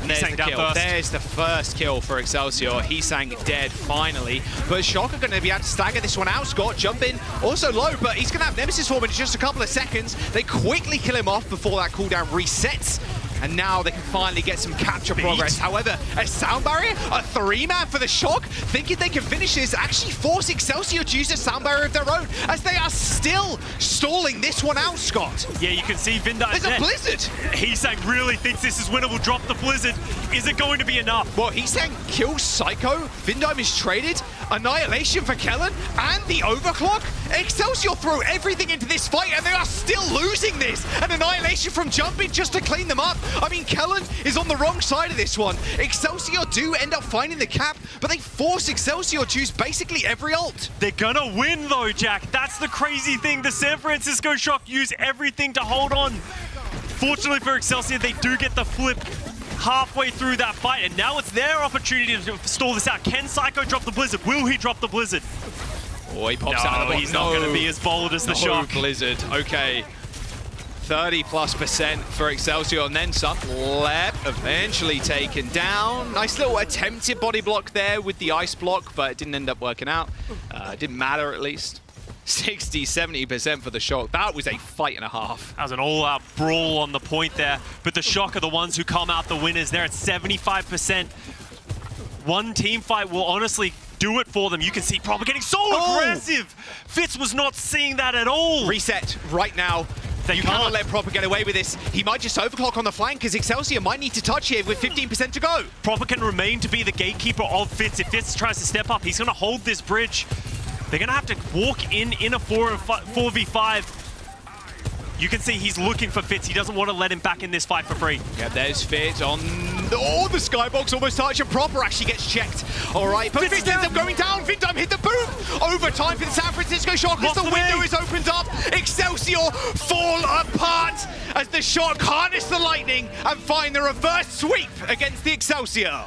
And there's the kill. There's the first kill for Excelsior. Heesang dead finally. But Shock are going to be able to stagger this one out. Scott jump in, also low, but he's going to have Nemesis form in just a couple of seconds. They quickly kill him off before that cooldown resets. And now they can finally get some capture progress. However, a sound barrier, a 3-man for the Shock, thinking they can finish this, actually force Excelsior to use a sound barrier of their own, as they are still stalling this one out, Scott. Yeah, you can see Vindime. There's a blizzard. Heesang really thinks this is winnable. Drop the blizzard. Is it going to be enough? Well, Heesang kills Psycho. Vindime is traded. Annihilation for Kellen and the overclock. Excelsior threw everything into this fight, and they are still losing this. An Annihilation from jumping just to clean them up. I mean, Kellen is on the wrong side of this one. Excelsior do end up finding the cap, but they force Excelsior to use basically every ult. They're gonna win though, Jack. That's the crazy thing. The San Francisco Shock use everything to hold on. Fortunately for Excelsior, they do get the flip halfway through that fight, and now it's their opportunity to stall this out. Can Psycho drop the blizzard? Will he drop the blizzard? Oh, he pops out of the box. He's not gonna be as bold as the Shock. Blizzard, okay. 30+% for Excelsior, and then some. Lep eventually taken down. Nice little attempted body block there with the ice block, but it didn't end up working out. Didn't matter at least. 60-70% for the Shock. That was a fight and a half. That was an all-out brawl on the point there, but the Shock are the ones who come out the winners. They're at 75%. One team fight will honestly do it for them. You can see Proper getting so aggressive. Fitz was not seeing that at all. Reset right now. You cannot let Proper get away with this. He might just overclock on the flank because Excelsior might need to touch here with 15% to go. Proper can remain to be the gatekeeper of Fitz. If Fitz tries to step up, he's going to hold this bridge. They're going to have to walk in a 4v5. You can see he's looking for Fitz. He doesn't want to let him back in this fight for free. Yeah, there's Fitz on... Oh, the skybox almost touched, and Proper actually gets checked. All right, but Fitz ends up going down. Vindime hit the boom. Overtime for the San Francisco Shock as the window is opened up. Excelsior fall apart as the Shock harness the lightning and find the reverse sweep against the Excelsior.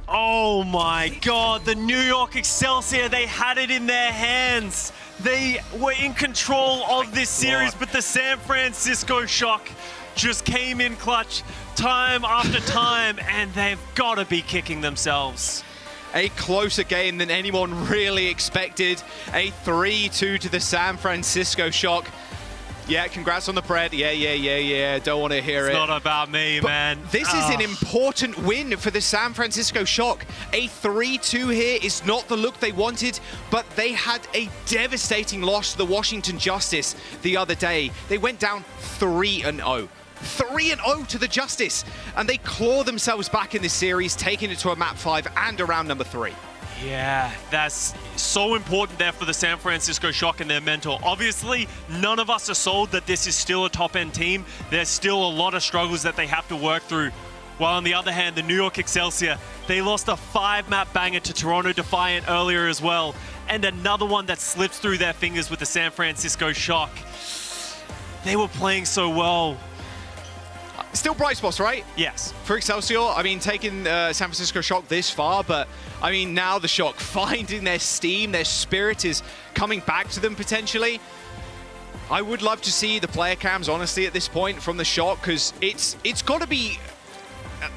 Oh my God, the New York Excelsior, they had it in their hands. They were in control of this series, but the San Francisco Shock just came in clutch time after time, and they've got to be kicking themselves. A closer game than anyone really expected. A 3-2 to the San Francisco Shock. Yeah, congrats on the bread. Yeah. Don't want to hear it. It's not about me, man. This is an important win for the San Francisco Shock. A 3-2 here is not the look they wanted, but they had a devastating loss to the Washington Justice the other day. They went down 3-0. 3-0 to the Justice, and they claw themselves back in this series, taking it to a map 5 and a round number 3. Yeah, that's so important there for the San Francisco Shock and their mentor. Obviously, none of us are sold that this is still a top-end team. There's still a lot of struggles that they have to work through. While on the other hand, the New York Excelsior, they lost a 5-map banger to Toronto Defiant earlier as well, and another one that slipped through their fingers with the San Francisco Shock. They were playing so well. Still bright spots, right? Yes. For Excelsior, I mean, taking San Francisco Shock this far, but I mean, now the Shock finding their steam, their spirit is coming back to them potentially. I would love to see the player cams, honestly, at this point from the Shock, because it's got to be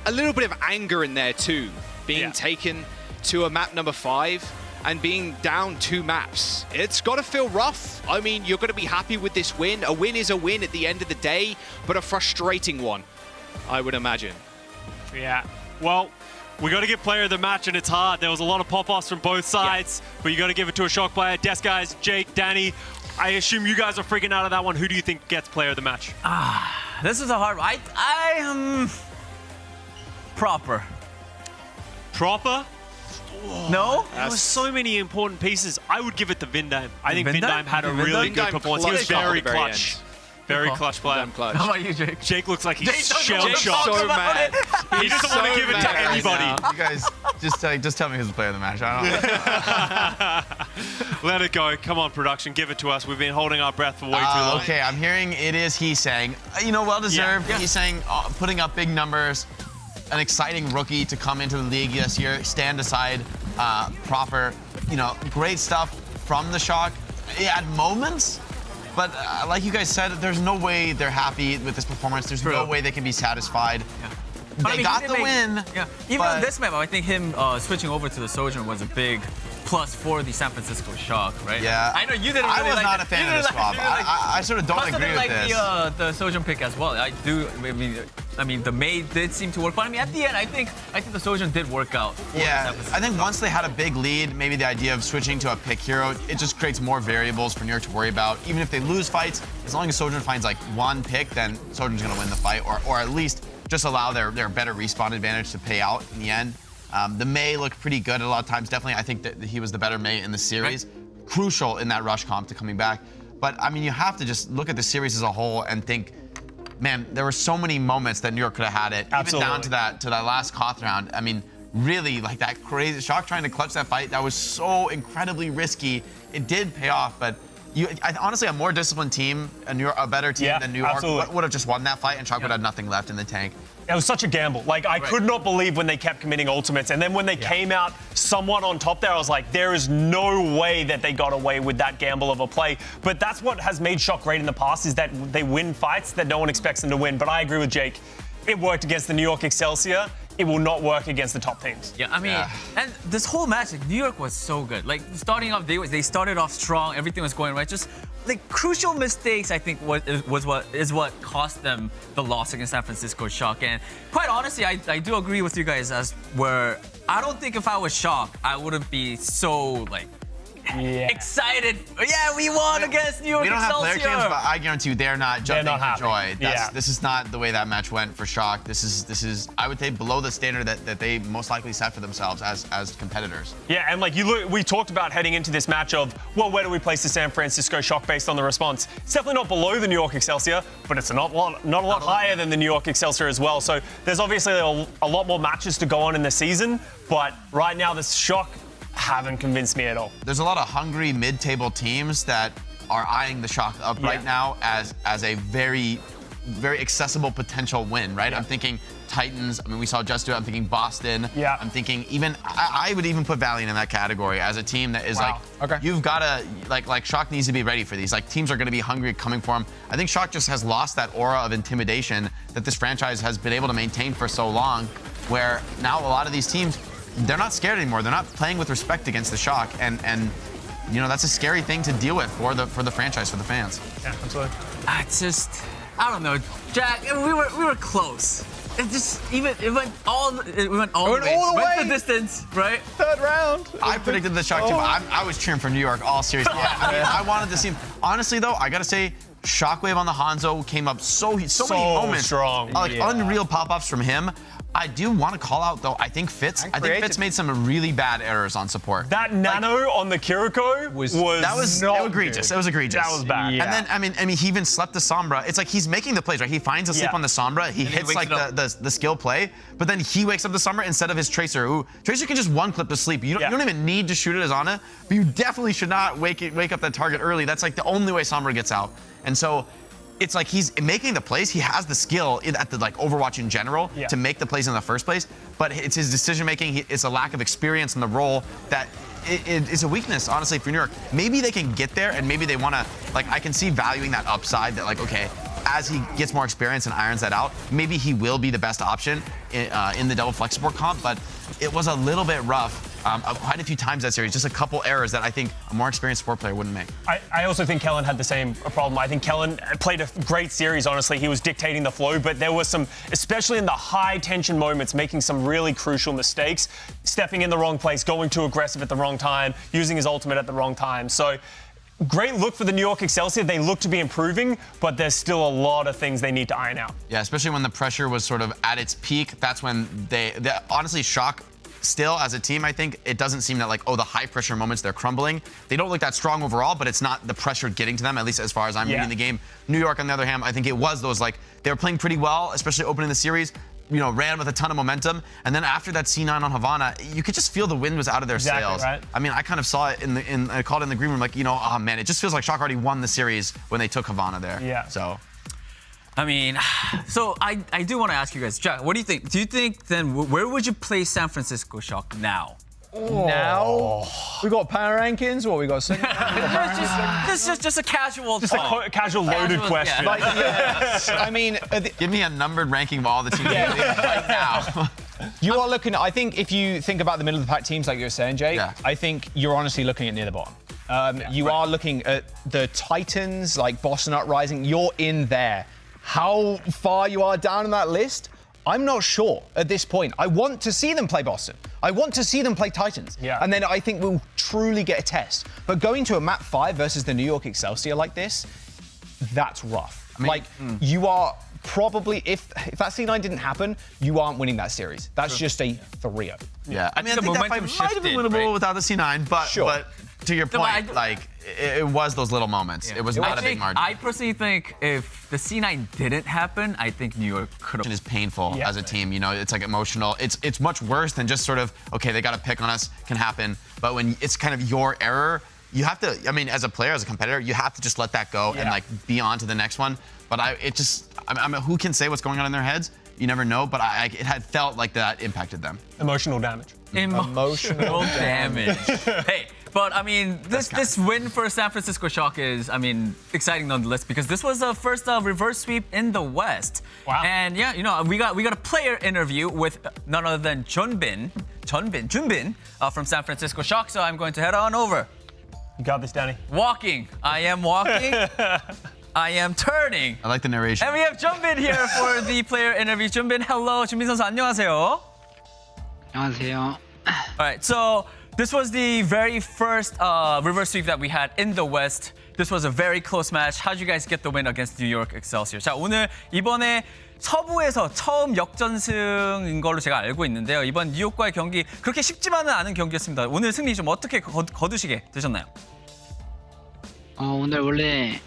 a little bit of anger in there too, being taken to a map number 5 and being down 2 maps. It's got to feel rough. I mean, you're going to be happy with this win. A win is a win at the end of the day, but a frustrating one, I would imagine. Yeah, well, we got to give player of the match, and it's hard. There was a lot of pop-offs from both sides, but you got to give it to a Shock player. Desk guys, Jake, Danny, I assume you guys are freaking out of that one. Who do you think gets player of the match? This is a hard one. I am Proper. Proper? No? There was so many important pieces. I would give it to Vindime. I think Vindime had a really good performance. He was very clutch. Very clutch player. How about you, Jake? Jake looks like he's shell-shocked. So mad. He doesn't want to give it to anybody. You guys just tell me who's the player of the match. I don't know. Let it go. Come on, production. Give it to us. We've been holding our breath for way too long. Okay, I'm hearing it is he saying. You know, well-deserved. Yeah. He's saying putting up big numbers. An exciting rookie to come into the league this year. Stand aside, proper. You know, great stuff from the Shock. At moments. But like you guys said, there's no way they're happy with this performance. There's no way they can be satisfied. They got the win. Yeah. Even on this map, I think him switching over to the Sojourn was a big plus for the San Francisco Shock, right? Yeah. I know you didn't I really was like not it. a fan of the swap. I sort of don't agree with this. The Sojourn pick as well. I do. I mean, the May did seem to work, but I mean, at the end, I think the Sojourn did work out. Yeah. I think once they had a big lead, maybe the idea of switching to a pick hero, it just creates more variables for New York to worry about. Even if they lose fights, as long as Sojourn finds like one pick, then Sojourn's gonna win the fight, or at least just allow their better respawn advantage to pay out in the end. The May looked pretty good a lot of times. Definitely, I think that he was the better May in the series. Right. Crucial in that rush comp to coming back. But I mean, you have to just look at the series as a whole and think, man, there were so many moments that New York could have had it. Absolutely. Even down to that last Koth round. I mean, really, like that crazy Shock trying to clutch that fight. That was so incredibly risky. It did pay off, but honestly, a more disciplined team, a better team than New York would have just won that fight, and Shock would have nothing left in the tank. It was such a gamble. Like, I could not believe when they kept committing ultimates. And then when they came out somewhat on top there, I was like, there is no way that they got away with that gamble of a play. But that's what has made Shock great in the past, is that they win fights that no one expects them to win. But I agree with Jake. It worked against the New York Excelsior. It will not work against the top teams. Yeah, I mean, and this whole match, like, New York was so good. Like, starting off, they started off strong. Everything was going right. Just like crucial mistakes, I think, was what cost them the loss against San Francisco Shock. And quite honestly, I do agree with you guys as where I don't think if I was Shock, I wouldn't be so like excited. Yeah, we won against New York We don't have Excelsior. player cams, but I guarantee you they're not jumping for happy. joy. Yeah. This is not the way that match went for Shock. This is I would say below the standard that they most likely set for themselves as competitors. Yeah, and like we talked about heading into this match of, well, where do we place the San Francisco Shock based on the response? It's definitely not below the New York Excelsior, but it's not a lot higher than the New York Excelsior as well. So there's obviously a lot more matches to go on in the season, but right now the Shock haven't convinced me at all. There's a lot of hungry mid-table teams that are eyeing the Shock up right now as a very, very accessible potential win, right? I'm thinking Titans. I mean, we saw Just do it. I'm thinking Boston. Yeah. I'm thinking even I would even put Valiant in that category as a team that is you've got to like Shock needs to be ready for these. Like teams are going to be hungry coming for them. I think Shock just has lost that aura of intimidation that this franchise has been able to maintain for so long, where now a lot of these teams, they're not scared anymore. They're not playing with respect against the Shock, and you know that's a scary thing to deal with for the franchise, for the fans. Yeah, absolutely. It's just, I don't know, Jack. We were close. It just it went all the way. Went the distance, right? Third round. I predicted the Shock too. I was cheering for New York all series. I mean, I wanted to see him. Honestly, though, I gotta say, Shockwave on the Hanzo came up so many moments. Strong. Like unreal pop-ups from him. I do want to call out, though, I think Fitz made some really bad errors on support. That nano on the Kiriko was egregious. It was egregious. That was bad. Yeah. And then, I mean, he even slept the Sombra. It's like he's making the plays, right? He finds a sleep on the Sombra. He hits like the skill play, but then he wakes up the Sombra instead of his Tracer. Tracer can just one clip to sleep. You don't even need to shoot it as Ana, but you definitely should not wake up that target early. That's like the only way Sombra gets out. And so it's like he's making the plays. He has the skill at the Overwatch in general to make the plays in the first place, but it's his decision making. It's a lack of experience in the role that is a weakness, honestly, for New York. Maybe they can get there, and maybe they want to. Like, I can see valuing that upside. That okay, as he gets more experience and irons that out, maybe he will be the best option in the double flex support comp. But it was a little bit rough. Quite a few times that series, just a couple errors that I think a more experienced support player wouldn't make. I also think Kellen had the same problem. I think Kellen played a great series, honestly. He was dictating the flow, but there was some, especially in the high tension moments, making some really crucial mistakes, stepping in the wrong place, going too aggressive at the wrong time, using his ultimate at the wrong time. So great look for the New York Excelsior. They look to be improving, but there's still a lot of things they need to iron out. Yeah, especially when the pressure was sort of at its peak. That's when they honestly, Shock still as a team, I think it doesn't seem that the high pressure moments they're crumbling. They don't look that strong overall, but it's not the pressure getting to them, at least as far as I'm reading the game. New York, on the other hand, I think it was those they were playing pretty well, especially opening the series. ran with a ton of momentum, and then after that C9 on Havana, you could just feel the wind was out of their sails. Right. I mean, I kind of saw it I called it in the green room, like, oh man, it just feels like Shock already won the series when they took Havana there. Yeah. So. I mean, so I do want to ask you guys, Jack, what do you think? Do you think then where would you place San Francisco Shock now? Now we got power rankings. What we got? This is just a casual, a casual loaded question. Yeah. I mean, give me a numbered ranking of all the teams right now. You are looking. I think if you think about the middle of the pack teams, like you were saying, Jake, I think you're honestly looking at near the bottom. You are looking at the Titans, like Boston Uprising. You're in there. How far you are down on that list, I'm not sure at this point. I want to see them play Boston. I want to see them play Titans. Yeah. And then I think we'll truly get a test. But going to a map 5 versus the New York Excelsior like this, that's rough. I mean, you are probably, if that C9 didn't happen, you aren't winning that series. That's just a 3-0. Yeah, I mean, I think that fight might have been winnable without the C9, but to your point, it was those little moments. It was not a big margin. I personally think if the C9 didn't happen, I think New York could have. It is painful as a team. It's like emotional. It's much worse than just sort of, okay, they got to pick on us, can happen. But when it's kind of your error, you have to, I mean, as a player, as a competitor, you have to just let that go and be on to the next one. But who can say what's going on in their heads? You never know, but it had felt like that impacted them. Emotional damage. Emotional damage. Hey, but I mean, this win for San Francisco Shock is, I mean, exciting nonetheless because this was the first reverse sweep in the West. Wow. And yeah, we got a player interview with none other than Junbin from San Francisco Shock. So I'm going to head on over. You got this, Danny. Walking. I am walking. I am turning. I like the narration. And we have Junbin here for the player interview. Junbin, hello. Junbin 선수 안녕하세요. 안녕하세요. All right, so this was the very first reverse sweep that we had in the West. This was a very close match. How did you guys get the win against New York Excelsior? 자, 오늘 이번에 서부에서 처음 역전승인 걸로 제가 알고 있는데요. 이번 뉴욕과의 경기 그렇게 쉽지만은 않은 경기였습니다. 오늘 승리 좀 어떻게 거두시게 되셨나요? 오늘 원래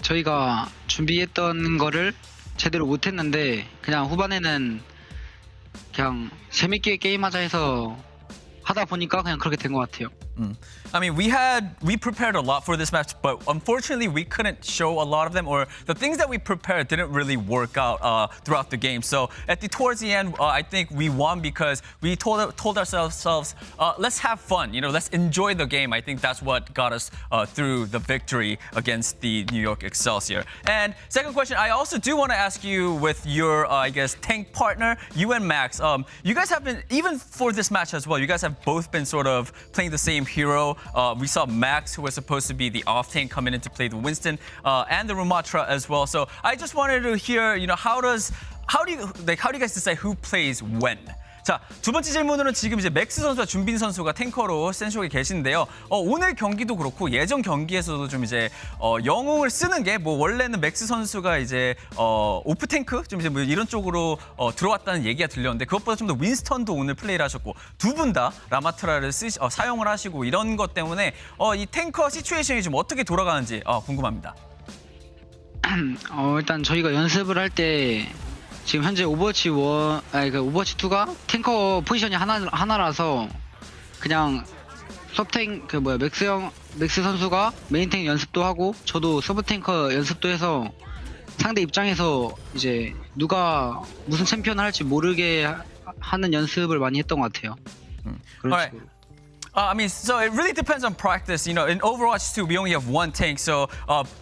저희가 준비했던 거를 제대로 못했는데 그냥 후반에는 그냥 재밌게 게임하자 해서 하다 보니까 그냥 그렇게 된 것 같아요. I mean, we prepared a lot for this match, but unfortunately we couldn't show a lot of them, or the things that we prepared didn't really work out throughout the game. So towards the end, I think we won because we told ourselves, let's have fun, let's enjoy the game. I think that's what got us through the victory against the New York Excelsior. And second question, I also do want to ask you with your, I guess, tank partner, you and Max. You guys have been, even for this match as well, you guys have both been sort of playing the same hero. We saw Max, who was supposed to be the off tank, coming in to play the Winston and the Rumatra as well. So I just wanted to hear, how do you guys decide who plays when? 자, 두 번째 질문으로는 지금 이제 맥스 선수와 준빈 선수가 탱커로 센쇼에 계신데요. 오늘 경기도 그렇고 예전 경기에서도 좀 이제 영웅을 쓰는 게 뭐 원래는 맥스 선수가 이제 오프 탱크 좀 이제 뭐 이런 쪽으로 들어왔다는 얘기가 들렸는데 그것보다 좀 더 윈스턴도 오늘 플레이를 하셨고 두 분 다 라마트라를 사용을 하시고 이런 것 때문에 이 탱커 시츄에이션이 좀 어떻게 돌아가는지 궁금합니다. 일단 저희가 연습을 할 때 지금 현재 오버워치 2가 탱커 포지션이 하나라서 그냥 서브탱 맥스 선수가 메인탱 연습도 하고 저도 서브탱커 연습도 해서 상대 입장에서 이제 누가 무슨 챔피언을 할지 모르게 하는 연습을 많이 했던 것 같아요. 그런 식으로. I mean, so it really depends on practice. In Overwatch 2, we only have one tank. So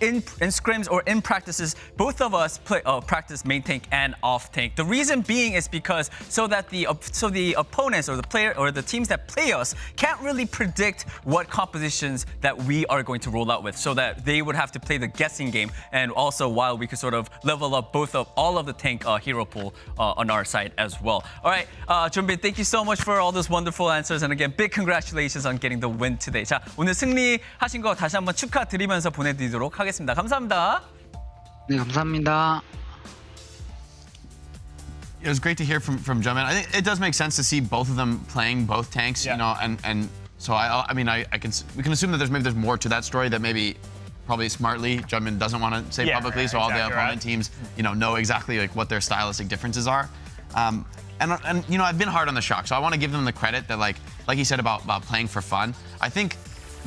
in scrims or in practices, both of us practice main tank and off tank. The reason being is because so the opponents or the player or the teams that play us can't really predict what compositions that we are going to roll out with, so that they would have to play the guessing game. And also while we could sort of level up all of the tank hero pool on our side as well. All right, Junbin, thank you so much for all those wonderful answers. And again, big congratulations on getting the win today. 자, 오늘 승리하신 거 다시 한번 축하드리면서 보내드리도록 하겠습니다. 감사합니다. 네, 감사합니다. It was great to hear from Jumpman. I think it does make sense to see both of them playing both tanks, and so we can assume that there's more to that story that probably smartly Jumpman doesn't want to say publicly, so all the opponent teams know exactly like what their stylistic differences are. And you know, I've been hard on the Shock, so I want to give them the credit that like you said about playing for fun. I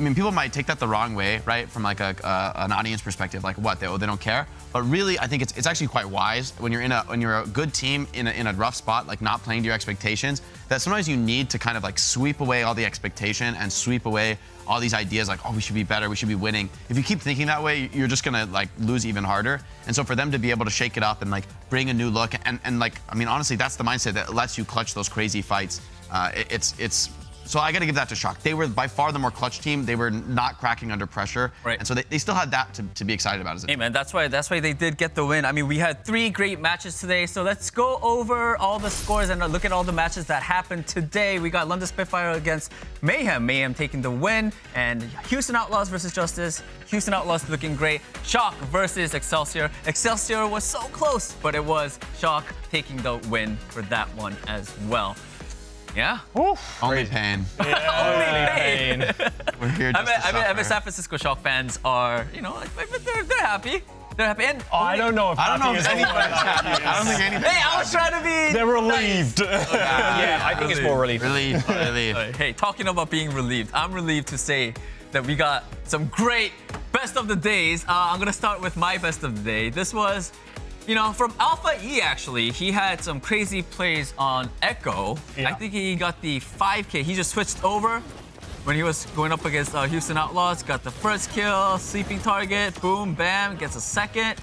mean, people might take that the wrong way, right? From like an audience perspective, like what they don't care. But really, I think it's actually quite wise when you're a good team in a rough spot, like not playing to your expectations. That sometimes you need to kind of like sweep away all the expectation and sweep away all these ideas like, oh, we should be better, we should be winning. If you keep thinking that way, you're just gonna like lose even harder. And so for them to be able to shake it up and like bring a new look and like, I mean, honestly, that's the mindset that lets you clutch those crazy fights. So I got to give that to Shock. They were by far the more clutch team. They were not cracking under pressure. Right. And so they still had that to be excited about as a team. Hey, man, that's why they did get the win. I mean, we had 3 great matches today. So let's go over all the scores and look at all the matches that happened today. We got London Spitfire against Mayhem. Mayhem taking the win. And Houston Outlaws versus Justice. Houston Outlaws looking great. Shock versus Excelsior. Excelsior was so close, but it was Shock taking the win for that one as well. Yeah? Oof. Only pain. Yeah, only pain. We're here just to I bet suffer. San Francisco Shock fans are, you know, they're happy. They're happy. And I don't know if anybody's happy. I don't think anybody's Hey, I was trying to be. They're relieved. Yeah, I think it's more relief. Relieved. Hey, talking about being relieved, I'm relieved to say that we got some great best of the days. I'm gonna start with my best of the day. This was, you know, from Alpha E actually. He had some crazy plays on Echo. Yeah. I think he got the 5K. He just switched over when he was going up against Houston Outlaws. Got the first kill, sleeping target, boom, bam, gets a second.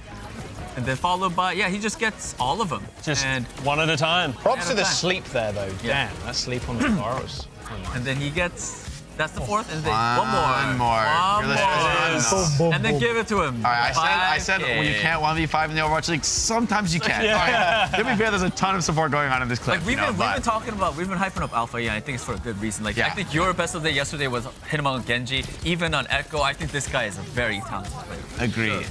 And then followed by, yeah, he just gets all of them. Just and one at a time. Props to the sleep there, though. Yeah. Damn, that sleep on the Boros. And then he gets, that's the fourth, and then One more. One more. And then give it to him. All right, I said when you can't 1v5 in the Overwatch League, sometimes you can. Yeah. All right. To be fair, there's a ton of support going on in this clip. Like we've been hyping up Alpha, yeah, I think it's for a good reason. Like I think your best of the day yesterday was hit him on Genji. Even on Echo, I think this guy is a very talented player.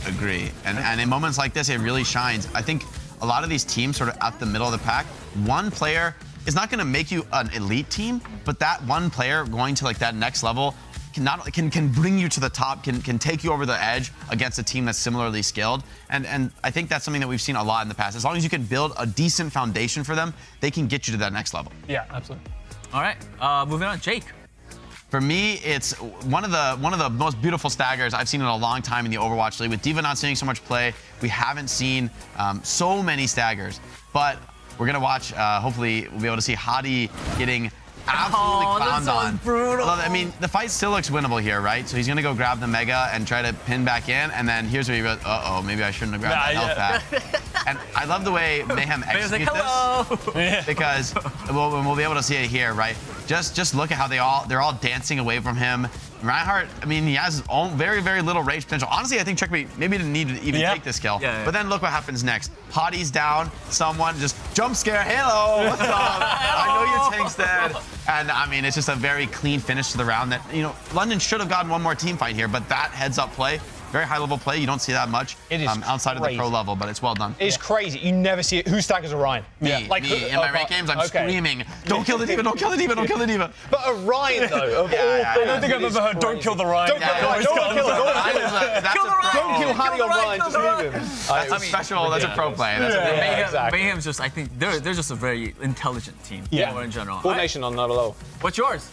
Agree. And in moments like this, it really shines. I think a lot of these teams sort of at the middle of the pack, one player is not going to make you an elite team, but that one player going to like that next level can bring you to the top, can take you over the edge against a team that's similarly skilled. And I think that's something that we've seen a lot in the past. As long as you can build a decent foundation for them, they can get you to that next level. Yeah, absolutely. All right, moving on, Jake. For me, it's one of the most beautiful staggers I've seen in a long time in the Overwatch League. With D.Va not seeing so much play, we haven't seen so many staggers. But we're gonna watch. Hopefully, we'll be able to see Hadi getting absolutely clowned on. Brutal. Well, I mean, the fight still looks winnable here, right? So he's gonna go grab the Mega and try to pin back in, and then here's where he goes, uh-oh, maybe I shouldn't have grabbed that health back. And I love the way Mayhem executes this, because we'll be able to see it here, right? Just look at how they're all dancing away from him. Reinhardt, I mean, he has his own very, very little rage potential. Honestly, I think Checkmate maybe didn't need to even take this kill. But then look what happens next. Hadi's down, someone just jump scare, hello, what's up? I know your tank's dead. And I mean, it's just a very clean finish to the round that, you know, London should have gotten one more team fight here, but that heads up play, very high level play. You don't see that much outside of the pro level, but it's well done. It's crazy. You never see it. Who staggers Orion? Me. In my ranked games, I'm screaming, don't kill the D.Va, don't kill the D.Va, don't kill the D.Va. But Orion, though, of all I don't think I've ever heard, don't kill the Ryan. Don't kill Hadi on Ryan, just leave him. That's a special, that's a pro play. Mayhem's just, I think, they're just a very intelligent team in general. Coordination on not low. What's yours?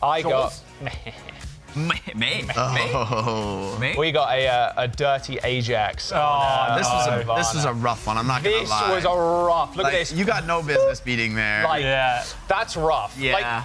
I got... May. We got a dirty Ajax. This was a rough one. I'm not gonna lie. This was a rough. Look at this. You got no business beating there. That's rough. Yeah.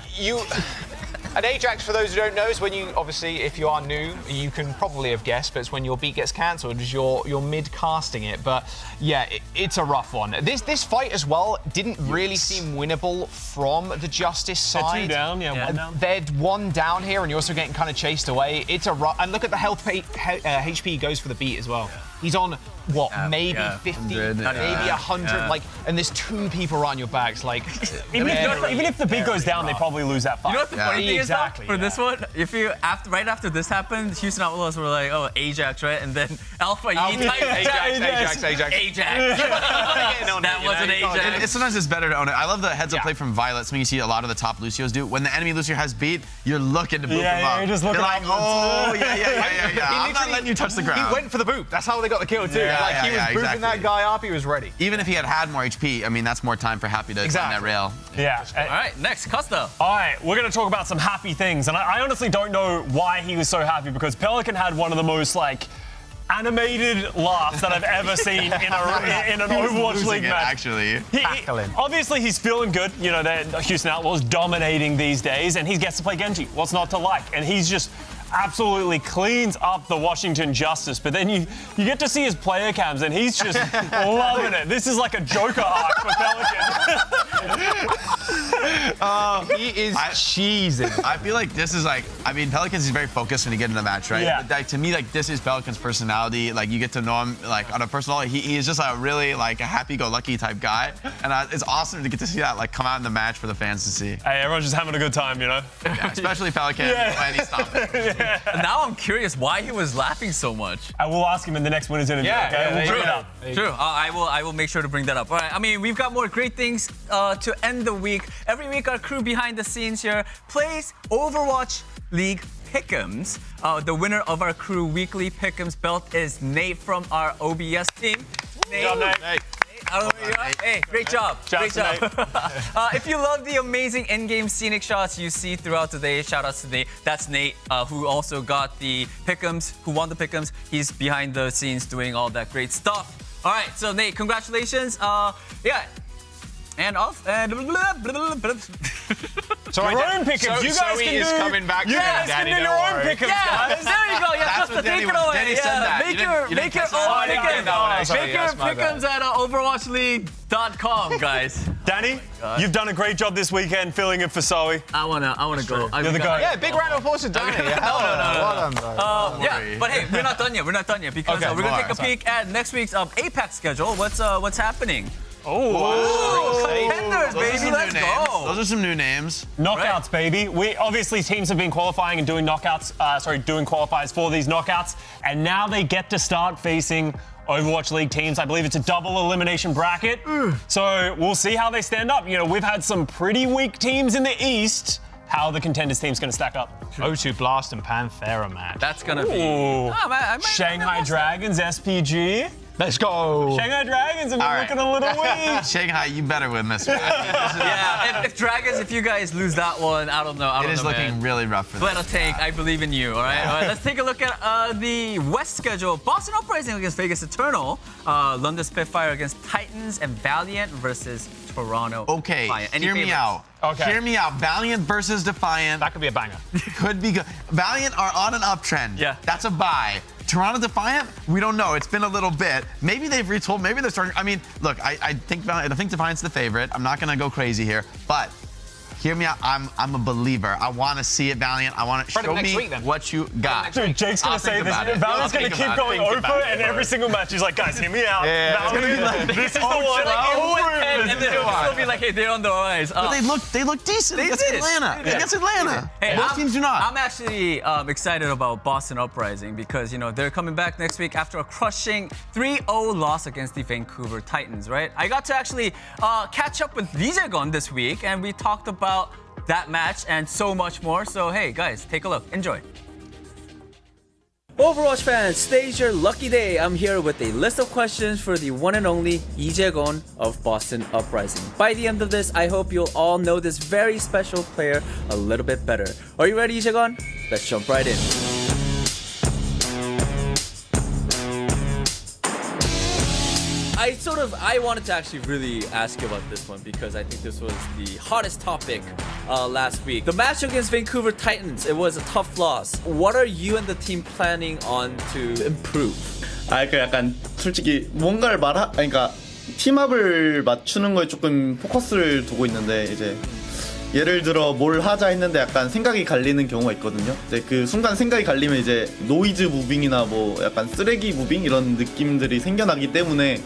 An Ajax, for those who don't know, is when you, obviously, if you are new, you can probably have guessed, but it's when your beat gets cancelled, is you're mid-casting it. But yeah, it's a rough one. This fight as well didn't really seem winnable from the Justice side. They're 2 down, one down. They're 1 down here, and you're also getting kind of chased away. It's a rough, and look at the health HP he goes for the beat as well. He's on what, maybe 50, maybe 100, like, and there's 2 people right on your backs, like. Even if the beat goes down, they probably lose that fight. You know what the funny thing is though, for this one? If you right after this happened, Houston Outlaws were like, oh, Ajax, right? And then Alpha E typed Ajax. That wasn't Ajax. Sometimes it's better to own it. I love the heads up play from Violet. Something you see a lot of the top Lucios do. When the enemy Lucio has beat, you're looking to boop him up. You're just looking like, oh, yeah. I'm not letting you touch the ground. He went for the boop. That's how they got the kill too. Like he was booping that guy up, he was ready. Even if he had more HP, I mean, that's more time for Happy to climb that rail. Yeah. All right, next, Costa. All right, we're going to talk about some happy things. And I honestly don't know why he was so happy, because Pelican had one of the most, like, animated laughs that I've ever seen in an Overwatch League match. Actually, obviously he's feeling good. You know, Houston Outlaws dominating these days, and he gets to play Genji. What's not to like? And he's just absolutely cleans up the Washington Justice. But then you get to see his player cams, and he's just loving it. This is like a Joker arc for Pelican. He is cheesing. I feel like this is like, I mean, Pelicans is very focused when you get in a match, right? Yeah. But like, to me, like, this is Pelican's personality. Like, you get to know him, like, on a personal level. He is just a really, like, a happy-go-lucky type guy. And it's awesome to get to see that, like, come out in the match for the fans to see. Hey, everyone's just having a good time, you know? Yeah, especially Pelican when he stopped it. Now I'm curious why he was laughing so much. I will ask him in the next Winners Interview. We'll bring it up. True. I will make sure to bring that up. All right. I mean, we've got more great things to end the week. Every week, our crew behind the scenes here plays Overwatch League Pick'ems. The winner of our crew weekly Pick'ems belt is Nate from our OBS team. Nate. Good job, Nate. I don't know where you are. Hey, great job. Great job. If you love the amazing in-game scenic shots you see throughout the day, shout out to Nate. That's Nate, who also got the Pick'ems, who won the Pick'ems. He's behind the scenes doing all that great stuff. All right, so Nate, congratulations. Yeah. And off. So your own Pick'ems. You guys can do. Coming back. You guys can do your own Pick'ems, guys. There you go. Yeah, just take it away. Danny said that. Make your own Pick'ems. Make your Pick'ems at OverwatchLeague.com, guys. Danny, you've done a great job this weekend filling in for Zoe. I wanna go. You're the guy. Yeah, big round of applause to Danny. No. Well done, bro. Yeah, but hey, we're not done yet. We're not done yet because we're gonna take a peek at next week's APAC schedule. What's happening? Oh, contenders, baby, let's go. Those are some new names. Knockouts, baby. We obviously teams have been qualifying and doing knockouts. Doing qualifiers for these knockouts, and now they get to start facing Overwatch League teams. I believe it's a double elimination bracket. So we'll see how they stand up. You know, we've had some pretty weak teams in the East. How the contenders team's going to stack up? O2 Blast and Panthera match. That's going to be. Shanghai Dragons, SPG. Let's go. Shanghai Dragons have been looking a little weak. Shanghai, you better win this one. Yeah, if Dragons, if you guys lose that one, I don't know. It is looking really rough for them. But Tank, I believe in you, all right? All right, let's take a look at the West schedule. Boston Uprising against Vegas Eternal. London Spitfire against Titans, and Valiant versus Toronto. Okay, hear me out. Okay. Hear me out. Valiant versus Defiant. That could be a banger. Could be good. Valiant are on an uptrend. Yeah. That's a buy. Toronto Defiant, we don't know. It's been a little bit. Maybe they've retooled. Maybe they're starting. I mean, look, I think Defiant's the favorite. I'm not gonna go crazy here, but hear me out. I'm a believer. I want to see it, Valiant. I want to show me what you got. Dude, Jake's gonna say this. Valiant's gonna keep going over, and every single match he's like, guys, hear me out. Valiant, this is the one. And then it'll still be like, hey, they're on the rise. But they look decent against Atlanta. Against Atlanta. Hey, most teams do not. I'm actually excited about Boston Uprising because, you know, they're coming back next week after a crushing 3-0 loss against the Vancouver Titans, right? I got to actually catch up with Lizegon this week, and we talked about that match and so much more. So, hey, guys, take a look. Enjoy. Overwatch fans, today's your lucky day. I'm here with a list of questions for the one and only Lee Jae-gon of Boston Uprising. By the end of this, I hope you'll all know this very special player a little bit better. Are you ready, Lee Jae-gon? Let's jump right in. I wanted to actually really ask you about this one because I think this was the hottest topic last week. The match against Vancouver Titans, it was a tough loss. What are you and the team planning on to improve? 약간 솔직히 뭔가를 그러니까 팀업을 맞추는 거에 조금 포커스를 두고 있는데 이제 예를 들어 뭘 하자 했는데 약간 생각이 갈리는 경우가 있거든요. 이제 그 순간 생각이 갈리면 이제 노이즈 무빙이나 뭐 약간 쓰레기 무빙 이런 느낌들이 생겨나기 때문에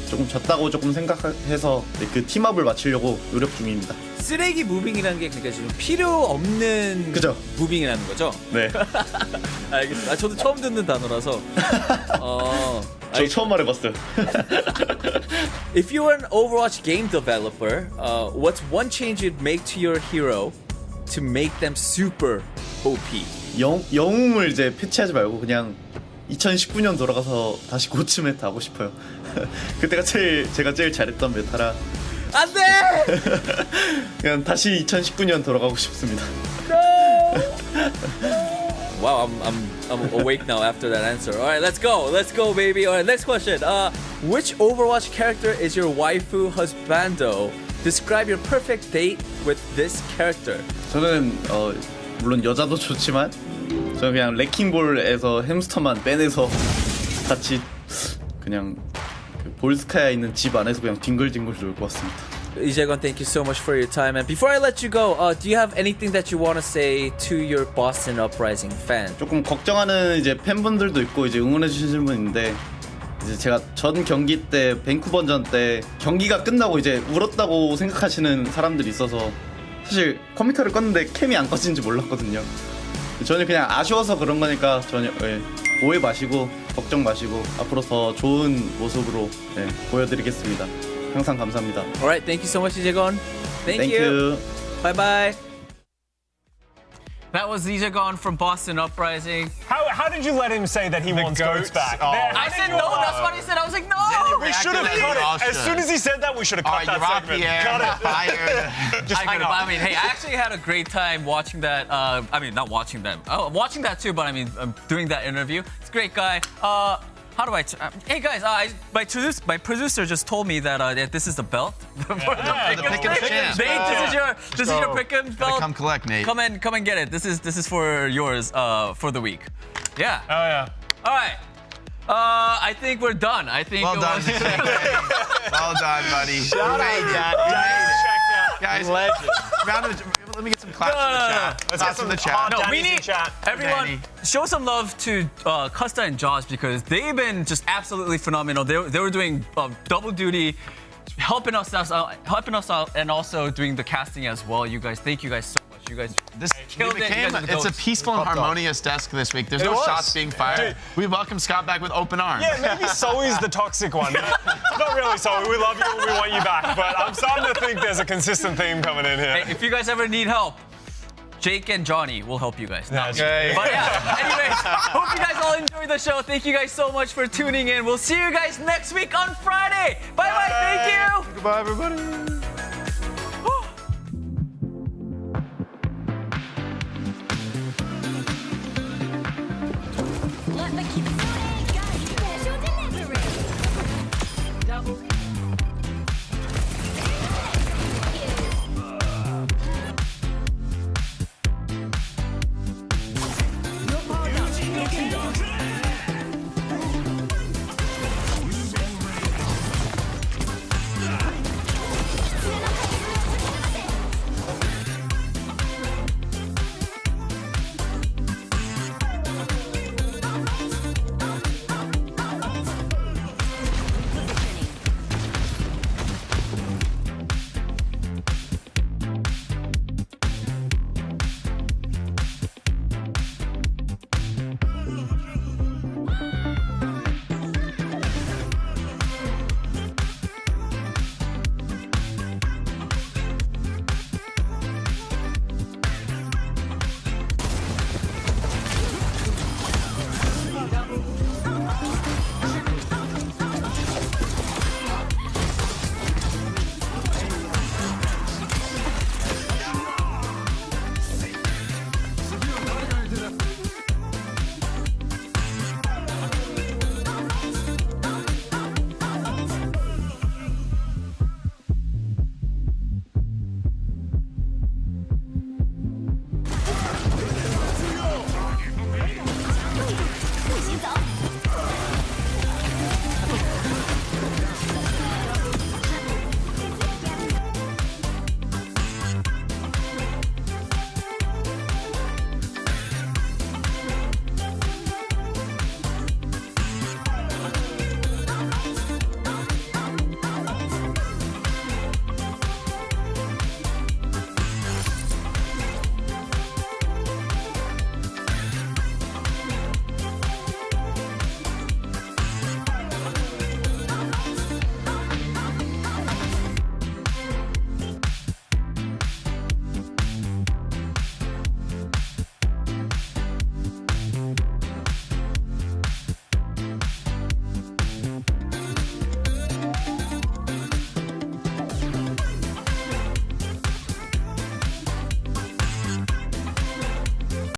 조금 졌다고 조금 생각해서 그 팀업을 맞추려고 노력 중입니다. 쓰레기 무빙이라는 게 그러니까 지금 필요 없는 그죠? 무빙이라는 거죠? 네. 알겠습니다. 저도 처음 듣는 단어라서. 저 처음 말해봤어요. If you were an Overwatch game developer, what's one change you'd make to your hero to make them super OP? 영웅을 이제 패치하지 말고 그냥 2019년 돌아가서 다시 고츠 메타 하고 싶어요. 그때가 제가 제일 잘했던 메타라. 안돼! 그냥 다시 2019년 돌아가고 싶습니다. Wow, I'm awake now after that answer. All right, let's go, baby. All right, next question. Which Overwatch character is your waifu husbando? Describe your perfect date with this character. 저는 물론 여자도 좋지만 저는 그냥 레킹볼에서 햄스터만 빼내서 같이 그냥 그 볼스카야 있는 집 안에서 그냥 뒹글뒹글 놀 것 같습니다. Ijegon, thank you so much for your time. And before I let you go, do you have anything that you want to say to your Boston Uprising fan? 조금 걱정하는 이제 팬분들도 있고 이제 응원해 주시는 분 있는데 이제 제가 전 경기 때 밴쿠버전 때 경기가 끝나고 이제 울었다고 생각하시는 사람들이 있어서 사실 컴퓨터를 껐는데 캠이 안 꺼진지 몰랐거든요. 저는 그냥 아쉬워서 그런 거니까 전혀 오해 마시고 걱정 마시고 앞으로 더 좋은 모습으로 보여드리겠습니다. 항상 감사합니다. Alright, thank you so much, Ijegon. Thank you. Bye bye. That was Ijegon from Boston Uprising. How did you let him say that he wants goats back? I said no, that's what he said. I was like, no! We should have cut it. As soon as he said that, we should have cut that segment. Cut it. I mean, hey, I actually had a great time watching that. I mean, not watching that. Oh, watching that too, but I mean, doing that interview. It's a great guy. How do I? Hey guys, my producer just told me that this is the belt. The Pick'em champ. Nate, this is your Pick'em belt. Come collect, Nate. Come and get it. This is for yours for the week. Yeah. Oh yeah. All right. I think we're done. I think. Well done. Well done, buddy. Shout out, guys. Let me get some claps in the chat. Let's get some in the chat. No, we need chat. everyone show some love to Custa and Josh because they've been just absolutely phenomenal. They were doing double duty, helping us out, and also doing the casting as well. You guys, thank you guys so much. You guys, killed it. You guys It's a peaceful and harmonious desk this week. There's no shots being fired. We welcome Scott back with open arms. Yeah, maybe Zoe's the toxic one. Not really, Zoe. We love you and we want you back. But I'm starting to think there's a consistent theme coming in here. Hey, if you guys ever need help, Jake and Johnny will help you guys. Okay. But yeah, anyways, hope you guys all enjoyed the show. Thank you guys so much for tuning in. We'll see you guys next week on Friday. Bye-bye. Thank you. Goodbye, everybody.